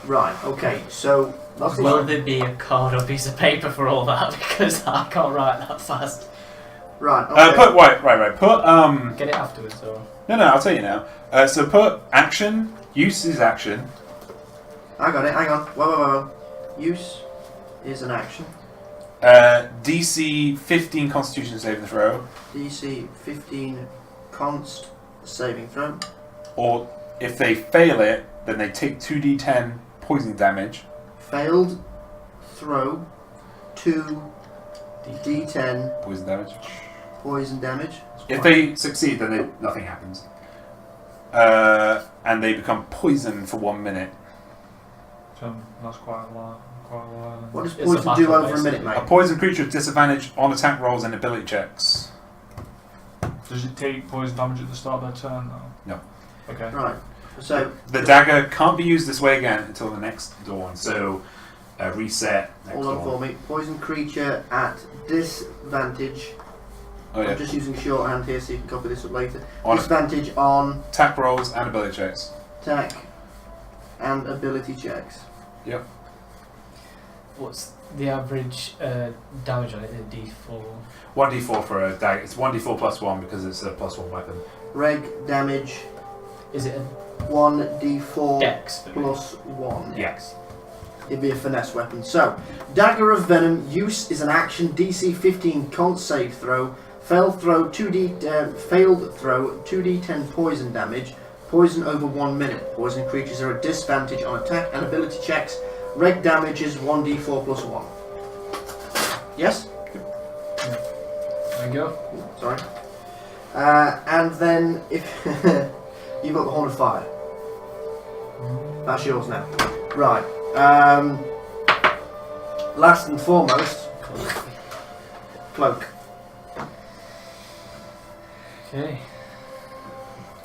Speaker 2: Right, okay, so...
Speaker 3: Will there be a card or piece of paper for all that? Because I can't write that fast.
Speaker 2: Right, okay.
Speaker 1: Put,
Speaker 3: Get it afterwards, or...
Speaker 1: No, I'll tell you now. So put action, use is action.
Speaker 2: I got it, hang on. Whoa. Use is an action.
Speaker 1: DC 15 Constitution saving throw.
Speaker 2: DC 15 const saving throw.
Speaker 1: Or if they fail it, then they take 2d10 poison damage.
Speaker 2: Failed throw 2d10
Speaker 1: Poison damage.
Speaker 2: poison damage.
Speaker 1: If they succeed, then nothing happens. And they become poisoned for 1 minute.
Speaker 5: That's quite a lot.
Speaker 2: What does
Speaker 3: It's a
Speaker 2: poison do
Speaker 3: battle,
Speaker 2: over a minute,
Speaker 1: A
Speaker 2: mate?
Speaker 1: poison creature with disadvantage on attack rolls and ability checks.
Speaker 5: Does it take poison damage at the start of their turn though?
Speaker 1: No.
Speaker 5: Okay.
Speaker 2: Right, so...
Speaker 1: The dagger can't be used this way again until the next dawn, so reset next
Speaker 2: Hold on
Speaker 1: dawn.
Speaker 2: for me. Poison creature at disadvantage.
Speaker 1: Oh, yeah.
Speaker 2: I'm just using shorthand here so you can copy this up later.
Speaker 1: On
Speaker 2: Disadvantage on
Speaker 1: attack rolls and ability checks.
Speaker 2: attack and ability checks.
Speaker 1: Yep.
Speaker 3: What's the average damage on it? A D4?
Speaker 1: 1d4 for a dagger. It's 1d4 plus 1 because it's a +1 weapon.
Speaker 2: Reg damage
Speaker 3: Is it a
Speaker 2: 1d4
Speaker 3: dex?
Speaker 2: plus 1.
Speaker 1: Yes.
Speaker 2: It'd be a finesse weapon. So, Dagger of Venom, use is an action, DC 15 con save throw, failed throw 2d10 poison damage, poison over 1 minute. Poison creatures are at disadvantage on attack and ability checks. Reg damage is 1d4 plus 1. Yes?
Speaker 3: There you go.
Speaker 2: Sorry. And then if you've got the Horn of Fire. That's yours now. Right. Last and foremost, cloak.
Speaker 3: Okay.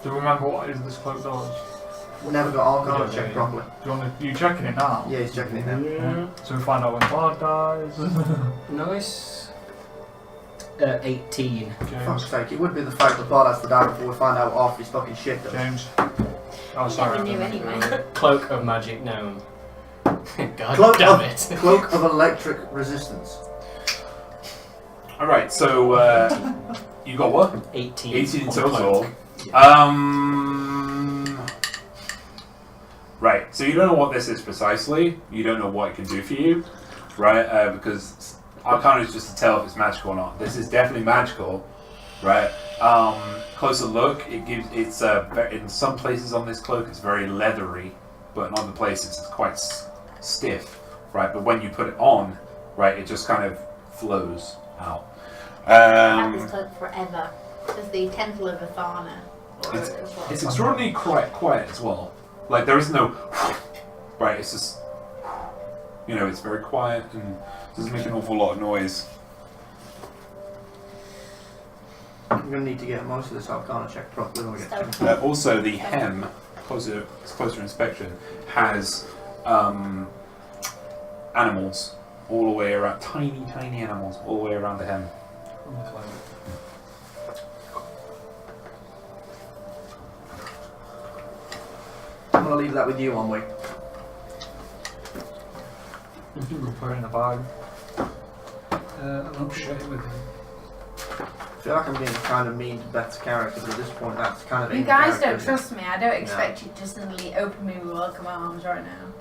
Speaker 5: Do you remember what is this cloak does?
Speaker 2: We never got Arcana checked properly.
Speaker 5: Do you want to, you checking it now?
Speaker 2: Yeah, he's checking it now.
Speaker 3: Yeah.
Speaker 5: So we find out when Bard dies.
Speaker 3: Nice. 18.
Speaker 2: Fuck's
Speaker 5: James.
Speaker 2: sake, it would be the fact that Bard has to die before we find out what half his fucking shit does.
Speaker 5: James. Oh, sorry.
Speaker 4: Never knew anyway.
Speaker 3: Cloak of Magic Gnome. God
Speaker 2: Cloak
Speaker 3: damn
Speaker 2: of,
Speaker 3: it.
Speaker 2: cloak of electric resistance.
Speaker 1: Alright, so you got what?
Speaker 3: 18.
Speaker 1: 18 in
Speaker 3: on the
Speaker 1: total.
Speaker 3: cloak.
Speaker 1: Right, so you don't know what this is precisely. You don't know what it can do for you, right? Because Arcana is just to tell if it's magical or not. This is definitely magical, right? Closer look, it's in some places on this cloak it's very leathery, but in other places it's quite stiff, right? But when you put it on, right, it just kind of flows out.
Speaker 4: I've had this cloak forever. It's the Temple of Athana.
Speaker 1: It's extraordinarily quiet as well. Like there is no right. It's just it's very quiet and doesn't make an awful lot of noise.
Speaker 2: I'm going to need to get most of this Arcana checked properly when we get to it.
Speaker 1: Also, the hem, closer inspection, has animals all the way around. Tiny animals all the way around the hem.
Speaker 3: On the cloak.
Speaker 2: I'm going to leave that with you, Onway.
Speaker 5: We'll put it in the bag. I'll share it with him.
Speaker 2: I feel like I'm being kind of mean to Beth's character, but at this point that's kind of
Speaker 4: You
Speaker 2: in
Speaker 4: guys don't
Speaker 2: character.
Speaker 4: trust me. I don't expect you to suddenly open me with welcome arms right now.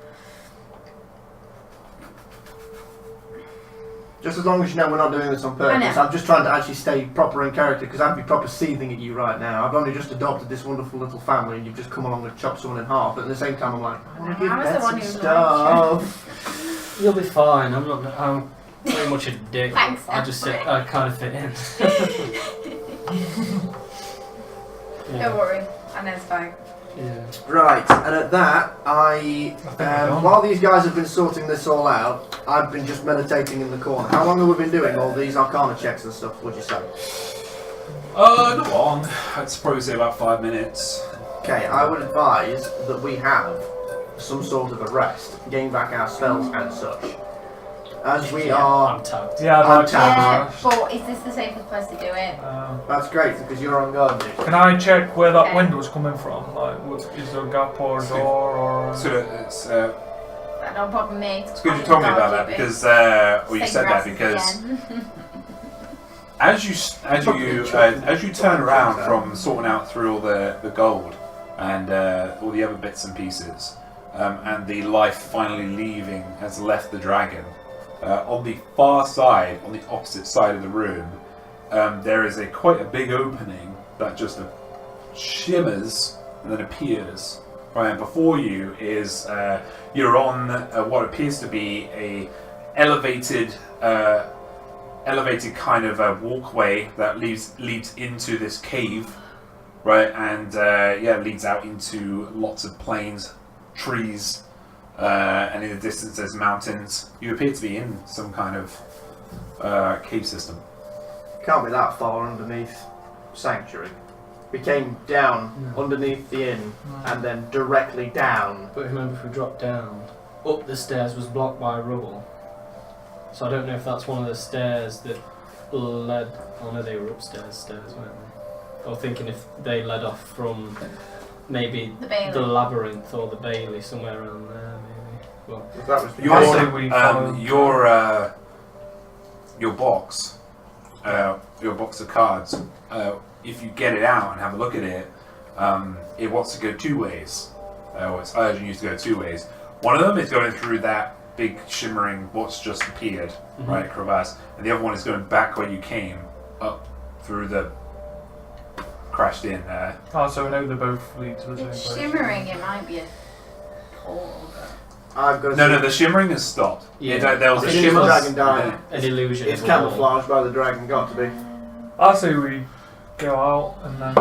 Speaker 2: Just as long as you know we're not doing this on purpose. I'm just trying to actually stay proper in character because I'd be proper seething at you right now. I've only just adopted this wonderful little family and you've just come along and chopped someone in half. But at the same time, I'm like, I want to give Beth some stuff.
Speaker 6: You'll be fine. I'm very much a dick.
Speaker 4: Thanks,
Speaker 6: I kind of fit in.
Speaker 4: Don't worry, I know it's fine.
Speaker 6: Yeah.
Speaker 2: Right, and at that, while these guys have been sorting this all out, I've been just meditating in the corner. How long have we been doing all these Arcana checks and stuff, would you say?
Speaker 1: Not long. I'd probably say about 5 minutes.
Speaker 2: Okay, I would advise that we have some sort of a rest, gain back our spells and such. As we are...
Speaker 6: I'm tapped.
Speaker 5: Yeah, I'd
Speaker 4: Yeah, but is this the safest place to do it?
Speaker 2: That's great, because you're on guard, dude.
Speaker 5: Can I check where that
Speaker 4: Okay.
Speaker 5: window's coming from? Like, is there a gap or a door or...
Speaker 1: So it's
Speaker 4: That don't bother me.
Speaker 1: it's good you told me about that because you said that because as you turn around from sorting out through all the gold and all the other bits and pieces, and the life finally leaving has left the dragon. On the far side, on the opposite side of the room, there is quite a big opening that just shimmers and then appears. Right, and before you is you're on what appears to be a elevated kind of a walkway that leads into this cave, right, and leads out into lots of plains, trees. And in the distance there's mountains. You appear to be in some kind of cave system.
Speaker 2: Can't be that far underneath Sanctuary. We came down underneath the inn and then directly down.
Speaker 6: But remember, if we dropped down, up the stairs was blocked by rubble. So I don't know if that's one of the stairs that led... Oh no, they were upstairs stairs, weren't they? I was thinking if they led off from maybe the labyrinth or the bailey, somewhere around there, maybe. Well,
Speaker 2: That was
Speaker 1: your box of cards. If you get it out and have a look at it, it wants to go 2 ways. It's urging you to go 2 ways. One of them is going through that big shimmering what's just appeared, right, crevasse, and the other one is going back where you came, up through the crashed in.
Speaker 5: Oh, so we know they both lead to the same place.
Speaker 4: Shimmering, it might be a portal.
Speaker 2: I've got
Speaker 1: No, the shimmering has stopped.
Speaker 6: Yeah.
Speaker 1: There was
Speaker 2: I
Speaker 1: a
Speaker 2: think it's
Speaker 1: shimmer.
Speaker 2: the dragon dying.
Speaker 6: an illusion.
Speaker 2: It's
Speaker 6: of a wall.
Speaker 2: camouflaged by the dragon, got to be.
Speaker 5: I say we go out and then...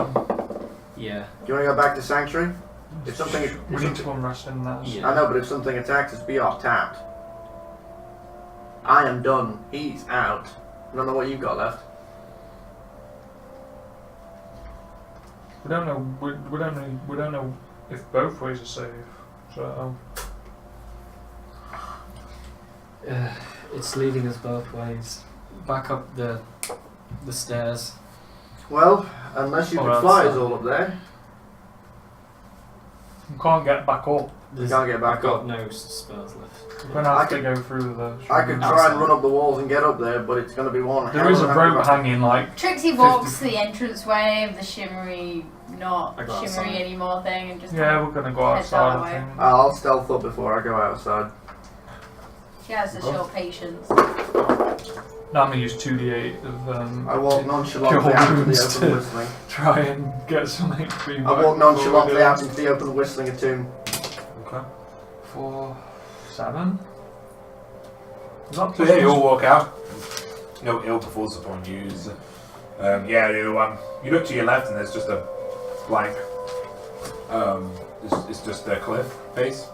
Speaker 6: Yeah.
Speaker 2: Do you want to go back to Sanctuary? If something...
Speaker 5: We need to unrest in that.
Speaker 6: Yeah.
Speaker 2: I know, but if something attacks us, we are tapped. I am done. He's out. I don't know what you've got left.
Speaker 5: We don't know. We don't know if both ways are safe. So
Speaker 6: It's leading us both ways. Back up the stairs.
Speaker 2: Well, unless you
Speaker 6: Or
Speaker 2: can fly us
Speaker 6: outside.
Speaker 2: all up there.
Speaker 5: we can't get back up.
Speaker 2: You can't get back
Speaker 6: I've got
Speaker 2: up.
Speaker 6: no spells left.
Speaker 5: We're gonna have to go through the.
Speaker 2: I could try and run up the walls and get up there, but it's going to be one.
Speaker 5: There is a rope hanging like.
Speaker 4: Trixie walks to the entranceway of the shimmery, not
Speaker 6: I go
Speaker 4: shimmery
Speaker 6: outside.
Speaker 4: anymore thing and just
Speaker 5: Yeah, we're gonna go
Speaker 4: Head
Speaker 5: outside.
Speaker 4: that
Speaker 5: I
Speaker 4: way.
Speaker 5: think.
Speaker 2: I'll stealth up before I go outside.
Speaker 4: she has a short patience.
Speaker 5: Now I'm gonna use 2d8 of
Speaker 2: I walk nonchalantly out into the open whistling.
Speaker 5: try and get some HP.
Speaker 2: I walk nonchalantly out into the open whistling attune.
Speaker 1: Okay.
Speaker 5: 4, 7. Is that
Speaker 1: So yeah, you all walk out. No ill befalls upon you. You look to your left and there's just a blank. It's just a cliff face,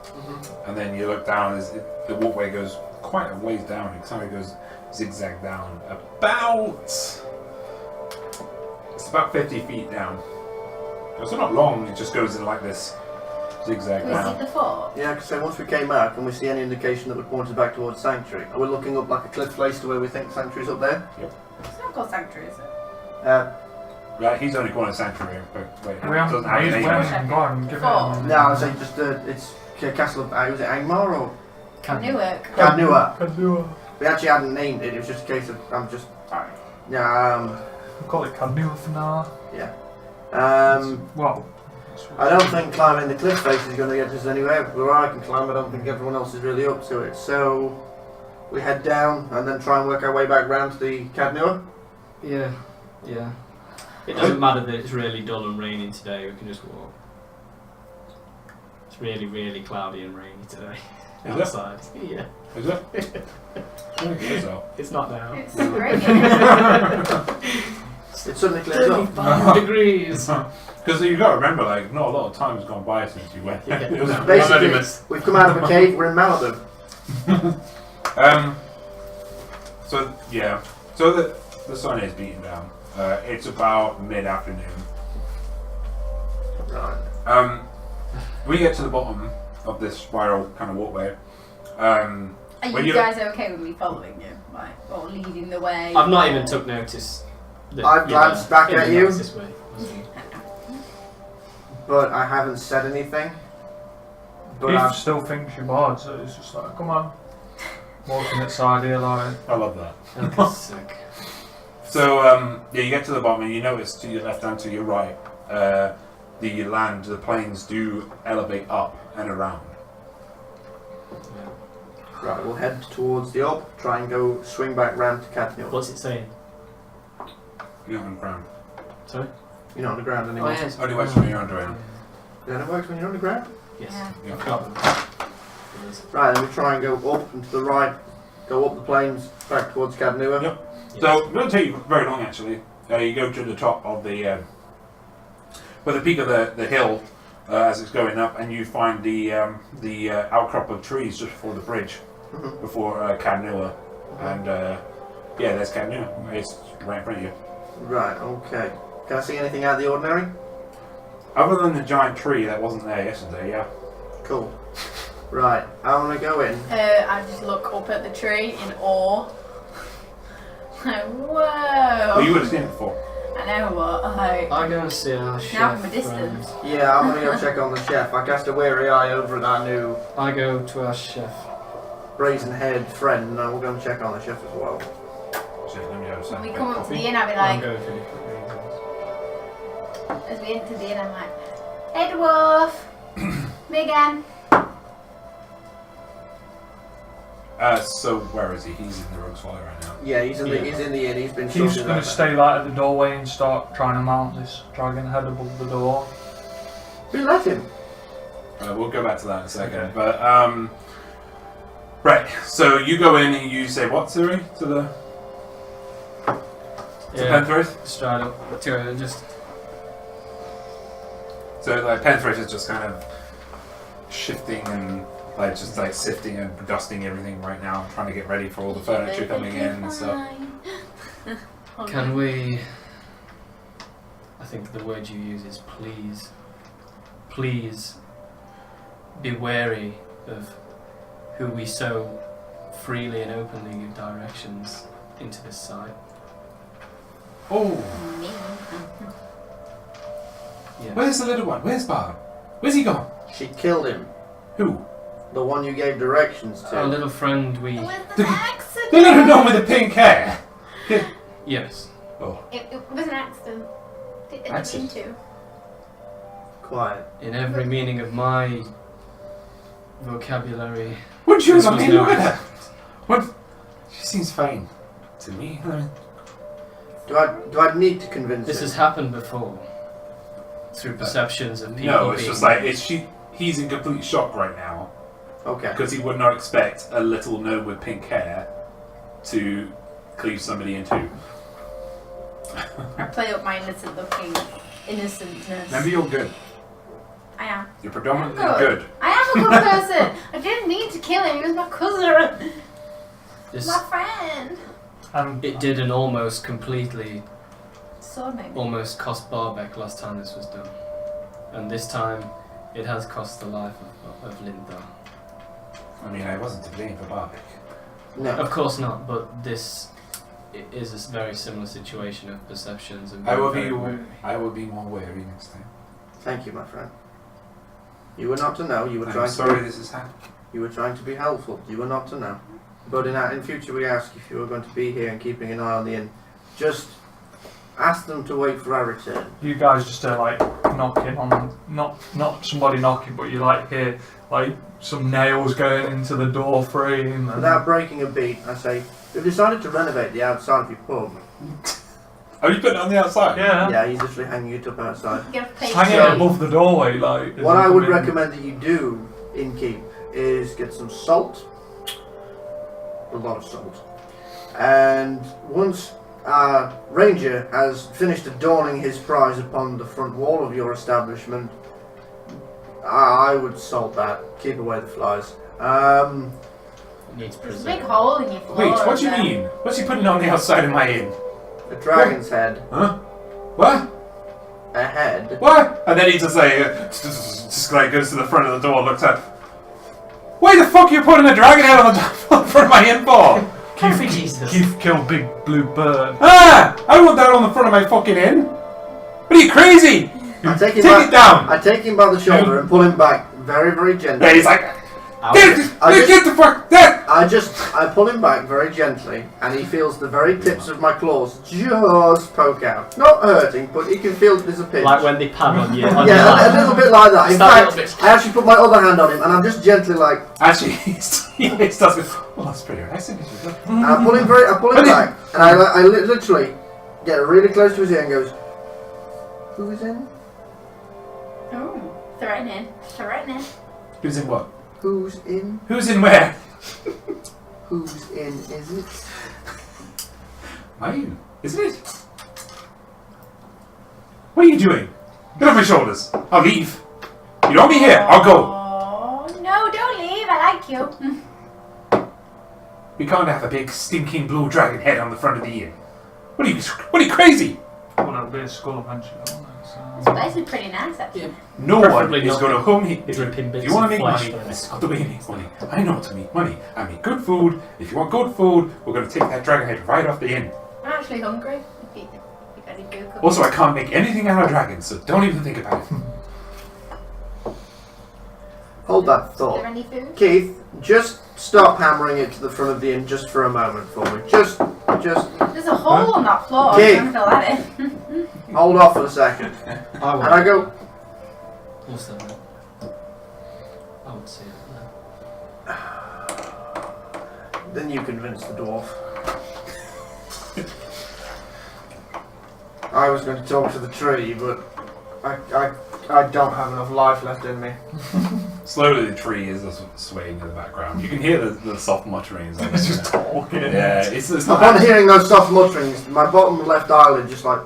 Speaker 1: and then you look down. The walkway goes quite a ways down. It kind of goes zigzag down. It's about 50 feet down. It's not long. It just goes in like this zigzag
Speaker 4: Was it
Speaker 1: down.
Speaker 4: the fort?
Speaker 2: Yeah, because once we came out, can we see any indication that would point us back towards Sanctuary? Are we looking up like a cliff face to where we think Sanctuary's up there?
Speaker 4: It's not called Sanctuary, is it?
Speaker 1: Right, he's only calling it sanctuary, but wait,
Speaker 5: We haven't.
Speaker 1: doesn't have a
Speaker 5: He's
Speaker 1: name.
Speaker 5: wearing. Go on, give it.
Speaker 4: Four.
Speaker 2: No, I was saying just it's Castle of was it Angmar or
Speaker 4: Newark.
Speaker 2: Cadnua?
Speaker 5: Cadnua.
Speaker 2: We actually hadn't named it. It was just a case of
Speaker 5: We'll call it Cadnua for now. Well.
Speaker 2: I don't think climbing the cliff face is going to get us anywhere. Where I can climb, I don't think everyone else is really up to it. So We head down and then try and work our way back round to the Cadnua.
Speaker 6: Yeah. It doesn't matter that it's really dull and raining today. We can just walk. It's really, really cloudy and rainy today.
Speaker 1: Is it?
Speaker 6: Outside. Yeah.
Speaker 1: Is it? I don't think so.
Speaker 6: It's not now.
Speaker 4: It's great.
Speaker 2: It suddenly clears up.
Speaker 6: 35 degrees.
Speaker 1: Because you've got to remember, like, not a lot of time has gone by since you went.
Speaker 6: Yeah.
Speaker 1: It was
Speaker 2: Basically, we've come out of a cave, we're in Malibu.
Speaker 1: So yeah, so the sun is beating down. It's about mid-afternoon.
Speaker 2: Right.
Speaker 1: We get to the bottom of this spiral kind of walkway.
Speaker 4: Are you guys okay with me following you? Like, or leading the way?
Speaker 6: I've not even took notice. That,
Speaker 2: I've glanced back at you.
Speaker 6: This way.
Speaker 2: But I haven't said anything. But
Speaker 5: Keith
Speaker 2: I've
Speaker 5: still thinks you're bored, so it's just like, come on. Walking outside here, like.
Speaker 1: I love that.
Speaker 6: Okay, sick.
Speaker 1: So yeah, you get to the bottom and you notice to your left and to your right, the plains do elevate up and around.
Speaker 2: right, we'll head towards the up, try and go swing back round to Cadnua.
Speaker 6: What's it saying?
Speaker 1: You're on the ground.
Speaker 6: Sorry?
Speaker 2: You're not on the ground anymore.
Speaker 6: yes.
Speaker 1: Only works when you're underground.
Speaker 2: Then it works when you're on the ground.
Speaker 6: Yes.
Speaker 4: Yeah.
Speaker 1: Yeah.
Speaker 6: I've got them.
Speaker 2: Right, then we try and go up and to the right, go up the plains back towards Cadnua.
Speaker 1: Yep. So it won't take you very long actually. You go to the top of the peak of the hill as it's going up, and you find the outcrop of trees just before the bridge, before Cadnua, and yeah, there's Cadnua. It's right in front of you.
Speaker 2: Right, okay. Can I see anything out of the ordinary?
Speaker 1: Other than the giant tree that wasn't there yesterday, yeah.
Speaker 2: Cool. Right, I want to go in.
Speaker 4: I just look up at the tree in awe. Like, whoa!
Speaker 1: Well, you would have seen it before.
Speaker 4: I know what. Like,
Speaker 6: I'm going to see our chef.
Speaker 4: now from a distance.
Speaker 2: Yeah, I'm going to go check on the chef. I cast a wary eye over at our new
Speaker 6: I go to our chef.
Speaker 2: brazen-haired friend, and I will go and check on the chef as well.
Speaker 1: So let me have
Speaker 4: When
Speaker 1: some
Speaker 4: we come up to
Speaker 1: coffee.
Speaker 4: the inn, I'll be
Speaker 6: I'm
Speaker 4: like,
Speaker 6: going for different reasons.
Speaker 4: as we enter the inn, I'm like, hey dwarf! Me again.
Speaker 1: So where is he? He's in the Rogue's Folly right now.
Speaker 2: Yeah, he's in the inn. He's been
Speaker 5: Keith's
Speaker 2: sorted
Speaker 5: going
Speaker 2: out.
Speaker 5: to stay like at the doorway and start trying to mount this dragon head above the door.
Speaker 2: We let him.
Speaker 1: We'll go back to that in a second.
Speaker 5: Okay.
Speaker 1: But right. So you go in and you say what, Siri? To the Penthroth?
Speaker 6: Straight up to it and just.
Speaker 1: So like Penthroth is just kind of shifting and like just like sifting and dusting everything right now, trying to get ready for all the furniture coming in and stuff.
Speaker 6: Can we. I think the word you use is please. Please be wary of who we so freely and openly give directions into this site.
Speaker 1: Oh,
Speaker 6: Yes.
Speaker 1: where's the little one? Where's Barb? Where's he gone?
Speaker 2: She killed him.
Speaker 1: Who?
Speaker 2: The one you gave directions to.
Speaker 6: Our little friend, we.
Speaker 4: With an accident!
Speaker 1: The little gnome with the pink hair.
Speaker 6: Yes.
Speaker 1: Oh,
Speaker 4: It was an accident. Didn't mean
Speaker 1: Accident?
Speaker 4: to.
Speaker 2: Quiet.
Speaker 6: In every meaning of my vocabulary.
Speaker 1: would you?
Speaker 6: This
Speaker 1: I
Speaker 6: was
Speaker 1: mean,
Speaker 6: no
Speaker 1: look at her. What? She seems fine to me. I mean,
Speaker 2: Do I need to convince
Speaker 6: This
Speaker 2: him?
Speaker 6: has happened before. Through perceptions of people.
Speaker 1: no, it's
Speaker 6: being-
Speaker 1: just like he's in complete shock right now
Speaker 2: Okay.
Speaker 1: because he would not expect a little gnome with pink hair to cleave somebody in two.
Speaker 4: I play up my innocentness.
Speaker 1: Remember, you're good.
Speaker 4: I am.
Speaker 1: You're predominantly
Speaker 4: I'm
Speaker 1: good.
Speaker 4: I am a good person. I didn't mean to kill him. He was my cousin.
Speaker 6: This,
Speaker 4: My friend.
Speaker 5: And
Speaker 6: it did an almost completely,
Speaker 4: So maybe.
Speaker 6: almost cost Barbeck last time this was done. And this time, it has cost the life of Linda.
Speaker 1: I mean, I wasn't to blame for Barbic.
Speaker 2: No.
Speaker 6: Of course not, but this is a very similar situation of perceptions. And
Speaker 1: I will
Speaker 6: being
Speaker 1: be.
Speaker 6: very wary.
Speaker 1: I will be more wary next time.
Speaker 2: Thank you, my friend. You were not to know. You were
Speaker 1: I'm
Speaker 2: trying
Speaker 1: sorry
Speaker 2: to.
Speaker 1: this has happened.
Speaker 2: You were trying to be helpful. You were not to know. But in future, we ask if you are going to be here and keeping an eye on the inn. Just ask them to wait for our return.
Speaker 5: you guys just like knocking on, not somebody knocking, but you like hear like some nails going into the door frame.
Speaker 2: Without breaking a beat, I say, we've decided to renovate the outside of your pub.
Speaker 1: Oh, you put it on the outside?
Speaker 5: Yeah.
Speaker 2: Yeah, he's literally hanging it up outside.
Speaker 5: Hang it above the doorway, like.
Speaker 2: What I would recommend that you do in Keep is get some salt, a lot of salt, and once Ranger has finished adorning his prize upon the front wall of your establishment, I would salt that, keep away the flies.
Speaker 6: It needs
Speaker 4: There's a big
Speaker 6: preserve.
Speaker 4: hole in your floor.
Speaker 1: Wait, what do you
Speaker 4: there.
Speaker 1: mean? What's he putting on the outside of my inn?
Speaker 2: A dragon's head.
Speaker 1: Huh? What?
Speaker 2: A head.
Speaker 1: What? And then he just like, just like goes to the front of the door, looks up. Why the fuck are you putting a dragon head on the front of my inn for?
Speaker 5: Keith killed Big Blue Bird.
Speaker 1: Ah! I don't want that on the front of my fucking inn. What are you, crazy?
Speaker 2: I take
Speaker 1: Take
Speaker 2: him
Speaker 1: it down.
Speaker 2: I take him by the shoulder and pull him back very, very gently.
Speaker 1: Yeah, he's like,
Speaker 2: I
Speaker 1: get the fuck that!
Speaker 2: I pull him back very gently, and he feels the very tips of my claws just poke out. Not hurting, but he can feel there's a pinch.
Speaker 6: Like when they pad on you.
Speaker 2: Yeah, a little bit like that. In
Speaker 6: Start
Speaker 2: fact, I actually put my other hand on him, and I'm just gently like,
Speaker 1: Actually, he starts going, well, that's pretty nice.
Speaker 2: and I pull him back, and I literally get really close to his ear and goes, who is in?
Speaker 4: Oh, threatening. Threatening.
Speaker 1: Who's in what?
Speaker 2: Who's in?
Speaker 1: Who's in where?
Speaker 2: Who's in is it?
Speaker 1: Mine, isn't it? What are you doing? Get off my shoulders. I'll leave. You don't want me here. I'll go.
Speaker 4: Oh, no, don't leave. I like you.
Speaker 1: We can't have a big stinking blue dragon head on the front of the inn. What are you crazy?
Speaker 5: Well, that'll be a skull eventually, won't it?
Speaker 4: It's basically pretty nice, actually.
Speaker 1: No one
Speaker 6: Preferably
Speaker 1: is
Speaker 6: not
Speaker 1: going to home here.
Speaker 6: dripping bits
Speaker 1: If you want
Speaker 6: of
Speaker 1: to make
Speaker 6: flesh
Speaker 1: money,
Speaker 6: from it.
Speaker 1: this is not the way you make money. I know how to make money. I make good food. If you want good food, we're going to take that dragon head right off the inn.
Speaker 4: I'm actually hungry. If you got any good cookies.
Speaker 1: Also, I can't make anything out of dragons, so don't even think about it.
Speaker 2: Hold that
Speaker 4: Is
Speaker 2: thought.
Speaker 4: there any food?
Speaker 2: Keith, just stop hammering it to the front of the inn just for a moment for me. Just
Speaker 4: There's a hole on that floor.
Speaker 2: Okay.
Speaker 4: I'm gonna fill that in.
Speaker 2: hold off for a second. And I go,
Speaker 6: What's that? I would see it there.
Speaker 2: then you convince the dwarf. I was going to talk to the tree, but I don't have enough life left in me.
Speaker 1: Slowly, the tree is swaying in the background. You can hear the soft mutterings.
Speaker 5: It's just talking.
Speaker 1: Yeah, it's not.
Speaker 2: Upon hearing those soft mutterings, my bottom left eyelid just like,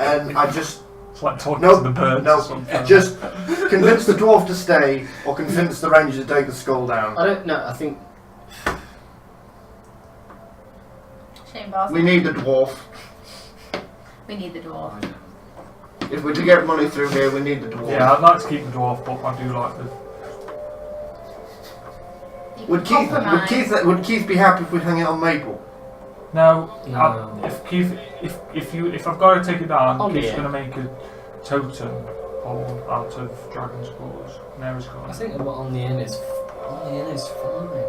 Speaker 2: and I just,
Speaker 5: It's like talking
Speaker 2: Nope,
Speaker 5: to the birds or
Speaker 2: nope,
Speaker 5: something.
Speaker 2: just convince the dwarf to stay, or convince the ranger to take the skull down.
Speaker 6: I don't know. I think
Speaker 4: Shame boss.
Speaker 2: We need the dwarf.
Speaker 4: We need the dwarf.
Speaker 2: If we're to get money through here, we need the dwarf.
Speaker 5: Yeah, I'd like to keep the dwarf, but I do like the.
Speaker 4: You
Speaker 2: Would
Speaker 4: can compromise.
Speaker 2: Would Keith be happy if we hung it on Maple?
Speaker 5: No,
Speaker 6: No.
Speaker 5: if Keith, if I've got to take it down,
Speaker 6: Oh,
Speaker 5: Keith's
Speaker 6: yeah.
Speaker 5: gonna make a totem pole out of dragon skulls. Mary's got.
Speaker 6: I think what on the inn is fine.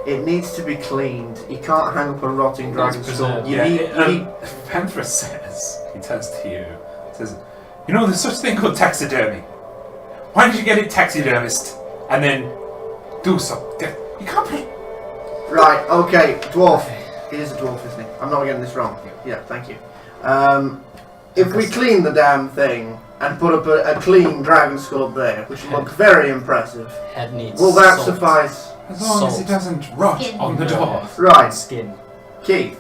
Speaker 2: It needs to be cleaned. You can't hang up a rotting dragon
Speaker 6: It's
Speaker 2: skull.
Speaker 6: preserved.
Speaker 2: You
Speaker 1: Yeah,
Speaker 2: need.
Speaker 1: Panther says, he turns to you, says, you know, there's such a thing called taxidermy. Why don't you get it taxidermist and then do something? You can't put it.
Speaker 2: Right. Okay. Dwarf. He is a dwarf, isn't he? I'm not getting this wrong. Yeah. Thank you. If we clean the damn thing and put up a clean dragon skull up there, which will look very impressive,
Speaker 6: Head needs
Speaker 2: will that
Speaker 6: salt.
Speaker 2: suffice?
Speaker 1: As long as it doesn't rot
Speaker 4: Skin.
Speaker 1: on the door.
Speaker 2: Right.
Speaker 6: Skin.
Speaker 2: Keith,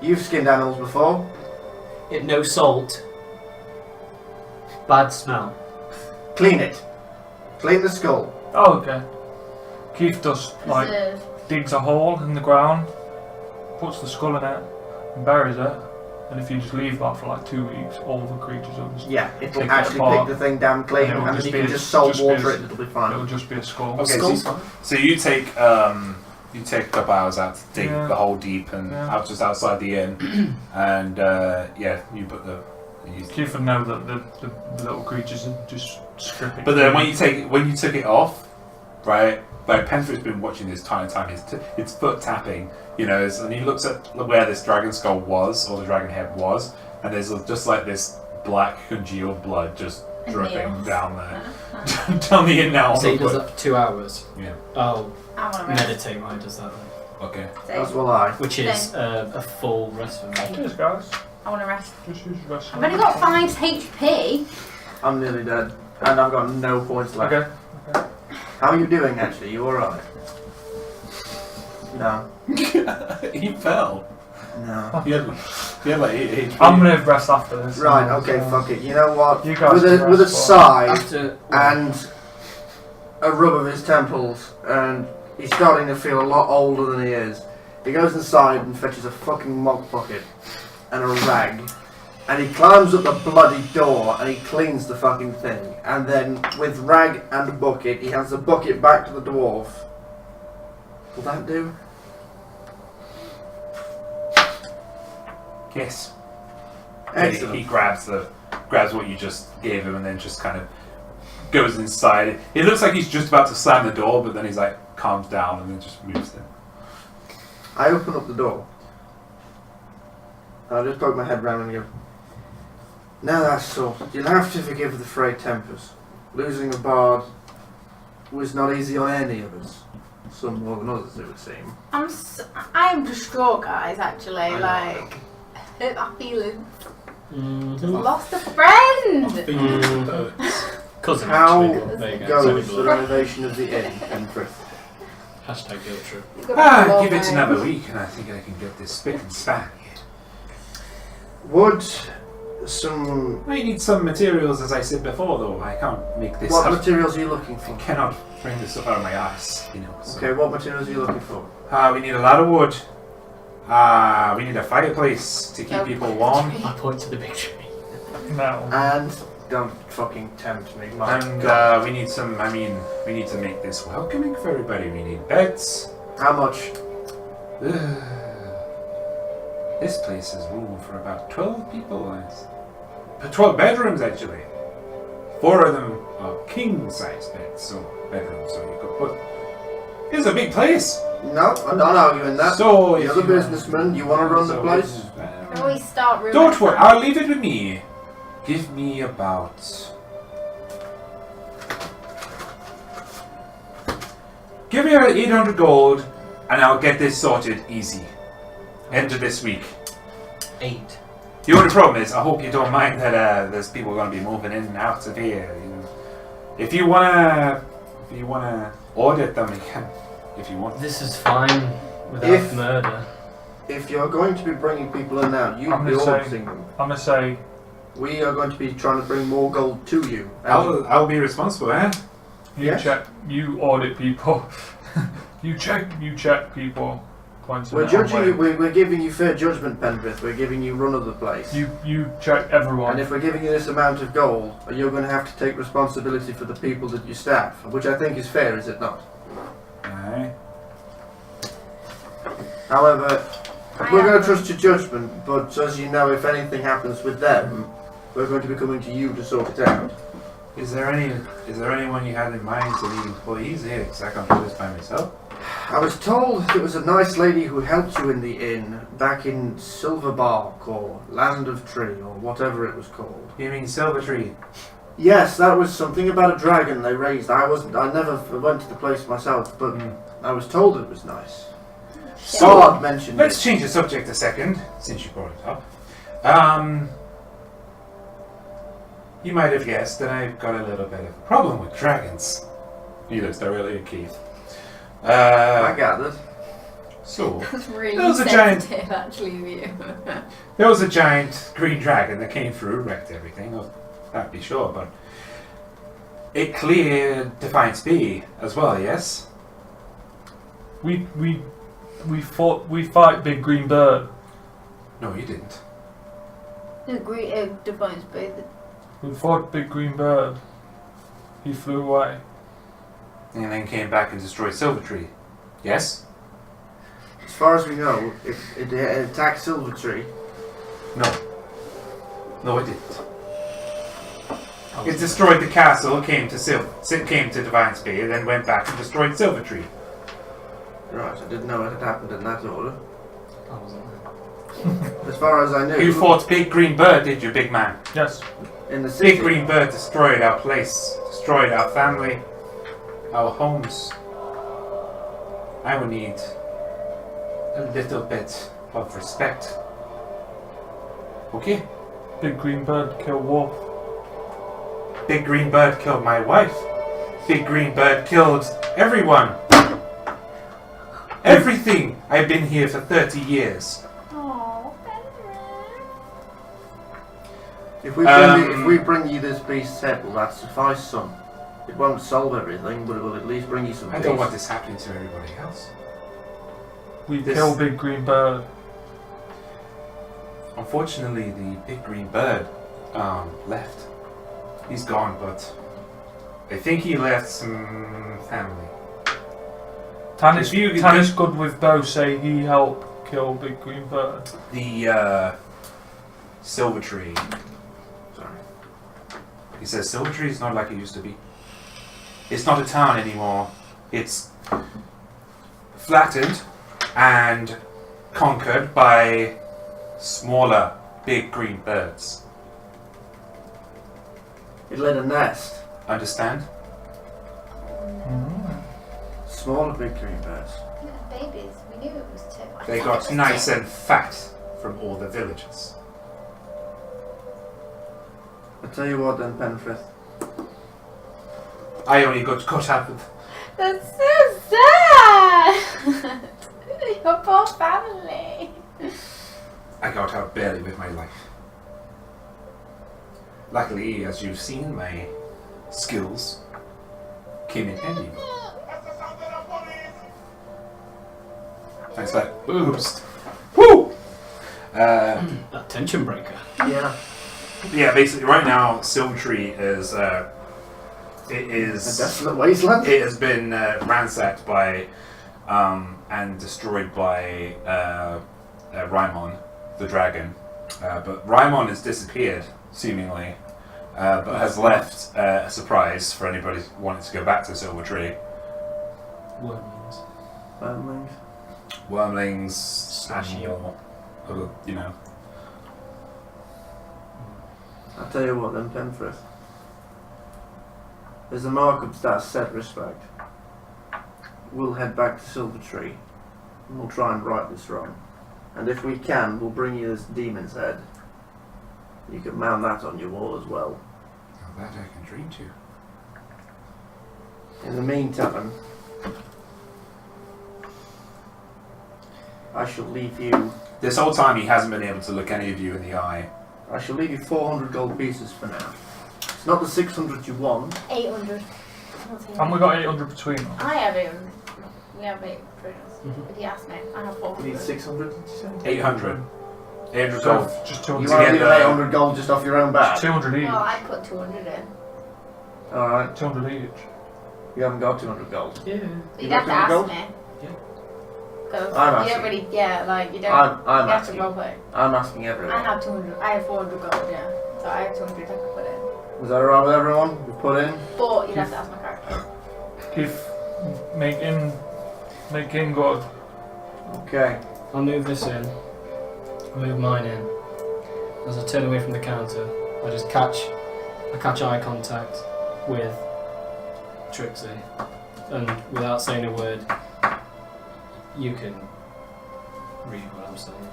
Speaker 2: you've skinned animals before.
Speaker 6: It no salt. Bad smell.
Speaker 2: Clean it. Clean the skull.
Speaker 5: Oh, okay. Keith does like
Speaker 4: Preserve.
Speaker 5: digs a hole in the ground, puts the skull in it, and buries it. And if you just leave that for like 2 weeks, all the creatures will just.
Speaker 2: Yeah, it'll
Speaker 5: Take it
Speaker 2: actually
Speaker 5: apart.
Speaker 2: pick the thing damn clean,
Speaker 5: And it will
Speaker 2: and
Speaker 5: just
Speaker 2: you
Speaker 5: be
Speaker 2: can
Speaker 5: a-
Speaker 2: just salt
Speaker 5: just be
Speaker 2: water
Speaker 5: a-
Speaker 2: it. It'll be
Speaker 5: It'll
Speaker 2: fine.
Speaker 5: just be a skull.
Speaker 1: Okay,
Speaker 6: Skull's
Speaker 1: so,
Speaker 6: fine.
Speaker 1: so you take a couple hours out to dig
Speaker 5: Yeah.
Speaker 1: the hole deep and
Speaker 5: Yeah.
Speaker 1: out just outside the inn, and yeah, you put the.
Speaker 5: Keith would know that the little creatures are just stripping.
Speaker 1: But then when you took it off, right? Like Panther's been watching this entire time. His foot tapping, you know, and he looks at where this dragon skull was or the dragon head was, and there's just like this black congealed blood just dripping
Speaker 4: Nails.
Speaker 1: down there. Down the in now.
Speaker 6: So he does that for 2 hours.
Speaker 1: Yeah.
Speaker 6: Oh,
Speaker 4: I want to rest.
Speaker 6: meditate while he does that then.
Speaker 1: Okay.
Speaker 2: As will I.
Speaker 6: Which is a full rest of the
Speaker 5: Cheers, guys.
Speaker 4: I want to rest.
Speaker 5: Just use the rest.
Speaker 4: I've only got 5 HP.
Speaker 2: I'm nearly dead. And I've got no points left.
Speaker 5: Okay.
Speaker 2: How are you doing actually? You alright? No.
Speaker 1: He fell.
Speaker 2: No.
Speaker 1: He had like 8 HP.
Speaker 5: I'm gonna rest after this.
Speaker 2: Right, okay, fuck it. You know what?
Speaker 5: You guys
Speaker 2: With
Speaker 5: can
Speaker 2: a
Speaker 5: rest
Speaker 2: sigh
Speaker 6: After
Speaker 2: and a rub of his temples, and he's starting to feel a lot older than he is. He goes inside and fetches a fucking mop bucket and a rag, and he climbs up the bloody door and he cleans the fucking thing. And then with rag and bucket, he hands the bucket back to the dwarf. Will that do?
Speaker 1: Yes.
Speaker 2: Excellent.
Speaker 1: He grabs what you just gave him and then just kind of goes inside. It looks like he's just about to slam the door, but then he's like calms down and then just moves in.
Speaker 2: I open up the door. I just poke my head round and go, now that's sorted. You'll have to forgive the frayed tempers. Losing a bard was not easy on any of us. Some more than others, it would seem.
Speaker 4: I'm distraught, guys, actually. Like, hurt my feelings. Lost a friend!
Speaker 6: Cousin,
Speaker 2: How
Speaker 6: actually. There you go.
Speaker 2: goes
Speaker 6: Sorry,
Speaker 2: the
Speaker 6: blood.
Speaker 2: renovation of the inn, Empress?
Speaker 6: Hashtag guilt trip.
Speaker 1: Give it another week and I think I can get this spick and span here.
Speaker 2: Would some...
Speaker 1: I need some materials, as I said before, though. I can't make this
Speaker 2: What
Speaker 1: up.
Speaker 2: materials are you looking for?
Speaker 1: I cannot bring this up out of my ass, you know. So.
Speaker 2: Okay, what materials are you looking for?
Speaker 1: We need a lot of wood. We need a fireplace to keep people warm.
Speaker 6: I point to the big tree.
Speaker 5: No.
Speaker 2: And don't fucking tempt me, my
Speaker 1: And
Speaker 2: God.
Speaker 1: we need some, we need to make this welcoming for everybody. We need beds.
Speaker 2: How much?
Speaker 1: This place has room for about 12 people. 12 bedrooms, actually. 4 of them are king-size beds, so bedrooms, so you could put... It's a big place.
Speaker 2: No, I'm not arguing that.
Speaker 1: So if
Speaker 2: You're the
Speaker 1: you-
Speaker 2: businessman, you want to run the
Speaker 1: so
Speaker 2: place?
Speaker 1: this is,
Speaker 4: Can we start room
Speaker 1: Don't
Speaker 4: at a
Speaker 1: worry,
Speaker 4: time?
Speaker 1: I'll leave it with me. Give me about... Give me about 800 gold, and I'll get this sorted easy. End of this week.
Speaker 6: 8.
Speaker 1: The only problem is, I hope you don't mind that there's people going to be moving in and out of here. You know, if you wanna audit them, you can. If you want.
Speaker 6: This is fine without
Speaker 2: If-
Speaker 6: murder.
Speaker 2: If you're going to be bringing people in now, you
Speaker 5: I'm
Speaker 2: be
Speaker 5: gonna say-
Speaker 2: auditing them.
Speaker 5: I'm gonna say
Speaker 2: We are going to be trying to bring more gold to you. And
Speaker 1: I'll be responsible, eh?
Speaker 5: you
Speaker 2: Yes.
Speaker 5: check, you audit people. you check people. Points
Speaker 2: we're
Speaker 5: in
Speaker 2: judging you,
Speaker 5: their own way.
Speaker 2: we're giving you fair judgment, Penrith. We're giving you run of the place.
Speaker 5: You check everyone.
Speaker 2: And if we're giving you this amount of gold, you're going to have to take responsibility for the people that you staff, which I think is fair, is it not?
Speaker 1: Aye.
Speaker 2: We're
Speaker 4: I
Speaker 2: going to
Speaker 4: am-
Speaker 2: trust your judgment, but as you know, if anything happens with them, we're going to be coming to you to sort it out.
Speaker 1: Is there anyone you had in mind to be employees here? Because I can't do this by myself.
Speaker 2: I was told there was a nice lady who helped you in the inn back in Silverbark or Land of Tree or whatever it was called.
Speaker 1: You mean Silvertree?
Speaker 2: Yes, that was something about a dragon they raised. I never went to the place myself, but I was told it was nice. God mentioned
Speaker 1: Let's
Speaker 2: it.
Speaker 1: change the subject a second, since you brought it up. You might have guessed that I've got a little bit of a problem with dragons. He looks directly at Keith.
Speaker 2: I gathered.
Speaker 1: So,
Speaker 4: That's really
Speaker 1: That was a giant-
Speaker 4: sensitive, actually, of you.
Speaker 1: there was a giant green dragon that came through, wrecked everything, oh, that'd be sure, but it cleared Defiance Bay as well, yes?
Speaker 5: We fight Big Green Bird.
Speaker 1: No, you didn't.
Speaker 4: The great egg defines both.
Speaker 5: We fought Big Green Bird. He flew away.
Speaker 1: And then came back and destroyed Silvertree. Yes?
Speaker 2: As far as we know, it attacked Silvertree.
Speaker 1: No. No, it didn't. It destroyed the castle, came to Defiance Bay, and then went back and destroyed Silvertree.
Speaker 2: Right, I didn't know it had happened in that order.
Speaker 6: I wasn't there.
Speaker 2: As far as I knew.
Speaker 1: You fought Big Green Bird, did you, big man?
Speaker 5: Yes.
Speaker 2: In the city.
Speaker 1: Big Green Bird destroyed our place, destroyed our family, our homes. I will need a little bit of respect. Okay?
Speaker 5: Big Green Bird killed Wolf.
Speaker 1: Big Green Bird killed my wife. Big Green Bird killed everyone. Everything. I've been here for 30 years.
Speaker 4: Oh,
Speaker 2: If we bring you this beast's head, will that suffice, son? It won't solve everything, but it will at least bring you some
Speaker 1: I
Speaker 2: peace.
Speaker 1: don't want this happening to everybody else.
Speaker 5: We killed Big Green Bird.
Speaker 1: Unfortunately, the Big Green Bird left. He's gone, but I think he left some family.
Speaker 5: Tannis good with bow say he helped kill Big Green Bird.
Speaker 1: The Silver Tree. Sorry. He says Silver Tree is not like it used to be. It's not a town anymore. It's flattened and conquered by smaller big green birds.
Speaker 2: It led a nest.
Speaker 1: Understand?
Speaker 2: Smaller big green birds.
Speaker 4: Yeah, babies. We knew it was two.
Speaker 1: They got nice and fat from all the villagers.
Speaker 2: I tell you what then, Penfrith.
Speaker 1: I only got caught up with.
Speaker 4: That's so sad. Your poor family.
Speaker 1: I got out barely with my life. Luckily, as you've seen, my skills came in handy. Thanks for that boost. Woo!
Speaker 6: That tension breaker.
Speaker 2: Yeah.
Speaker 1: Yeah, basically, right now, Silvertree is
Speaker 2: A desolate wasteland.
Speaker 1: It has been ransacked by and destroyed by Raimon, the dragon. But Raimon has disappeared, seemingly, but has left a surprise for anybody wanting to go back to Silvertree.
Speaker 6: Wormlings.
Speaker 2: Wormlings.
Speaker 1: Wormlings,
Speaker 6: Slashy.
Speaker 1: and you know.
Speaker 2: I tell you what then, Penfrith. As a mark of that set respect, we'll head back to Silvertree and we'll try and right this wrong. And if we can, we'll bring you this demon's head. You can mount that on your wall as well.
Speaker 1: Now that I can dream to.
Speaker 2: In the meantime, I shall leave you.
Speaker 1: This whole time, he hasn't been able to look any of you in the eye.
Speaker 2: I shall leave you 400 gold pieces for now. It's not the 600 you want.
Speaker 4: 800.
Speaker 5: And we got 800 between us.
Speaker 4: I have 800. We have 800 between us. If you ask me, I have
Speaker 2: You
Speaker 4: 400.
Speaker 2: need 600, did you say?
Speaker 1: 800. 800
Speaker 5: So
Speaker 1: gold.
Speaker 5: just
Speaker 2: You
Speaker 5: 200.
Speaker 2: want to
Speaker 1: get
Speaker 2: leave
Speaker 1: the-
Speaker 2: 800 gold just off your own back?
Speaker 5: 200 each.
Speaker 4: Well, I put 200 in.
Speaker 2: Alright,
Speaker 5: 200 each.
Speaker 2: you haven't got 200 gold.
Speaker 6: Yeah.
Speaker 4: But
Speaker 2: You
Speaker 4: you'd have to
Speaker 2: got
Speaker 4: ask
Speaker 2: 200
Speaker 4: me.
Speaker 6: Yeah.
Speaker 4: Because
Speaker 2: I'm
Speaker 4: you
Speaker 2: asking.
Speaker 4: don't really, yeah, like, you don't.
Speaker 2: I'm
Speaker 4: you have to
Speaker 2: asking.
Speaker 4: roleplay.
Speaker 2: I'm asking everyone.
Speaker 4: I have 200. I have 400 gold, yeah. So I have 200 I could put in.
Speaker 2: Is that alright with everyone? We put in?
Speaker 4: But you'd have to ask my character.
Speaker 5: If make him good.
Speaker 2: Okay.
Speaker 6: I'll move this in. I'll move mine in. As I turn away from the counter, I just catch eye contact with Trixie, and without saying a word, you can read what I'm saying.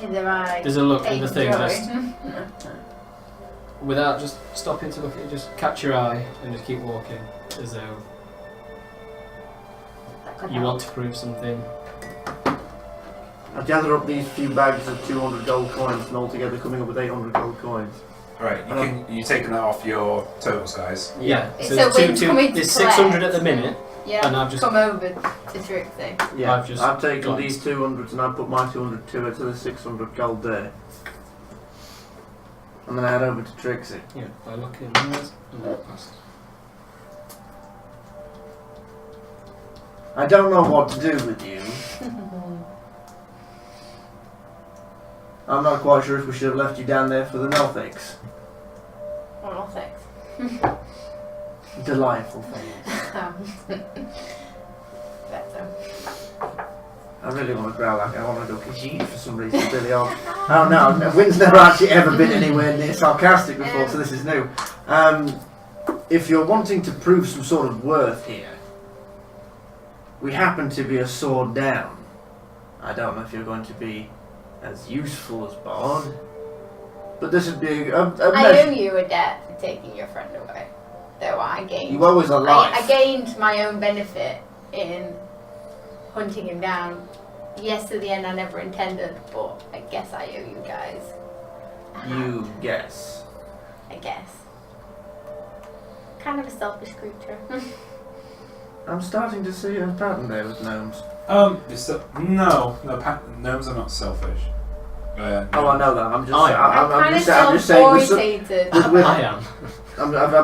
Speaker 4: Either I.
Speaker 6: There's a look in the thing,
Speaker 4: enjoy.
Speaker 6: just without just stopping to look at it, just catch your eye and just keep walking, as though
Speaker 4: That could
Speaker 6: you
Speaker 4: help.
Speaker 6: want to prove something.
Speaker 2: I gather up these few bags of 200 gold coins and altogether coming up with 800 gold coins.
Speaker 1: Alright, you taking that off your totals, guys.
Speaker 6: Yeah,
Speaker 4: So
Speaker 6: there's
Speaker 4: when coming to
Speaker 6: there's 600 at the
Speaker 4: collect,
Speaker 6: minute,
Speaker 4: Yeah,
Speaker 6: and I've just
Speaker 4: come over to Trixie.
Speaker 2: Yeah,
Speaker 6: I've just
Speaker 2: I've taken
Speaker 6: glanced.
Speaker 2: these 200s and I put my 200 to it to the 600 gold there. And then I head over to Trixie.
Speaker 6: yeah, I look in there and walk past.
Speaker 2: I don't know what to do with you. I'm not quite sure if we should have left you down there for the Nothics.
Speaker 4: Or not thanks.
Speaker 2: Delightful things.
Speaker 4: Better.
Speaker 2: I really want to growl like I want to go Khajiit for some reason. It's really odd. Oh no, Wynn's never actually ever been anywhere near sarcastic before, so this is new. If you're wanting to prove some sort of worth here, we happen to be a sword down. I don't know if you're going to be as useful as Bard, but this would be a
Speaker 4: I owe you a debt for taking your friend away. Though I gained.
Speaker 2: You always alive.
Speaker 4: I gained my own benefit in hunting him down. Yes, to the end I never intended, but I guess I owe you guys.
Speaker 2: You guess.
Speaker 4: I guess. Kind of a selfish creature.
Speaker 2: I'm starting to see a pattern there with gnomes.
Speaker 1: Gnomes are not selfish.
Speaker 2: Oh, I know that. I'm just.
Speaker 4: I'm
Speaker 2: just saying.
Speaker 4: irritated.
Speaker 6: I am.
Speaker 2: I'm kind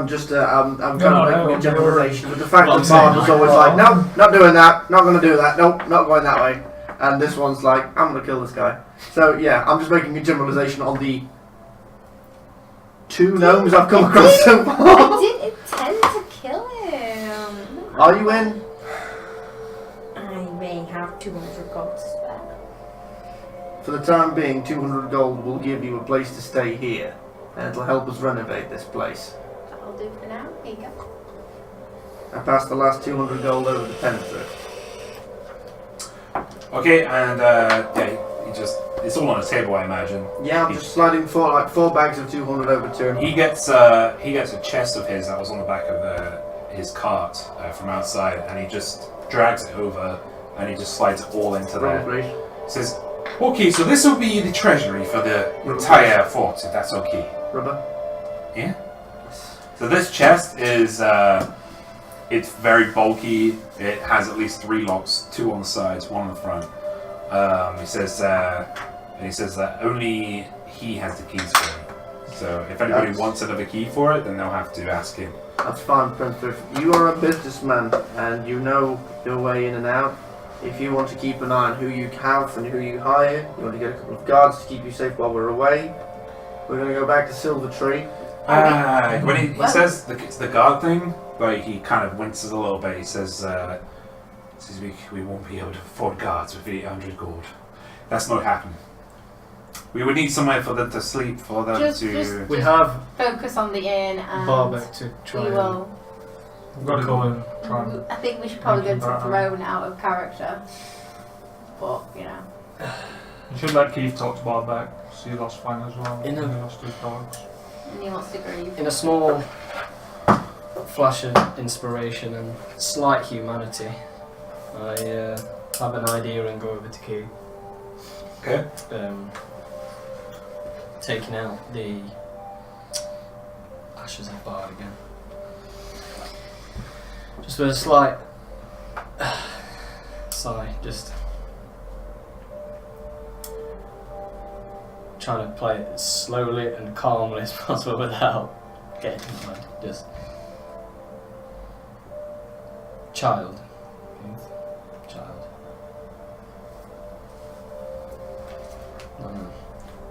Speaker 2: of making a generalisation, but the fact that Bard was always like, no, not doing that, not going to do that, nope, not going that way, and this one's like, I'm going to kill this guy. So yeah, I'm just making a generalisation on the 2 gnomes I've come across so far.
Speaker 4: I didn't intend to kill him.
Speaker 2: Are you in?
Speaker 4: I may have 200 gold spare.
Speaker 2: For the time being, 200 gold will give you a place to stay here, and it'll help us renovate this place.
Speaker 4: That'll do for now. Here you go.
Speaker 2: I passed the last 200 gold over to Penetrate.
Speaker 1: Okay, and it's all on a table, I imagine.
Speaker 2: Yeah, I'm just sliding 4 bags of 200 over to him.
Speaker 1: He gets a chest of his that was on the back of his cart from outside, and he just drags it over, and he just slides it all into there. Says, "Okay, so this will be the treasury for the entire fort, if that's okay."
Speaker 2: Rubber?
Speaker 1: Yeah. So this chest is it's very bulky. It has at least 3 locks, 2 on the sides, 1 on the front. He says that only he has the keys for it. So if anybody wants another key for it, then they'll have to ask him.
Speaker 2: That's fine, Prince. You are a businessman and you know your way in and out. If you want to keep an eye on who you have and who you hire, you want to get a couple of guards to keep you safe while we're away, we're going to go back to Silver Tree.
Speaker 1: When he says the guard thing, but he kind of winces a little bit. He says we won't be able to afford guards with 800 gold. That's not happening. We would need somewhere for them to sleep, for them to...
Speaker 6: We have
Speaker 4: Focus on the inn and
Speaker 6: Barbeck to try
Speaker 4: we will...
Speaker 5: We've got to go and try and...
Speaker 4: I think we should probably go to Throne out of character. But, you know.
Speaker 5: You should let Keith talk to Barbeck, so he lost fine as well. He lost his dogs.
Speaker 4: And he wants to grieve.
Speaker 6: In a small flash of inspiration and slight humanity, I have an idea and go over to Keith.
Speaker 1: Okay.
Speaker 6: Taking out the ashes of Bard again. Just with a slight sigh, just trying to play it as slowly and calmly as possible without getting in mind. Just child.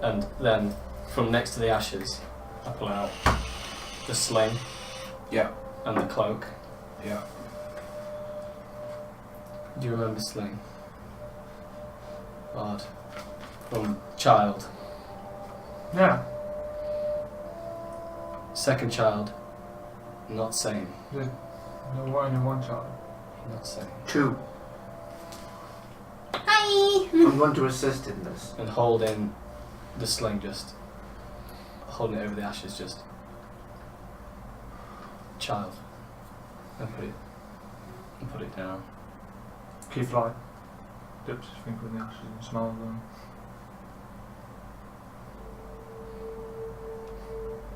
Speaker 6: And then from next to the ashes, I pull out the sling.
Speaker 1: Yeah.
Speaker 6: And the cloak.
Speaker 1: Yeah.
Speaker 6: Do you remember sling? Bard. From child.
Speaker 5: Yeah.
Speaker 6: Second child. Not same.
Speaker 5: There's only one child.
Speaker 6: Not same.
Speaker 2: 2.
Speaker 4: Hi!
Speaker 2: I'm going to assist in this.
Speaker 6: And holding the sling, just holding it over the ashes, just child, and put it down.
Speaker 5: Keith dips his finger in the ashes and smells them.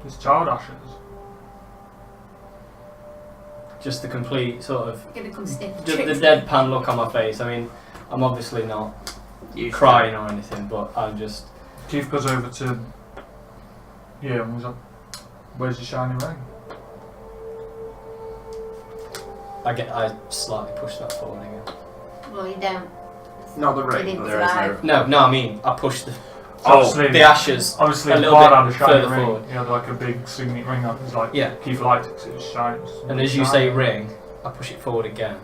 Speaker 5: It's child ashes.
Speaker 6: Just the complete sort of
Speaker 4: Gonna come sniff
Speaker 6: the
Speaker 4: Trixie.
Speaker 6: deadpan look on my face. I mean, I'm obviously not crying or anything, but I'm just.
Speaker 5: Keith goes over to and he's like, "Where's your shiny ring?"
Speaker 6: I slightly push that forward again.
Speaker 4: Well, you don't.
Speaker 2: Not the
Speaker 4: You
Speaker 2: ring.
Speaker 4: didn't
Speaker 1: There is
Speaker 4: survive.
Speaker 6: No, I mean I push the
Speaker 5: Obviously,
Speaker 6: the ashes
Speaker 5: obviously
Speaker 6: a
Speaker 5: the
Speaker 6: little
Speaker 5: Bard
Speaker 6: bit
Speaker 5: had a shiny
Speaker 6: further
Speaker 5: ring.
Speaker 6: forward.
Speaker 5: He had like a big signet ring on. It's like
Speaker 6: Yeah.
Speaker 5: Keith liked it because it was shiny.
Speaker 6: And as you say ring, I push it forward again.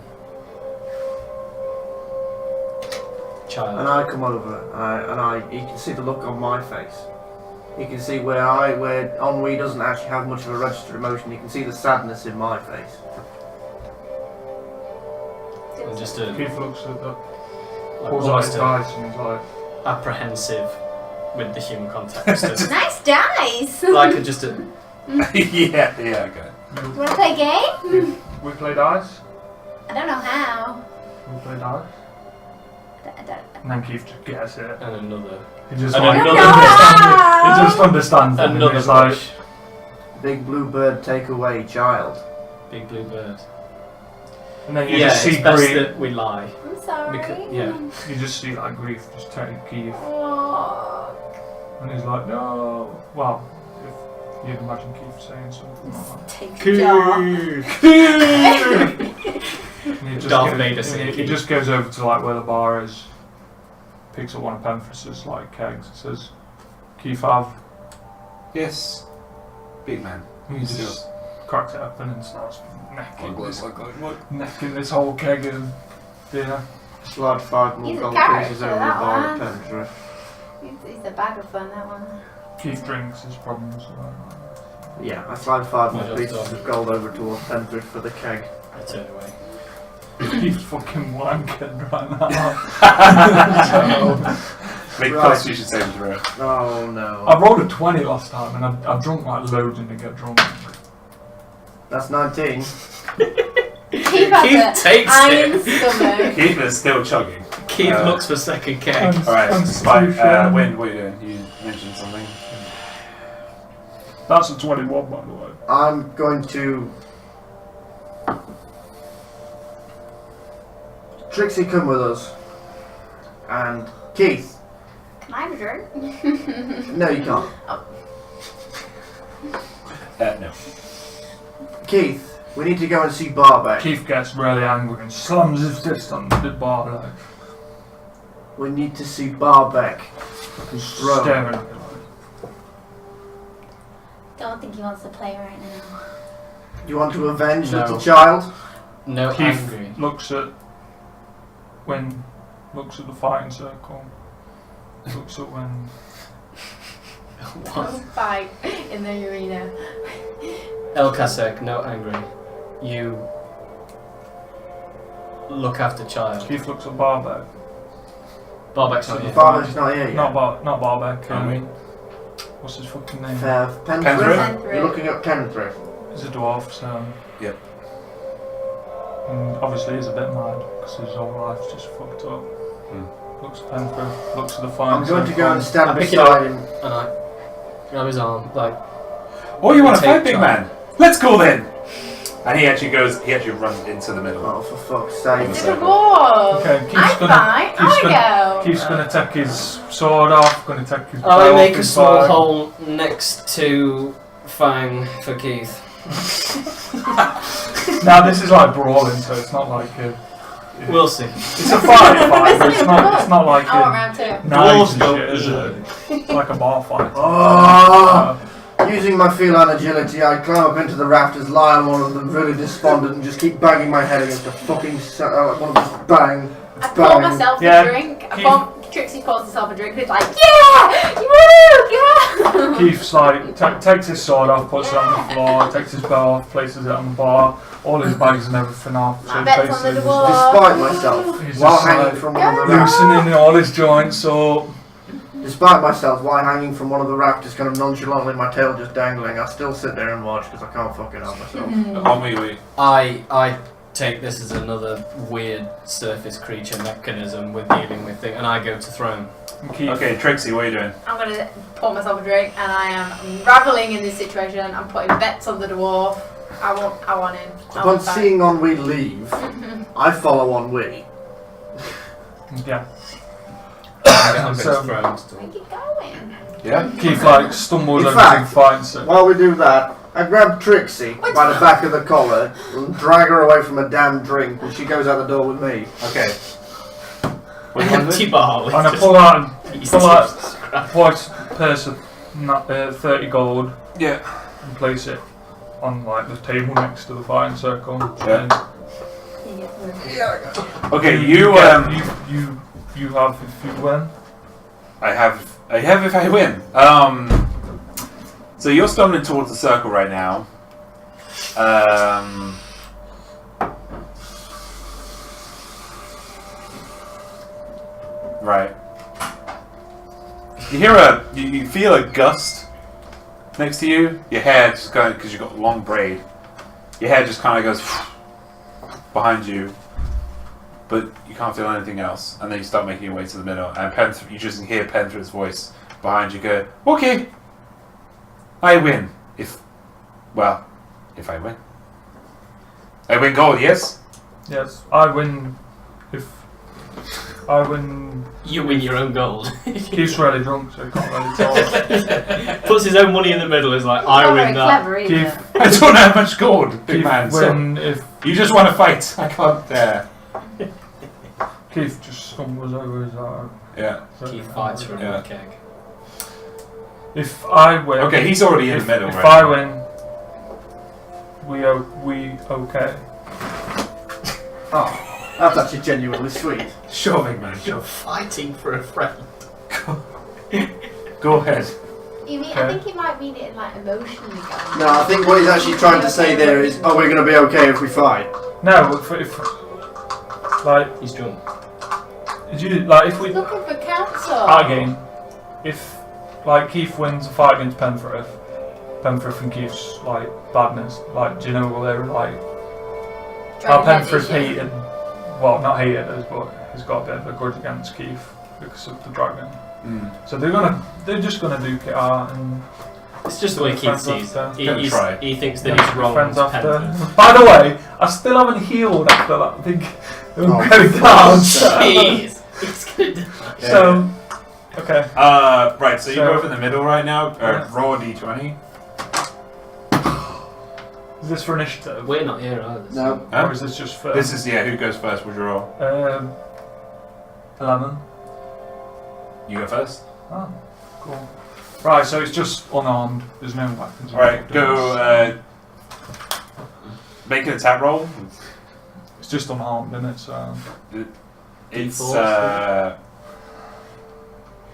Speaker 6: child.
Speaker 2: And I come over, you can see the look on my face. You can see where Ennui doesn't actually have much of a registered emotion. You can see the sadness in my face.
Speaker 6: And just
Speaker 5: Keith looks at the
Speaker 6: like,
Speaker 5: pulls out
Speaker 6: almost
Speaker 5: his dice and he's like,
Speaker 6: apprehensive with the human contact. Just
Speaker 4: Nice dice!
Speaker 6: like just a
Speaker 1: yeah, okay.
Speaker 4: You want to play a game?
Speaker 5: we play dice?
Speaker 4: I don't know how.
Speaker 5: We play dice?
Speaker 4: I don't.
Speaker 5: And then Keith just gets it.
Speaker 6: and another
Speaker 5: He just
Speaker 6: And
Speaker 5: like,
Speaker 6: another-
Speaker 5: he just understands it. And
Speaker 6: another
Speaker 5: he's like,
Speaker 6: push.
Speaker 2: Big blue bird, take away child.
Speaker 6: Big blue bird.
Speaker 5: and then you
Speaker 6: Yeah,
Speaker 5: just
Speaker 6: it's
Speaker 5: see
Speaker 6: best
Speaker 5: grief.
Speaker 6: that we lie.
Speaker 4: I'm sorry.
Speaker 6: Yeah.
Speaker 5: You just see like grief just take Keith.
Speaker 4: Oh.
Speaker 5: And he's like, no. Well, if you'd imagine Keith saying something like that.
Speaker 4: Take a jar.
Speaker 5: And he just
Speaker 6: Darth
Speaker 5: goes-
Speaker 6: Vader
Speaker 5: and
Speaker 6: saying
Speaker 5: he just goes over to like where the bar is, picks up one of Pemphris's like kegs and says, Keith have.
Speaker 1: Yes, big man.
Speaker 5: And he just cracks it open and starts
Speaker 1: Look.
Speaker 5: necking this whole keg of beer.
Speaker 2: Slide 5 more
Speaker 4: He's a
Speaker 2: gold
Speaker 4: character,
Speaker 2: pieces over the
Speaker 4: that
Speaker 2: bar
Speaker 4: one.
Speaker 2: of Pendra.
Speaker 4: He's a bag of fun, that one.
Speaker 5: Keith drinks his problems away.
Speaker 2: Yeah, I slide 5
Speaker 6: My
Speaker 2: more
Speaker 6: job's
Speaker 2: pieces
Speaker 6: done.
Speaker 2: of gold over towards Pendra for the keg.
Speaker 6: I turn away.
Speaker 5: Keith's fucking wanking right now.
Speaker 1: Make
Speaker 2: Right.
Speaker 1: Constitution saving throw.
Speaker 2: Oh no.
Speaker 5: I rolled a 20 last time and I've drunk like loads and to get drunk.
Speaker 2: That's 19.
Speaker 4: Keith has
Speaker 6: Keith
Speaker 4: a
Speaker 6: takes
Speaker 4: iron
Speaker 6: it.
Speaker 4: stomach.
Speaker 1: Keith is still chugging.
Speaker 6: Keith
Speaker 1: Uh,
Speaker 6: looks for second keg.
Speaker 1: Alright,
Speaker 5: Constitution.
Speaker 1: Win, what are you doing? You mentioned something.
Speaker 5: That's a 21 by the way.
Speaker 2: I'm going to... Trixie, come with us. And Keith.
Speaker 4: Can I have a drink?
Speaker 2: No, you can't.
Speaker 1: No.
Speaker 2: Keith, we need to go and see Barbeck.
Speaker 5: Keith gets really angry and slams his fist on the bar like,
Speaker 2: We need to see Barbeck.
Speaker 5: he's
Speaker 2: Bro.
Speaker 5: staring at me like,
Speaker 4: Don't think he wants to play right now.
Speaker 2: You want to avenge
Speaker 6: No.
Speaker 2: little child?
Speaker 6: No,
Speaker 5: Keith
Speaker 6: angry.
Speaker 5: looks at the fighting circle. Looks at when
Speaker 4: Don't fight in the arena.
Speaker 6: El Kasek, no angry. You look after child.
Speaker 5: Keith looks at Barbeck.
Speaker 6: Barbeck's not here.
Speaker 2: Barbeck's not here yet.
Speaker 5: Not Barbeck.
Speaker 1: Ennui.
Speaker 5: What's his fucking name?
Speaker 2: Penthrift?
Speaker 1: Penthrift.
Speaker 2: You're looking at Penthrift.
Speaker 5: He's a dwarf, so.
Speaker 1: Yep.
Speaker 5: And obviously he's a bit mad because his whole life's just fucked up. Looks at Penthrift, looks at the fighting
Speaker 2: I'm going to
Speaker 5: circle.
Speaker 2: go and stand
Speaker 6: I pick it
Speaker 2: beside him.
Speaker 6: And I grab his arm, like,
Speaker 1: Oh, you want to
Speaker 6: Take
Speaker 1: fight, big
Speaker 6: child.
Speaker 1: man? Let's go then! And he actually runs into the middle.
Speaker 2: Oh, for fuck's sake.
Speaker 4: It's a war.
Speaker 5: Okay,
Speaker 4: I'm fine. I want to go.
Speaker 5: Keith's gonna take his sword off, gonna take his bow
Speaker 6: I
Speaker 5: off
Speaker 6: make a
Speaker 5: his
Speaker 6: small
Speaker 5: bag.
Speaker 6: hole next to Fang for Keith.
Speaker 5: Now this is like brawling, so it's not like a...
Speaker 6: We'll see.
Speaker 5: It's a fight, but it's not like
Speaker 4: I want
Speaker 5: a
Speaker 4: round two.
Speaker 5: knives and
Speaker 6: Dwarves
Speaker 5: shit, is it? It's like a bar fight.
Speaker 2: Oh! Using my feline agility, I climb up into the rafters, lie on one of them, really despondent, and just keep banging my head against the fucking one of them. Bang,
Speaker 4: I pour
Speaker 2: bang.
Speaker 4: myself
Speaker 5: Yeah.
Speaker 4: a drink.
Speaker 5: Keith-
Speaker 4: Trixie pours herself a drink and it's like, yeah! Woo! Yeah!
Speaker 5: Keith's like, takes his sword off, puts it on the floor, takes his bow off, places it on the bar, all his bags and everything off.
Speaker 4: My bet's on the
Speaker 5: basically
Speaker 4: door.
Speaker 2: Despite myself,
Speaker 5: He's
Speaker 2: while
Speaker 5: just
Speaker 2: hanging
Speaker 5: like
Speaker 2: from one of the rafters.
Speaker 5: loosening all his joints up.
Speaker 2: Despite myself, while hanging from one of the rafters, kind of nonchalantly, my tail just dangling, I still sit there and watch because I can't fucking help myself.
Speaker 1: On me, wait.
Speaker 6: I take this as another weird surface creature mechanism with dealing with things, and I go to throne.
Speaker 5: And Keith,
Speaker 1: Okay, Trixie, what are you doing?
Speaker 4: I'm going to pour myself a drink and I am reveling in this situation. I'm putting bets on the dwarf. I want him. I
Speaker 2: Upon
Speaker 4: want that.
Speaker 2: seeing Ennui leave, I follow Ennui.
Speaker 5: yeah.
Speaker 6: I'm
Speaker 5: So-
Speaker 6: going to throne still.
Speaker 4: Where you going?
Speaker 1: Yeah?
Speaker 5: Keith like stumbles
Speaker 2: In
Speaker 5: over
Speaker 2: fact-
Speaker 5: to the fighting circle.
Speaker 2: While we do that, I grab Trixie by the back of the collar and drag her away from a damn drink, and she goes out the door with me.
Speaker 1: Okay.
Speaker 6: An empty bar with
Speaker 5: And I
Speaker 6: just
Speaker 5: pull out
Speaker 6: pieces
Speaker 5: pull out
Speaker 6: of scrap.
Speaker 5: twice purse of 30 gold
Speaker 1: Yeah.
Speaker 5: and place it on like the table next to the fighting circle.
Speaker 1: Yeah.
Speaker 5: And
Speaker 1: Okay, you,
Speaker 5: you you have if you win.
Speaker 1: I have if I win. So you're stumbling towards the circle right now. Right. You hear you feel a gust next to you. Your hair just going, because you've got long braid. Your hair just kind of goes behind you, but you can't feel anything else. And then you start making your way to the middle, and you just hear Penthra's voice behind you go, "Okay, I win. If I win, I win gold. Yes.
Speaker 5: Yes, I win. If I win,
Speaker 6: You win your own gold.
Speaker 5: Keith's really drunk, so he can't really talk.
Speaker 6: Puts his own money in the middle. Is like, I
Speaker 4: Not
Speaker 6: win
Speaker 4: very
Speaker 6: that.
Speaker 4: clever, is
Speaker 5: Keith,
Speaker 4: it?
Speaker 1: I don't have much gold, big
Speaker 5: Keith
Speaker 1: man. So
Speaker 5: win if
Speaker 1: you just want to fight. I can't dare.
Speaker 5: Keith just stumbles over his arm.
Speaker 1: Yeah.
Speaker 6: Keith fights for a
Speaker 1: Yeah.
Speaker 6: keg.
Speaker 5: If I win,
Speaker 1: Okay, he's already in
Speaker 5: if,
Speaker 1: the middle.
Speaker 5: If
Speaker 1: right
Speaker 5: I
Speaker 1: now.
Speaker 5: win, we okay.
Speaker 2: Oh, that's actually genuinely sweet.
Speaker 1: Sure, big man.
Speaker 6: You're
Speaker 1: Sure.
Speaker 6: fighting for a friend.
Speaker 1: Go ahead.
Speaker 4: You mean,
Speaker 5: Okay.
Speaker 4: I think he might mean it like emotionally. Going.
Speaker 2: No, I think what he's actually trying to say there is, oh, we're going to be okay if we fight.
Speaker 5: No, if like,
Speaker 6: He's drunk.
Speaker 5: if we
Speaker 4: He's looking for counsel.
Speaker 5: our game, if like Keith wins a fight against Penthriff and Keith's like badness, like do you know what they're like? How Penthriff hated, well not hated us, but he's got a bit of a grudge against Keith because of the dragon. So they're just gonna duke it out and
Speaker 6: It's just the way Keith
Speaker 5: friends
Speaker 6: sees.
Speaker 5: after.
Speaker 6: He thinks that he's wrong.
Speaker 5: friends
Speaker 6: with
Speaker 5: after.
Speaker 6: Penthriff.
Speaker 5: By the way, I still haven't healed after that big
Speaker 2: Oh,
Speaker 5: credit card.
Speaker 6: Jeez. He's gonna die.
Speaker 5: So okay.
Speaker 1: Right. So you're both in the middle right now.
Speaker 5: Yeah.
Speaker 1: Roll a d20.
Speaker 5: Is this for initiative?
Speaker 6: We're not here either.
Speaker 2: No.
Speaker 1: Huh?
Speaker 5: Or is this just for
Speaker 1: This is who goes first? Would you roll?
Speaker 5: 11?
Speaker 1: You go first.
Speaker 5: Oh, cool. Right, so it's just unarmed. There's no weapons.
Speaker 1: All right. Go. Make an attack roll.
Speaker 5: It's just unarmed, isn't it? So
Speaker 1: It's
Speaker 6: D4,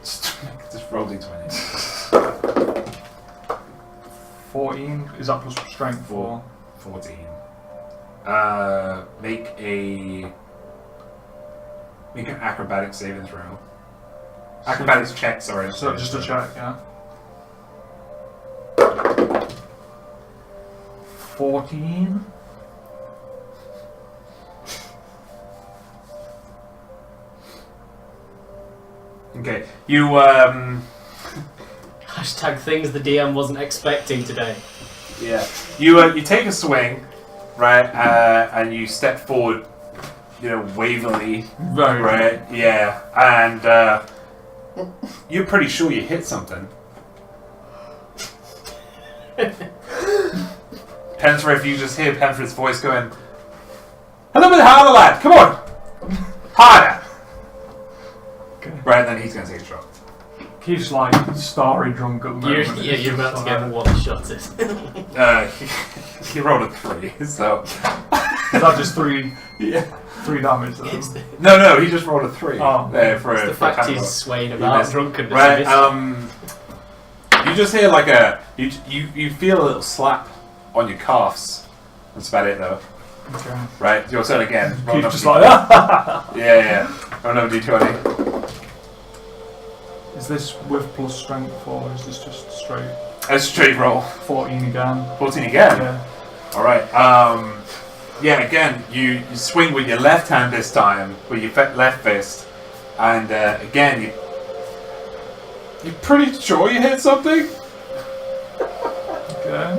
Speaker 1: just roll d20.
Speaker 5: 14. Is that plus strength? 4.
Speaker 1: 14. Make an acrobatics saving throw. Acrobatics check. Sorry.
Speaker 5: So just a check, yeah. 14.
Speaker 1: Okay. You
Speaker 6: Hashtag things the DM wasn't expecting today.
Speaker 1: Yeah. You take a swing, right, and you step forward, wavily,
Speaker 5: Very
Speaker 1: right? Yeah, and you're pretty sure you hit something. Penthriff, you just hear Penthriff's voice going, "A little bit harder, lad. Come on, harder."
Speaker 5: Okay.
Speaker 1: Right, then he's gonna take a shot.
Speaker 5: Keith's like starry drunk at the moment.
Speaker 6: You're about to get one-shotted.
Speaker 1: He rolled a 3, so
Speaker 5: Is that just 3
Speaker 1: yeah.
Speaker 5: 3 damage though?
Speaker 1: No, he just rolled a 3.
Speaker 5: Oh.
Speaker 1: For
Speaker 6: It's
Speaker 1: a
Speaker 6: the fact
Speaker 1: attack
Speaker 6: he's
Speaker 1: roll.
Speaker 6: swaying
Speaker 1: You
Speaker 6: about
Speaker 1: missed.
Speaker 6: drunkenness.
Speaker 1: Right, you just hear like you feel a little slap on your calves. That's about it though.
Speaker 5: Okay.
Speaker 1: Right, your turn again. Roll
Speaker 5: Keith's
Speaker 1: another
Speaker 5: just
Speaker 1: D20.
Speaker 5: like,
Speaker 1: Yeah. Roll another d20.
Speaker 5: Is this with plus strength or is this just straight?
Speaker 1: A straight roll.
Speaker 5: 14 again.
Speaker 1: 14 again.
Speaker 5: Yeah.
Speaker 1: All right. Again, you swing with your left hand this time, with your left fist, and again, you're pretty sure you hit something,
Speaker 5: Okay.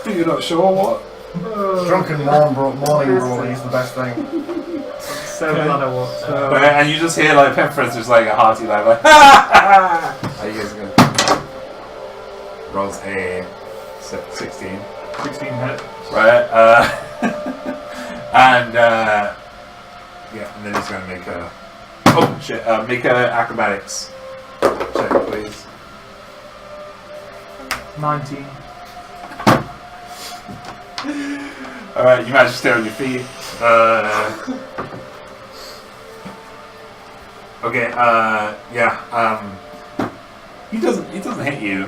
Speaker 1: but you're not sure what.
Speaker 2: Drunken morning brawling is the best thing.
Speaker 6: So glad I walked out.
Speaker 1: And you just hear like Penthriff just like a hearty laugh, like ha ha ha. Are you guys gonna rolls a 16,
Speaker 5: 16 hit.
Speaker 1: right? And then he's gonna make a make a acrobatics check, please.
Speaker 5: 19.
Speaker 1: All right, you managed to stay on your feet. Okay. Yeah. He doesn't hit you.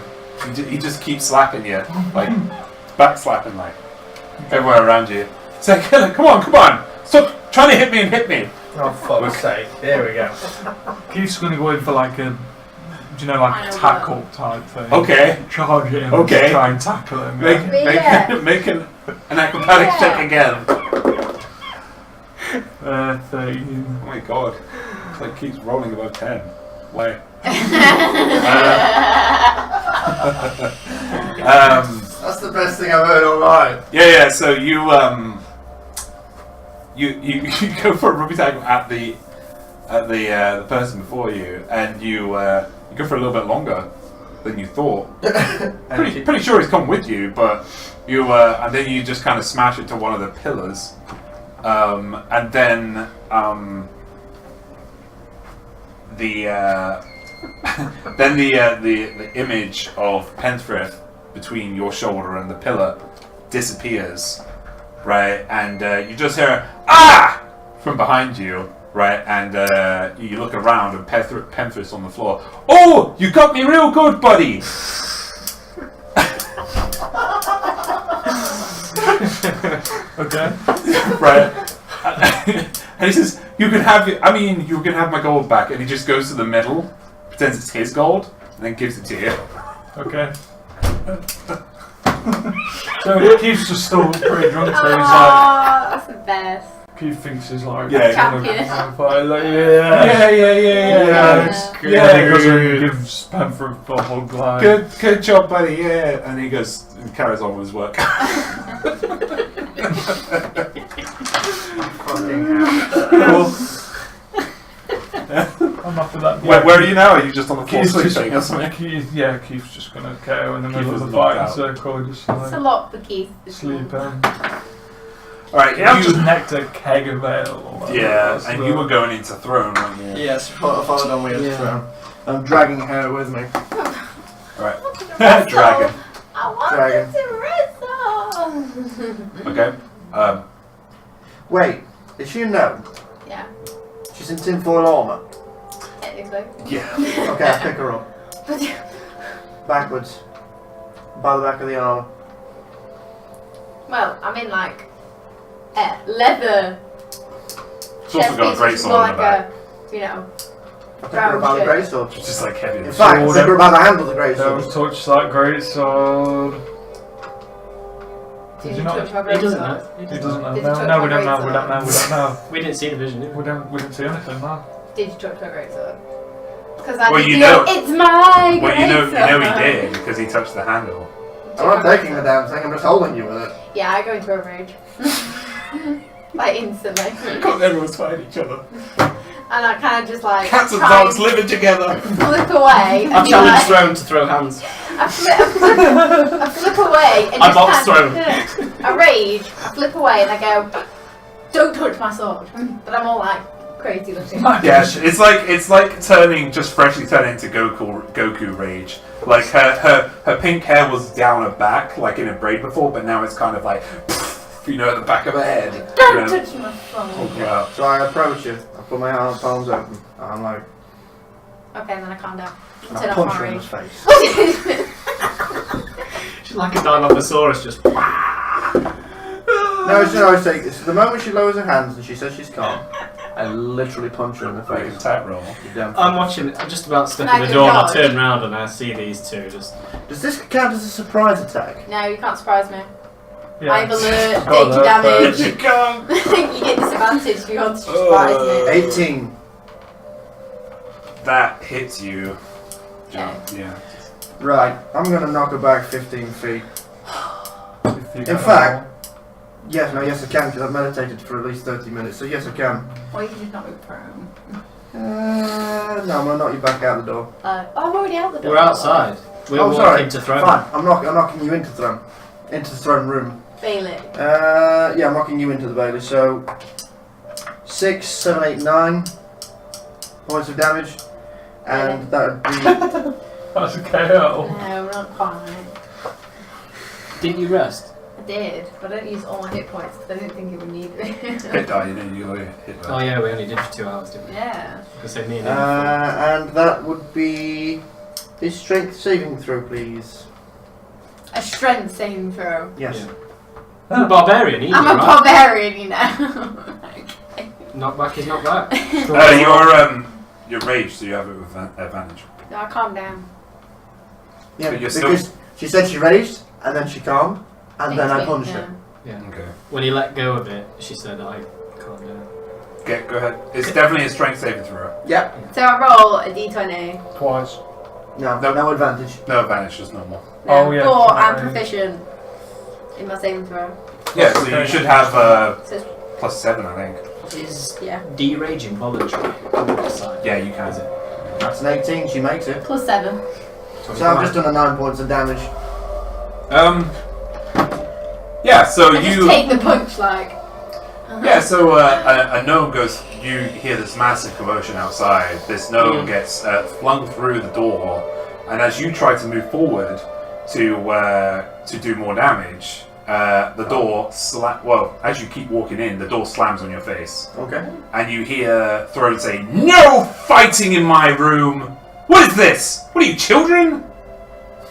Speaker 1: He just keeps slapping you, like back slapping, like everywhere around you. It's like, come on! Stop trying to hit me and hit me.
Speaker 2: Oh, fuck's sake. There we go.
Speaker 5: Keith's going to go in for like a, like a tackle type thing.
Speaker 1: Okay.
Speaker 5: Charge him.
Speaker 1: Okay.
Speaker 5: Try and tackle him.
Speaker 1: Make an acrobatics check again.
Speaker 5: 13.
Speaker 1: Oh my god. It's like keeps rolling above 10. Why?
Speaker 2: That's the best thing I've heard all night.
Speaker 1: Yeah. So you go for a rugby tackle at the person before you, and you go for a little bit longer than you thought. pretty sure he's come with you, but you and then you just kind of smash it to one of the pillars, and then the image of Penthrith between your shoulder and the pillar disappears, right? And you just hear "Ah!" from behind you, right? And you look around and Penthrith's on the floor. Oh, you got me real good, buddy.
Speaker 5: Okay.
Speaker 1: Right. And he says, you can have my gold back. And he just goes to the middle, pretends it's his gold, and then gives it to you.
Speaker 5: Okay. So Keith's just still pretty drunk, so he's like...
Speaker 4: that's the best.
Speaker 5: Keith thinks he's like...
Speaker 1: Yeah,
Speaker 4: champion.
Speaker 5: Yeah.
Speaker 1: Yeah.
Speaker 5: He goes and gives Penthrith a hug, like...
Speaker 1: Good job, buddy, yeah. And he goes and carries on with his work.
Speaker 2: Fucking hell.
Speaker 1: Cool.
Speaker 5: I'm after that.
Speaker 1: Where are you now? Are you just on the floor
Speaker 5: Keith's just,
Speaker 1: sleeping or something?
Speaker 5: Keith's just gonna KO in the middle of
Speaker 1: Keith
Speaker 5: the
Speaker 1: is knocked
Speaker 5: fighting
Speaker 1: out.
Speaker 5: circle, just
Speaker 4: It's a
Speaker 5: like
Speaker 4: lot for Keith.
Speaker 5: sleeping.
Speaker 1: Alright,
Speaker 5: I've just necked a keg of ale.
Speaker 1: yeah, and you were going into throne, weren't you?
Speaker 2: Yes, followed on with
Speaker 6: Yeah.
Speaker 2: throne. I'm dragging her with me.
Speaker 1: Alright. Dragon.
Speaker 4: I want
Speaker 2: Dragon.
Speaker 4: to wrestle.
Speaker 1: Okay.
Speaker 2: Wait, is she a gnome?
Speaker 4: Yeah,
Speaker 2: She's in tinfoil armour.
Speaker 4: technically.
Speaker 1: Yeah.
Speaker 2: Okay, I pick her up. Backwards. By the back of the armour.
Speaker 4: Well, I'm in like leather.
Speaker 1: It's also got a great sword
Speaker 4: more
Speaker 1: in the
Speaker 4: like
Speaker 1: back.
Speaker 4: a, you know,
Speaker 2: I pick her up by the greatsword.
Speaker 1: It's just like heavy.
Speaker 2: In fact, I
Speaker 5: Sword.
Speaker 2: pick her up by the handle of the
Speaker 5: Don't
Speaker 2: greatsword.
Speaker 5: touch that great sword.
Speaker 4: Did
Speaker 5: Did
Speaker 4: you
Speaker 5: you not?
Speaker 4: touch my
Speaker 6: He doesn't
Speaker 4: greatsword?
Speaker 6: know.
Speaker 5: He doesn't know.
Speaker 4: Did you touch
Speaker 5: No,
Speaker 4: my
Speaker 5: we don't know.
Speaker 4: greatsword?
Speaker 5: We don't know.
Speaker 6: We didn't see the vision, did we?
Speaker 5: We didn't see anything, no.
Speaker 4: Did you touch my greatsword? Because I
Speaker 1: Well,
Speaker 4: did
Speaker 1: you
Speaker 4: go,
Speaker 1: know-
Speaker 4: it's my
Speaker 1: Well, you know
Speaker 4: greatsword.
Speaker 1: he did because he touched the handle.
Speaker 2: I'm not taking the damn thing, I'm just holding you with it.
Speaker 4: Yeah, I go into a rage. Like instantly.
Speaker 1: God, everyone's fighting each other.
Speaker 4: And I kind of just like
Speaker 1: Cats and
Speaker 4: try
Speaker 1: dogs living together.
Speaker 4: flip away.
Speaker 6: I
Speaker 4: and be
Speaker 6: challenge
Speaker 4: like-
Speaker 6: Throne to throw hands.
Speaker 4: I flip away and
Speaker 6: I
Speaker 4: just
Speaker 6: box
Speaker 4: kind
Speaker 6: throw.
Speaker 4: of, I rage, I flip away and I go, don't touch my sword. But I'm all like crazy looking.
Speaker 1: Yeah, it's like freshly turning into Goku rage. Like her pink hair was down her back, like in a braid before, but now it's kind of like, at the back of her head.
Speaker 4: Don't touch my sword.
Speaker 1: Yeah.
Speaker 2: So I approach her, I put my palms open, and I'm like,
Speaker 4: Okay, and then I calm down.
Speaker 2: and
Speaker 4: Turn
Speaker 2: I
Speaker 4: off
Speaker 2: punch
Speaker 4: my
Speaker 2: her in the
Speaker 4: rage.
Speaker 2: face.
Speaker 6: She's like a Dilophosaurus, just.
Speaker 2: No, it's always take this. The moment she lowers her hands and she says she's calm, I literally punch her in the
Speaker 1: Like a
Speaker 2: face.
Speaker 1: tap roll.
Speaker 2: You damn
Speaker 6: I'm watching. I'm just about to step
Speaker 4: Can
Speaker 6: in
Speaker 4: I
Speaker 6: the
Speaker 4: do
Speaker 6: door and I
Speaker 4: dodge?
Speaker 6: turn around and I see these two just.
Speaker 2: Does this count as a surprise attack?
Speaker 4: No, you can't surprise me.
Speaker 5: Yeah.
Speaker 4: I have alert,
Speaker 5: Got
Speaker 4: danger
Speaker 5: that,
Speaker 4: damage.
Speaker 1: You can't.
Speaker 4: You get disadvantage if you want to surprise me.
Speaker 2: 18.
Speaker 1: That hits you.
Speaker 4: Yeah.
Speaker 1: Yeah.
Speaker 2: Right, I'm gonna knock her back 15 feet.
Speaker 5: If you
Speaker 2: In
Speaker 5: get
Speaker 2: fact, yes, I can, because I've meditated for at least 30 minutes, so yes, I can.
Speaker 4: Or you can just not move prone.
Speaker 2: No, I'm gonna knock you back out the door.
Speaker 4: I'm already out the door.
Speaker 6: We're outside. We're
Speaker 2: Oh,
Speaker 6: walking
Speaker 2: sorry.
Speaker 6: to Throne.
Speaker 2: Fine, I'm knocking you into the throne room.
Speaker 4: Bailey.
Speaker 2: Yeah, I'm knocking you into the Bailey, so 6, 7, 8, 9 points of damage, and that would be...
Speaker 5: That's a KO.
Speaker 4: No, not quite.
Speaker 6: Didn't you rest?
Speaker 4: I did, but I didn't use all my hit points because I didn't think it would need it.
Speaker 1: Hit die, you know, you got hit die.
Speaker 6: Oh yeah, we only did for 2 hours, didn't we?
Speaker 4: Yeah.
Speaker 6: Because they mean
Speaker 2: And that would be his strength saving throw, please.
Speaker 4: A strength saving throw.
Speaker 2: Yes.
Speaker 6: I'm a barbarian, easy,
Speaker 4: I'm a
Speaker 6: right?
Speaker 4: barbarian, you know. Okay.
Speaker 6: Knockback is knockback.
Speaker 1: You're raged, so you have it with advantage.
Speaker 4: No, calm down.
Speaker 2: Yeah,
Speaker 1: But you're
Speaker 2: because she said she raged, and then she calmed, and then I
Speaker 4: Thanks,
Speaker 2: punched
Speaker 4: yeah.
Speaker 2: her.
Speaker 6: Yeah.
Speaker 1: Okay.
Speaker 6: When he let go of it, she said, I can't do it.
Speaker 1: Okay, go ahead. It's definitely a strength saving throw.
Speaker 2: Yep.
Speaker 4: So I roll a d20.
Speaker 5: Twice.
Speaker 2: No advantage.
Speaker 1: No advantage, just normal.
Speaker 4: No,
Speaker 5: Oh, yeah.
Speaker 4: But I'm proficient in my saving throw.
Speaker 1: Yeah, so you should have
Speaker 4: So it's,
Speaker 1: +7, I think.
Speaker 6: Is
Speaker 4: yeah.
Speaker 6: deraging voluntary?
Speaker 1: Yeah, you can.
Speaker 2: That's an 18, she makes it.
Speaker 4: +7.
Speaker 2: So I've just done a 9 points of damage.
Speaker 1: Yeah, so
Speaker 4: I just take the punch like.
Speaker 1: Yeah, so a gnome goes. You hear this massive commotion outside. This gnome gets flung through the door, and as you try to move forward to do more damage, the door well, as you keep walking in, the door slams on your face,
Speaker 2: Okay.
Speaker 1: and you hear Throne say, "No fighting in my room! What is this? What are you, children?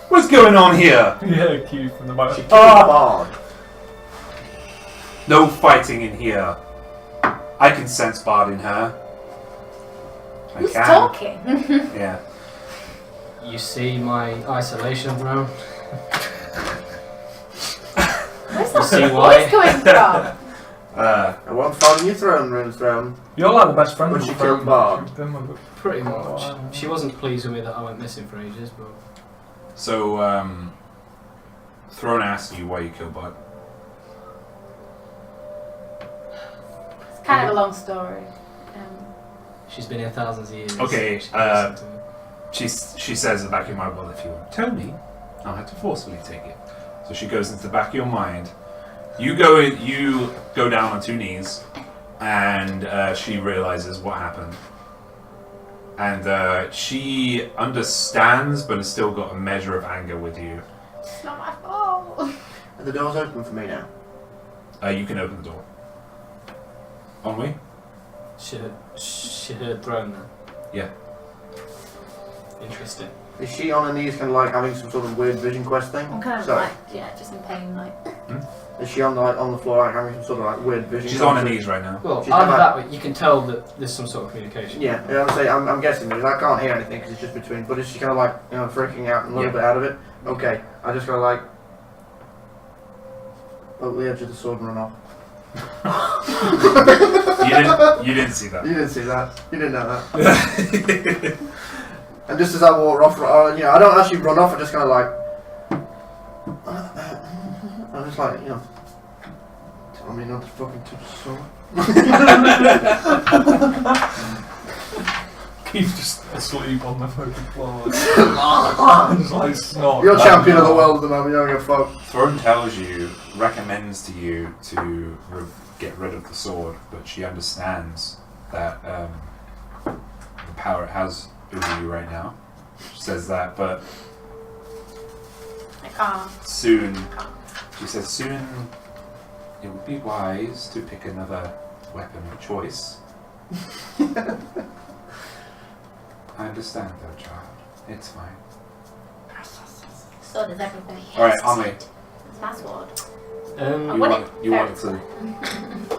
Speaker 1: What's going on here?
Speaker 5: Yeah, Q from the back.
Speaker 2: She killed the bard.
Speaker 1: No fighting in here. I can sense Bard in her. I
Speaker 4: Who's
Speaker 1: can.
Speaker 4: talking?
Speaker 1: Yeah.
Speaker 6: You see my isolation throne?
Speaker 4: Where's
Speaker 6: You see
Speaker 4: that
Speaker 6: why?
Speaker 4: voice coming from?
Speaker 2: I won't find your throne, Rune's throne.
Speaker 5: You're like the best friend.
Speaker 2: But
Speaker 5: of
Speaker 2: she
Speaker 5: the
Speaker 2: killed
Speaker 5: friend.
Speaker 2: Bard.
Speaker 5: She's been with it.
Speaker 6: Pretty much. She wasn't pleased with me that I went missing for ages, but...
Speaker 1: So, Throne asks you why you killed Bard.
Speaker 4: It's kind of a long story.
Speaker 6: She's been here thousands of years.
Speaker 1: Okay,
Speaker 6: She can listen to me.
Speaker 1: She says in the back of your mind, well, if you won't tell me, I'll have to forcefully take it. So she goes into the back of your mind. You go down on 2 knees, and she realizes what happened. And she understands, but has still got a measure of anger with you.
Speaker 4: It's not my fault.
Speaker 2: And the door's open for me now.
Speaker 1: You can open the door. Ennui?
Speaker 6: She heard throne then.
Speaker 1: Yeah.
Speaker 6: Interesting.
Speaker 2: Is she on her knees kind of like having some sort of weird vision quest thing?
Speaker 4: I'm kind of
Speaker 2: Sorry.
Speaker 4: like, yeah, just in pain, like.
Speaker 2: Is she on the floor like having some sort of like weird vision?
Speaker 1: She's on her knees right now.
Speaker 6: Well,
Speaker 2: She's
Speaker 6: either
Speaker 2: got
Speaker 6: that, but you can tell that there's some sort of communication.
Speaker 2: Yeah, I'm guessing because I can't hear anything because it's just between. But is she kind of like freaking out and a little bit out of it? Okay, I just gotta like poke the edge of the sword and run off.
Speaker 1: You didn't see that.
Speaker 2: You didn't see that. You didn't know that. And just as I walk off, I don't actually run off. I just kind of like. I'm just like, tell me not to fucking touch the sword.
Speaker 5: Keith's just asleep on the fucking floor. Just like snort.
Speaker 2: You're champion of the world at the moment. You don't give a fuck.
Speaker 1: Throne tells you, recommends to you to get rid of the sword, but she understands that the power it has over you right now. She says that, but
Speaker 4: I can't.
Speaker 1: soon, she says soon it would be wise to pick another weapon of choice. I understand though, child. It's fine.
Speaker 4: Sword is everything.
Speaker 1: Alright, Ennui.
Speaker 4: It's my sword.
Speaker 1: You want to...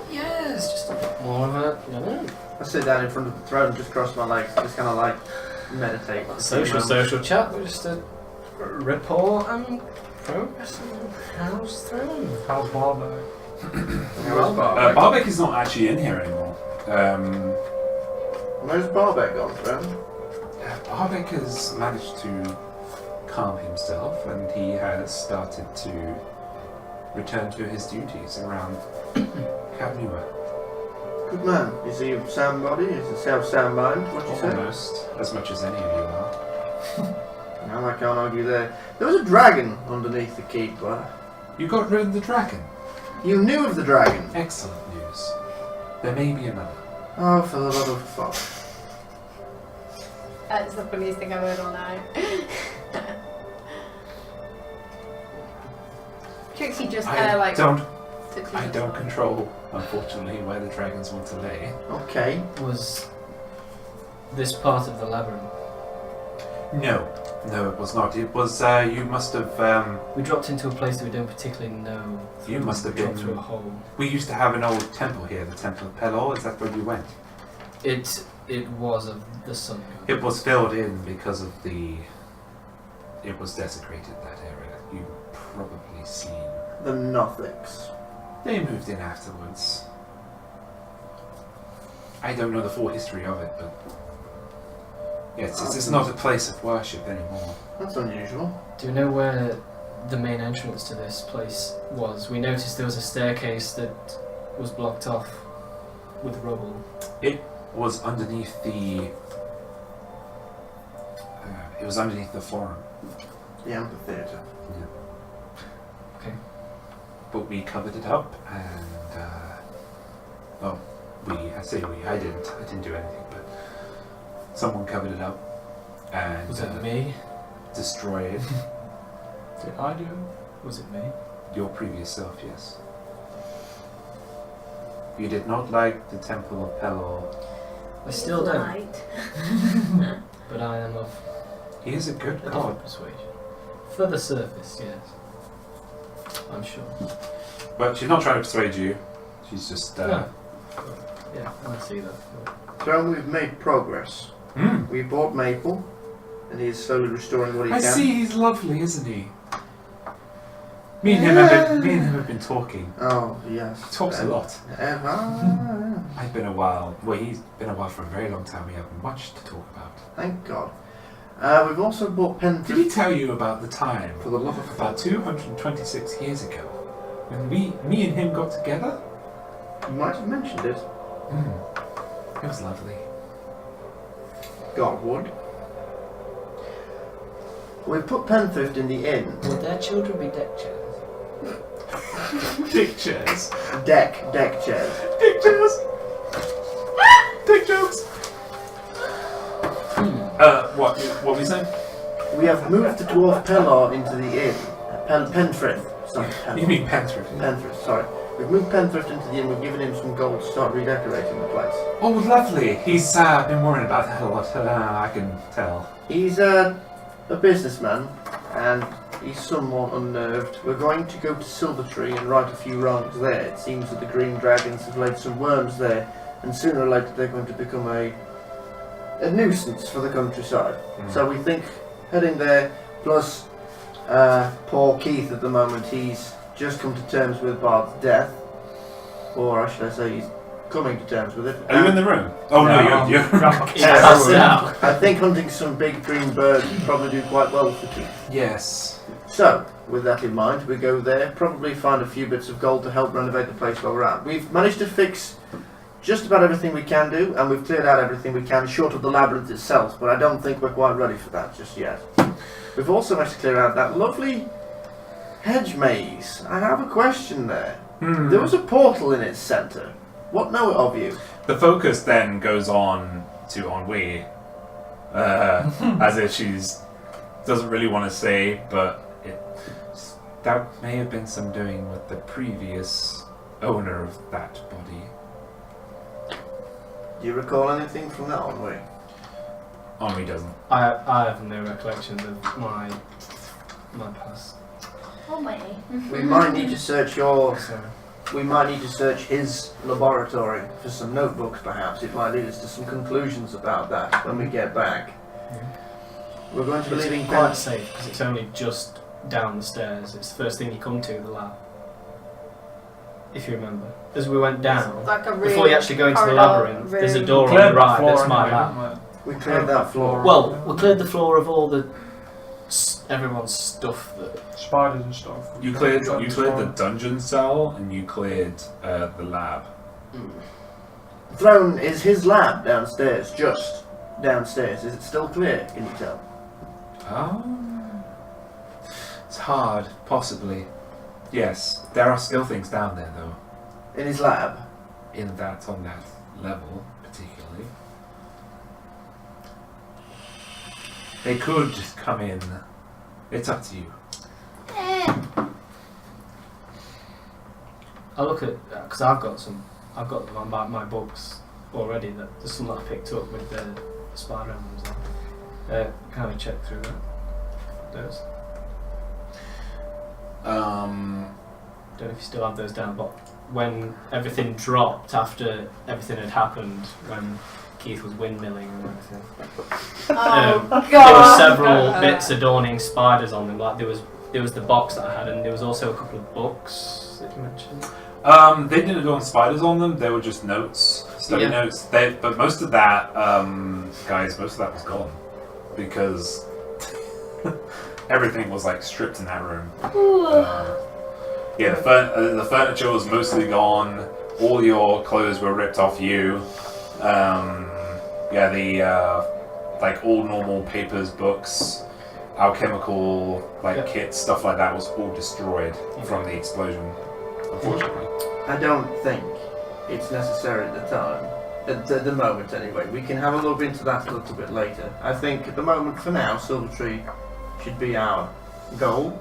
Speaker 6: Yeah, it's just a bit more of a,
Speaker 2: I sit down in front of the throne and just cross my legs, just kind of like meditate.
Speaker 6: social chat. We're just a rapport and progress and how's through.
Speaker 5: How's Barber?
Speaker 1: Barbek is not actually in here anymore.
Speaker 2: Where's Barbeck gone, friend?
Speaker 1: Barbek has managed to calm himself, and he has started to return to his duties around Ennui.
Speaker 2: Good man. Is he of sound body? Is he of sound mind? What you say?
Speaker 1: Almost as much as any of you are.
Speaker 2: No, I can't argue there. There was a dragon underneath the keep.
Speaker 1: You got rid of the dragon.
Speaker 2: You knew of the dragon?
Speaker 1: Excellent news. There may be another.
Speaker 2: Oh, for the love of fuck.
Speaker 4: That's the funniest thing I've heard all night. Trixie just
Speaker 1: I
Speaker 4: I
Speaker 1: don't control, unfortunately, where the dragons want to lay.
Speaker 2: Okay.
Speaker 6: Was this part of the labyrinth?
Speaker 1: No, it was not. It was. You must have.
Speaker 6: We dropped into a place that we don't particularly know.
Speaker 1: You must have
Speaker 6: dropped
Speaker 1: been
Speaker 6: through a hole.
Speaker 1: We used to have an old temple here, the Temple of Pelor. Is that where you went?
Speaker 6: It was of the sun.
Speaker 1: It was filled in because of the. It was desecrated, that area. You've probably seen.
Speaker 2: The Nothics.
Speaker 1: They moved in afterwards. I don't know the full history of it, but yes, it's not a place of worship anymore.
Speaker 2: That's unusual.
Speaker 6: Do you know where the main entrance to this place was? We noticed there was a staircase that was blocked off with rubble.
Speaker 1: It was underneath the. It was underneath the forum.
Speaker 2: The amphitheatre.
Speaker 1: Yeah.
Speaker 6: Okay.
Speaker 1: But we covered it up, and well, I say we. I didn't do anything, but someone covered it up, and
Speaker 6: Was it me?
Speaker 1: destroyed
Speaker 5: Did I do it?
Speaker 6: Was it me?
Speaker 1: your previous self. Yes. You did not like the Temple of Pelor.
Speaker 6: I still don't.
Speaker 4: Light.
Speaker 6: But I am of
Speaker 1: He is a good
Speaker 6: a
Speaker 1: god.
Speaker 6: different persuasion. For the surface, yes. I'm sure.
Speaker 1: But she's not trying to persuade you. She's just.
Speaker 6: No. Yeah, I see that.
Speaker 2: So we've made progress.
Speaker 1: Hmm.
Speaker 2: We bought Maple, and he is slowly restoring what he
Speaker 1: I
Speaker 2: can.
Speaker 1: see. He's lovely, isn't he? Me and him have been talking.
Speaker 2: Oh, yes.
Speaker 1: He talks a lot.
Speaker 2: Yeah.
Speaker 1: I've been a while. Well, he's been a while for a very long time. We have much to talk about.
Speaker 2: Thank God. We've also bought pen
Speaker 1: Did he tell you about the time,
Speaker 2: for the love of
Speaker 1: about 226 years ago, when me and him got together?
Speaker 2: You might have mentioned it.
Speaker 1: It was lovely.
Speaker 2: God would. We put Penthrift in the inn.
Speaker 6: Would their children be deck chairs?
Speaker 1: Dick chairs.
Speaker 2: Deck chairs.
Speaker 1: Dick chairs. Dick jokes. What were you saying?
Speaker 2: We have moved the dwarf Pelor into the inn. Penthrift. Sorry,
Speaker 1: You mean Penthrift?
Speaker 2: Penthrift, sorry. We've moved Penthrift into the inn. We've given him some gold to start redecorating the place.
Speaker 1: Oh, lovely. He's been worrying about that a lot. I can tell.
Speaker 2: He's a businessman, and he's somewhat unnerved. We're going to go to Silvertree and right a few wrongs there. It seems that the Green Dragons have laid some worms there, and sooner or later they're going to become a nuisance for the countryside. So we think heading there, plus poor Keith at the moment, he's just come to terms with Bard's death, or should I say he's coming to terms with it.
Speaker 1: Are you in the room? Oh no, you're.
Speaker 2: I think hunting some big green birds would probably do quite well for Keith.
Speaker 1: Yes.
Speaker 2: So, with that in mind, we go there, probably find a few bits of gold to help renovate the place while we're at. We've managed to fix just about everything we can do, and we've cleared out everything we can, short of the labyrinth itself, but I don't think we're quite ready for that just yet. We've also managed to clear out that lovely hedge maze. I have a question there. There was a portal in its centre. What know of you?
Speaker 1: The focus then goes on to Ennui, as if she's doesn't really want to say, but that may have been some doing with the previous owner of that body.
Speaker 2: Do you recall anything from that Ennui?
Speaker 1: Ennui doesn't.
Speaker 6: I have no recollections of my past.
Speaker 4: Oh my.
Speaker 2: We might need to search
Speaker 6: So,
Speaker 2: We might need to search his laboratory for some notebooks, perhaps. It might lead us to some conclusions about that when we get back. We're going to be leaving
Speaker 6: it's quite safe because it's only just down the stairs. It's the first thing you come to, the lab. If you remember. As we went down,
Speaker 4: Like a
Speaker 6: before you actually go into the
Speaker 4: corridor
Speaker 6: labyrinth, there's a
Speaker 4: room.
Speaker 6: door on
Speaker 5: Cleared
Speaker 6: the
Speaker 5: that
Speaker 6: right,
Speaker 5: floor
Speaker 6: that's my
Speaker 5: anyway,
Speaker 6: lab.
Speaker 5: didn't
Speaker 2: We cleared that floor.
Speaker 6: Well, we cleared the floor of all the everyone's stuff that.
Speaker 5: we? Spiders and stuff.
Speaker 1: You cleared the dungeon cell and you cleared the lab.
Speaker 2: The throne is his lab downstairs, just downstairs. Is it still clear? Can you tell?
Speaker 1: Oh, it's hard, possibly. Yes, there are still things down there though.
Speaker 2: In his lab?
Speaker 1: On that level, particularly. They could just come in. It's up to you.
Speaker 6: I look at because I've got them on my books already. That there's some that I picked up with the spider emblems on. Kind of check through that. Those. Don't know if you still have those down, but when everything dropped after everything had happened, when Keith was windmilling and everything,
Speaker 4: Oh God!
Speaker 6: there were several bits adorning spiders on them. Like there was the box that I had, and there was also a couple of books that you mentioned.
Speaker 1: They didn't adorn spiders on them. They were just notes, study notes. But most of that, guys, most of that was gone because everything was like stripped in that room. The furniture was mostly gone. All your clothes were ripped off you. Like all normal papers, books, alchemical kits, stuff like that was all destroyed from the explosion. Unfortunately,
Speaker 2: I don't think it's necessary at the time. At the moment, anyway. We can have a look into that a little bit later. I think at the moment, for now, Silvertree should be our goal.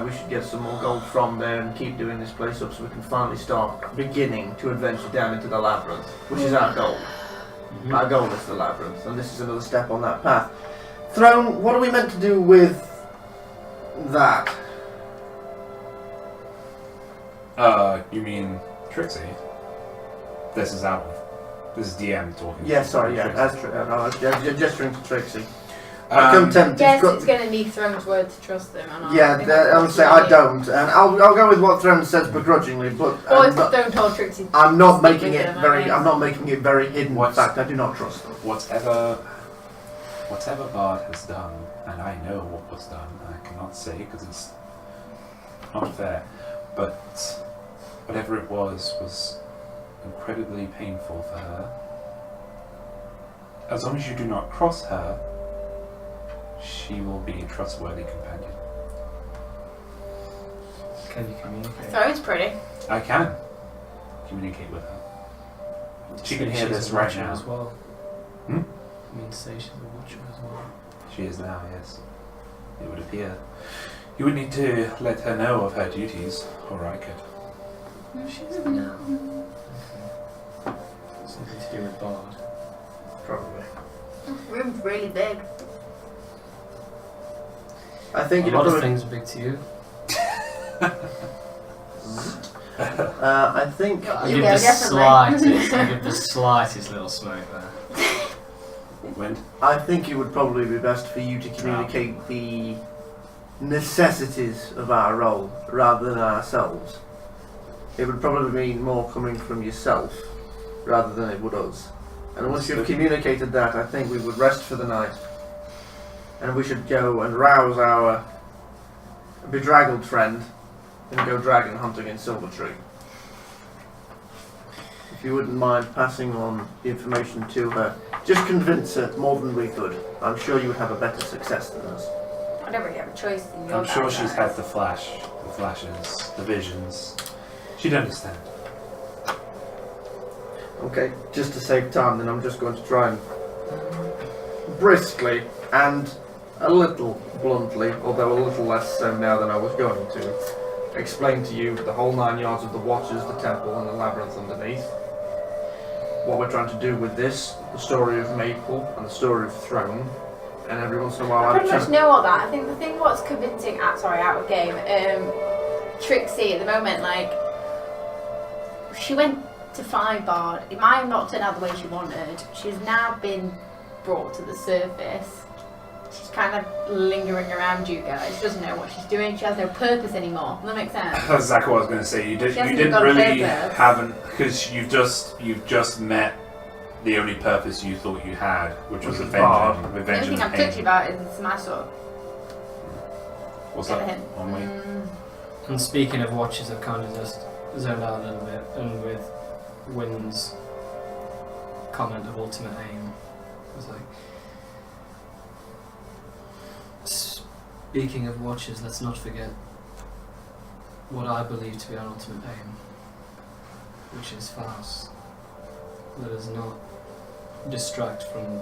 Speaker 2: We should get some more gold from there and keep doing this place up so we can finally start beginning to adventure down into the labyrinth, which is our goal. Mm-hmm. Our goal is the labyrinth, and this is another step on that path. Throne, what are we meant to do with that?
Speaker 1: You mean Trixie? This is Alan. This is DM talking.
Speaker 2: Yeah, sorry, yeah. I was gesturing to Trixie.
Speaker 4: Yes, it's going to need Throne's word to trust them. And
Speaker 2: I would say I don't, and I'll go with what Throne says begrudgingly, but
Speaker 4: don't tell Trixie.
Speaker 2: I'm not making it very. I'm not making it very hidden. In fact, I do not trust them.
Speaker 1: Whatever Bard has done, and I know what was done. I cannot say because it's not fair, but whatever it was incredibly painful for her. As long as you do not cross her, she will be a trustworthy companion.
Speaker 6: Can you communicate?
Speaker 4: Throne's pretty.
Speaker 1: I can communicate with her. She can hear this right now.
Speaker 6: As well.
Speaker 1: Hmm?
Speaker 6: I mean, say she's a watcher as well.
Speaker 1: She is now, yes. It would appear. You would need to let her know of her duties, or I could.
Speaker 4: No, she doesn't know.
Speaker 6: Okay. Something to do with Bard.
Speaker 2: Probably.
Speaker 4: Room's really big.
Speaker 2: I think
Speaker 6: a lot of things are big to you.
Speaker 2: I think
Speaker 6: You give the slightest little smoke there.
Speaker 1: Wind?
Speaker 2: I think it would probably be best for you to communicate the necessities of our role rather than ourselves. It would probably mean more coming from yourself rather than it would us. And once you've communicated that, I think we would rest for the night. And we should go and rouse our bedraggled friend and go dragon hunting in Silvertree. If you wouldn't mind passing on the information to her, just convince her more than we could. I'm sure you would have a better success than us.
Speaker 4: I don't really have a choice in your
Speaker 1: I'm sure she's had the flashes, the visions. She'd understand.
Speaker 2: Okay, just to save time, then I'm just going to try and briskly and a little bluntly, although a little less so now than I was going to, explain to you the whole 9 yards of the Watchers, the Temple, and the Labyrinth underneath. What we're trying to do with this, the story of Maple and the story of Throne, and every once in a while
Speaker 4: I pretty much know all that. I think the thing what's convincing, out of game, Trixie at the moment, like, she went to find Bard. It might have not turned out the way she wanted. She's now been brought to the surface. She's kind of lingering around you guys. She doesn't know what she's doing. She has no purpose anymore. Does that make sense?
Speaker 1: That's exactly what I was going to say. You didn't really haven't, because you've just met the only purpose you thought you had, which was avenging.
Speaker 4: The only thing I'm touchy about is my sword.
Speaker 1: What's that? On me?
Speaker 6: And speaking of watches, I've kind of just zoned out a little bit, and with Wynn's comment of ultimate aim, I was like, speaking of watches, let's not forget what I believe to be our ultimate aim, which is Faust. Let us not distract from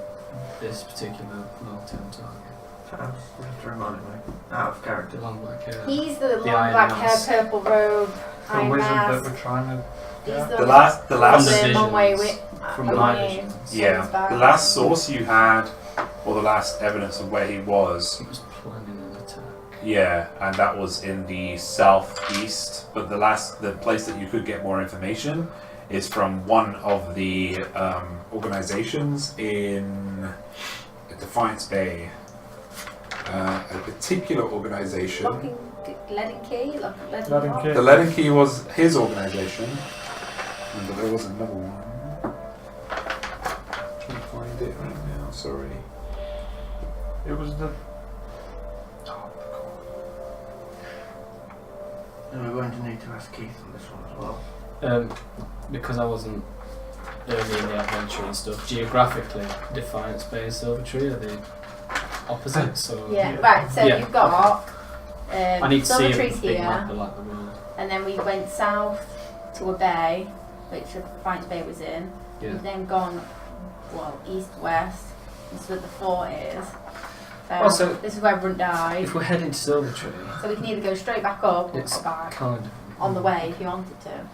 Speaker 6: this particular long-term target.
Speaker 2: You have to remind me. Out of character.
Speaker 6: The long black hair.
Speaker 4: He's the long
Speaker 6: Iron
Speaker 4: black
Speaker 6: Mask.
Speaker 4: hair, purple robe,
Speaker 5: The
Speaker 4: iron
Speaker 5: wizard that
Speaker 4: mask.
Speaker 5: we're trying to.
Speaker 4: He's
Speaker 5: Yeah.
Speaker 1: The last
Speaker 6: visions.
Speaker 4: one way with
Speaker 6: From
Speaker 4: the
Speaker 6: my
Speaker 4: way
Speaker 6: visions.
Speaker 1: Yeah, the last source you had, or the last evidence of where he was,
Speaker 6: He was planning an attack.
Speaker 1: yeah, and that was in the southeast. But the place that you could get more information is from one of the organizations in Defiance Bay. A particular organization.
Speaker 4: Lead and Key?
Speaker 5: Lead and Key.
Speaker 1: The Lead and Key was his organization, but there was another one. I'm trying to find it right now. Sorry.
Speaker 5: It was the.
Speaker 2: And we're going to need to ask Keith on this one as well.
Speaker 6: Because I wasn't early in the adventure and stuff, geographically, Defiance Bay and Silvertree are the opposites. So
Speaker 4: Yeah, right, so
Speaker 6: Yeah,
Speaker 4: you've got
Speaker 6: I need to see a
Speaker 4: Silvertree's
Speaker 6: big
Speaker 4: here,
Speaker 6: map of like the world.
Speaker 4: and then we went south to a bay, which Defiance Bay was in.
Speaker 6: Yeah.
Speaker 4: We've then gone, east-west. This is where the fort is.
Speaker 6: Also-
Speaker 4: this is where everyone died.
Speaker 6: If we're heading to Silvertree,
Speaker 4: So we can either go straight back up or
Speaker 6: it's
Speaker 4: go back
Speaker 6: kind of
Speaker 4: on the way if you wanted to.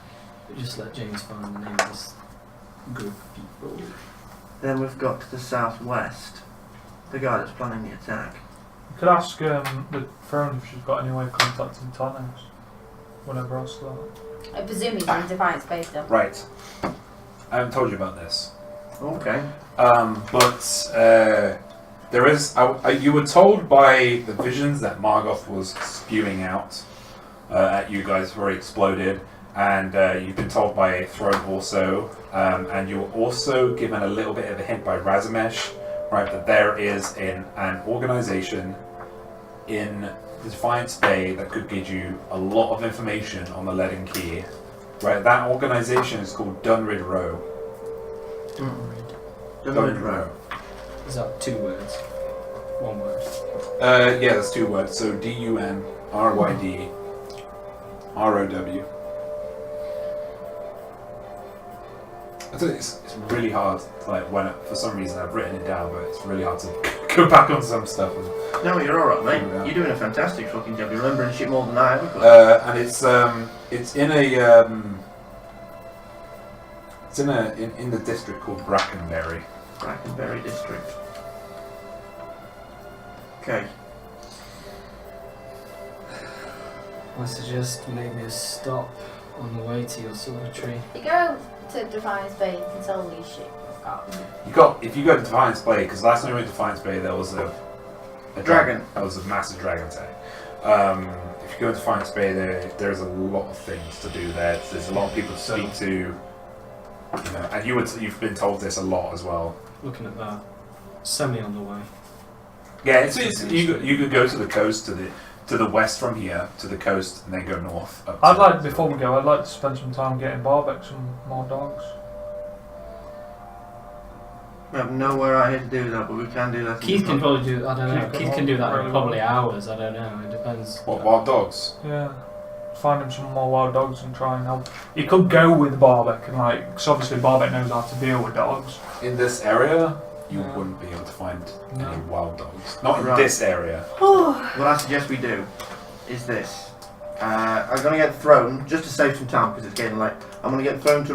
Speaker 6: Just let James find the name of this group of people.
Speaker 2: Then we've got to the southwest. The guy that's planning the attack.
Speaker 5: You could ask the throne if she's got any way of contacting Tanos. Whenever else that.
Speaker 4: I presume he's in Defiance Bay still.
Speaker 1: Right. I haven't told you about this.
Speaker 2: Okay.
Speaker 1: But there is. You were told by the visions that Margoth was spewing out at you guys before he exploded, and you've been told by Throne also, and you were also given a little bit of a hint by Razamesh, right, that there is an organization in the Defiance Bay that could give you a lot of information on the Lead and Key. Right, that organization is called Dunrid Row.
Speaker 2: Dunrid Row.
Speaker 6: Is that 2 words? 1 word.
Speaker 1: Yeah, that's 2 words. So DUNRYD-ROW. I think it's really hard. Like for some reason I've written it down, but it's really hard to go back on some stuff.
Speaker 2: No, you're alright, mate. You're doing a fantastic fucking job. You're remembering shit more than I ever could.
Speaker 1: And it's in the district called Brackenberry.
Speaker 2: Brackenberry district. Okay.
Speaker 6: I suggest maybe a stop on the way to your Silvertree.
Speaker 4: You go to Defiance Bay, you can sell these shit.
Speaker 1: If you go to Defiance Bay, because last time we went to Defiance Bay there was a
Speaker 2: dragon.
Speaker 1: That was a massive dragon attack. If you go to Defiance Bay, there's a lot of things to do there. There's a lot of people to speak to. You know, and you've been told this a lot as well.
Speaker 6: Looking at that, semi on the way.
Speaker 1: Yeah, you could go to the coast, to the west from here, to the coast, and then go north.
Speaker 5: Before we go, I'd like to spend some time getting Barbeck some more dogs.
Speaker 2: We have nowhere out here to do that, but we can do that.
Speaker 6: Keith can probably do. I don't know.
Speaker 5: Keith
Speaker 6: Keith can do that in
Speaker 5: really
Speaker 6: probably
Speaker 5: well.
Speaker 6: hours. I don't know. It depends.
Speaker 1: What, wild dogs?
Speaker 5: Yeah. Find him some more wild dogs and try and help. You could go with Barbeck and because obviously Barbeck knows how to deal with dogs.
Speaker 1: In this area, you
Speaker 5: No.
Speaker 1: wouldn't be able to find
Speaker 5: No.
Speaker 1: any wild dogs. Not in
Speaker 2: Right.
Speaker 1: this area.
Speaker 2: What I suggest we do is this. I'm going to get the throne, just to save some time because it's getting late. I'm going to get the throne to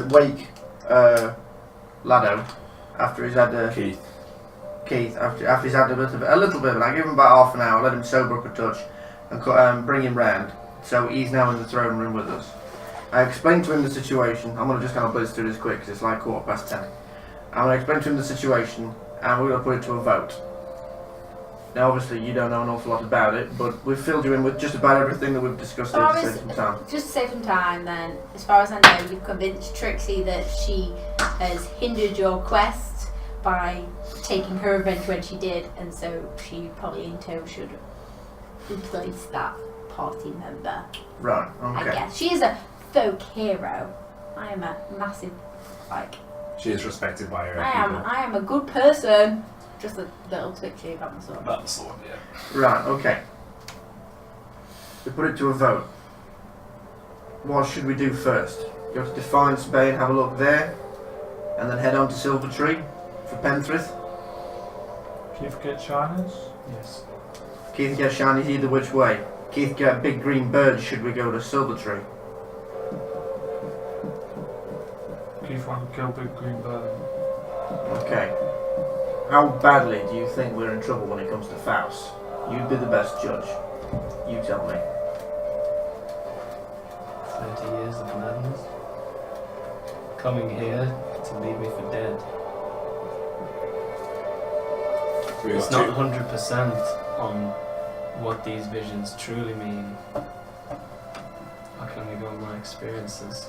Speaker 2: wake Lado after he's had Keith after he's had a little bit of it. I give him about half an hour, let him sober up a touch, and bring him round. So he's now in the throne room with us. I explained to him the situation. I'm going to just kind of blitz through this quick because it's like 10:15. I'm going to explain to him the situation, and we're going to put it to a vote. Now, obviously, you don't know an awful lot about it, but we've filled you in with just about everything that we've discussed here to save some time.
Speaker 4: Just to save some time, then, as far as I know, you've convinced Trixie that she has hindered your quest by taking her revenge when she did, and so she probably in turn should replace that party member.
Speaker 2: Right,
Speaker 4: I
Speaker 2: okay.
Speaker 4: guess. She is a folk hero. I am a massive,
Speaker 1: She is respected by her
Speaker 4: I
Speaker 1: people.
Speaker 4: am a good person. Just a little twitchy about my sword.
Speaker 1: About the sword, yeah.
Speaker 2: Right, okay. We put it to a vote. What should we do first? Go to Defiance Bay and have a look there, and then head on to Silvertree for Penthryth?
Speaker 5: Keith get shiners?
Speaker 6: Yes.
Speaker 2: Keith gets shinies either which way. Keith get a big green bird should we go to Silver Tree.
Speaker 5: Keith want to kill Big Green Bird.
Speaker 2: Okay. How badly do you think we're in trouble when it comes to Faust? You'd be the best judge. You tell me.
Speaker 6: 30 years of madness. Coming here to leave me for dead. It's not 100% on what these visions truly mean. I can only go on my experiences.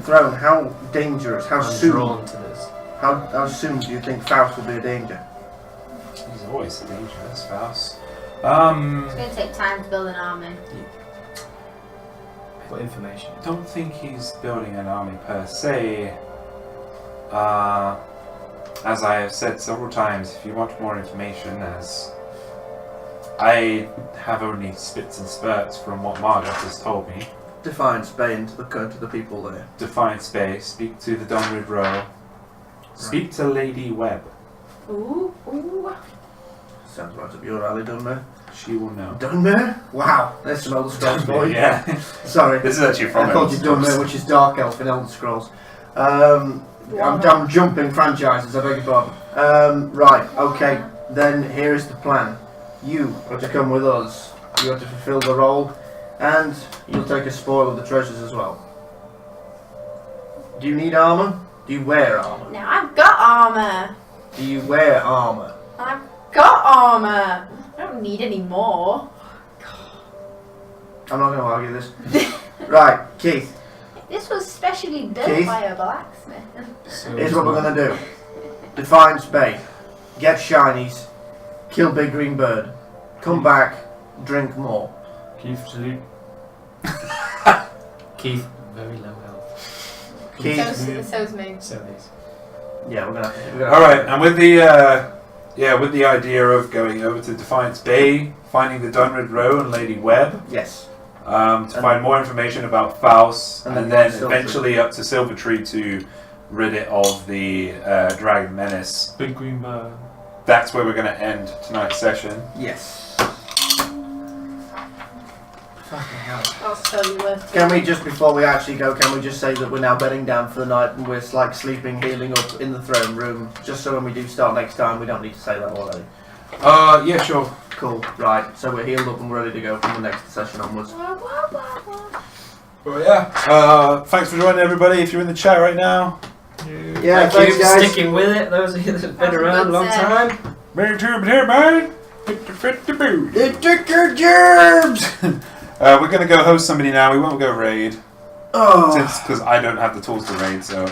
Speaker 2: Throne, how dangerous, how
Speaker 6: I'm
Speaker 2: soon
Speaker 6: drawn to this.
Speaker 2: how soon do you think Faust will be a danger?
Speaker 1: He's always dangerous, Faust.
Speaker 4: It's going to take time to build an army.
Speaker 6: What information?
Speaker 1: I don't think he's building an army per se. As I have said several times, if you want more information, as I have only spits and spurts from what Margaret has told me.
Speaker 2: Defiance Bay to the people there.
Speaker 1: Defiance Bay, speak to the Dunwood Row. Speak to Lady Webb.
Speaker 4: Ooh, ooh.
Speaker 2: Sounds right up your alley, Dunmer.
Speaker 1: She will know.
Speaker 2: Dunmer? Wow, there's some Elder Scrolls boy.
Speaker 1: Yeah.
Speaker 2: Sorry.
Speaker 1: This is actually from
Speaker 2: I called you Dunmer, which is Dark Elf in Elder Scrolls. I'm jumping franchises, I beg your pardon. Right, okay, then here is the plan. You are to come with us. You are to fulfill the role, and you'll take a spoil of the treasures as well. Do you need armour? Do you wear armour?
Speaker 4: Now I've got armour.
Speaker 2: Do you wear armour?
Speaker 4: I've got armour. I don't need any more.
Speaker 2: I'm not going to argue this. Right, Keith,
Speaker 4: This was specially built
Speaker 2: Keith?
Speaker 4: by a blacksmith.
Speaker 2: here's what we're going to do. Defiance Bay. Get shinies. Kill Big Green Bird. Come back. Drink more.
Speaker 5: Keith sleep.
Speaker 6: Keith, very low health.
Speaker 2: Keith.
Speaker 4: So's me.
Speaker 6: So these.
Speaker 2: Yeah, we're gonna.
Speaker 1: All right, and with the idea of going over to Defiance Bay, finding the Dunwood Row and Lady Webb,
Speaker 2: Yes.
Speaker 1: to find more information about Faust,
Speaker 2: And
Speaker 1: and
Speaker 2: then
Speaker 1: then
Speaker 2: Silver
Speaker 1: eventually up to Silver Tree to rid it of the Dragon Menace.
Speaker 5: Big Green Bird.
Speaker 1: That's where we're going to end tonight's session.
Speaker 2: Yes. Fucking hell.
Speaker 4: That's totally worth
Speaker 2: Can we just, before we actually go, can we just say that we're now bedding down for the night and we're like sleeping, healing up in the throne room, just so when we do start next time, we don't need to say that already.
Speaker 1: Yeah, sure.
Speaker 2: Cool. Right. So we're healed up and we're ready to go from the next session onwards.
Speaker 1: Well, yeah. Thanks for joining, everybody. If you're in the chat right now.
Speaker 2: Yeah,
Speaker 6: Thank
Speaker 2: thanks,
Speaker 6: you for
Speaker 2: guys.
Speaker 6: sticking with it. Those of you that have been
Speaker 4: That was a
Speaker 6: around a
Speaker 4: good
Speaker 6: long
Speaker 4: set.
Speaker 6: time.
Speaker 1: Mary Turb here, man. Fit the boot.
Speaker 2: It took your germs.
Speaker 1: We're going to go host somebody now. We won't go raid.
Speaker 2: Oh.
Speaker 1: Because I don't have the tools to raid, so.